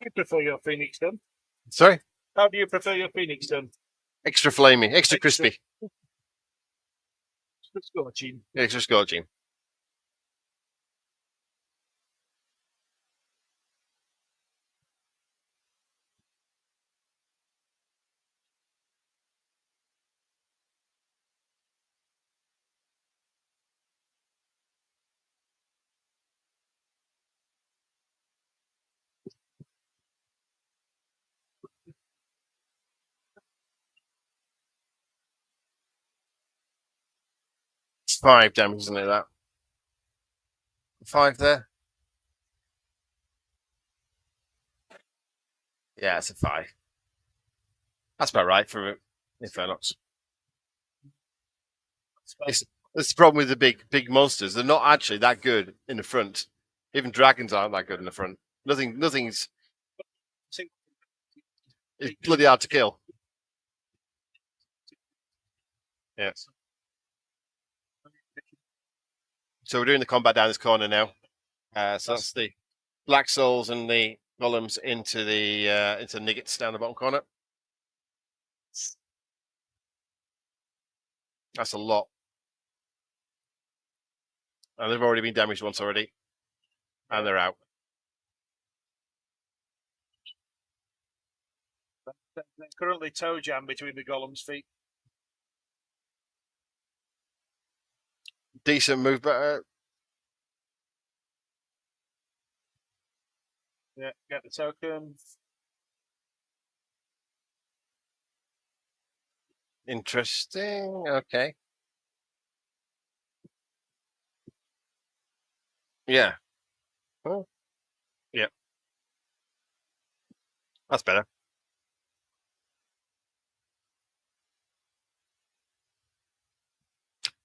You prefer your Phoenix done? Sorry? How do you prefer your Phoenix done? Extra flaming, extra crispy. Scorching. Extra scorching. It's 5 damage, isn't it? That 5 there. Yeah, it's a 5. That's about right for Infernox. It's the problem with the big monsters. They're not actually that good in the front. Even dragons aren't that good in the front. Nothing's. It's bloody hard to kill. Yeah. So we're doing the combat down this corner now. So that's the Black Souls and the Golems into Niggets down the bottom corner. That's a lot. And they've already been damaged once already. And they're out. They're currently toe jam between the Golem's feet. Decent move, but Yeah, get the token. Interesting. Okay. Yeah. Oh, yeah. That's better.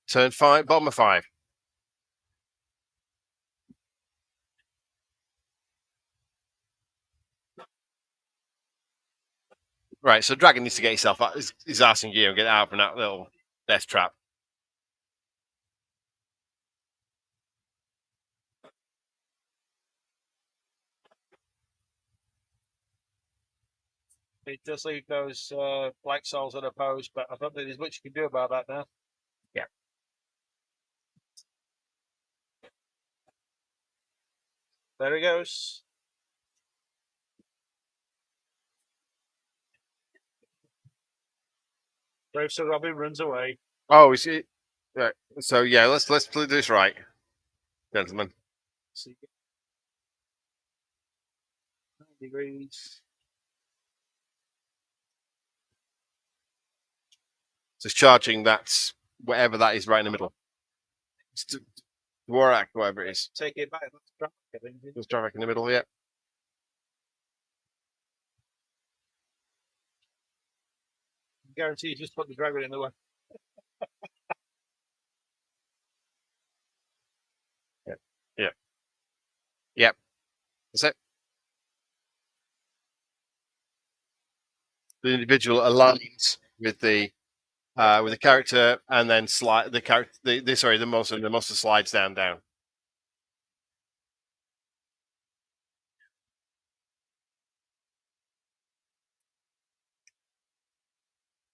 Turn 5, bottom of 5. Right, so Dragon needs to get himself out, his ass in gear and get out from that little death trap. It does leave those Black Souls unopposed, but I don't think there's much you can do about that now. Yeah. There he goes. Brave Sir Robin runs away. Oh, is it? Right. So yeah, let's do this right, gentlemen. 9 degrees. Just charging that whatever that is right in the middle. Dvorak, whatever it is. Take it back. That's traffic, I think. Just Dvorak in the middle, yeah. Guarantee you just put the dragon in the way. Yeah. Yep. That's it. The individual aligns with the character, and then slide the character. The monster slides down.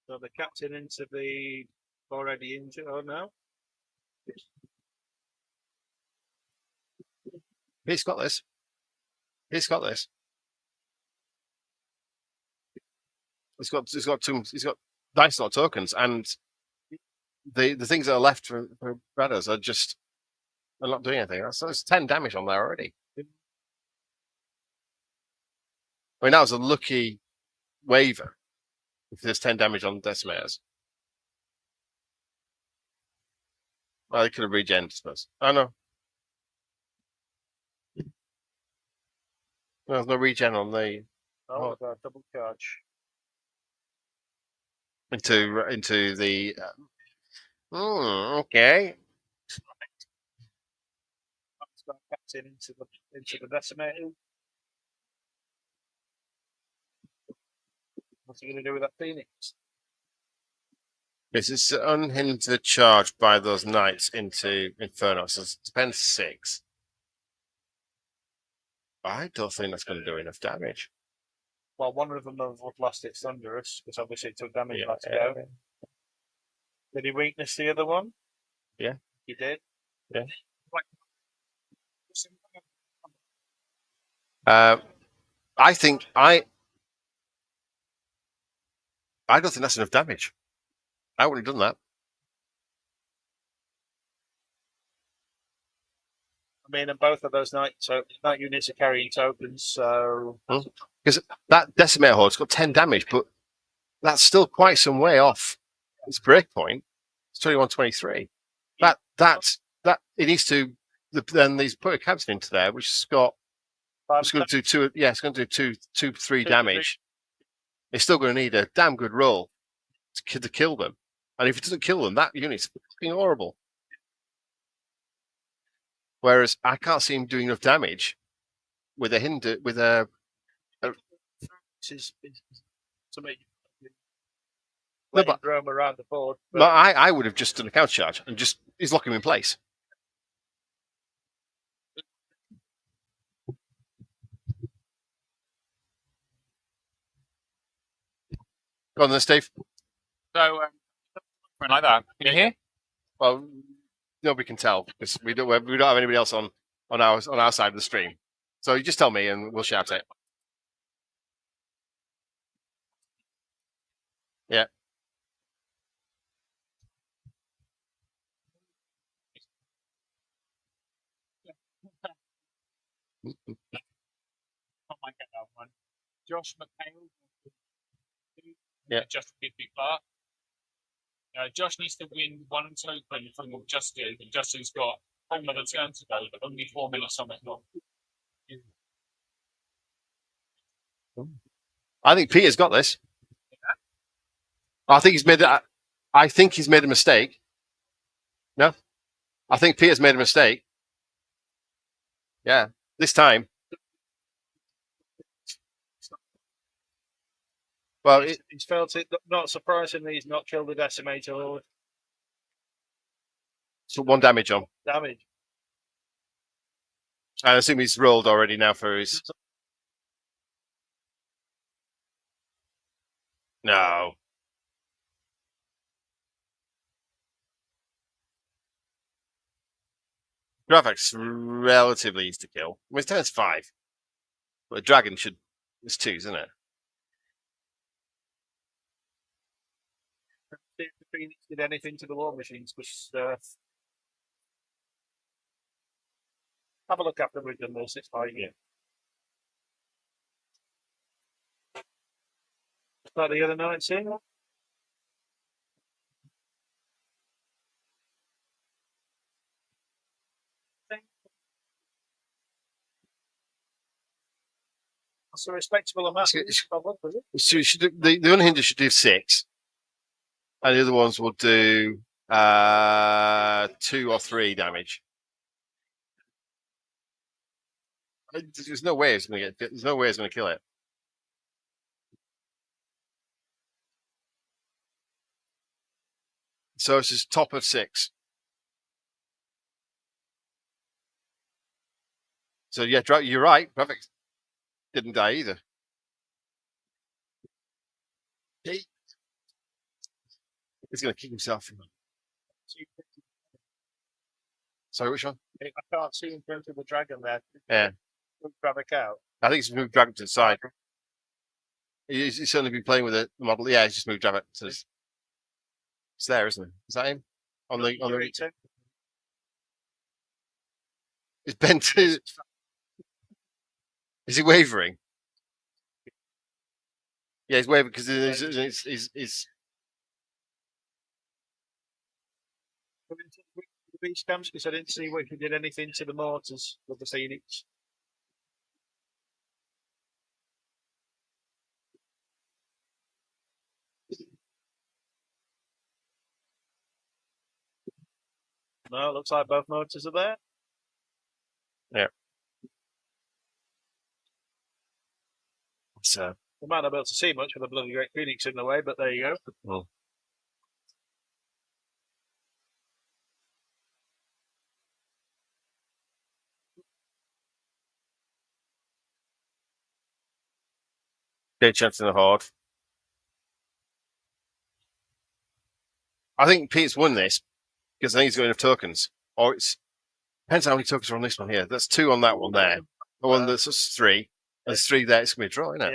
So the captain into the already injured. Oh no. He's got this. He's got this. He's got dice lot tokens, and the things that are left for Bradders are just not doing anything. That's 10 damage on there already. I mean, that was a lucky waiver. If there's 10 damage on Decimators. Oh, they could have regened, I suppose. Oh, no. There's no regen on the... Oh, double charge. Into the... okay. Captain into the decimator. What's he going to do with that Phoenix? This is unhindered charge by those knights into Inferno. So it's spend 6. I don't think that's going to do enough damage. Well, one of them have lost its Thunderous, because obviously it took damage last go. Did he weakness the other one? Yeah. He did? Yeah. I think I don't think that's enough damage. I wouldn't have done that. I mean, and both of those night units are carrying tokens, so... Because that Decimator Horde's got 10 damage, but that's still quite some way off its breakpoint. It's 21-23. That it needs to... Then these put a captain into there, which has got... It's going to do 2... Yeah, it's going to do 3 damage. It's still going to need a damn good roll to kill them. And if it doesn't kill them, that unit's fucking horrible. Whereas I can't see him doing enough damage with a hinder with a. To make No, but roam around the board. But I would have just done a counter charge and just he's locking him in place. Go on then, Steve. So, like that. Can you hear? Well, nobody can tell because we don't have anybody else on our side of the stream. So you just tell me and we'll shout it. Yeah. Oh my God, that one. Josh McHale. Yeah. Just 50 Clark. Josh needs to win one token from Justin. Justin's got another turn to go, but only 4 minutes on it. I think Peter's got this. I think he's made a mistake. No, I think Peter's made a mistake. Yeah, this time. Well, He's felt it. Not surprisingly, he's not killed the decimator horde. So 1 damage on. Damage. I assume he's rolled already now for his. No. Gravak's relatively easy to kill. Well, his turn's 5. But a dragon should. It's 2, isn't it? See if the Phoenix did anything to the war machines, because have a look after we've done this. It's fine. Yeah. Like the other night, see? That's a respectable amount. So the unhindered should do 6. And the other ones will do 2 or 3 damage. There's no way it's going to get. There's no way it's going to kill it. So it's just top of 6. So yeah, you're right. Perfect. Didn't die either. He's going to kick himself. Sorry, which one? I can't see in front of the dragon there. Yeah. Grab a cow. I think he's moved dragon to the side. He's certainly been playing with the model. Yeah, he's just moved dragon to. It's there, isn't it? Is that him? On the. Is Ben too? Is he wavering? Yeah, he's wavering because he's the beach camps, because I didn't see if he did anything to the mortars with the Phoenix. No, it looks like both motors are there. Yeah. So we might not be able to see much with the bloody great Phoenix in the way, but there you go. Well. Great chance in the horde. I think Pete's won this because I think he's got enough tokens. Or it's depends how many tokens are on this one here. That's 2 on that one there. The one that's just 3. There's 3 there. It's going to be a draw, isn't it?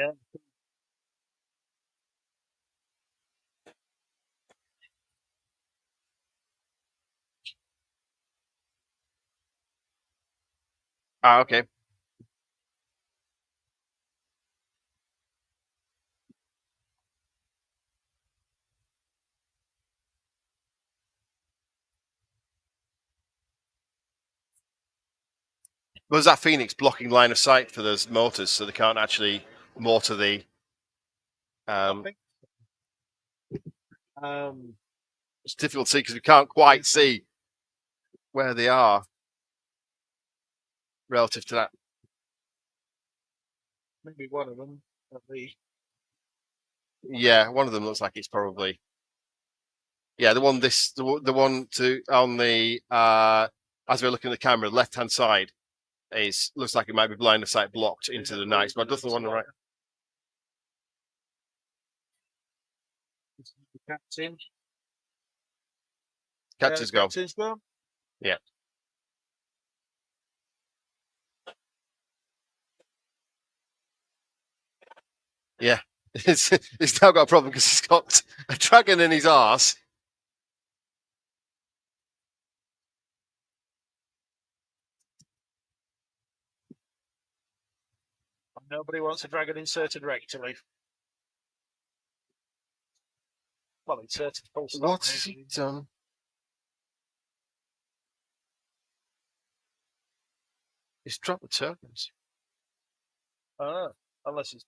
Yeah. Okay. Was that Phoenix blocking line of sight for those mortars, so they can't actually mortar the? It's difficult to see because we can't quite see where they are relative to that. Maybe one of them. Yeah, one of them looks like it's probably. Yeah, the one to on the as we're looking at the camera, left hand side looks like it might be line of sight blocked into the night, but doesn't the one on the right. Captain. Captain's gone. Captain's gone. Yeah. Yeah. It's now got a problem because he's got a dragon in his arse. Nobody wants a dragon inserted rectally. Well, it's full stop, What has he really. done? He's dropped the tokens. Unless it's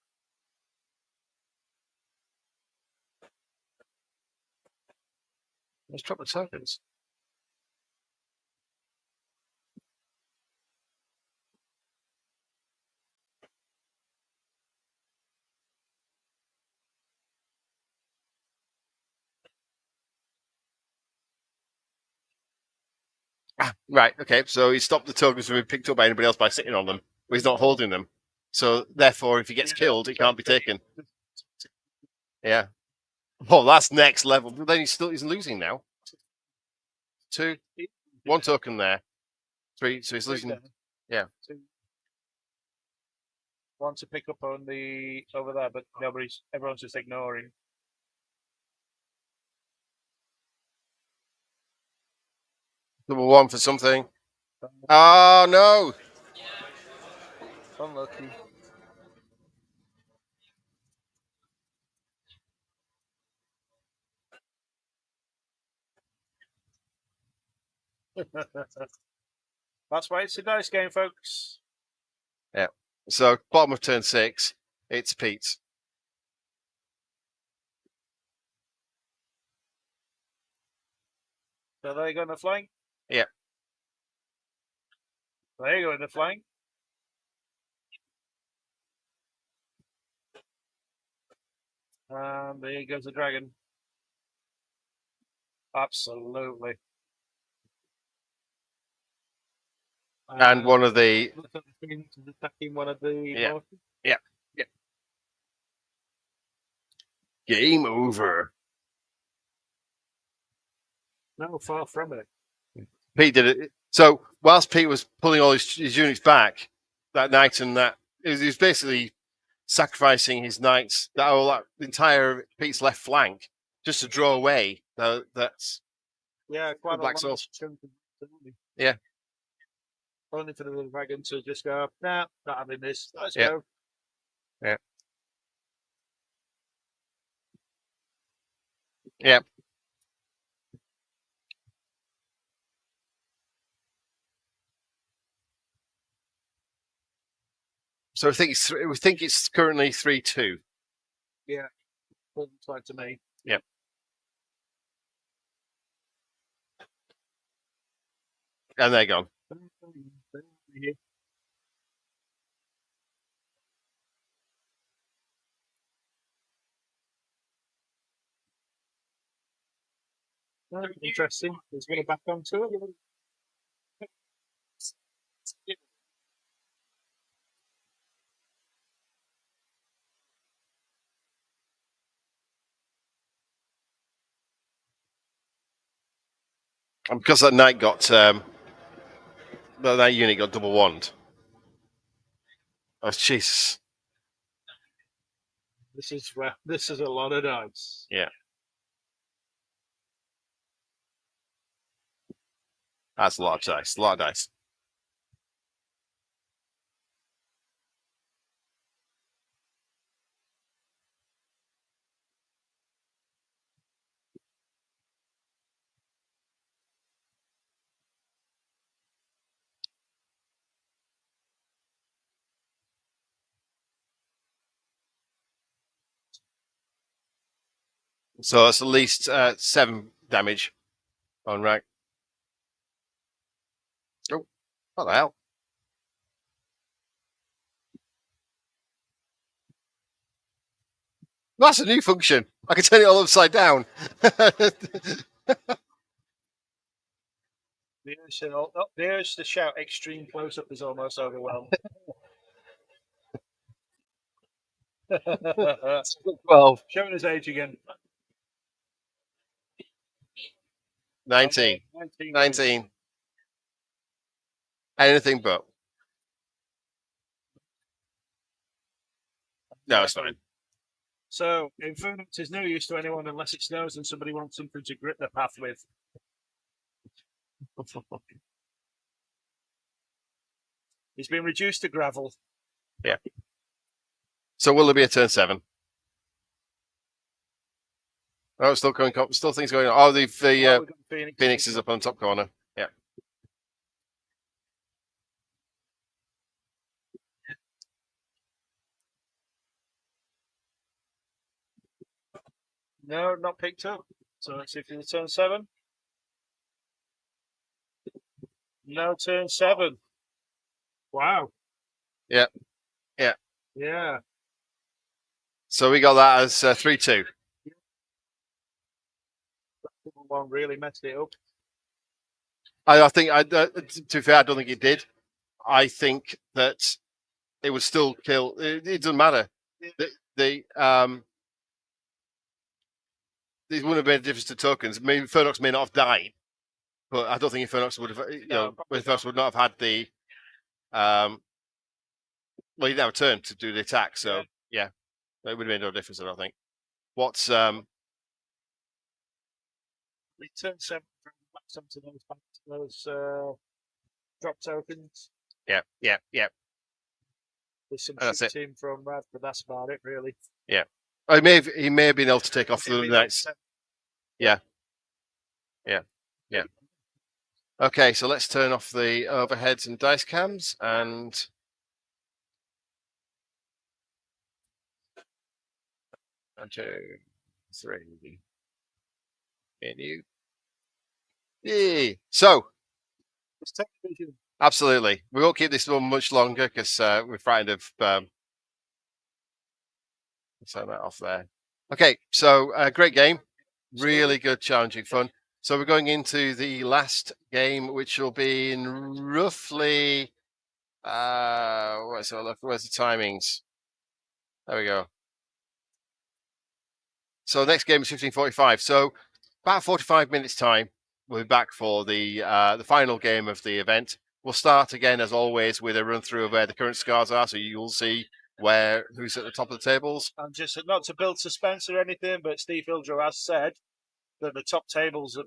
He's dropped the tokens. Right, okay, so he stopped the tokens from being picked up by anybody else by sitting on them, but he's not holding them. So, therefore, if he gets killed, it can't be taken. Yeah. Oh, that's next level. But then he's losing now. 2, 1 token there. 3, so he's losing. Yeah. Want to pick up on over there, but everyone's just ignoring. Number 1 for something. Oh, no. Unlucky. That's why it's a dice game, folks. Yeah. So, bottom of turn 6, it's Pete. So there you go in the flank. Yeah. There you go in the flank. And there goes the dragon. Absolutely. And one of the. Looks like the Phoenix is attacking one of the. Yeah. Yeah. Yeah. Game over. No, far from it. Pete did it. So whilst Pete was pulling all his units back that night, and that he was basically sacrificing his knights, that entire Pete's left flank, just to draw away. That's quite Black a Soul. chunk of it. Yeah. Only for the little dragon to just go, nah, not having this. Let's Yeah. go. Yeah. Yeah. So we think it's currently 3-2. Yeah. Looks like to me. Yeah. And they're gone. Interesting. He's going to back onto it. And because that knight got that unit got double wand. Oh Jesus! This is a lot of dice. Yeah, that's a lot of dice. A lot of dice. So that's at least 7 damage on rack. Oh, what the hell? That's a new function. I can turn it all upside down. The urge to shout extreme close up is almost overwhelmed. 12. Showing his age again. 19. 19. Anything but. No, it's fine. So, Infernus is no use to anyone unless it snows and somebody wants something to grit the path with. He's been reduced to gravel. Yeah. So will there be a turn 7? Oh, still going. Still things going on. Oh, the Oh, we've got Phoenix is up on top corner. Yeah. No, not picked up. So let's see if it's turn 7. No, turn 7. Wow. Yeah. Yeah. Yeah. So we got that as 3-2. One really messed it up. I think, to be fair, I don't think it did. I think that it would still kill. It doesn't matter. It wouldn't have made a difference to tokens. Maybe Fernox may not have died, but I don't think Fernox would have. Fernox would not have had the. Well, he didn't have a turn to do the attack, so yeah, it would have made no difference. I don't think. What's Turn 7 some to those drop tokens. Yeah. There's some That's it. team from Rad, but that's about it, really. Yeah. He may have been able to take off the Knights. Yeah. Okay, so let's turn off the overheads and dice cams and 1, 2, 3. Menu. Yay. So It's television. absolutely, we won't keep this one much longer because we're frightened of. Turn that off there. Okay, so great game, really good, challenging, fun. So we're going into the last game, which will be in roughly. Where's the timings? There we go. So the next game is 15:45. So about 45 minutes time, we'll be back for the final game of the event. We'll start again as always with a run through of where the current scores are, so you'll see who's at the top of the tables. And just not to build suspense or anything, but Steve Hildrew has said that the top tables,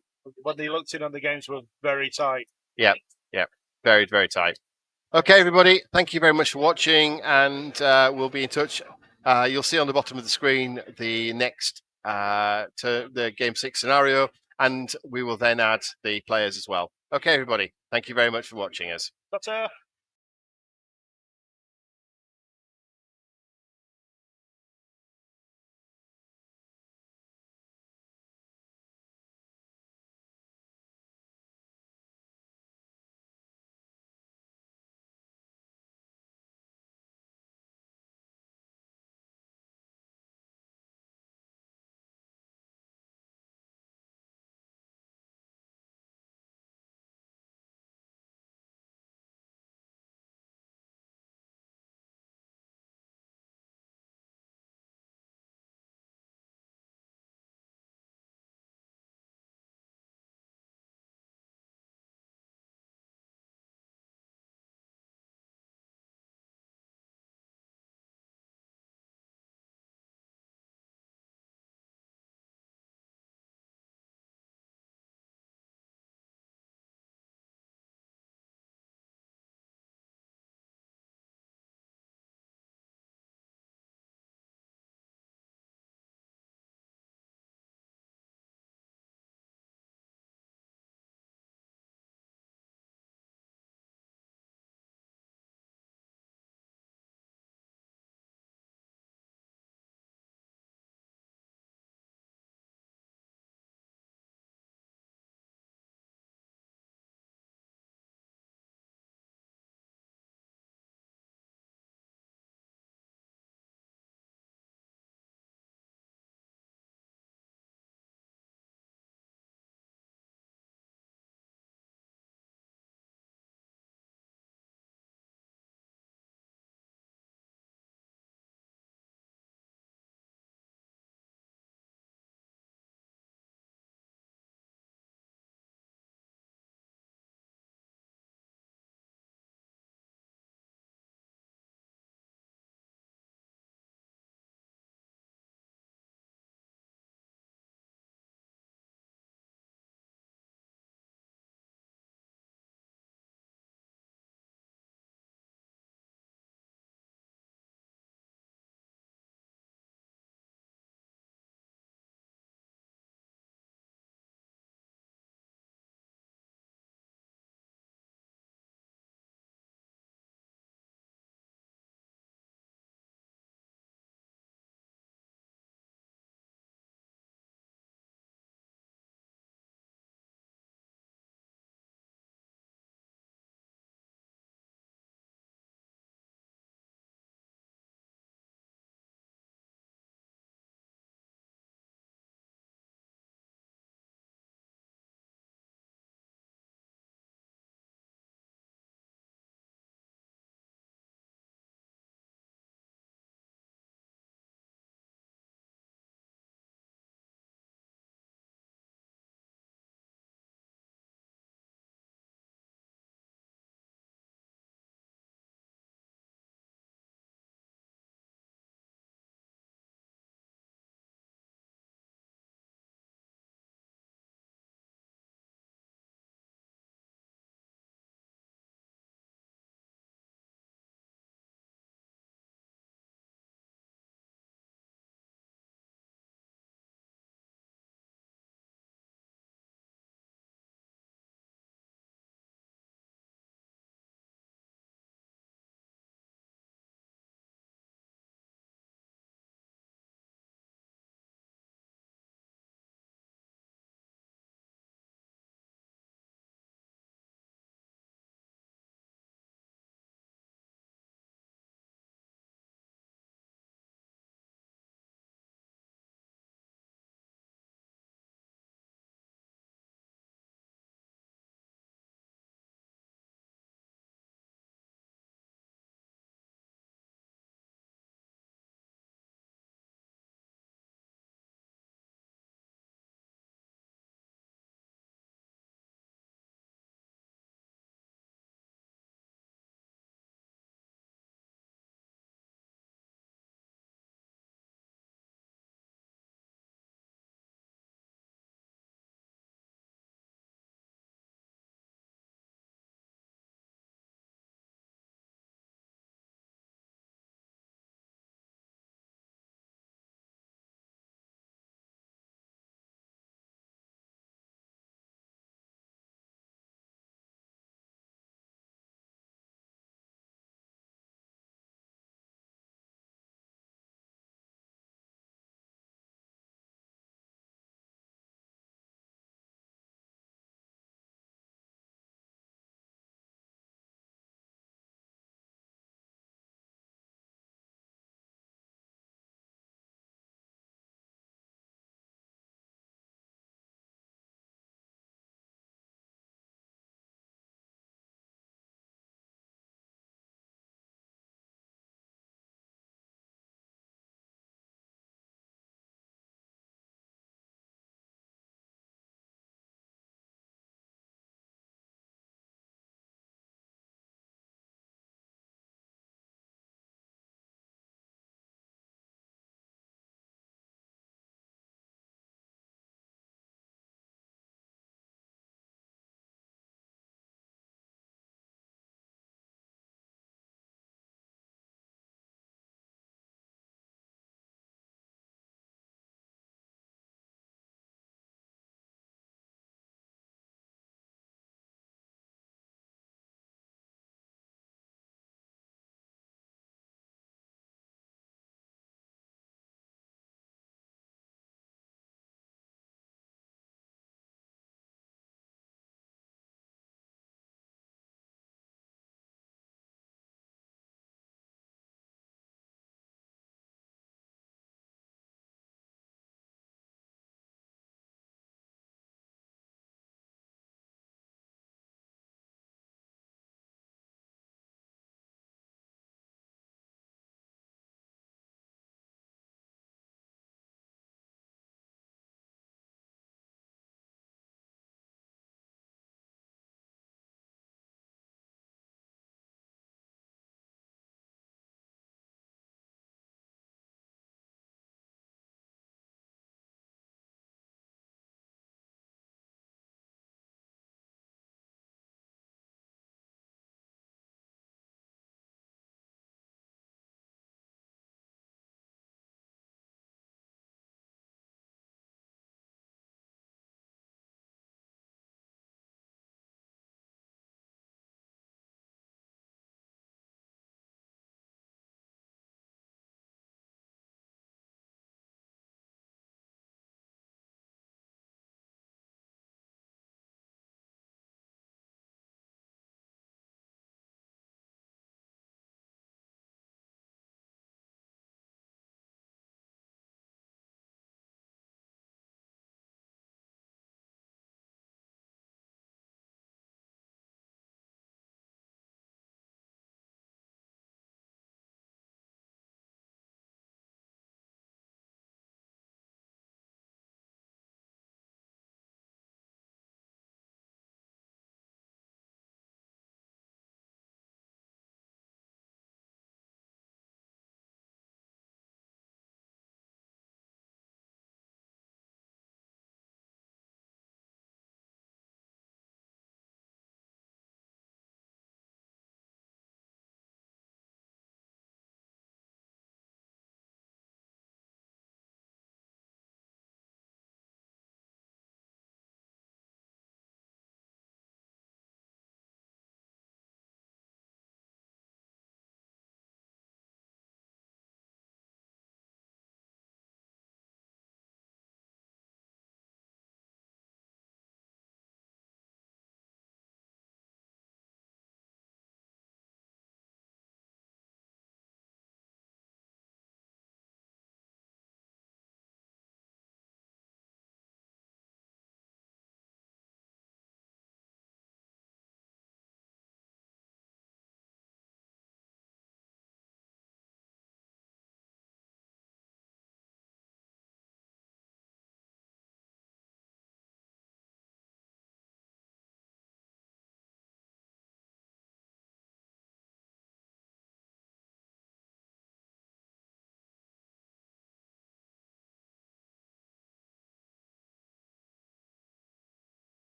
when they looked in on the games, were very tight. Yeah, very, very tight. Okay, everybody, thank you very much for watching, and we'll be in touch. You'll see on the bottom of the screen the next to the Game 6 scenario, and we will then add the players as well. Okay, everybody, thank you very much for watching us. But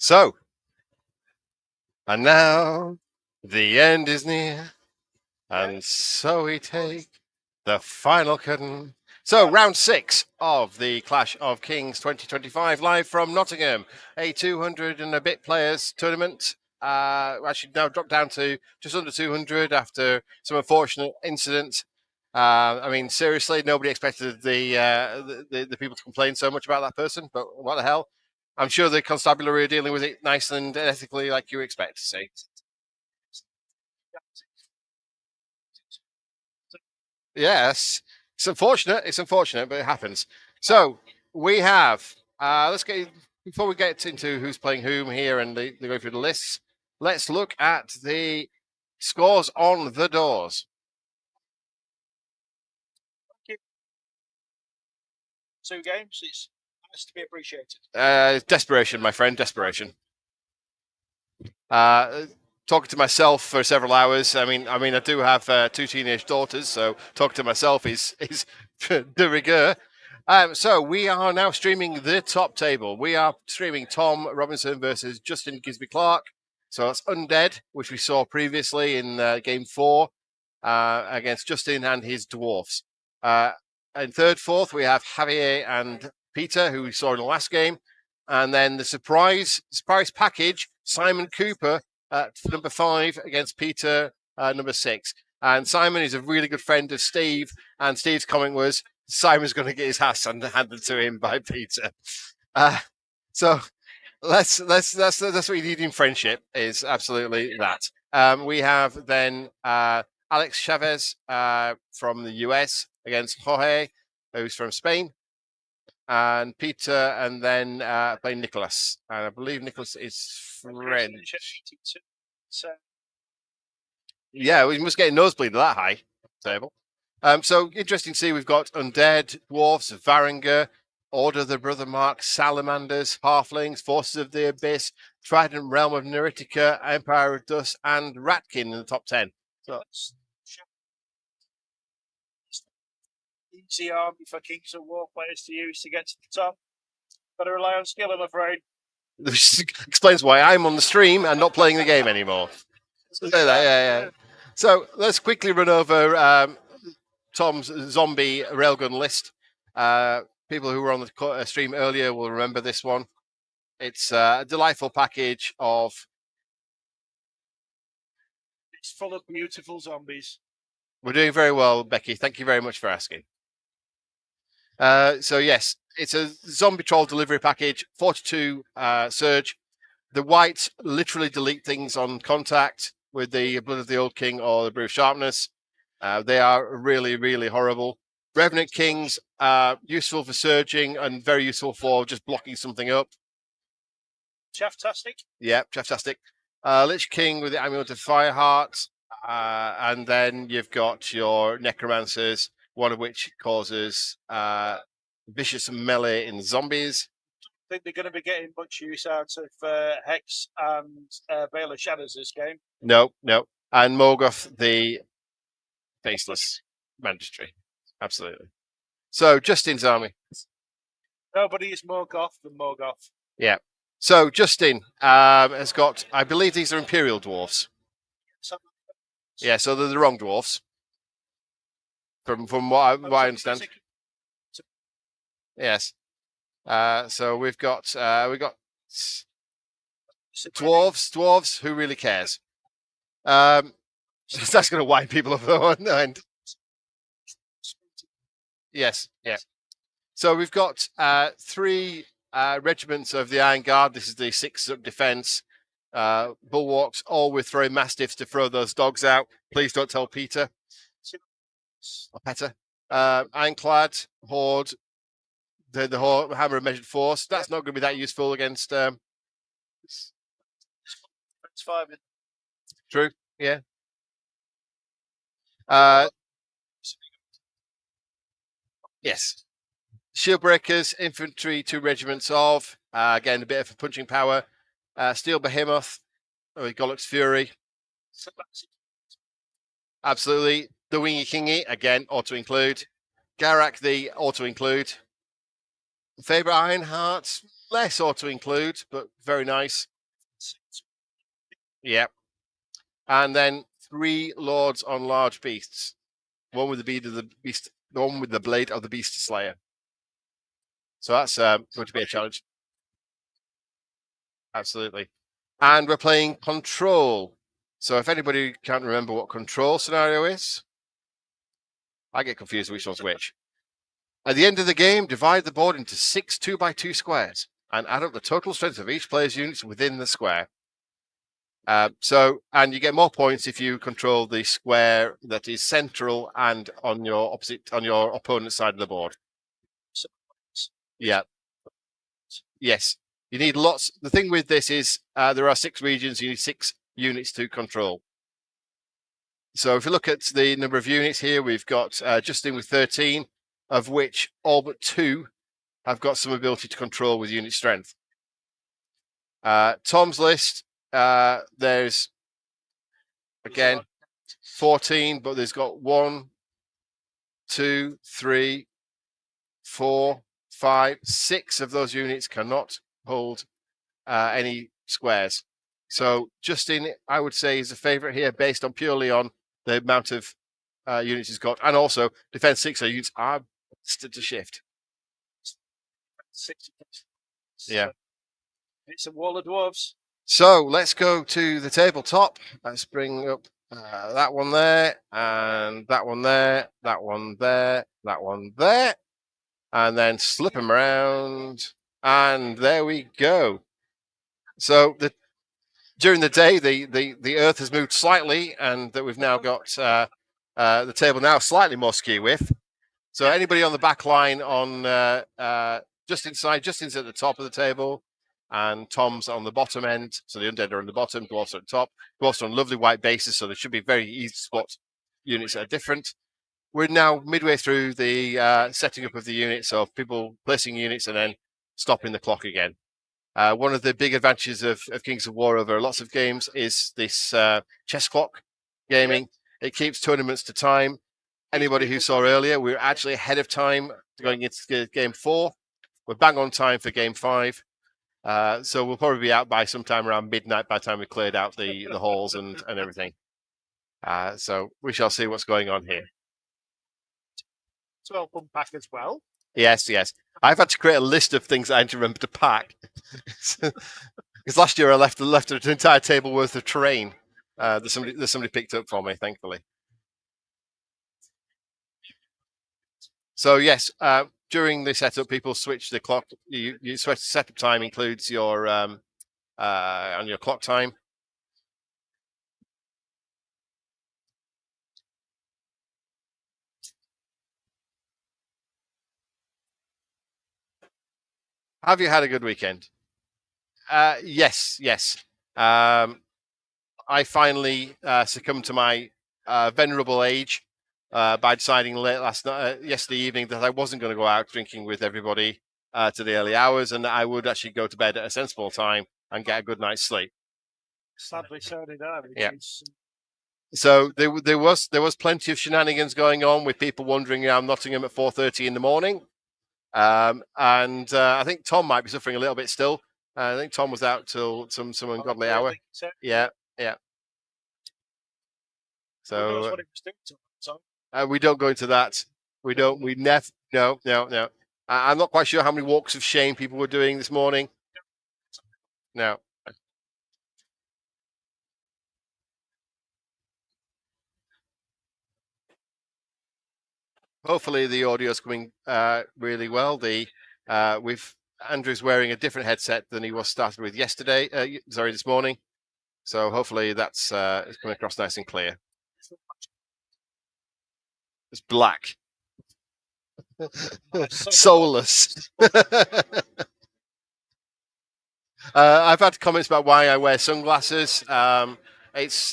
So, and now the end is near, and so we take the final curtain. So, round 6 of the Clash of Kings 2025, live from Nottingham, a 200 and a bit players tournament. Actually, now dropped down to just under 200 after some unfortunate incidents. I mean, seriously, nobody expected the people to complain so much about that person, but what the hell? I'm sure the constabulary are dealing with it nice and ethically, like you expect to see. Yes, it's unfortunate, but it happens. So we have. Let's get before we get into who's playing whom here and they go through the lists. Let's look at the scores on the doors. 2 games. It's nice to be appreciated. Desperation, my friend, desperation. Talking to myself for several hours. I mean, I do have 2 teenage daughters, so talking to myself is de rigueur. So we are now streaming the top table. We are streaming Tom Robinson versus Justin Gisby Clark. So that's Undead, which we saw previously in game 4 against Justin and his dwarfs. In third, fourth, we have Javier and Peter, who we saw in the last game. And then the surprise package, Simon Cooper at number 5 against Peter, number 6. And Simon is a really good friend of Steve. And Steve's comment was, Simon's going to get his ass handed to him by Peter. So that's what you need in friendship, is absolutely that. We have then Alex Chavez from the US against Jorge, who's from Spain. And Peter, and then playing Nicholas. And I believe Nicholas is French. Yeah, we must get a nosebleed at that high table. So interesting to see, we've got Undead, Dwarfs, Varinger, Order of the Brother Mark, Salamanders, Halflings, Forces of the Abyss, Trident Realm of Neritica, Empire of Dust, and Ratkin in the top 10. So, easy army for Kings of War players to use to get to the top. Got to rely on skill, I'm afraid. This explains why I'm on the stream and not playing the game anymore. Yeah. So let's quickly run over Tom's zombie railgun list. People who were on the stream earlier will remember this one. It's a delightful package of... It's full of beautiful zombies. We're doing very well, Becky. Thank you very much for asking. So yes, it's a zombie troll delivery package, 42 surge. The whites literally delete things on contact with the Blood of the Old King or the Brew of Sharpness. They are really, really horrible. Revenant Kings are useful for surging and very useful for just blocking something up. Chaftastic. Yeah, Chaftastic. Lich King with the Amulet of Fireheart. And then you've got your Necromancers, one of which causes vicious melee in zombies. I think they're going to be getting much use out of Hex and Veil of Shadows this game. No. And Morgoth, the Faceless, mandatory. Absolutely. So, Justin's army. Nobody is more goth than Morgoth. Yeah. So, Justin has got, I believe these are Imperial Dwarfs. Yeah, so they're the wrong dwarfs. From what I understand. Yes. So we've got dwarves. Who really cares? That's going to wind people up the one end. Yes, yeah. So we've got 3 regiments of the Iron Guard. This is the 6 up defense. Bulwarks, all with throwing mastiffs to throw those dogs out. Please don't tell Peter. Or Petter. Ironclad, Horde, the Hammer of Measured Force. That's not going to be that useful against. It's 5. True, yeah. Yes. Shield Breakers, Infantry, 2 regiments of. Again, a bit of punching power. Steel Behemoth, Gollux Fury. Absolutely. The Wingy Kingy, again, auto-include. Garak, the auto-include. Faber Ironheart, less auto include, but very nice. Yep. And then 3 lords on large beasts. One with the bead of the beast, the one with the blade of the beast slayer. So that's going to be a challenge. Absolutely. And we're playing control. So if anybody can't remember what control scenario is, I get confused which one's which. At the end of the game, divide the board into 6 2x2 squares and add up the total strength of each player's units within the square. And you get more points if you control the square that is central and on your opponent's side of the board. Yeah. Yes. You need lots. The thing with this is there are 6 regions. You need 6 units to control. So if you look at the number of units here, we've got Justin with 13, of which all but 2 have got some ability to control with unit strength. Tom's list, there's again 14, but there's got 1, 2, 3, 4, 5, 6 of those units cannot hold any squares. So Justin, I would say, is a favourite here based on purely on the amount of units he's got, and also defense 6 units are to shift. Yeah. It's a wall of dwarves. So let's go to the tabletop. Let's bring up that one there, and that one there, that one there, that one there, and then slip them around, and there we go. So during the day, the Earth has moved slightly, and that we've now got the table now slightly more skew with. So anybody on the back line on Justin's side, Justin's at the top of the table, and Tom's on the bottom end. So the undead are on the bottom, dwarfs are at the top. Dwarfs are on lovely white bases, so they should be very easy to spot units that are different. We're now midway through the setting up of the units, so people placing units and then stopping the clock again. One of the big advantages of Kings of War over lots of games is this chess clock gaming. It keeps tournaments to time. Anybody who saw earlier, we're actually ahead of time going into game 4. We're bang on time for game 5. So we'll probably be out by sometime around midnight by the time we cleared out the halls and everything. So we shall see what's going on here. 12 pack as well. Yes. I've had to create a list of things I need to remember to pack. Because last year I left an entire table worth of terrain that somebody picked up for me, thankfully. So yes, during the setup, people switch the clock. You switch setup time includes your on your clock time. Have you had a good weekend? Yes. I finally succumbed to my venerable age by deciding yesterday evening that I wasn't going to go out drinking with everybody to the early hours, and that I would actually go to bed at a sensible time and get a good night's sleep. Sadly, so did I. Yeah. So there was plenty of shenanigans going on with people wandering around Nottingham at 4:30 in the morning. And I think Tom might be suffering a little bit still. I think Tom was out till some ungodly hour. Yeah. So we don't go into that. We never. No. I'm not quite sure how many walks of shame people were doing this morning. No. Hopefully the audio is coming really well. Andrew's wearing a different headset than he was started with this morning. So hopefully that's it's coming across nice and clear. It's black. Soulless. I've had comments about why I wear sunglasses. It's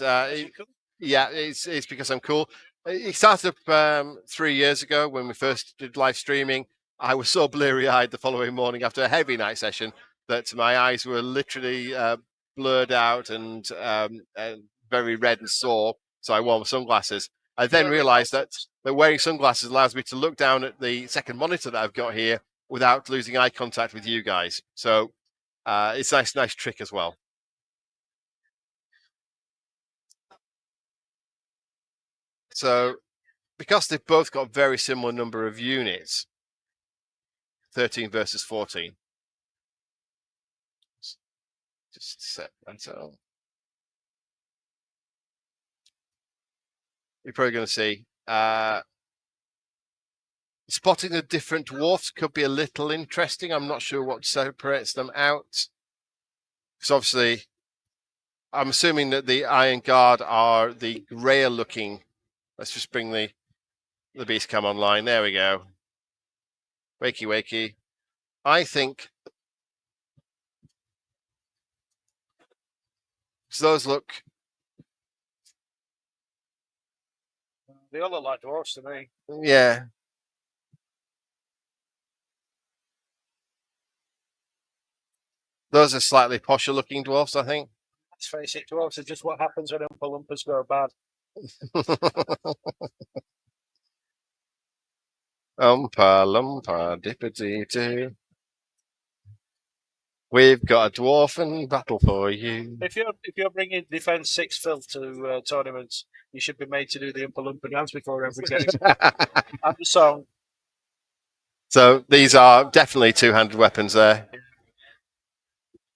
because I'm cool. It started up 3 years ago when we first did live streaming. I was so bleary-eyed the following morning after a heavy night session that my eyes were literally blurred out and very red and sore. So I wore my sunglasses. I then realised that wearing sunglasses allows me to look down at the second monitor that I've got here without losing eye contact with you guys. So it's a nice trick as well. So because they've both got a very similar number of units, 13 versus 14. Just set that up. You're probably going to see spotting the different dwarfs could be a little interesting. I'm not sure what separates them out. Because obviously, I'm assuming that the Iron Guard are the grayer looking. Let's just bring the beast cam online. There we go. Wakey, wakey. I think so those look. They all look like dwarfs to me. Yeah. Those are slightly posher looking dwarfs, I think. Let's face it, dwarfs are just what happens when Oompa Loompas go bad. Oompa Loompa dippity doo. We've got a dwarfen battle for you. If you're bringing Defence 6 filth to tournaments, you should be made to do the Oompa Loompa dance before every game. And the song. So these are definitely two-handed weapons there.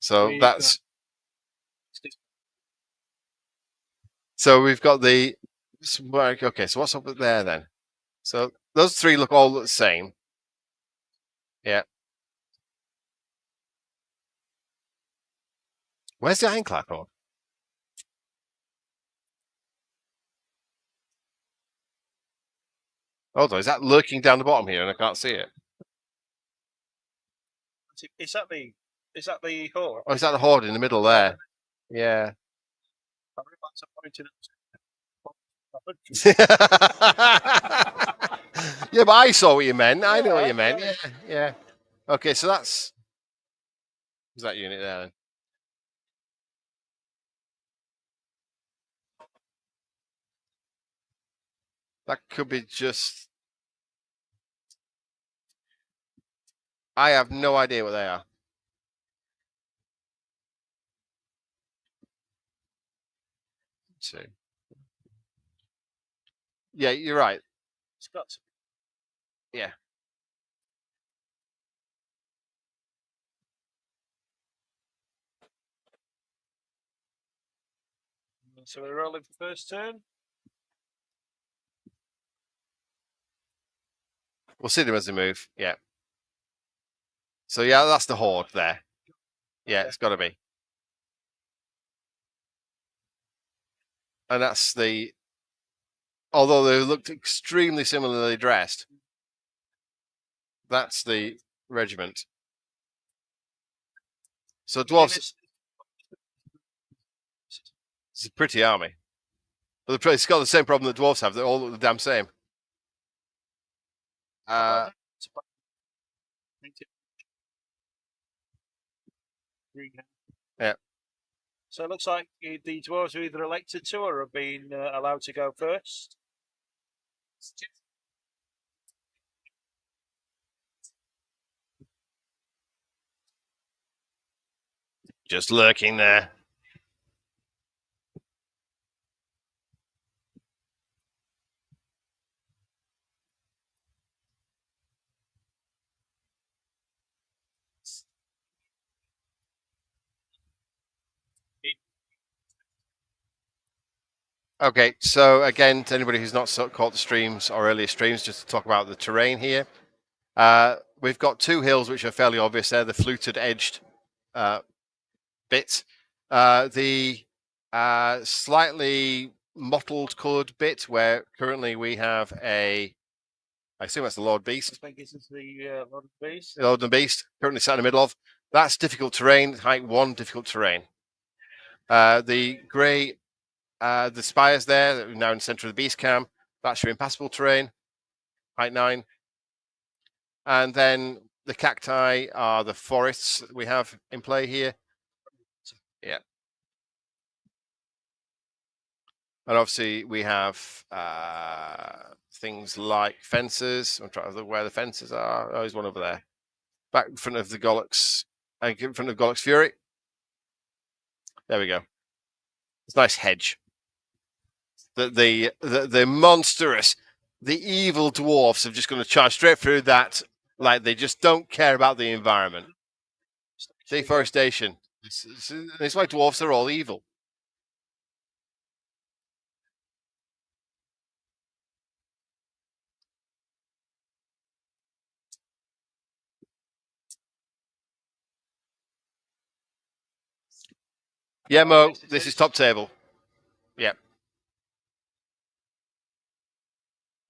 So that's. So we've got the. Okay, so what's up there then? So those three look all the same. Yeah. Where's the Ironclad on? Hold on, is that lurking down the bottom here and I can't see it? Is that the horde? Oh, is that the horde in the middle there? Yeah. I realize I'm pointing Yeah, but I saw what you meant. I know what you meant. Yeah, yeah. Okay, so that's that unit there then. That could be just. I have no idea what they are. Two. Yeah, you're right. It's got to. Yeah. So we're rolling for first turn. We'll see them as they move. Yeah. So yeah, that's the horde there. Yeah, it's got to be. And that's the. Although they looked extremely similarly dressed, that's the regiment. So dwarves. It's a pretty army, but it's got the same problem that dwarves have. They all look the damn same. Yeah. So it looks like the dwarves are either elected to or have been allowed to go first. Just lurking there. Okay, so again, to anybody who's not caught the streams or earlier streams, just to talk about the terrain here. We've got two hills which are fairly obvious there, the fluted edged bit. The slightly mottled coloured bit where currently we have I assume that's the Lord Beast. I think this is the Lord Beast. The Lord Beast, currently sat in the middle of. That's difficult terrain, height 1 difficult terrain. The grey, the spires there, now in the centre of the beast cam, that's your impassable terrain, height 9. And then the cacti are the forests that we have in play here. Yeah. And obviously we have things like fences. I'm trying to look where the fences are. Oh, there's one over there. Back in front of the Gollux, in front of Gollux Fury. There we go. It's a nice hedge. The monstrous, the evil dwarfs are just going to charge straight through that, like they just don't care about the environment. Deforestation. It's why dwarfs are all evil. Yeah, Mo, this is top table. Yeah.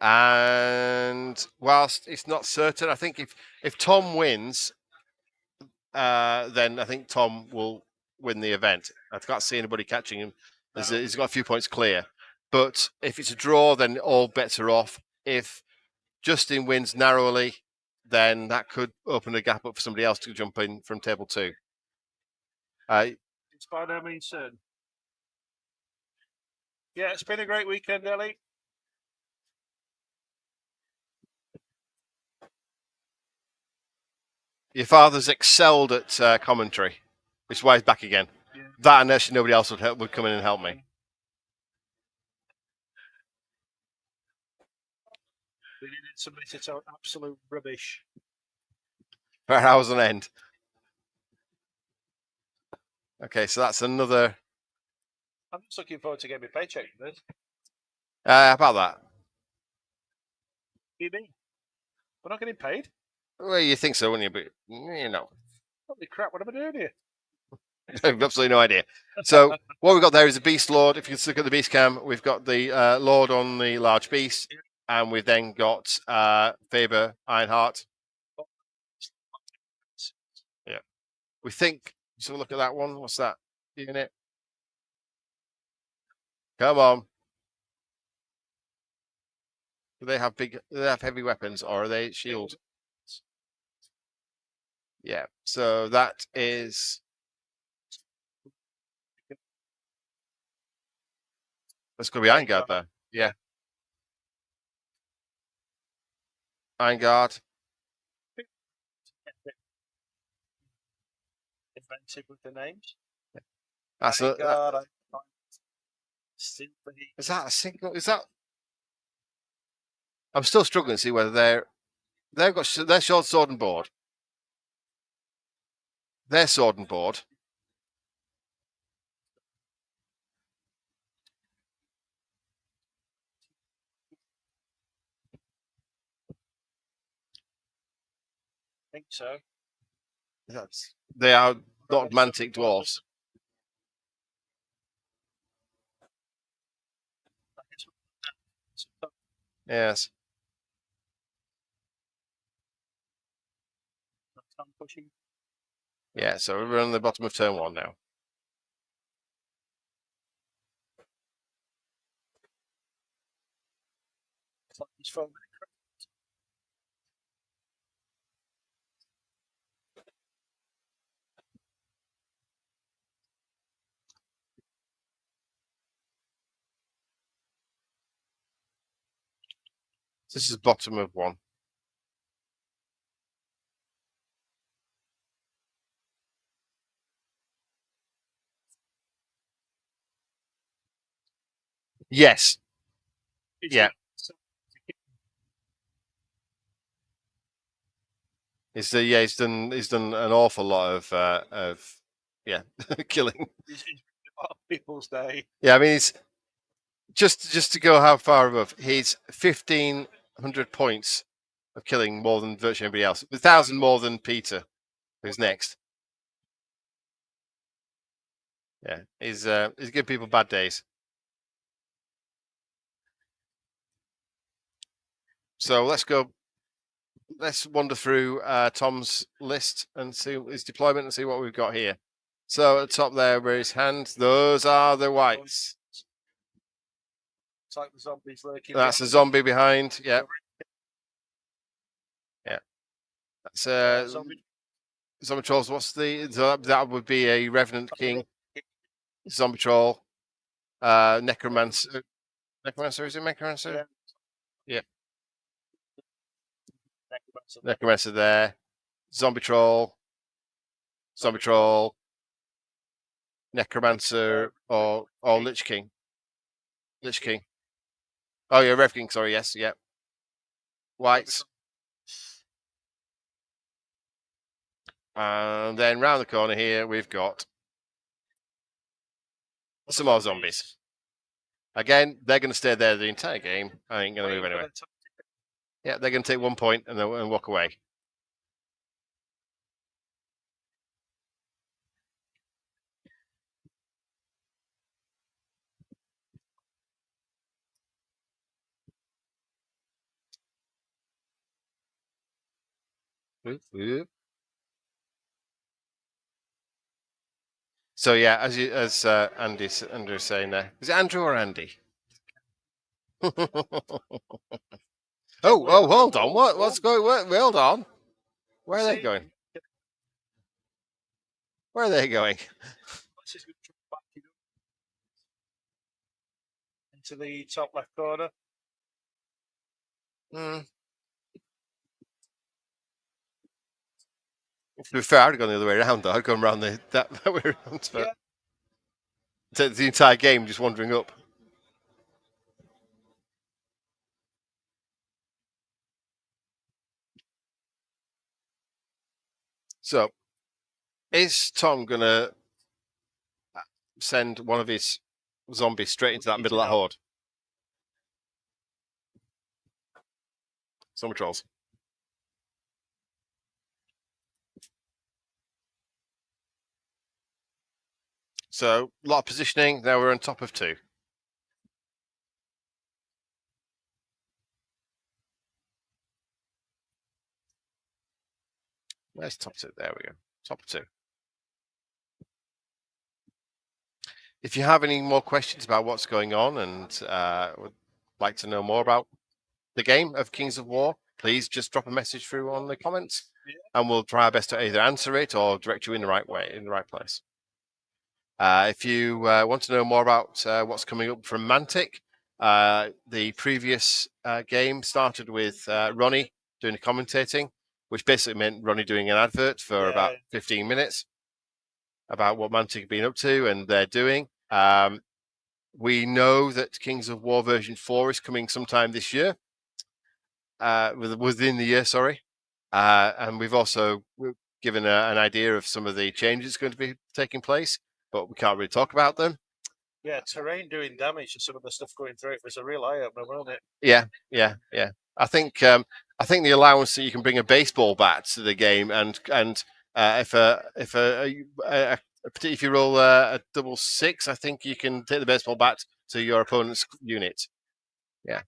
And whilst it's not certain, I think if Tom wins, then I think Tom will win the event. I can't see anybody catching him. He's got a few points clear. But if it's a draw, then all bets are off. If Justin wins narrowly, then that could open a gap up for somebody else to jump in from table 2. It's by no means certain. Yeah, it's been a great weekend, Ellie. Your father's excelled at commentary, which is why he's back again. Yeah. That and actually nobody else would come in and help me. They needed somebody to talk absolute rubbish for hours on end. Okay, so that's another. I'm just looking forward to getting my paycheck for this. How about that? What do you mean? We're not getting paid? Well, you think so, wouldn't you? But, you know. Holy crap, what am I doing here? I have absolutely no idea. So what we've got there is a beast lord. If you look at the beast cam, we've got the lord on the large beast, and we've then got Faber Ironheart. Yeah, we think. So look at that one. What's that unit? Come on. Do they have big? Do they have heavy weapons, or are they shield? Yeah. So that is. That's going to be Iron Guard there. Yeah. Iron Guard. Invented with the names. That's Iron Guard. Is that a single? Is that? I'm still struggling to see whether they've got their short sword and board. Their sword and board. I think so. They are not Mantic dwarves. Yes. Yeah, so we're on the bottom of turn 1 now. This is bottom of 1. Yes. Yeah. He's done an awful lot of killing. People's Day. Yeah, I mean he's just to go how far above. He's 1,500 points of killing more than virtually anybody else. 1,000 more than Peter, who's next. Yeah, he's giving people bad days. So let's go. Let's wander through Tom's list and see his deployment and see what we've got here. So at the top there, where his hands, those are the whites. It's like the zombies lurking. That's a zombie behind. Yeah. Yeah. That's zombie trolls. What's that would be a Revenant King. Zombie troll. Necromancer. Necromancer, is it Necromancer? Yeah. Necromancer there. Zombie Troll, Necromancer, or Lich King. Lich King. Oh yeah, Rev King. Sorry, yes, yeah. Whites. And then round the corner here, we've got some more zombies. Again, they're going to stay there the entire game. I ain't going to move anywhere. Yeah, they're going to take 1 point and walk away. So yeah, as Andrew's saying there, is it Andrew or Andy? oh, hold on. What's going? Hold on. Where are they going? Where are they going? Into the top left corner. To be fair, I'd gone the other way around though. I'd gone around that way around. But the entire game just wandering up. So, is Tom gonna send one of his zombies straight into that middle of that horde? Zombie trolls. So, a lot of positioning. Now we're on top of 2. Where's top 2? There we go. Top 2. If you have any more questions about what's going on and would like to know more about the game of Kings of War, please just drop a message through on the comments, and we'll try our best to either answer it or direct you in the right way, in the right place. If you want to know more about what's coming up from Mantic, the previous game started with Ronnie doing the commentating, which basically meant Ronnie doing an advert for about 15 minutes about what Mantic have been up to and they're doing. We know that Kings of War version 4 is coming sometime this year, within the year, sorry. And we've also given an idea of some of the changes going to be taking place, but we can't really talk about them. Yeah, terrain doing damage to some of the stuff going through it was a real eye-opener, wasn't it? Yeah. I think the allowance that you can bring a baseball bat to the game, and if you roll a double 6, I think you can take the baseball bat to your opponent's unit. Yeah,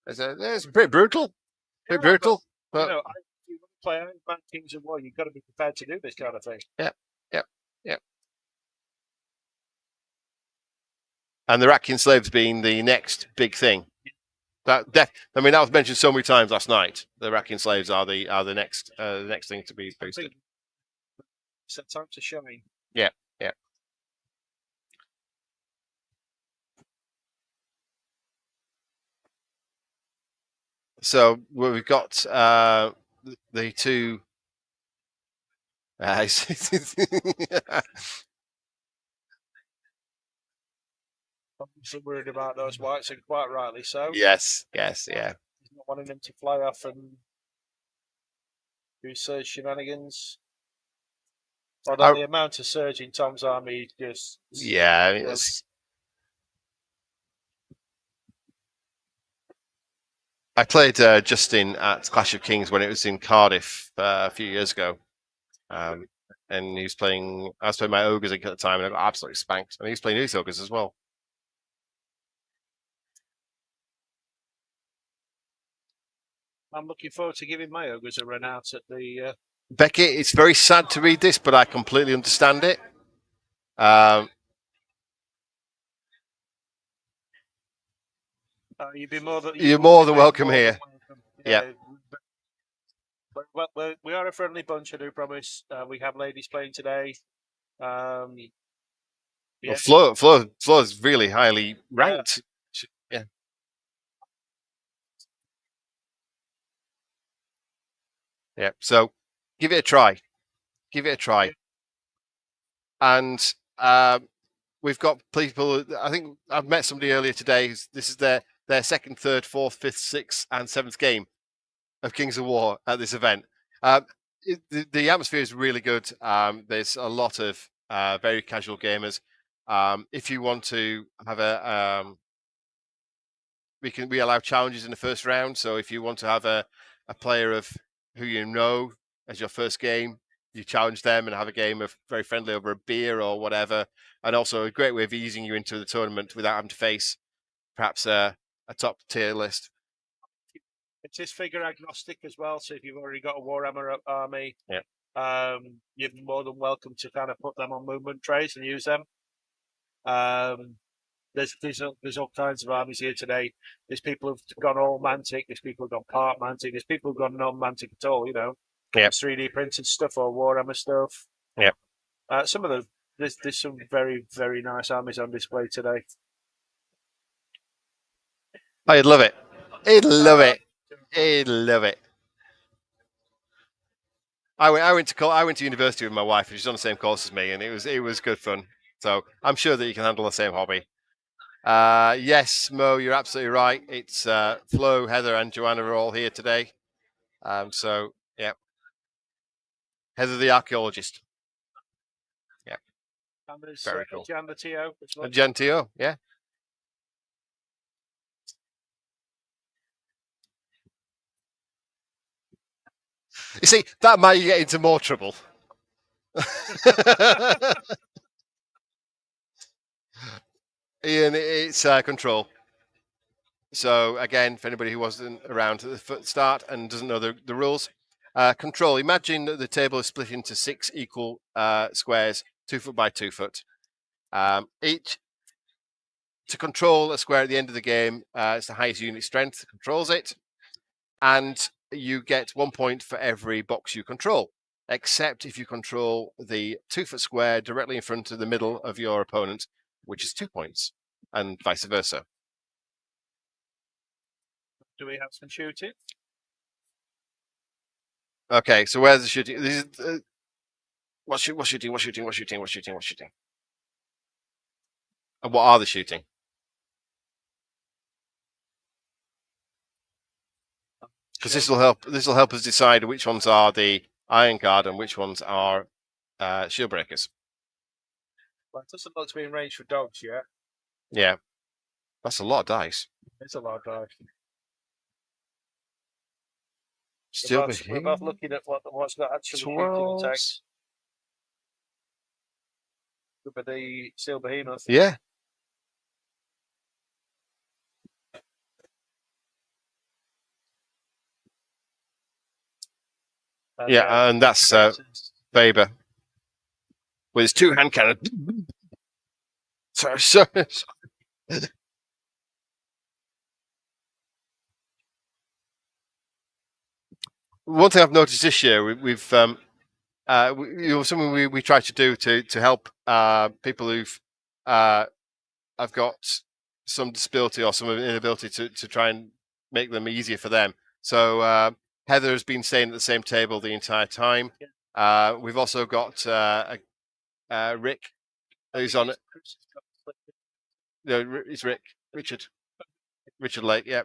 it's pretty brutal. Pretty brutal. But you know, if you want to play Iron Man Kings of War, you've got to be prepared to do this kind of thing. Yeah. And the Ratkin slaves being the next big thing. That was mentioned so many times last night. The Ratkin slaves are the next thing to be boosted. It's that time to shine. Yeah. So we've got the 2. Obviously worried about those whites, and quite rightly so. Yes, yeah. He's not wanting them to fly off and do surge shenanigans. Although the amount of surge in Tom's army is just... Yeah, I played Justin at Clash of Kings when it was in Cardiff a few years ago. And he was playing... I was playing my ogres at the time, and I got absolutely spanked. And he was playing his ogres as well. I'm looking forward to giving my ogres a run out at the... Becky, it's very sad to read this, but I completely understand it. You're more than welcome here. Yeah. Well, we are a friendly bunch, I do promise. We have ladies playing today. Well, Flo is really highly ranked. Yeah. Yeah. So Give it a try. Give it a try. And we've got people. I think I've met somebody earlier today. This is their second, third, fourth, fifth, sixth, and seventh game of Kings of War at this event. The atmosphere is really good. There's a lot of very casual gamers. If you want to have we allow challenges in the first round. So if you want to have a player of who you know as your first game, you challenge them and have a game of very friendly over a beer or whatever. And also a great way of easing you into the tournament without having to face perhaps a top tier list. It is figure agnostic as well. So if you've already got a Warhammer army, you're more than welcome to kind of put them on movement trays and use them. There's all kinds of armies here today. There's people who've gone all Mantic. There's people who've gone part Mantic. There's people who've gone non-Mantic at all. There's 3D printed stuff or Warhammer stuff. Some of them. There's some very, very nice armies on display today. I'd love it. I'd love it. I'd love it. I went to university with my wife, and she's on the same course as me, and it was good fun. So I'm sure that you can handle the same hobby. Yes, Mo, you're absolutely right. It's Flo, Heather, and Joanna are all here today. So yeah, Heather the archaeologist. Yeah, and there's very cool. Jan the TO as well. Jan TO, yeah. You see, that might get into more trouble. Ian, it's control. So again, for anybody who wasn't around at the start and doesn't know the rules, control. Imagine that the table is split into 6 equal squares, 2 foot by 2 foot. Each to control a square at the end of the game, it's the highest unit strength that controls it, and you get 1 point for every box you control, except if you control the 2 foot square directly in front of the middle of your opponent, which is 2 points, and vice versa. Do we have some shooting? Okay, so where's the shooting? This is what's shooting? And what are the shooting? Because this will help us decide which ones are the Iron Guard and which ones are shield breakers. Well, it doesn't look to be in range for dogs yet. Yeah, that's a lot of dice. It's a lot of dice. Still, we're both looking at what's got actually shooting attacks. Could be the Steel Behemoth. Yeah. And that's Weber with his 2 hand cannon. Sorry. One thing I've noticed this year, we've something we try to do to help people who've have got some disability or some inability to try and make them easier for them. So Heather has been staying at the same table the entire time. We've also got Rick, who's on it. No, it's Richard Lake. Yeah,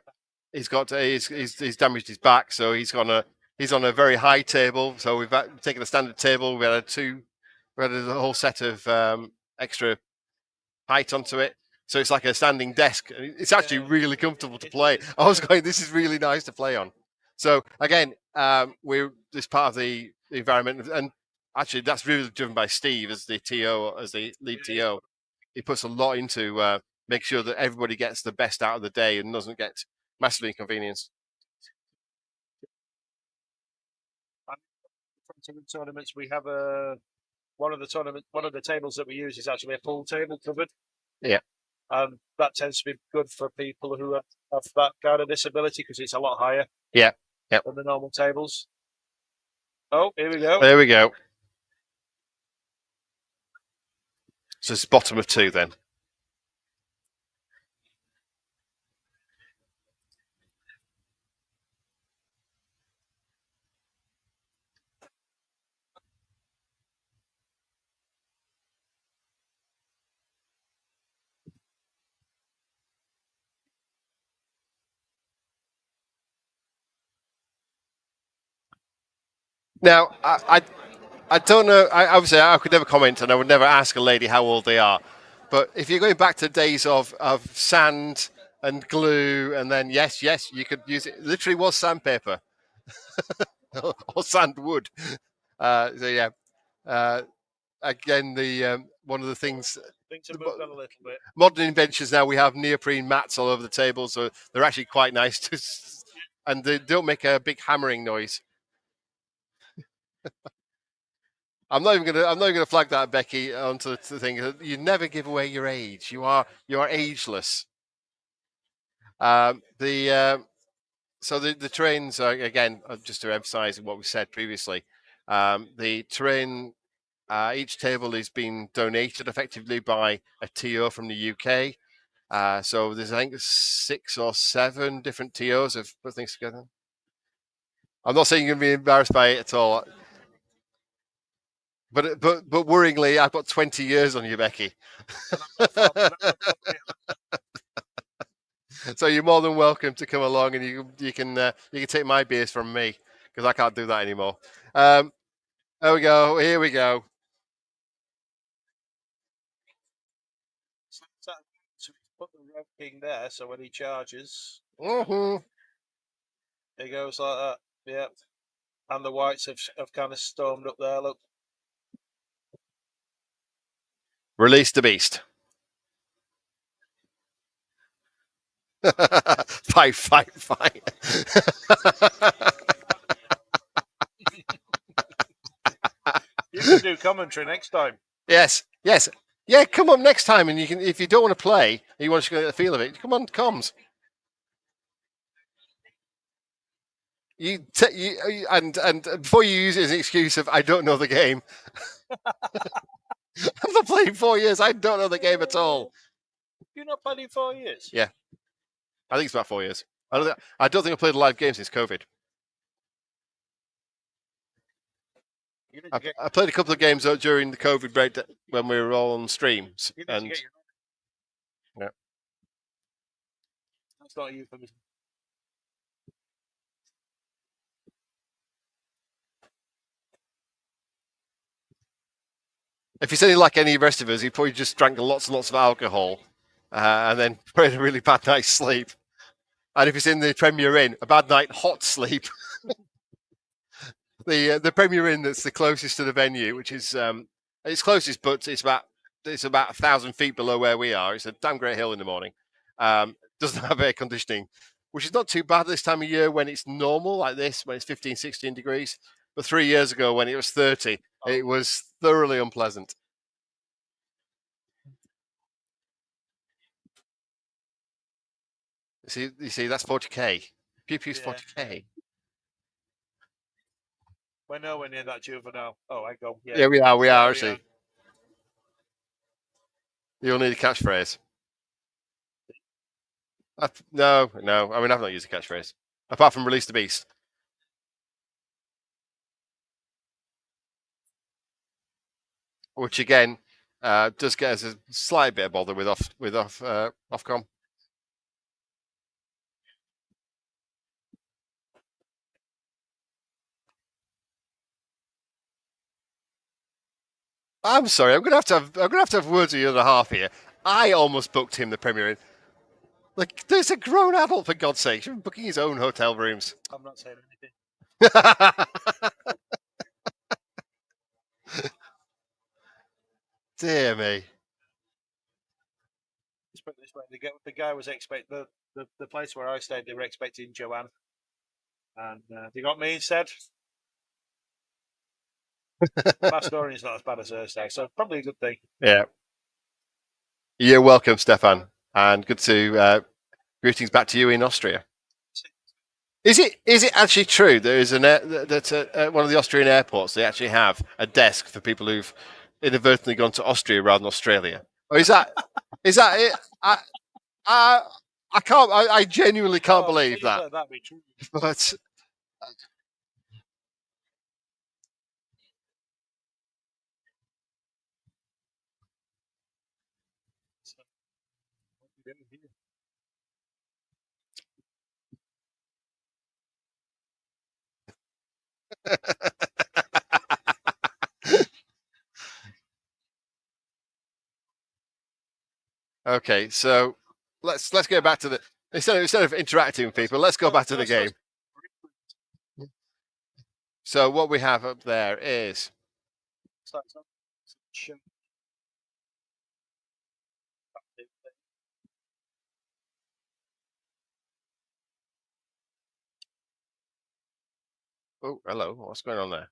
he's got he's damaged his back, so he's on a very high table. So we've taken a standard table. We had a whole set of extra height onto it. So it's like a standing desk. It's actually really comfortable to play. I was going, this is really nice to play on. So again, we're this part of the environment, and actually that's really driven by Steve as the TO, as the lead TO. He puts a lot into make sure that everybody gets the best out of the day and doesn't get massively inconvenienced. From the tournaments, we have one of the tables that we use is actually a pool table covered. Yeah. That tends to be good for people who have that kind of disability because it's a lot higher. Yeah. Than the normal tables. Oh, here we go. There we go. So it's bottom of 2 then. Now, I don't know. Obviously, I could never comment, and I would never ask a lady how old they are. But if you're going back to days of sand and glue, and then yes, you could use it. Literally was sandpaper or sandwood. So yeah. Again, the one of the things. Things have moved on a little bit. Modern inventions now, we have neoprene mats all over the table, so they're actually quite nice to, and they don't make a big hammering noise. I'm not even gonna flag that, Becky, onto the thing. You never give away your age. You are ageless. So the trains are, again, just to emphasise what we said previously. The train, each table is being donated effectively by a TO from the UK. So there's, I think, 6 or 7 different TOs have put things together. I'm not saying you're going to be embarrassed by it at all. But worryingly, I've got 20 years on you, Becky. So you're more than welcome to come along, and you can take my beers from me, because I can't do that anymore. There we go. Here we go. So put the Red King there, so when he charges, Mm-hmm. he goes like that. Yeah. And the whites have kind of stormed up there. Look. Release the beast. Fight. You can do commentary next time. Yes. Yeah, come on next time, and you can. If you don't want to play, and you want to get the feel of it, come on, comms. And before you use it as an excuse of I don't know the game. I've not played 4 years. I don't know the game at all. You've not played in 4 years? Yeah, I think it's about 4 years. I don't think I've played a live game since COVID. I played a couple of games during the COVID break when we were all on streams. And yeah, that's not you for me. if he's anything like any rest of us, he probably just drank lots and lots of alcohol, and then had a really bad night's sleep. And if he's in the Premier Inn, a bad night hot sleep. The Premier Inn that's the closest to the venue, which is it's closest, but it's about 1,000 feet below where we are. It's a damn great hill in the morning. Doesn't have air conditioning, which is not too bad this time of year when it's normal like this, when it's 15, 16 degrees. But 3 years ago, when it was 30, it was thoroughly unpleasant. You see, that's 40k. Pew Pew's 40k. We're nowhere near that juvenile. Oh, I go. Yeah, we are actually. You'll need a catchphrase. No. I mean, I've not used a catchphrase apart from release the beast. Which again does get us a slight bit of bother with Ofcom. I'm sorry. I'm gonna have to have words with the other half here. I almost booked him the Premier Inn. Like, there's a grown adult, for God's sake. He's booking his own hotel rooms. I'm not saying anything. Dear me. Let's put it this way: the guy was expecting the place where I stayed. They were expecting Joanne, and they got me instead. My story is not as bad as her stay, so probably a good thing. Yeah. You're welcome, Stefan, and good to greetings back to you in Austria. Is it actually true there is one of the Austrian airports they actually have a desk for people who've inadvertently gone to Austria rather than Australia? Or is that it? I genuinely can't believe that. That'd be true. But Okay, so let's go back to the instead of interacting with people, let's go back to the game. So what we have up there is oh, hello, what's going on there?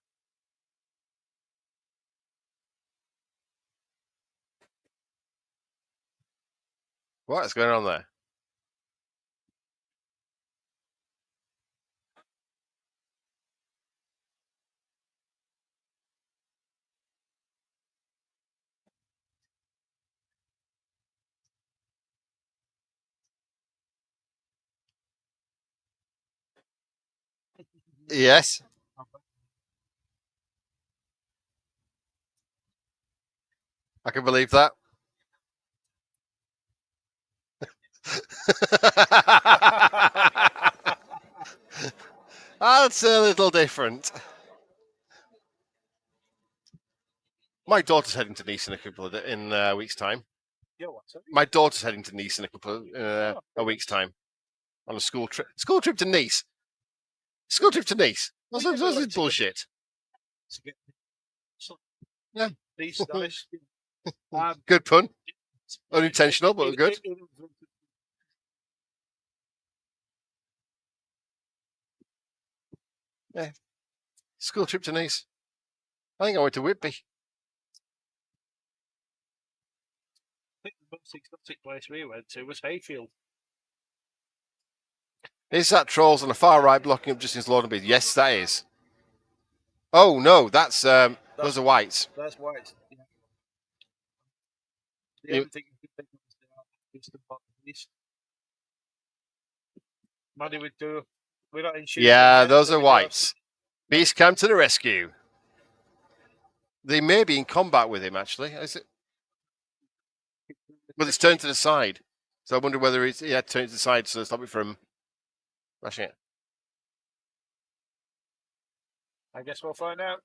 What's going on there? Yes. I can believe that. That's a little different. My daughter's heading to Nice in a week's time. My daughter's heading to Nice in a week's time on a school trip. School trip to Nice. School trip to Nice. That's bullshit. Yeah. Nice. Good pun. Unintentional, but good. Yeah. School trip to Nice. I think I went to Whitby. I think the most exotic place we went to was Hayfield. Is that trolls on the far right blocking up Justin's Lordenby? Yes, that is. Oh no, those are whites. That's white. Yeah. The You- only thing you could think of is the bottom piece. Maddie would do. We're not in shoes. Yeah, those are whites. Beast come to the rescue. They may be in combat with him, actually. Is it? Well, it's turned to the side. So I wonder whether he had to turn it to the side to stop it from rushing it. I guess we'll find out.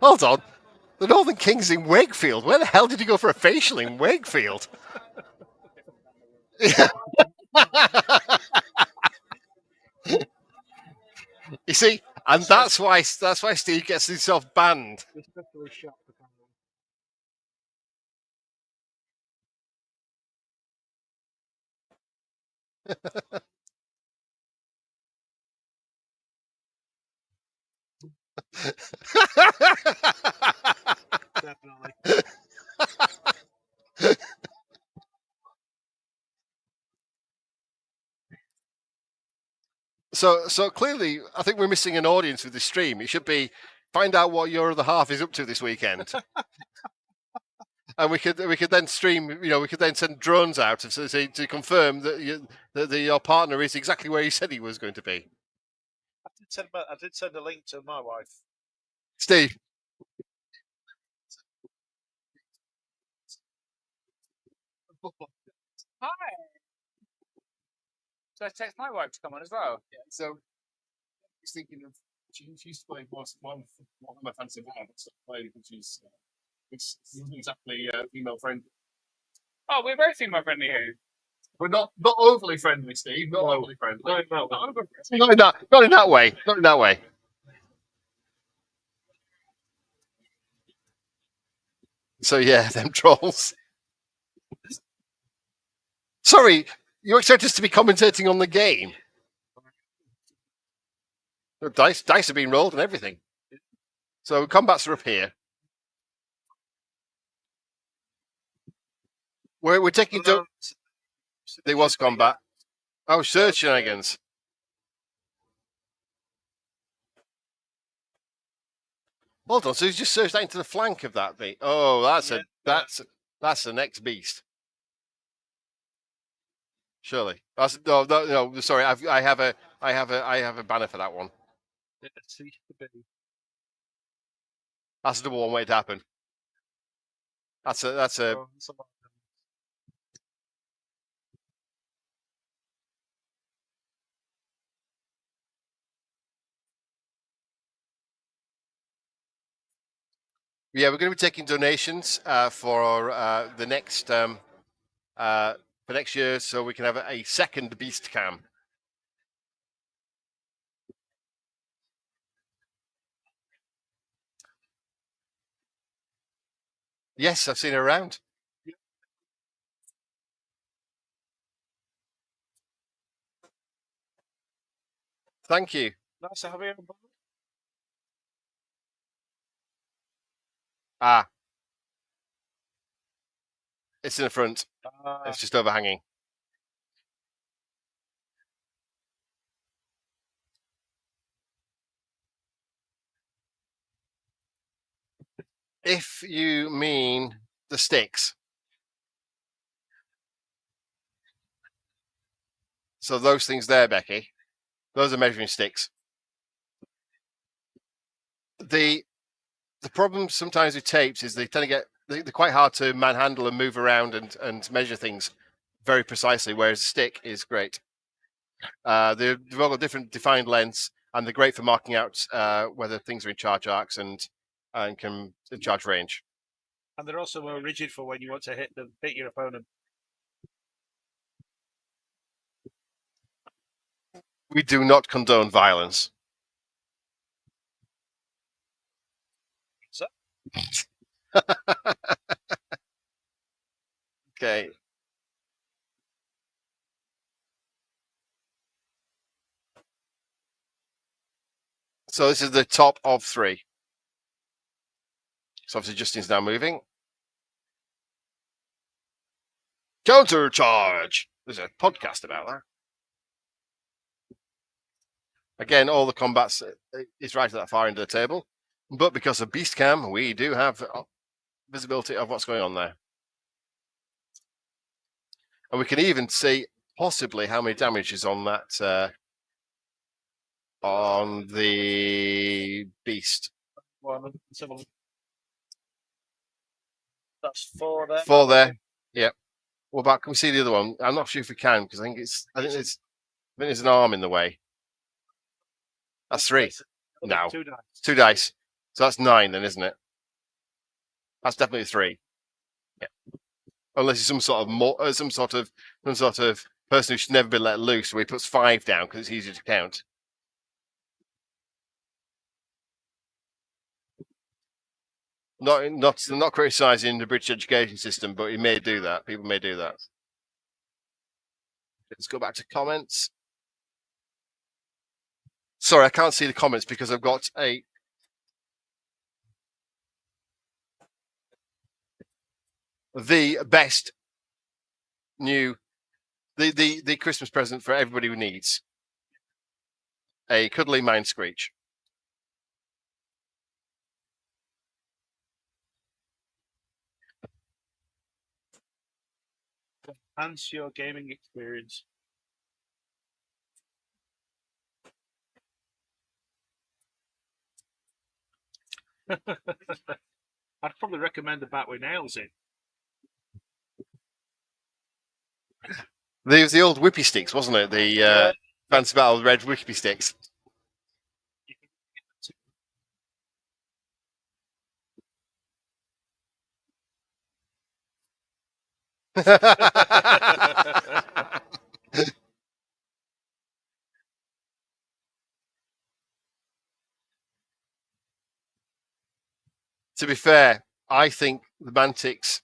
Hold on. The Northern King's in Wakefield. Where the hell did you go for a facial in Wakefield? You see, and that's why Steve gets himself banned. Especially shot for definitely. So clearly, I think we're missing an audience with this stream. It should be find out what your other half is up to this weekend, and we could then stream. You know, we could then send drones out to confirm that your partner is exactly where he said he was going to be. I did send a link to my wife. Steve. Hi. So I text my wife to come on as well. Yeah, so I was thinking of she used to play one of my fantasy games that I played, which is it's not exactly female friendly. Oh, we're very female friendly here. We're not overly friendly, Steve. Not overly friendly. No. Not in that way. Not in that way. So yeah, them trolls. Sorry, you expect us to be commentating on the game? The dice are being rolled and everything. So combats are up here. We're taking. There was combat. Oh, search shenanigans. Hold on. So he's just searched that into the flank of that thing. Oh, that's the next beast. Surely. That's no. Sorry, I have a banner for that one. That's the one way to happen. That's a. Yeah, we're going to be taking donations for the next for next year, so we can have a second Beast Cam. Yes, I've seen her around. Thank you. Nice to have you on board. Ah, it's in the front. It's just overhanging. If you mean the sticks. So those things there, Becky, those are measuring sticks. The problem sometimes with tapes is they tend to get they're quite hard to manhandle and move around and measure things very precisely, whereas a stick is great. They've all got different defined lengths, and they're great for marking out whether things are in charge arcs and can in charge range. And they're also more rigid for when you want to hit your opponent. We do not condone violence. So? Okay. So this is the top of 3. So obviously Justin's now moving. Counter charge. There's a podcast about that. Again, all the combats is right at that far end of the table, but because of Beast Cam, we do have visibility of what's going on there, and we can even see possibly how many damage is on that on the beast. That's 4 there. 4 there. Yep. What about? Can we see the other one? I'm not sure if we can because I think there's an arm in the way. That's 3. No, 2 dice. 2 dice. So that's 9 then, isn't it? That's definitely 3. Yeah. Unless it's some sort of person who should never be let loose, where he puts 5 down because it's easier to count. Not criticising the British education system, but he may do that. People may do that. Let's go back to comments. Sorry, I can't see the comments because I've got the best new the Christmas present for everybody who needs a cuddly mind screech. Enhance your gaming experience. I'd probably recommend the bat with nails in. There was the old whippy sticks, wasn't it? The Fancy Battle red whippy sticks. To be fair, I think the Mantics,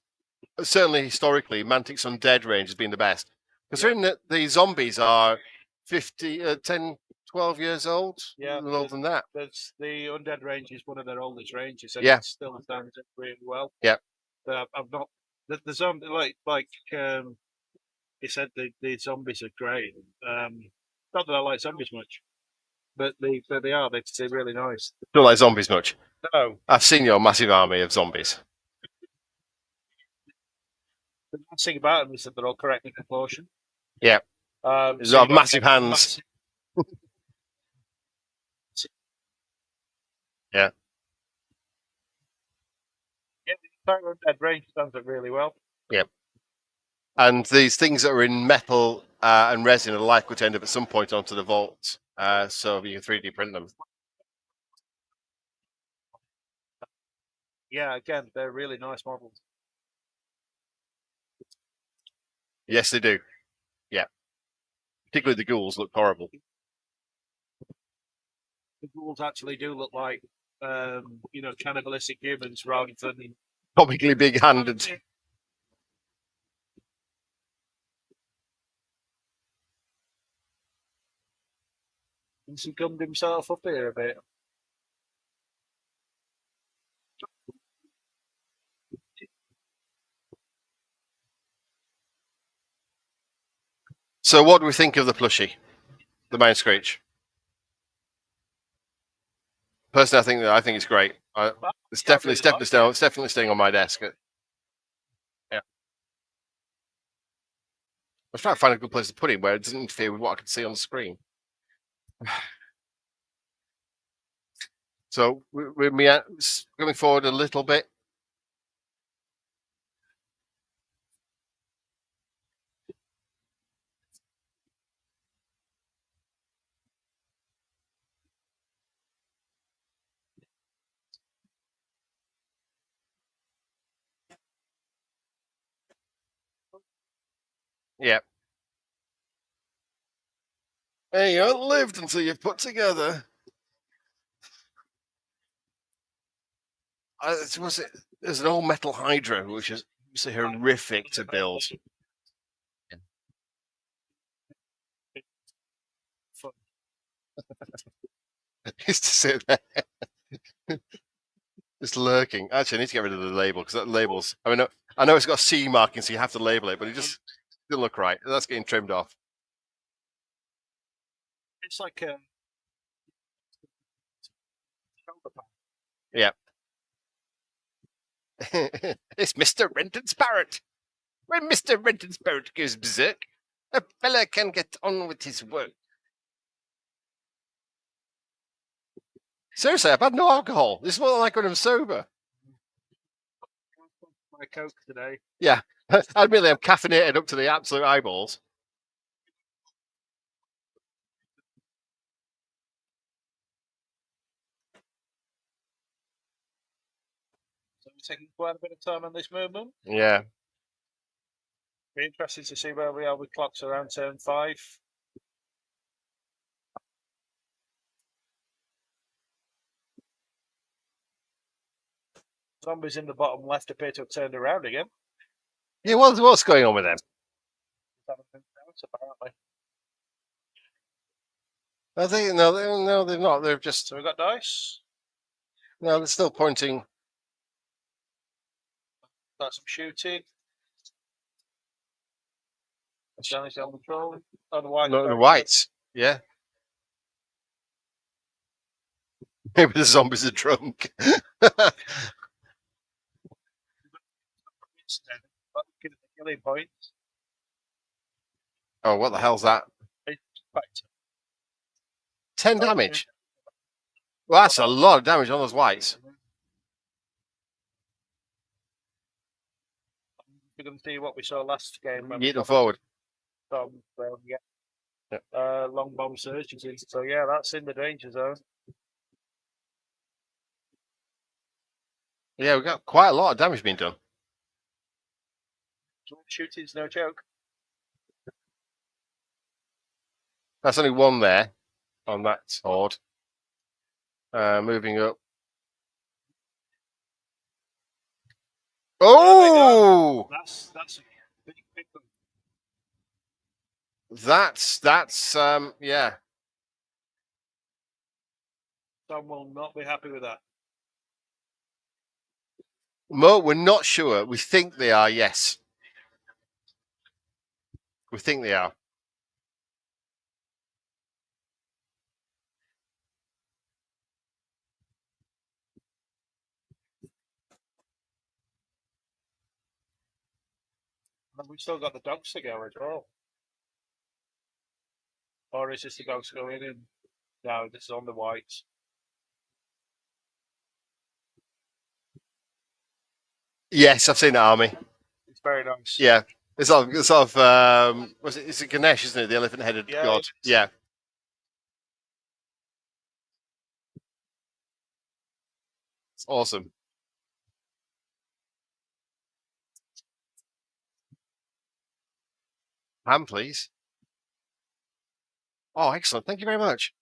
certainly historically, Mantic's Undead range has been the best. Considering that the zombies are 10, 12 years old, Yeah, older than that. That's the Undead range is one of their oldest ranges, and Yeah. it still stands up really well. Yeah. But I've not the zombie like you said the zombies are great. Not that I like zombies much, but they're really nice. Don't like zombies much. No, I've seen your massive army of zombies. the nice thing about them is that they're all correctly proportioned. Yeah. So They have massive hands. Yeah. Yeah, the entire Undead range stands up really well. Yeah. And these things that are in metal and resin are likely to end up at some point onto the vault, so you can 3D print them. yeah, again, they're really nice models. Yes, they do. Yeah. Particularly the ghouls look horrible. The ghouls actually do look like, cannibalistic humans rather than Comically big-handed. He's gummed himself up here a bit. So, what do we think of the plushie, the Main Screech? Personally, I think it's great. It's definitely staying on my desk. Yeah. I was trying to find a good place to put it where it doesn't interfere with what I can see on the screen. So we're going forward a little bit. Yeah. Hey, you haven't lived until you've put together. There's an old metal Hydra, which is horrific to build. Used to sit there, just lurking. Actually, I need to get rid of the label because that labels. I mean, I know it's got a C marking, so you have to label it, but it just didn't look right. That's getting trimmed off. It's like a yeah. It's Mr. Renton's parrot. When Mr. Renton's parrot goes berserk, a fella can get on with his work. Seriously, I've had no alcohol. This is more like when I'm sober. My Coke today. Yeah, admittedly, I'm caffeinated up to the absolute eyeballs. So we're taking quite a bit of time on this movement. Yeah. Be interested to see where we are with clocks around turn 5. Zombies in the bottom left appear to have turned around again. Yeah, what's going on with them? Apparently. I think no, they're not. They're just. So we've got dice. No, they're still pointing. Got some shooting. Damage on the troll. Oh, the white. No, the whites. Yeah. Maybe the zombies are drunk. Oh, what the hell's that? 10 damage. Well, that's a lot of damage on those whites. We're going to see what we saw last game. Get them forward. Long bomb surges. So yeah, that's in the danger zone. Yeah, we've got quite a lot of damage being done. Shooting's no joke. That's only one there on that horde. Moving up. Oh! That's a big one. That's yeah. Tom will not be happy with that. Mo, we're not sure. We think they are, yes. We think they are. And we've still got the dogs to go as well. Or is this the dogs going in? No, this is on the whites. Yes, I've seen that army. It's very nice. Yeah. It's sort of was it? Is it Ganesh, isn't it? The elephant-headed god. Yeah. It's awesome. Ham, please. Oh, excellent. Thank you very much.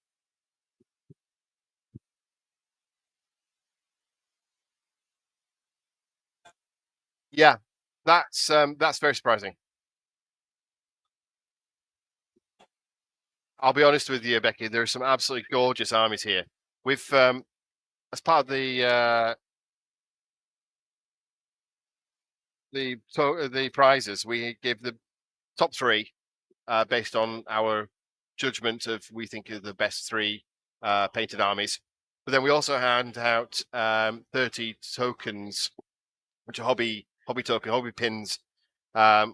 Yeah, that's very surprising. I'll be honest with you, Becky. There are some absolutely gorgeous armies here. We've as part of the prizes, we give the top three based on our judgment of we think are the best three painted armies. But then we also hand out 30 tokens, which are hobby pins,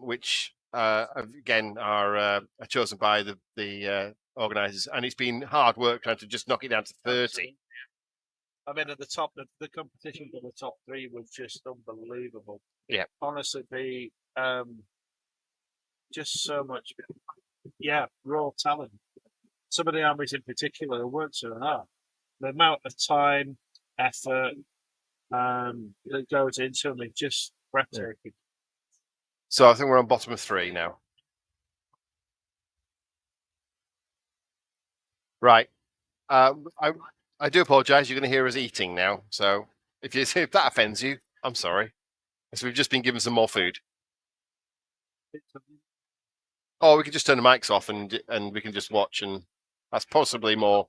which again are chosen by the organisers, and it's been hard work trying to just knock it down to 30. Absolutely. I mean, at the top, the competition for the top three was just unbelievable. Yeah, honestly, just so much, raw talent. Some of the armies in particular weren't so hard. The amount of time, effort that goes into them is just breathtaking. So I think we're on bottom of 3 now. Right. I do apologise. You're going to hear us eating now. So if that offends you, I'm sorry. So we've just been given some more food. Or we could just turn the mics off and we can just watch, and that's possibly more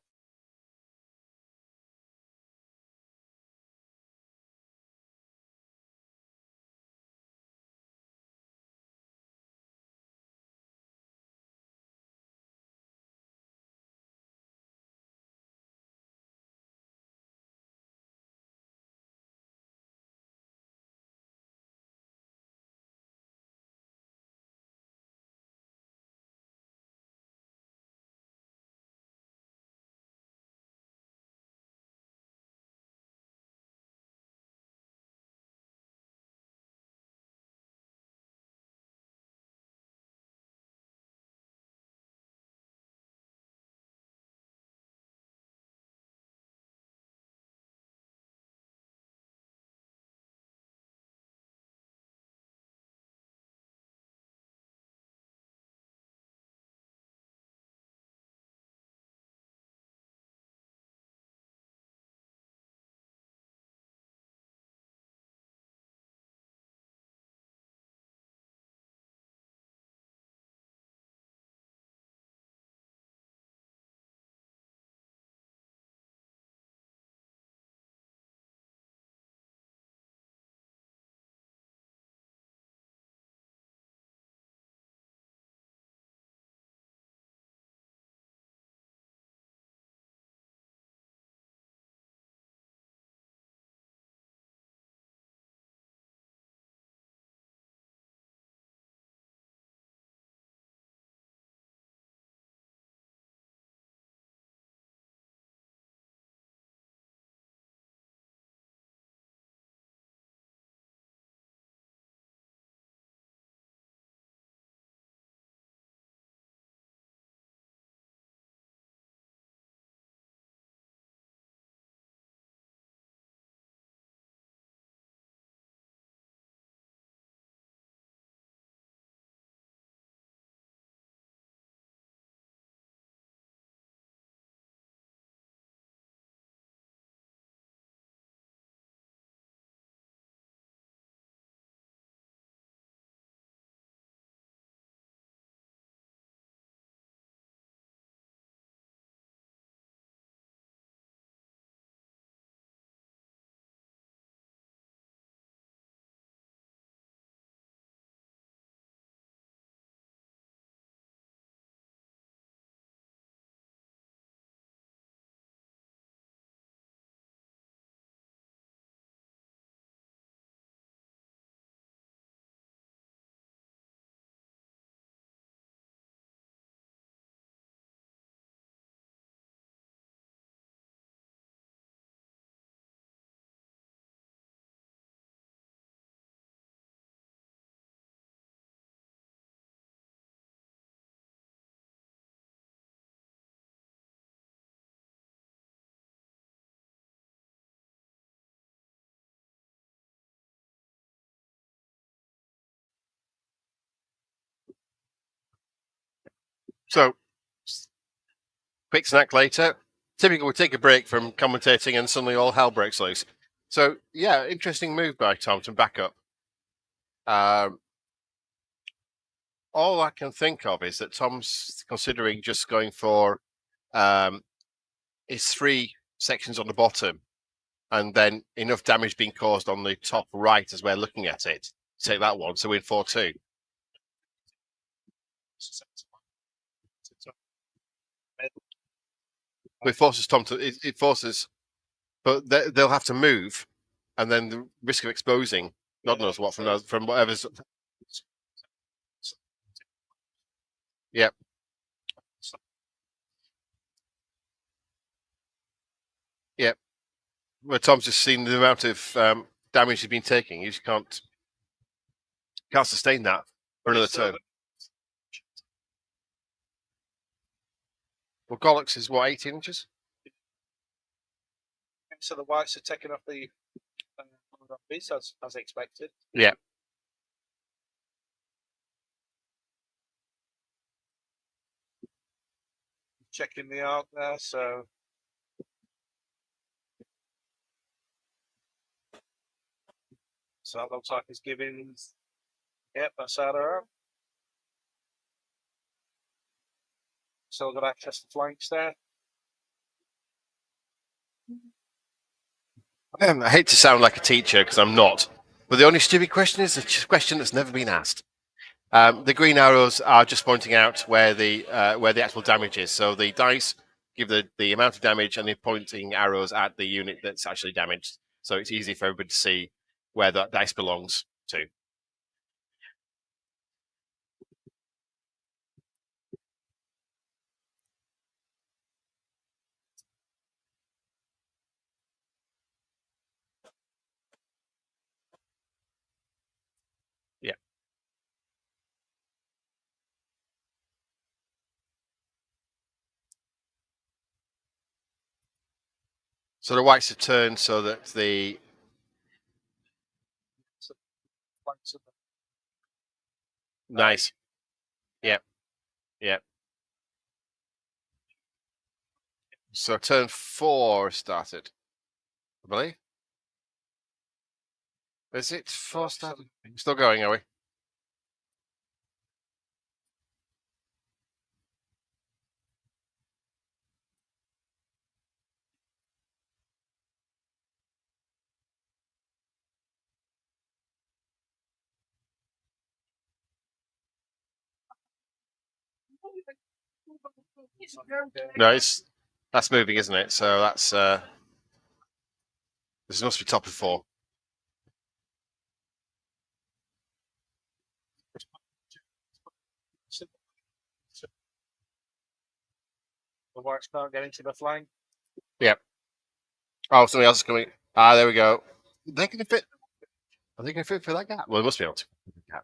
So, quick snack later. Typically, we take a break from commentating and suddenly all hell breaks loose. So, yeah, interesting move by Tom to back up. All I can think of is that Tom's considering just going for his 3 sections on the bottom and then enough damage being caused on the top right as we're looking at it. Take that one, so we're in 4-2. It forces Tom to. It forces, but they'll have to move, and then the risk of exposing God knows what from whatever's. Yep. Yep. Well, Tom's just seen the amount of damage he's been taking. He just can't sustain that for another turn. Well, Gollux is what, 18 inches? So the whites are taking off the piece as expected. Yeah. Checking the arc there, so that looks like he's giving. Yep, that's out of her. Still got access to flanks there. I hate to sound like a teacher because I'm not, but the only stupid question is a question that's never been asked. The green arrows are just pointing out where the actual damage is. So the dice give the amount of damage, and they're pointing arrows at the unit that's actually damaged. So it's easy for everybody to see where that dice belongs to. Yeah. So the whites have turned so that the nice. Yep. Yep. So turn 4 started, I believe. Is it 4 started? Still going, are we? No, that's moving, isn't it? So that's this must be top of 4. The whites can't get into the flank. Yep. Oh, something else is coming. Ah, there we go. They're going to fit. Are they going to fit for that gap? Well, they must be able to. Gap.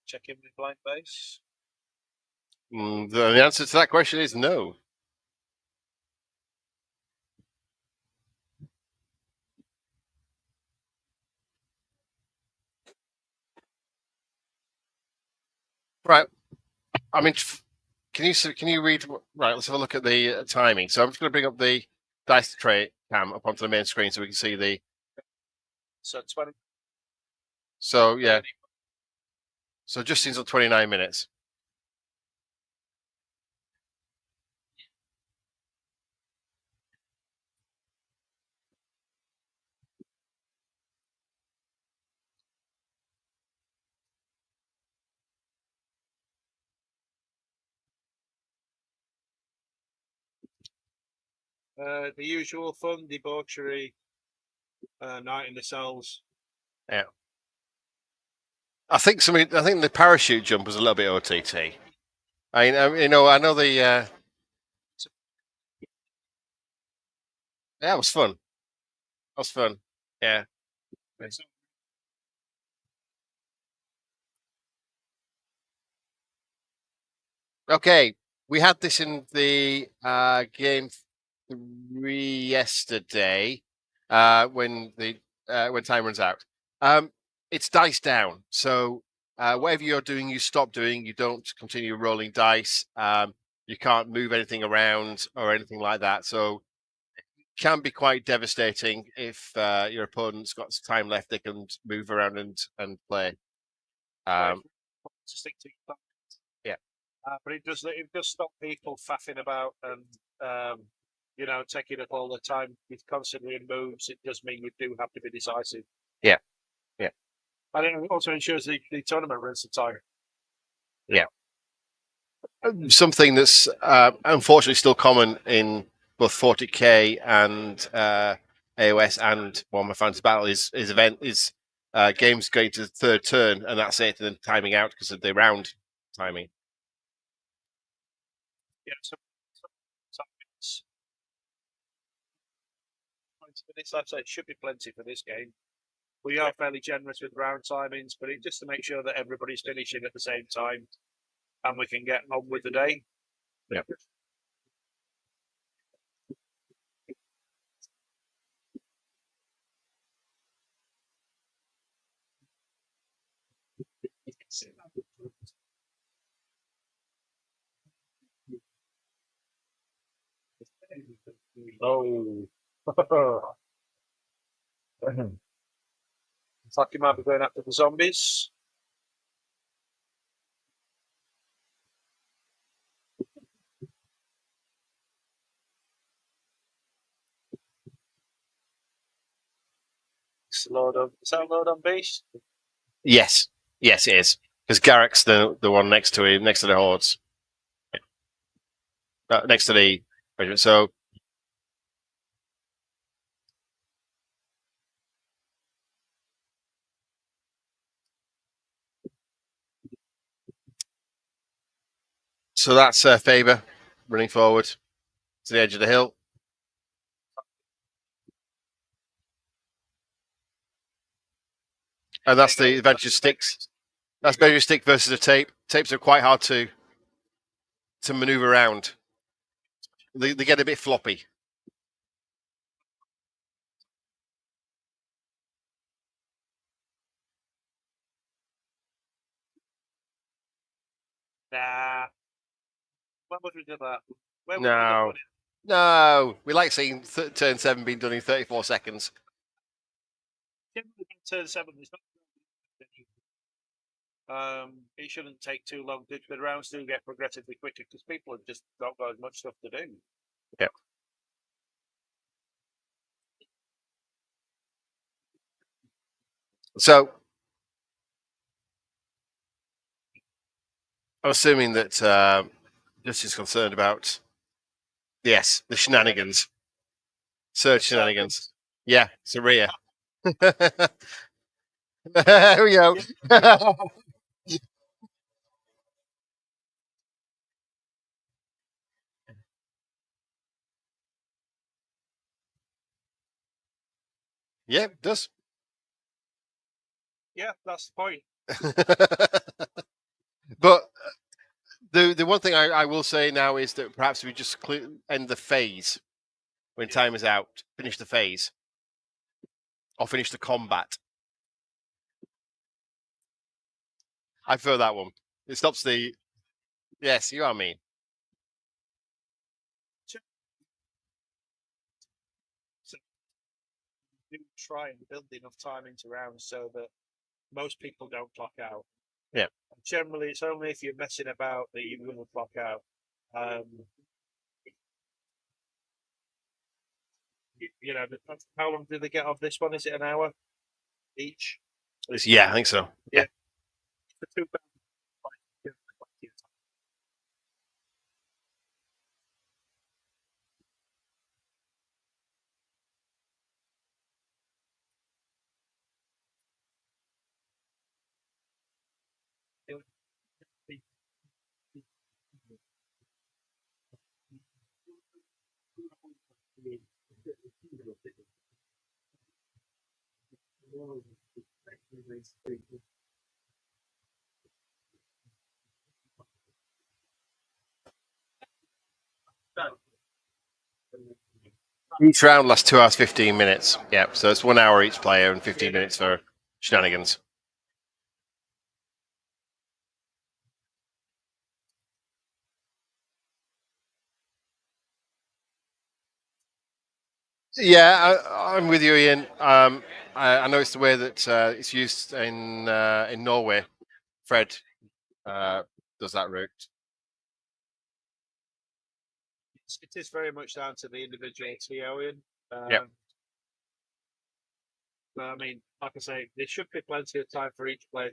Check in with blank base. The answer to that question is no. Right. I mean, can you read? Right. Let's have a look at the timing. So I'm just going to bring up the dice tray cam up onto the main screen so we can see the. So 20. So yeah. So just seems on 29 minutes. The usual fun, debauchery, night in the cells. Yeah. I think the parachute jump was a little bit OTT. I know the. Yeah, it was fun. That was fun. Yeah. Okay, we had this in the game 3 yesterday when time runs out. It's dice down. So whatever you're doing, you stop doing. You don't continue rolling dice. You can't move anything around or anything like that. So it can be quite devastating if your opponent's got some time left. They can move around and play. To stick to your Yeah. But it does stop people faffing about and taking up all the time with constantly in moves. It does mean you do have to be decisive. Yeah. And it also ensures the tournament runs the time. Yeah. Something that's unfortunately still common in both 40k and AOS and Warhammer Fantasy Battle is games going to the third turn and that's it, and then timing out because of the round timing. Yeah, so 20 minutes, I'd say it should be plenty for this game. We are fairly generous with round timings, but just to make sure that everybody's finishing at the same time and we can get on with the day. Yeah. Oh. It's like you might be going after the zombies. Is that load on base? Yes, it is because Garrick's the one next to him, next to the hordes, next to the regiment. So that's Faber running forward to the edge of the hill. And that's the advantage of sticks. That's measure stick versus a tape. Tapes are quite hard to maneuver around. They get a bit floppy. Nah. When would we do that? No. We like seeing turn 7 being done in 34 seconds. Turn 7 is not. It shouldn't take too long. The rounds do get progressively quicker because people have just not got as much stuff to do. Yeah. So, I'm assuming that Just is concerned about, the shenanigans. Surge shenanigans. Yeah, it's a rear. There we go. Yeah, it does. Yeah, that's the point. But the one thing I will say now is that perhaps we just end the phase when time is out, finish the phase, or finish the combat. I prefer that one. It stops the. Yes, you are mean. Do try and build enough time into rounds so that most people don't clock out. Yeah. Generally, it's only if you're messing about that you will clock out. How long do they get off this one? Is it an hour each? Yeah, I think so. Yeah. For 2 Each round lasts 2 hours 15 minutes. Yeah, so it's 1 hour each player and 15 minutes for shenanigans. Yeah, I'm with you, Ian. I know it's the way that it's used in Norway. Fred does that route. It is very much down to the individual TO, Ian. Yep. But I mean, like I say, there should be plenty of time for each player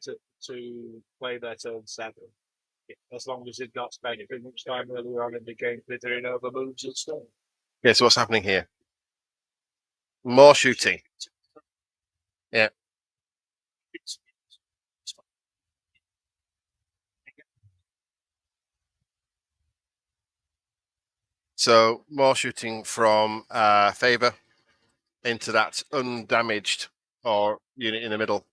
to play their turn 7, as long as they've not spent too much time earlier on in the game flittering over moves and stuff. Okay, so what's happening here? More shooting. Yeah. So more shooting from Faber into that undamaged or unit in the middle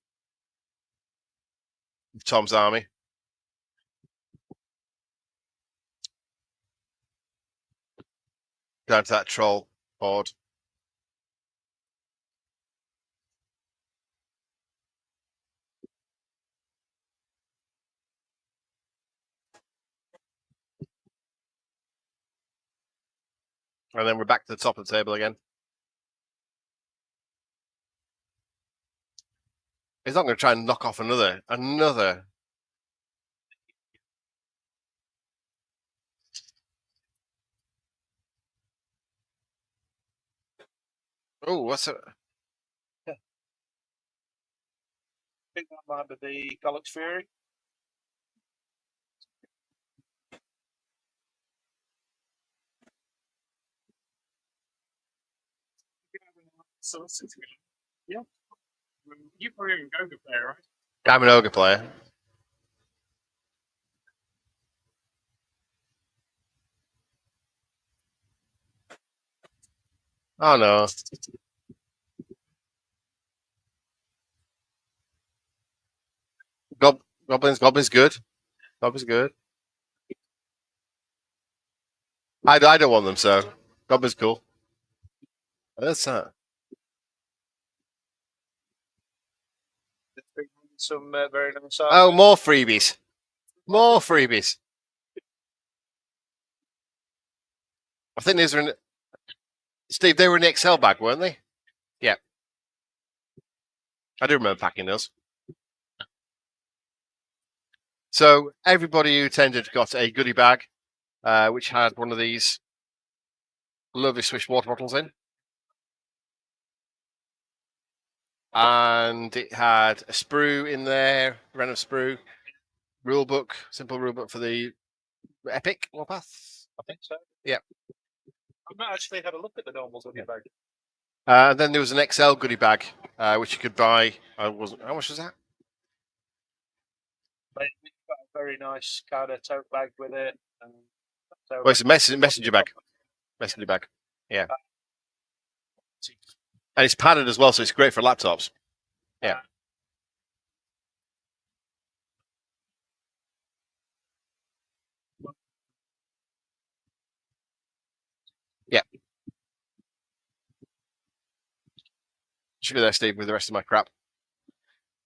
of Tom's army. Down to that troll horde. And then we're back to the top of the table again. He's not going to try and knock off another. Oh, what's it? I think that might be the Galax Fury. Yeah. You're probably an ogre player, right? I'm an ogre player. Oh no. Goblin's good. Goblin's good. I don't want them, so Goblin's cool. That's that. Some very nice. Oh, more freebies. More freebies. I think these are in Steve. They were in the Excel bag, weren't they? Yeah. I do remember packing those. So everybody who attended got a goodie bag, which had one of these lovely Swish water bottles in. And it had a sprue in there, random sprue, rule book, simple rule book for the Epic Warpath. I think so. Yeah. I've not actually had a look at the normal goodie bag. And then there was an XL goodie bag, which you could buy. How much was that? But we've got a very nice kind of tote bag with it. So Well, it's a messenger bag. Messenger bag. Yeah. And it's padded as well, so it's great for laptops. Yeah. Yeah. Should be there, Steve, with the rest of my crap.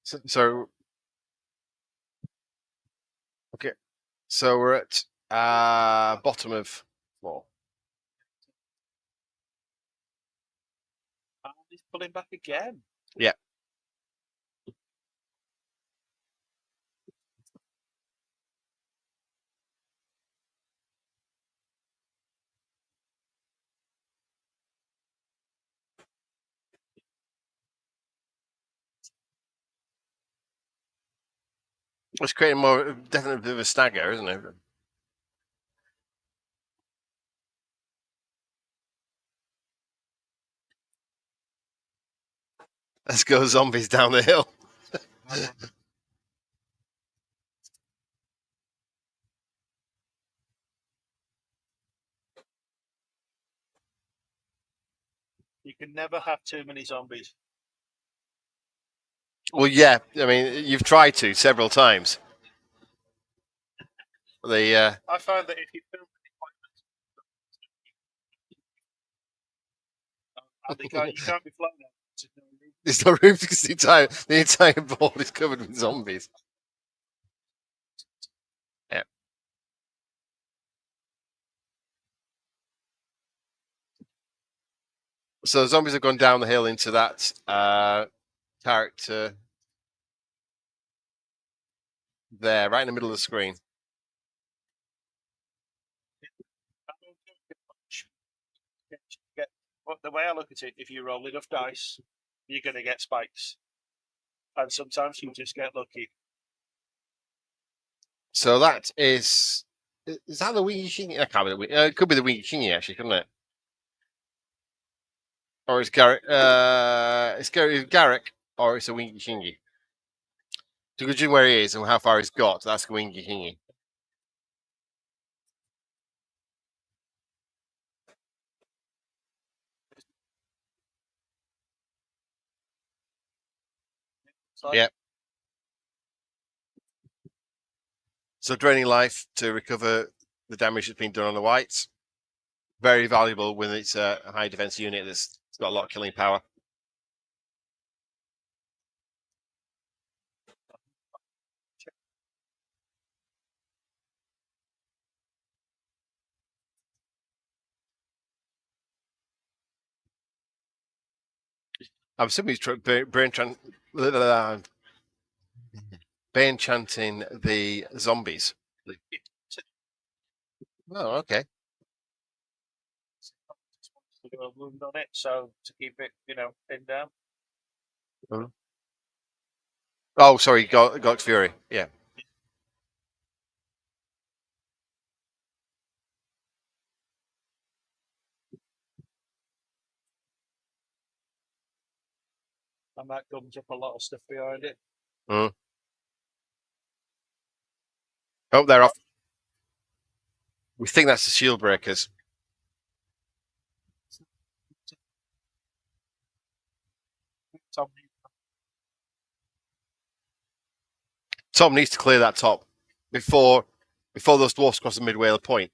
So okay. So we're at bottom of floor. And he's pulling back again. Yeah. It's creating definitely a bit of a stagger, isn't it? Let's go zombies down the hill. You can never have too many zombies. Well, yeah. I mean, you've tried to several times. I find that if you film you can't be flown out. There's no room because the entire board is covered with zombies. Yeah. So the zombies have gone down the hill into that character there, right in the middle of the screen. The way I look at it, if you roll enough dice, you're going to get spikes, and sometimes you just get lucky. So that is that the Wingy Shingy? I can't be it could be the Wingy Shingy actually, couldn't it? Or it's Garrick. It's Garrick, or it's a Wingy Shingy. Judging where he is and how far he's got, that's the Wingy Shingy. Yep. So draining life to recover the damage that's been done on the whites. Very valuable when it's a high defense unit that's got a lot of killing power. I'm assuming he's brain chanting the zombies. Oh, okay. Do a wound on it, so to keep it, pinned down. Oh, sorry, got Fury. Yeah. And that gums up a lot of stuff behind it. Oh, they're off. We think that's the shield breakers. Tom needs to clear that top before those dwarfs cross the midway point.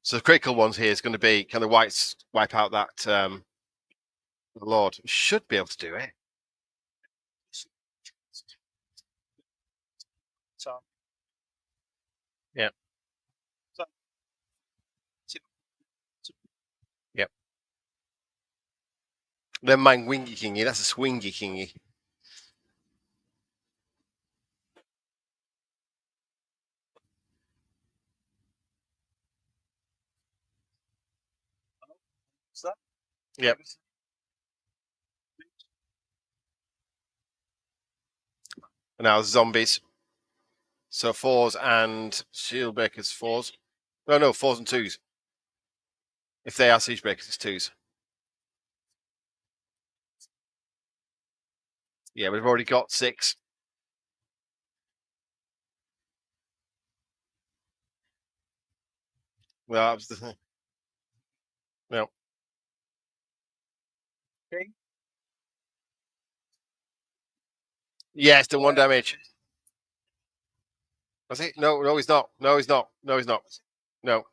So the critical ones here is going to be, can the whites wipe out that Lord? Should be able to do it. Yeah. Yep. Then mine Wingy Kingy, that's a Swingy Kingy. Yep. And now zombies. So 4s and shield breakers 4s. No, 4s and 2s. If they are siege breakers, it's 2s. Yeah, we've already got 6. Well, that was the thing. No. Okay. Yeah, it's done 1 damage. Was it? No, he's not. No, he's not. No, he's not. No.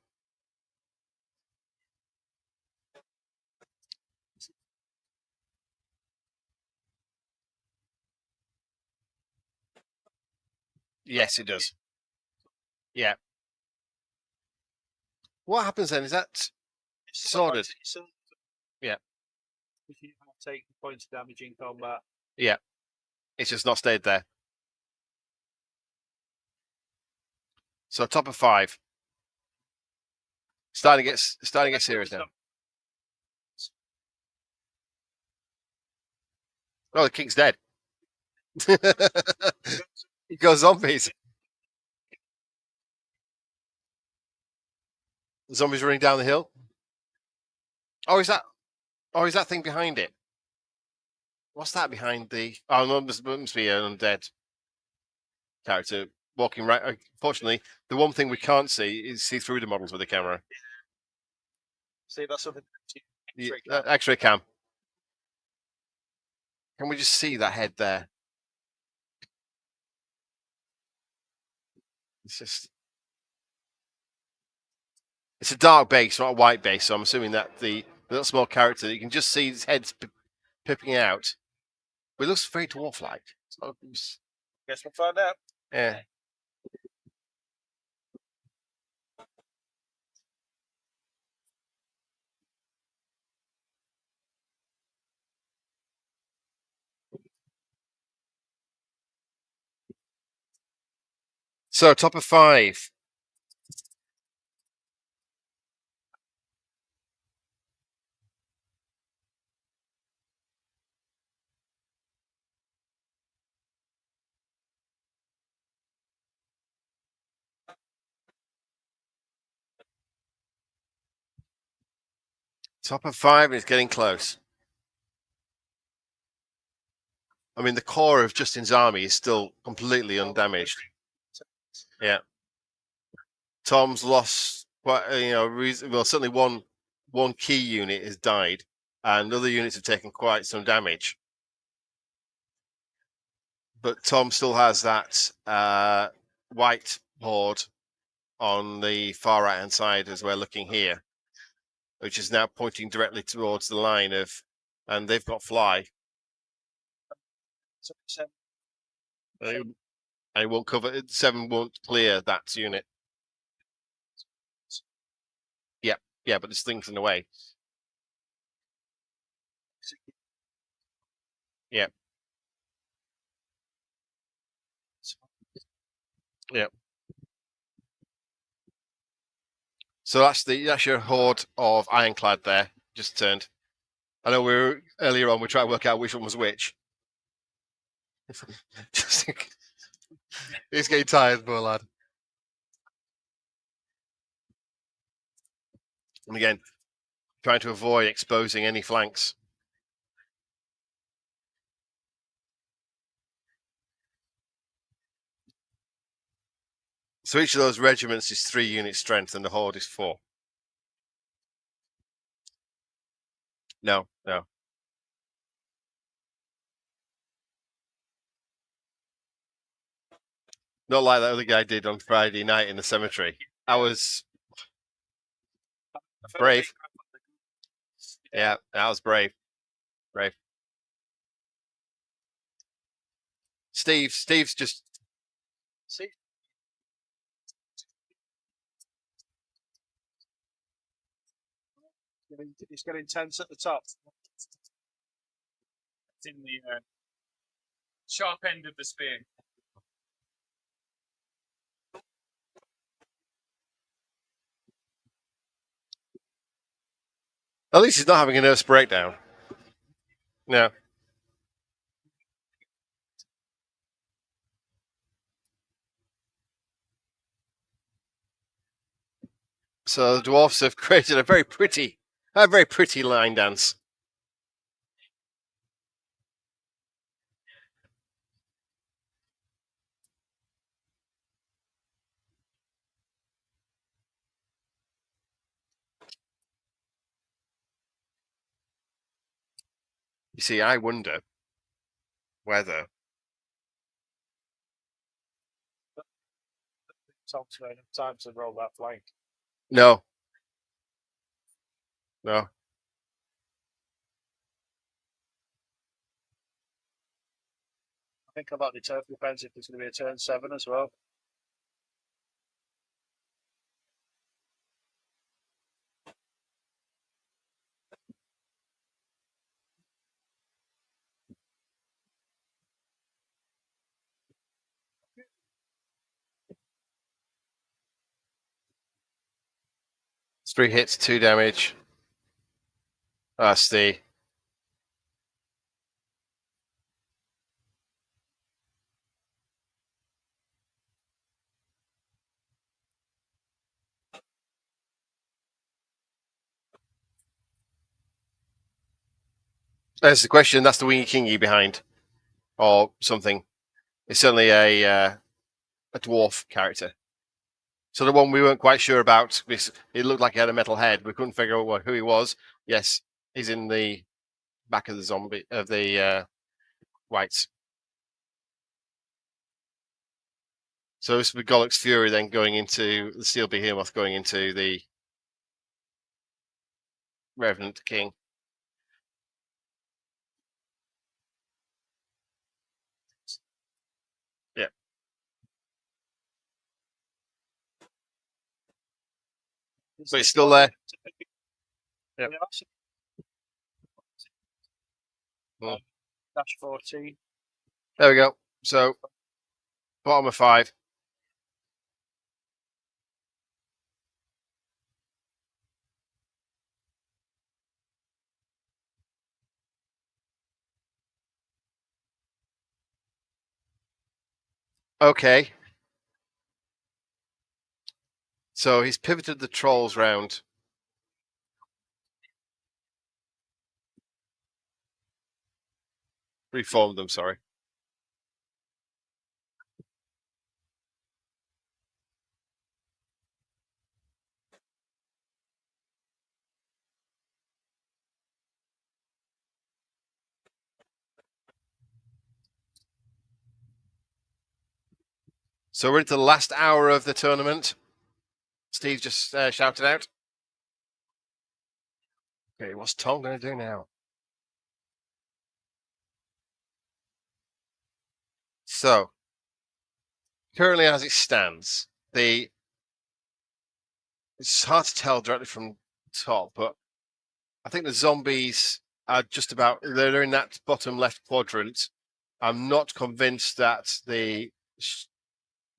Yes, it does. Yeah. What happens then? Is that sorted? Yeah. If you take points of damage in combat. Yeah. It's just not stayed there. So top of 5. Starting to get serious now. Oh, the king's dead. He goes zombies. The zombies running down the hill. Oh, is that thing behind it? What's that behind the? Oh, no, must be an undead character walking right. Unfortunately, the one thing we can't see is see through the models with the camera. See, that's something. X-ray cam. Can we just see that head there? It's just. It's a dark base, not a white base, so I'm assuming that the little small character, you can just see his head pipping out. But it looks very dwarf-like. So, Guess we'll find out. yeah. So, top of 5. Top of 5 is getting close. I mean, the core of Justin's army is still completely undamaged. Yeah. Tom's lost quite, well, certainly one key unit has died, and other units have taken quite some damage. But Tom still has that white horde on the far right hand side as we're looking here, which is now pointing directly towards the line of, and they've got fly. And it won't cover, 7 won't clear that unit. Yeah, but there's things in the way. Yeah. Yeah. So that's your horde of ironclad there, just turned. I know earlier on we tried to work out which one was which. He's getting tired, poor lad. And again, trying to avoid exposing any flanks. So each of those regiments is 3 unit strength, and the horde is 4. No. Not like that other guy did on Friday night in the cemetery. I was brave. Yeah, that was brave. Steve's just. See? It's getting tense at the top. It's in the sharp end of the spear. At least he's not having a nervous breakdown. No. So the dwarfs have created a very pretty line dance. You see, I wonder whether Tom's got enough time to roll that flank. No. I think a lot of turf depends if there's going to be a turn 7 as well. It's 3 hits, 2 damage. That's the. There's the question. That's the Wingy Kingy behind, or something. It's certainly a dwarf character. So the one we weren't quite sure about, it looked like he had a metal head. We couldn't figure out who he was. Yes, he's in the back of the zombie of the whites. So this with Golluck's Fury then going into the Steel Behemoth, going into the Revenant King. Yeah. But it's still there. Yep. Dash 14. There we go. So, bottom of 5. Okay. So he's pivoted the trolls round. Reformed them, sorry. So we're into the last hour of the tournament. Steve just shouted out. Okay, what's Tom going to do now? So, currently as it stands, it's hard to tell directly from top, but I think the zombies are just about, they're in that bottom left quadrant. I'm not convinced that the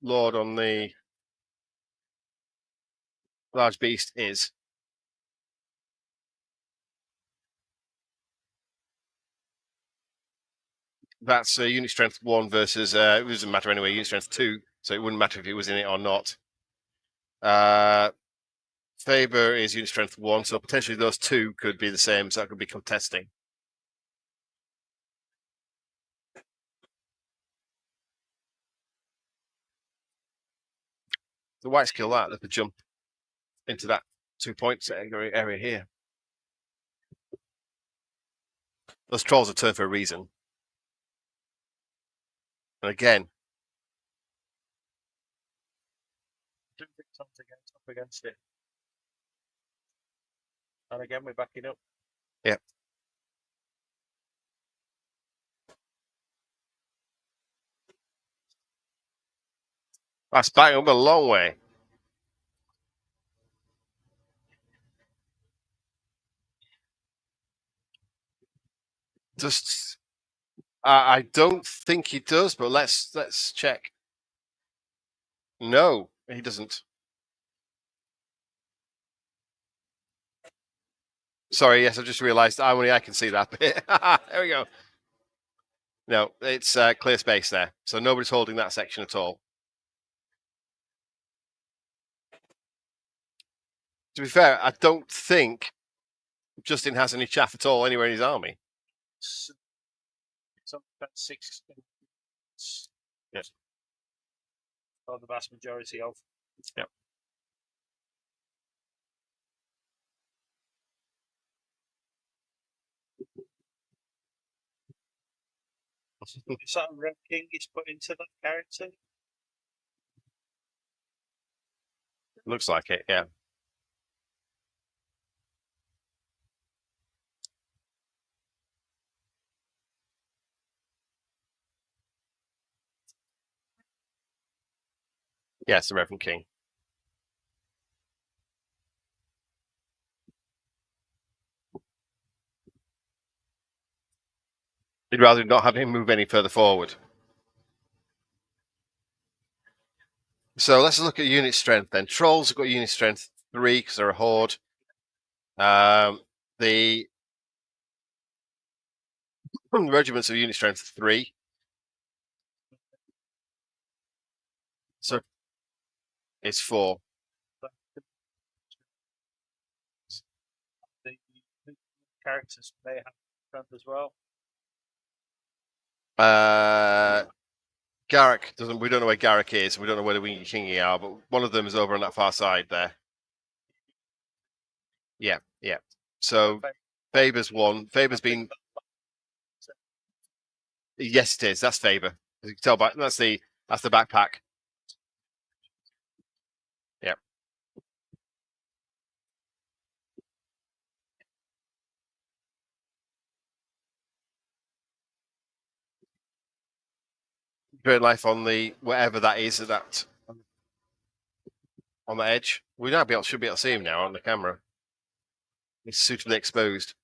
Lord on the large beast is. That's unit strength 1 versus, it doesn't matter anyway, unit strength 2, so it wouldn't matter if it was in it or not. Faber is unit strength 1, so potentially those two could be the same, so that could be contesting. The whites kill that, they could jump into that 2 points area here. Those trolls are turned for a reason. And again, I don't think Tom's up against it. And again, we're backing up. Yep. That's back up a long way. Just, I don't think he does, but let's check. No, he doesn't. Sorry, yes, I just realised only I can see that bit. There we go. No, it's clear space there, so nobody's holding that section at all. To be fair, I don't think Justin has any chaff at all anywhere in his army. It's about 6. Yes. Or the vast majority of. Yep. Is that a Red King he's put into that character? Looks like it, yeah. Yes, the Reverend King. You'd rather not have him move any further forward. So let's look at unit strength then. Trolls have got unit strength 3 because they're a horde. The regiments of unit strength 3. So it's 4. The characters may have strength as well. Garrick doesn't. We don't know where Garrick is. We don't know where the Wingy Kingy are, but one of them is over on that far side there. Yeah, yeah. So Faber's 1. Faber's been. Yes, it is. That's Faber. As you can tell by that's the backpack. Yeah. Great life on the whatever that is at that on the edge. We now should be able to see him now on the camera. He's suitably exposed.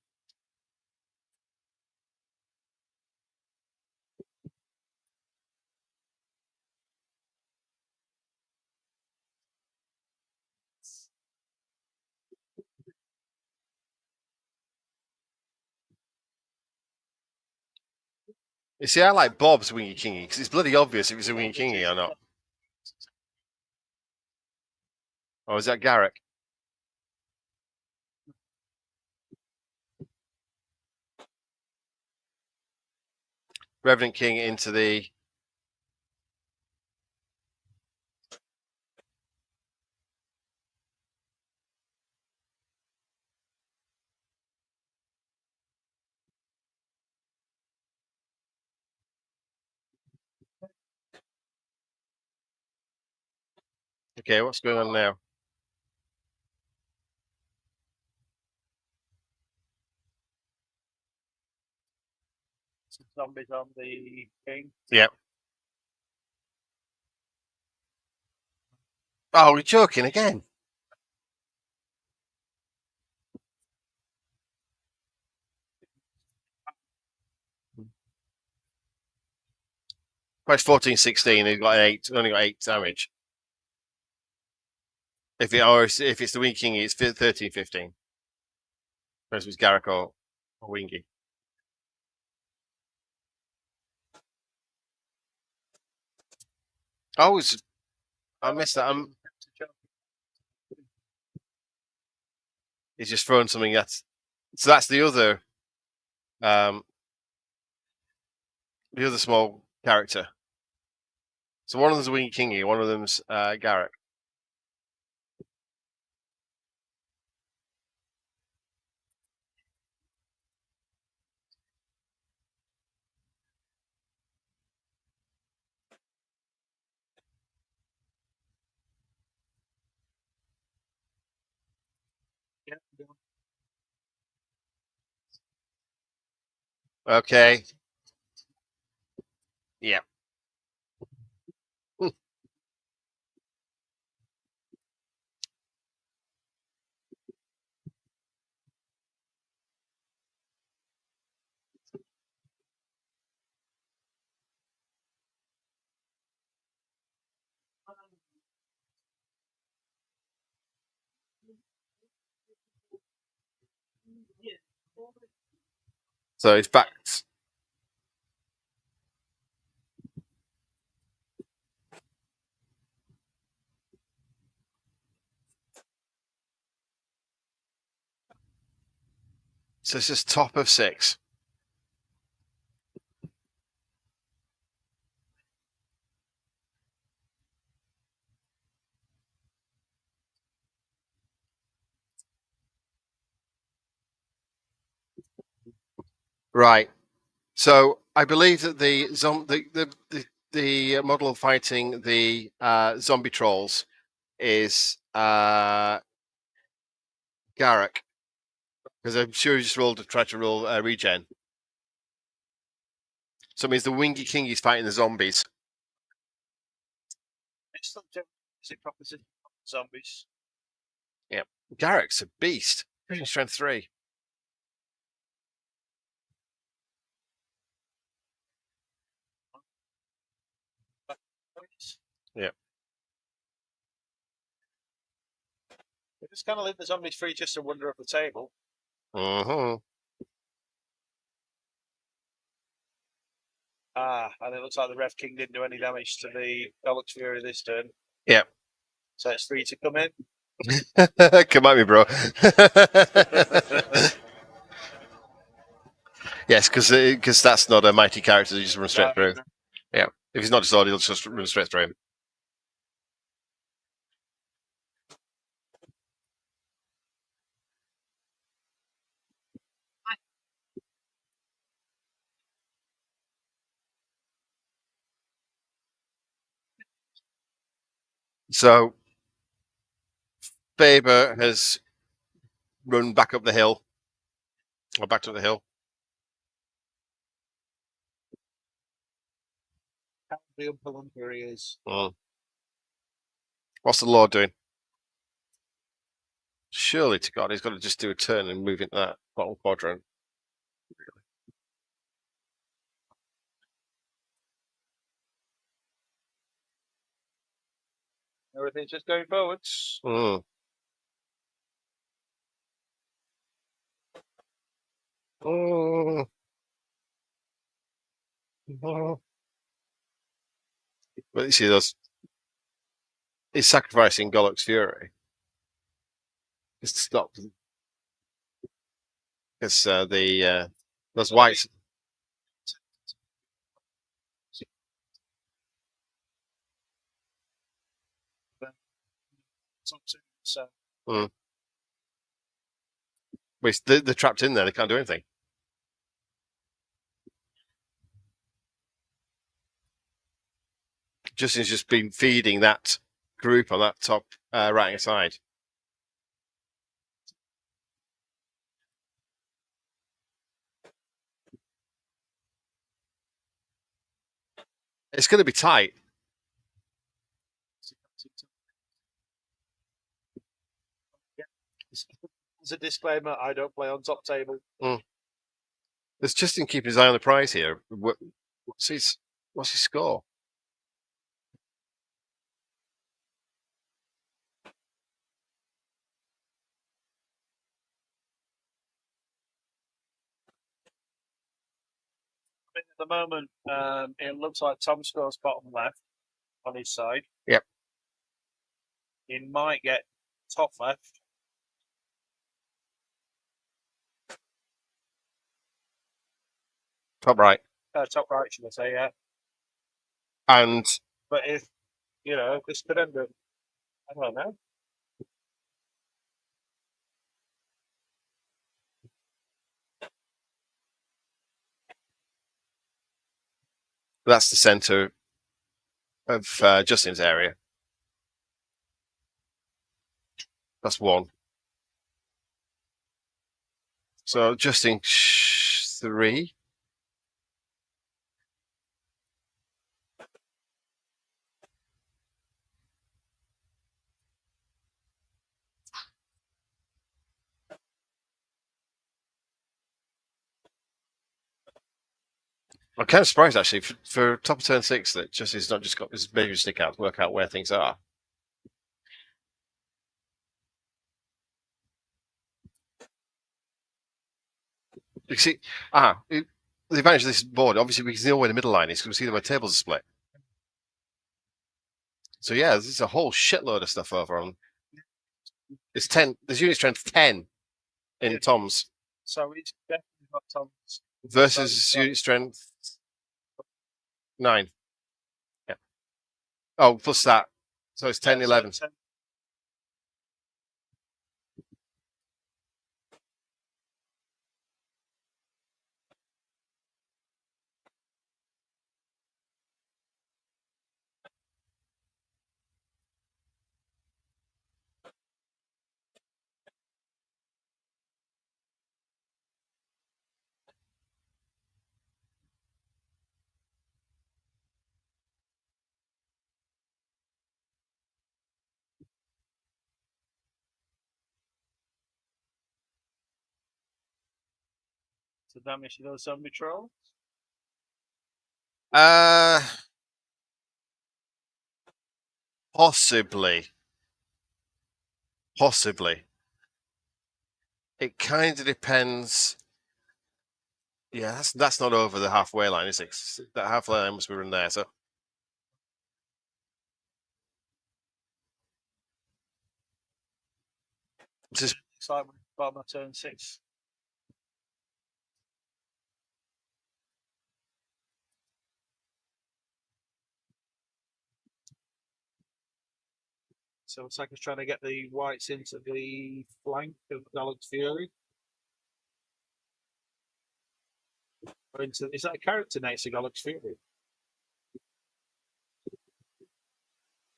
You see, I like Bob's Wingy Kingy because it's bloody obvious if it's a Wingy Kingy or not. Or is that Garrick? Revenant King into the. Okay, what's going on now? Some zombies on the king. Yeah. Oh, you're joking again. Well, it's 14-16. He's got only got 8 damage. If it's the Wingy Kingy, it's 13-15. Whereas it's Garrick or Wingy. I missed that. He's just thrown something so that's the other small character. So one of them's Wingy Kingy, one of them's Garrick. Yeah. Okay. Yeah. So it's back. So it's just top of 6. Right. So I believe that the model of fighting the zombie trolls is Garrick, because I'm sure he just tried to roll regen. So it means the Wingy Kingy's fighting the zombies. It's still is it proposition zombies? Yeah, Garrick's a beast. Strength 3. Yeah. They just kind of leave the zombies free just to wander up the table. Mm-hmm. And it looks like the Rev King didn't do any damage to the Bellox Fury this turn. Yeah. So it's 3 to come in. Come at me, bro. Yes, because that's not a mighty character. You just run straight through. Yeah. If he's not disordered, he'll just run straight through him. So Faber has run back up the hill. Or back up the hill. The Umpalumpa he is. What's the Lord doing? Surely to God, he's got to just do a turn and move into that bottom quadrant. Everything's just going forwards. Mm. Oh. Oh. But you see, he's sacrificing Golluck's Fury. Just to stop. Because those whites. So They're trapped in there. They can't do anything. Justin's just been feeding that group on that top right-hand side. It's going to be tight. As a disclaimer, I don't play on top table. There's Justin keeping his eye on the prize here. What's his score? At the moment, it looks like Tom scores bottom left on his side. Yep. He might get top left. Top right. Top right, should I say, yeah. And but if this could end up, I don't know. that's the centre of Justin's area. That's one. So Justin 3. I'm kind of surprised actually for top of turn 6 that Justin's not just got his measuring stick out to work out where things are. You see, the advantage of this board, obviously we can know where the middle line is because we see where tables are split. So yeah, there's a whole shitload of stuff over on. It's 10. There's unit strength 10 in Tom's. So it's definitely got Tom's versus unit strength 9. Yeah. Oh, plus that. So it's 10, 11. So damage to those zombie trolls. Possibly. It kind of depends. Yeah, that's not over the halfway line, is it? That halfway line must be run there. So It's like bottom of turn 6. So it's like he's trying to get the whites into the flank of Golluck's Fury. Or is that a character next to Golluck's Fury?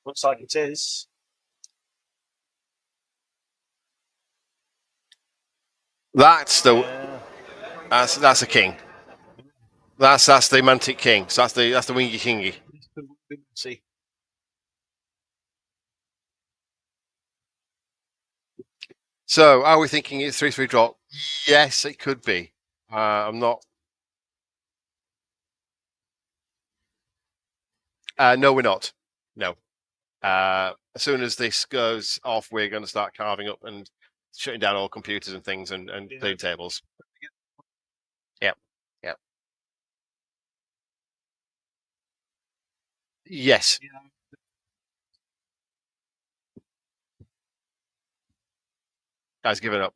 Looks like it is. that's a king. That's the Mantic King. So that's the Wingy Kingy. See. So, are we thinking it's 3-3 draw? Yes, it could be. I'm not. No, we're not. No. As soon as this goes off, we're going to start carving up and shutting down all computers and things and playing tables. Yep. Yep. Yes. Guys, give it up.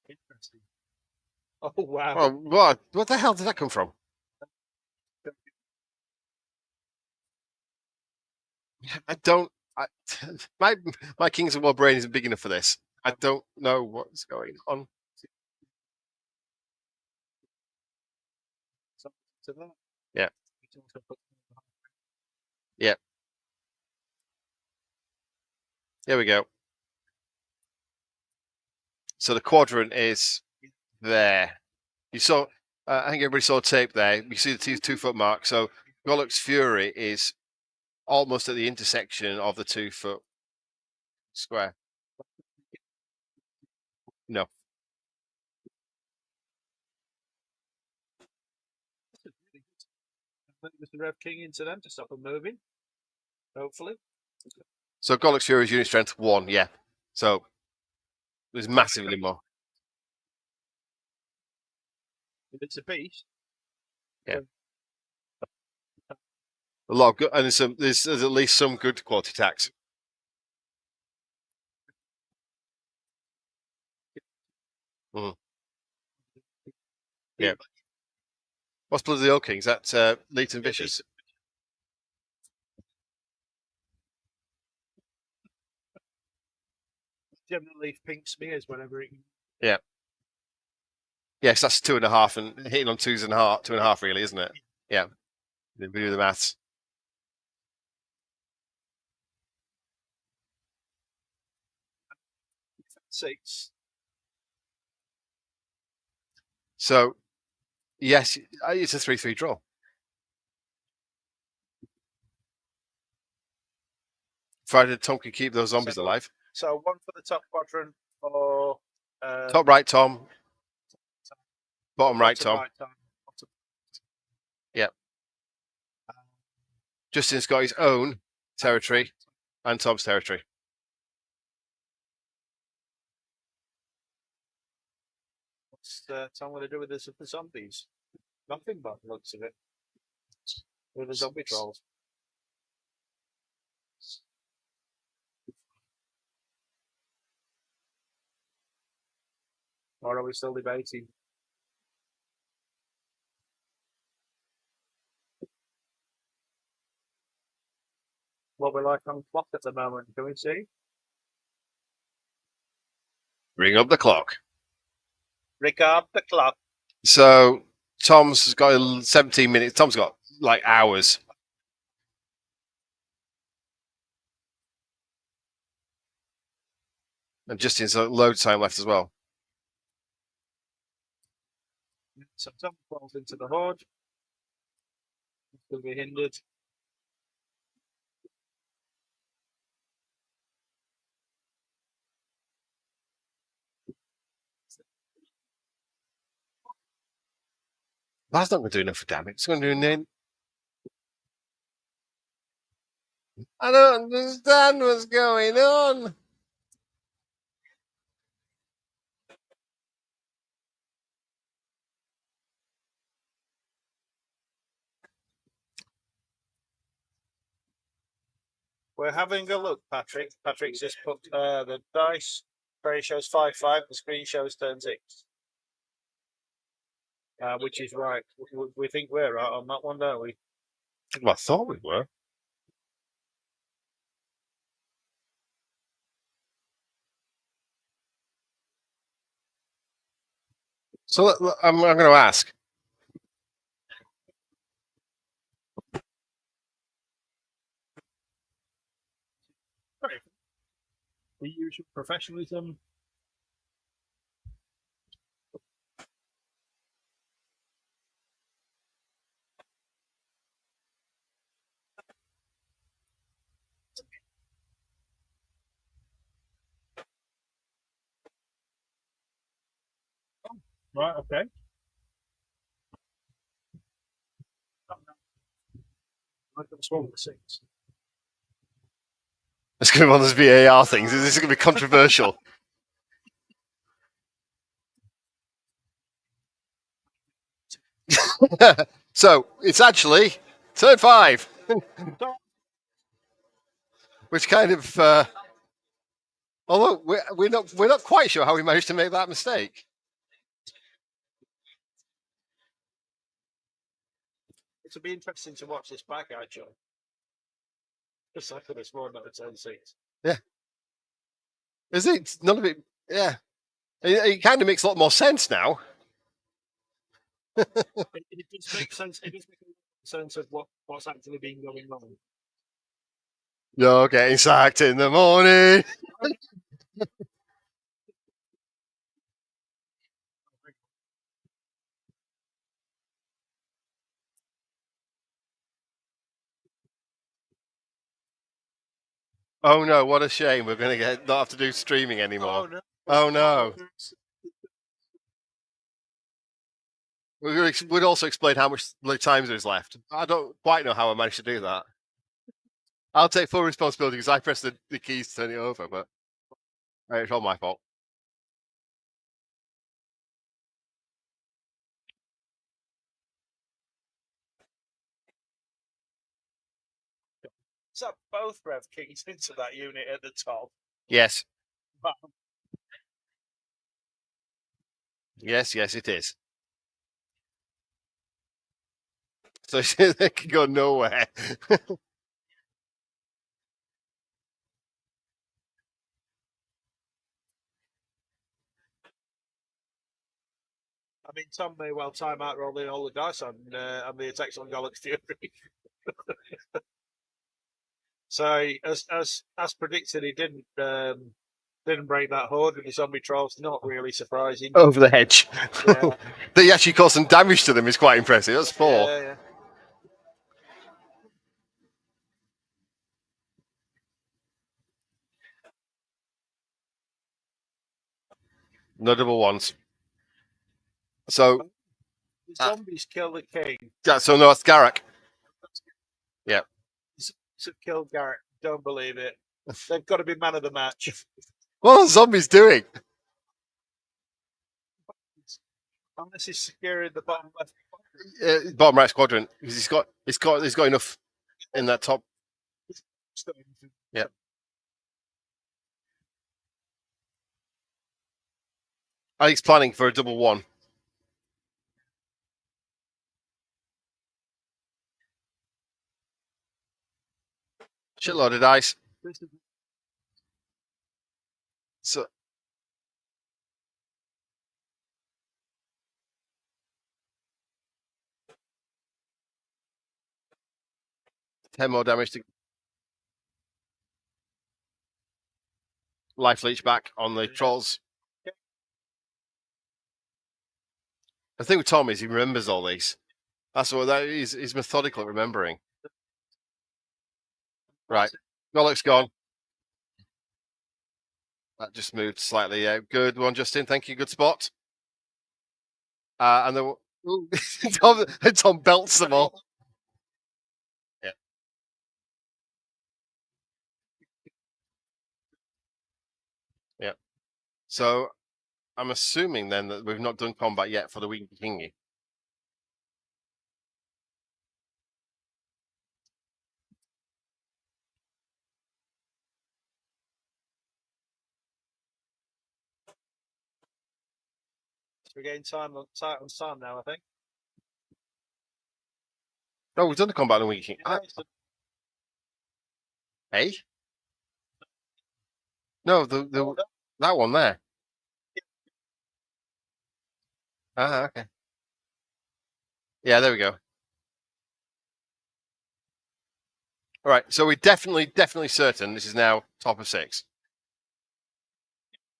Interesting. Oh wow! Oh, what the hell did that come from? I don't. My Kings of War brain isn't big enough for this. I don't know what's going on. Yeah. Yeah. Here we go. So the quadrant is there. You saw. I think everybody saw tape there. You see the 2-foot mark. So Golluck's Fury is almost at the intersection of the 2-foot square. No. Mr. Rev King into them to stop them moving. Hopefully. So Golluck's Fury is unit strength 1. Yeah. So there's massively more. If it's a piece. Yeah. A lot of good, and there's at least some good quality attacks. Yeah. What's Blood of the Old Kings? That's Leighton Vicious. Generally, pink smears whenever it. Yeah. Yes, that's 2.5, and hitting on 2.5, really, isn't it? Yeah. We do the maths. Six. So, yes, it's a 3-3 draw. Provided Tom can keep those zombies alive. So one for the top quadrant for top right, Tom. Bottom right, Tom. Yeah. Justin's got his own territory and Tom's territory. What's Tom going to do with the zombies? Nothing but looks of it. With the zombie trolls. Or are we still debating? What we're like on clock at the moment, can we see? Ring up the clock. Ring up the clock. So Tom's got 17 minutes. Tom's got like hours. And Justin's a load time left as well. So Tom falls into the horde. Will be hindered. That's not going to do enough damage. It's going to do nothing. I don't understand what's going on. We're having a look, Patrick. Patrick's just put the dice. Tray shows 5-5. The screen shows turn 6. Which is right. We think we're right on that one, don't we? Well, I thought we were. So I'm going to ask. The usual professionalism. Right, okay. I've got swung the 6. It's going to be one of those VAR things. This is going to be controversial. So it's actually turn 5, which kind of, although we're not quite sure how we managed to make that mistake. It'll be interesting to watch this back, actually. Because I could have sworn that was turn 6. Yeah. Is it? None of it. Yeah. It kind of makes a lot more sense now. It does make sense. It does make sense of what's actually been going on. You're getting sacked in the morning. Oh no! What a shame. We're going to not have to do streaming anymore. Oh no! Oh no! We'd also explain how much time there is left. I don't quite know how I managed to do that. I'll take full responsibility because I pressed the keys to turn it over, but it's all my fault. Is that both Rev Kings into that unit at the top? Yes. Wow. Yes, it is. So they can go nowhere. I mean, Tom may well time out rolling all the dice on the attacks on Galaxy Fury. So, as predicted, he didn't break that horde with the zombie trolls. Not really surprising. Over the hedge. Yeah. That he actually caused some damage to them is quite impressive. That's 4. Yeah. No double ones. So the zombies kill the king. yeah, so no, it's Garak. Yeah. To kill Garrett. Don't believe it. They've got to be man of the match. What are the zombies doing? Unless he's securing the bottom left. Bottom right quadrant. Because he's got enough in that top. Yeah. I think he's planning for a double 1. Shitload of dice. So 10 more damage to life leech back on the trolls. The thing with Tom is he remembers all these. That's what that is. He's methodical at remembering. Right. Golok's gone. That just moved slightly. Good one, Justin. Thank you. Good spot. And then Tom belts them all. Yeah. Yeah. So I'm assuming then that we've not done combat yet for the Wing Kingy. We're getting tight on time now, I think. No, we've done the combat on the Wing King. Hey? No, that one there. Ah, okay. Yeah, there we go. All right, so we're definitely certain this is now top of 6.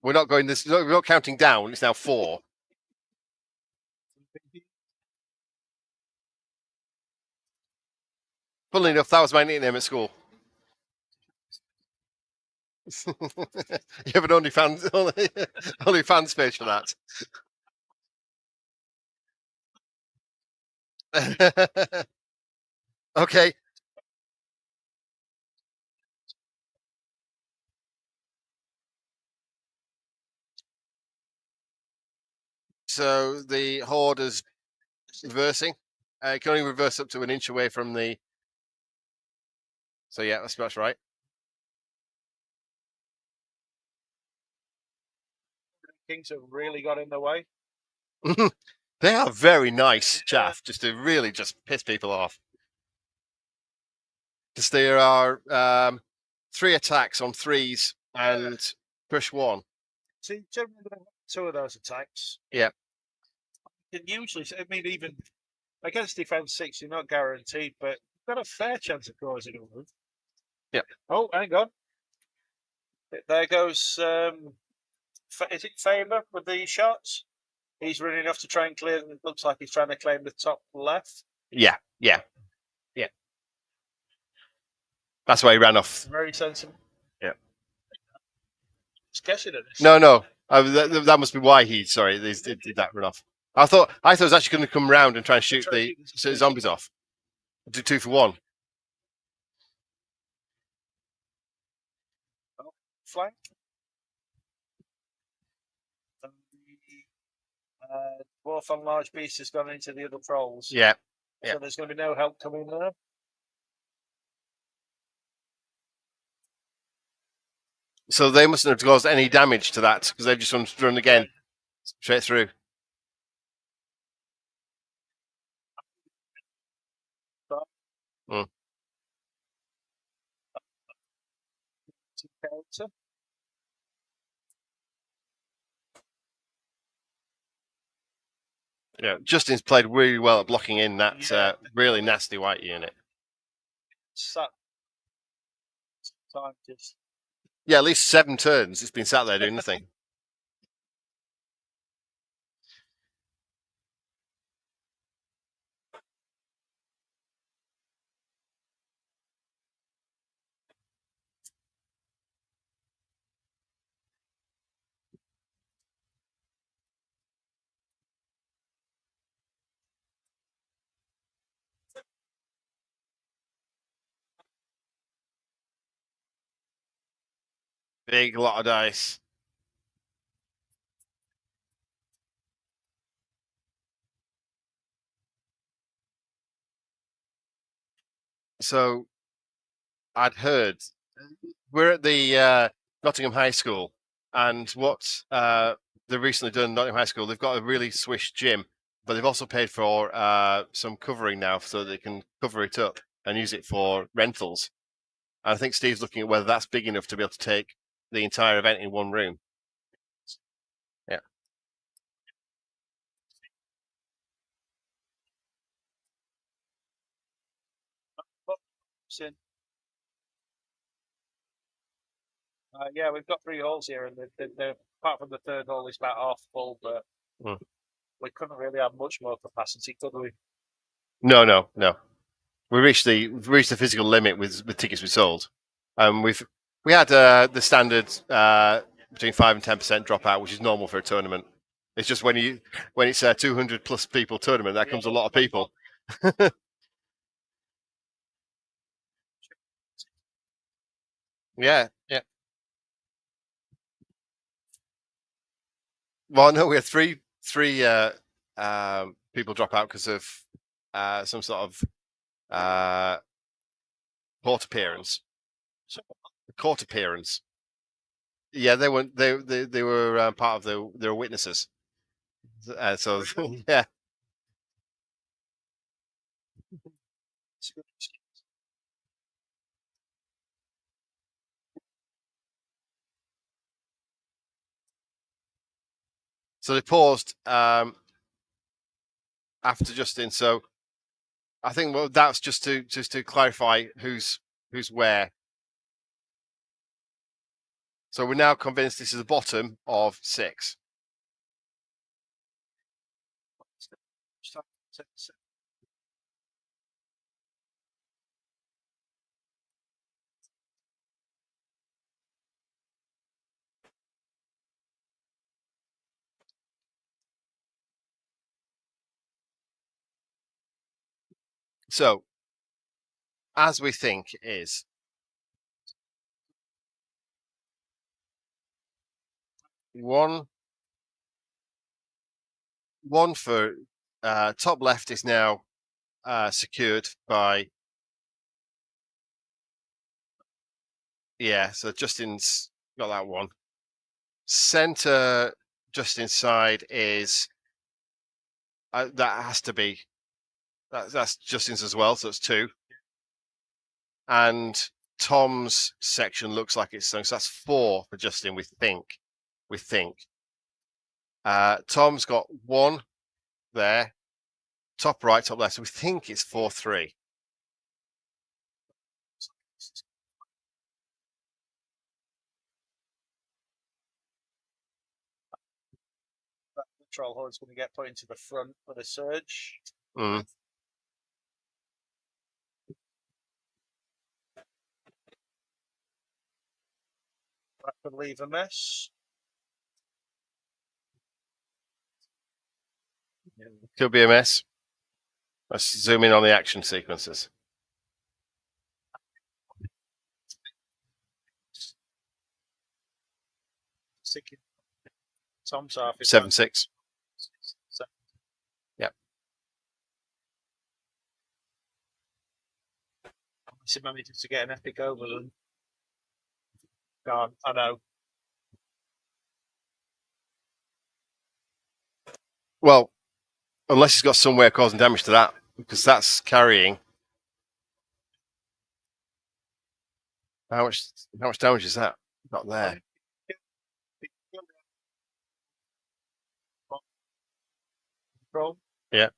We're not going this. We're not counting down. It's now 4. Funnily enough, that was my nickname at school. You have an OnlyFans page for that. Okay. So the horde is reversing. It can only reverse up to an inch away from the. So yeah, that's right. Kings have really got in the way. They are very nice chaff, just to really just piss people off. Because there are 3 attacks on 3s and push 1. See, generally, 2 of those attacks. Yeah. You can usually, I mean, even against defense 6, you're not guaranteed, but you've got a fair chance of causing a move. Yeah. Oh, hang on. There goes. Is it Faber with the shots? He's running off to try and clear. It looks like he's trying to claim the top left. Yeah. That's why he ran off. Very sensible. Yeah. Just guessing at this. No. That must be why he did that run off. I thought it was actually going to come round and try and shoot the zombies off. Do 2 for 1. Flank. And the dwarf on large beast has gone into the other trolls. Yeah. So there's going to be no help coming there. So they mustn't have caused any damage to that because they've just run again straight through. Mm. Yeah, Justin's played really well at blocking in that really nasty white unit. Yeah, at least 7 turns it's been sat there doing nothing. Big lot of dice. So I'd heard we're at the Nottingham High School, and what they've recently done in Nottingham High School, they've got a really swish gym, but they've also paid for some covering now so they can cover it up and use it for rentals. And I think Steve's looking at whether that's big enough to be able to take the entire event in one room. Yeah. Yeah, we've got 3 holes here, and apart from the third hole, it's about half full, but we couldn't really have much more capacity, could we? No. We reached the physical limit with tickets we sold. We had the standard between 5 and 10% dropout, which is normal for a tournament. It's just when it's a 200 plus people tournament, that comes a lot of people. Yeah. Well, no, we had three people drop out because of some sort of court appearance. Court appearance. Yeah, they weren't. They were part of they were witnesses. So yeah. So they paused after Justin. So I think that's just to clarify who's where. So we're now convinced this is the bottom of 6. So, as we think is one for top left is now secured by so Justin's got that one. Center just inside is that has to be that's Justin's as well, so it's 2. And Tom's section looks like it's so that's 4 for Justin. We think. Tom's got 1 there, top right, top left. So we think it's 4-3. That control horn's going to get put into the front for the surge. Mm. That could leave a mess. Could be a mess. Let's zoom in on the action sequences. Tom's half is 7-6. Yep. He managed to get an epic over them. God, I know. Well, unless he's got somewhere causing damage to that, because that's carrying. How much damage is that? Not there. Roll. Yeah.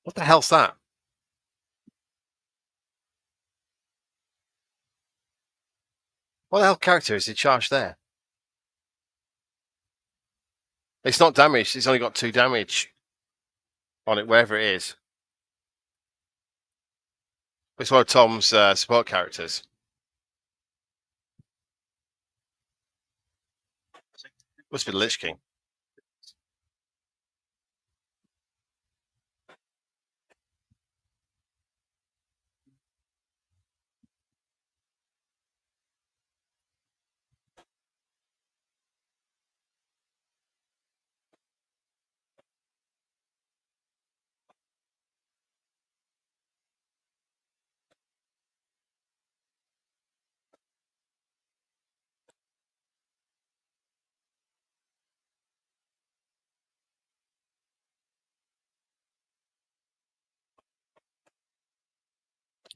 What the hell's that? What the hell character is he charged there? It's not damaged. It's only got 2 damage on it, wherever it is. It's one of Tom's support characters. Must be the Lich King.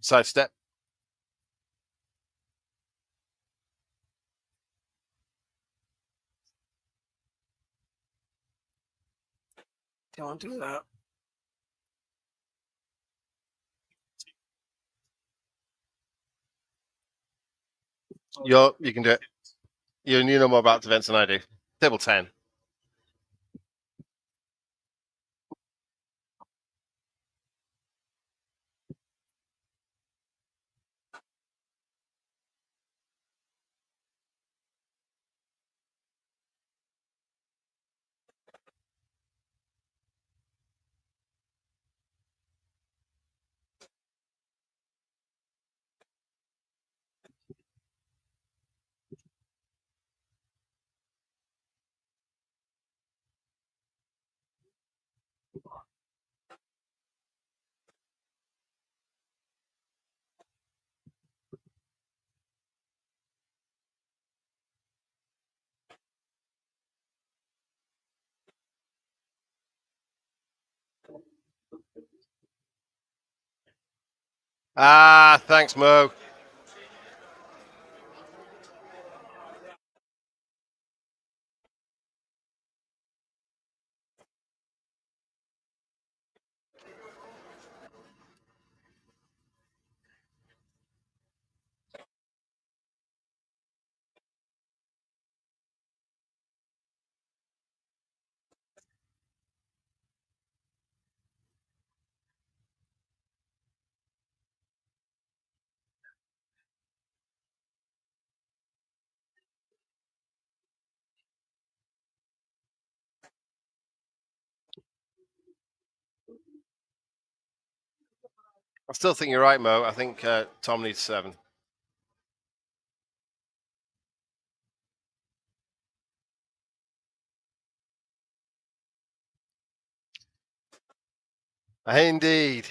Sidestep. Don't do that. You can do it. You know more about events than I do. Table 10. Thanks, Mo. I still think you're right, Mo. I think Tom needs 7. Indeed.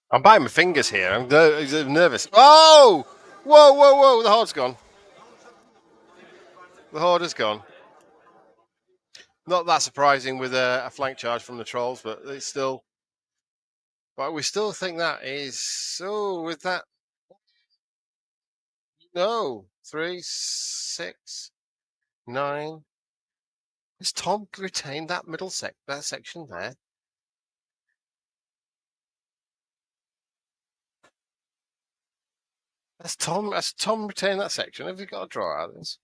I'm biting my fingers here. I'm nervous. Oh! Whoa, whoa, whoa. The horde's gone. The horde has gone. Not that surprising with a flank charge from the trolls, but it's still. But we still think that is. So with that. No. 3, 6, 9. Has Tom retained that middle that section there? Has Tom retained that section? Have you got a draw out of this?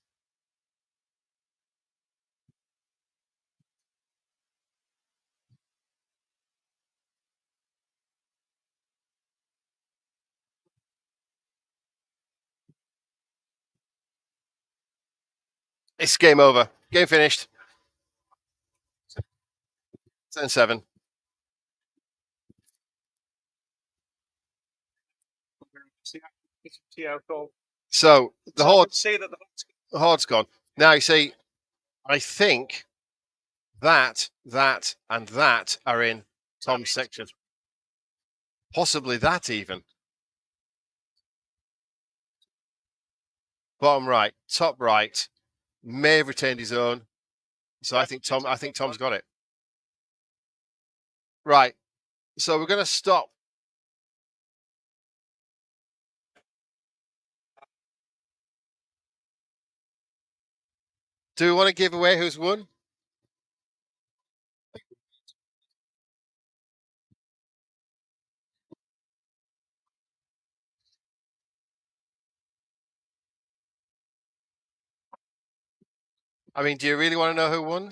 It's game over. Game finished. Turn 7. So the horde's gone. Now you see, I think that, and that are in Tom's section. Possibly that even. Bottom right, top right, may have retained his own. So I think Tom's got it. Right. So we're going to stop. Do we want to give away who's won? I mean, do you really want to know who won?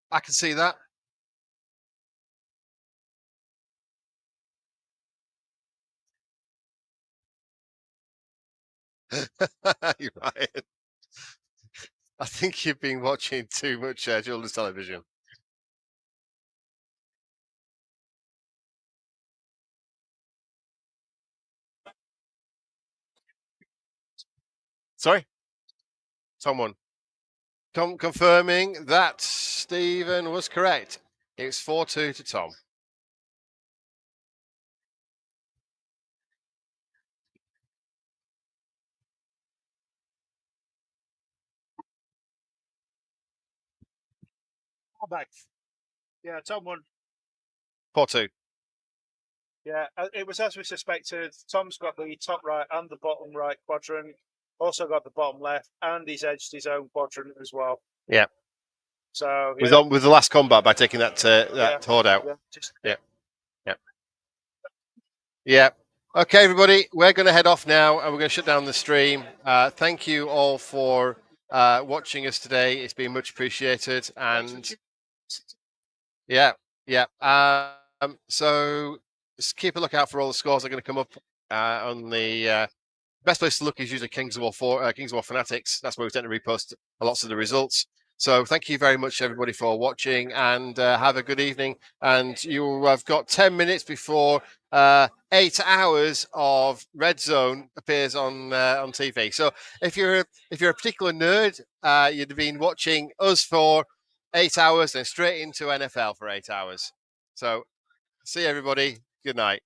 I can see that. You're right. I think you've been watching too much children's television. Sorry? Tom won. Tom confirming that Stephen was correct. It's 4-2 to Tom. Back. Yeah, Tom won. 4-2. Yeah, it was as we suspected. Tom's got the top right and the bottom right quadrant. Also got the bottom left, and he's edged his own quadrant as well. Yeah. So With the last combat by taking that horde out. Yeah. Okay, everybody, we're going to head off now, and we're going to shut down the stream. Thank you all for watching us today. It's been much appreciated, and yeah. So just keep a lookout for all the scores that are going to come up on the. Best place to look is usually Kings of War Fanatics. That's where we tend to repost lots of the results. So thank you very much, everybody, for watching, and have a good evening. And you have got 10 minutes before 8 hours of Red Zone appears on TV. So if you're a particular nerd, you'd have been watching us for 8 hours, then straight into NFL for 8 hours. So see you, everybody. Good night.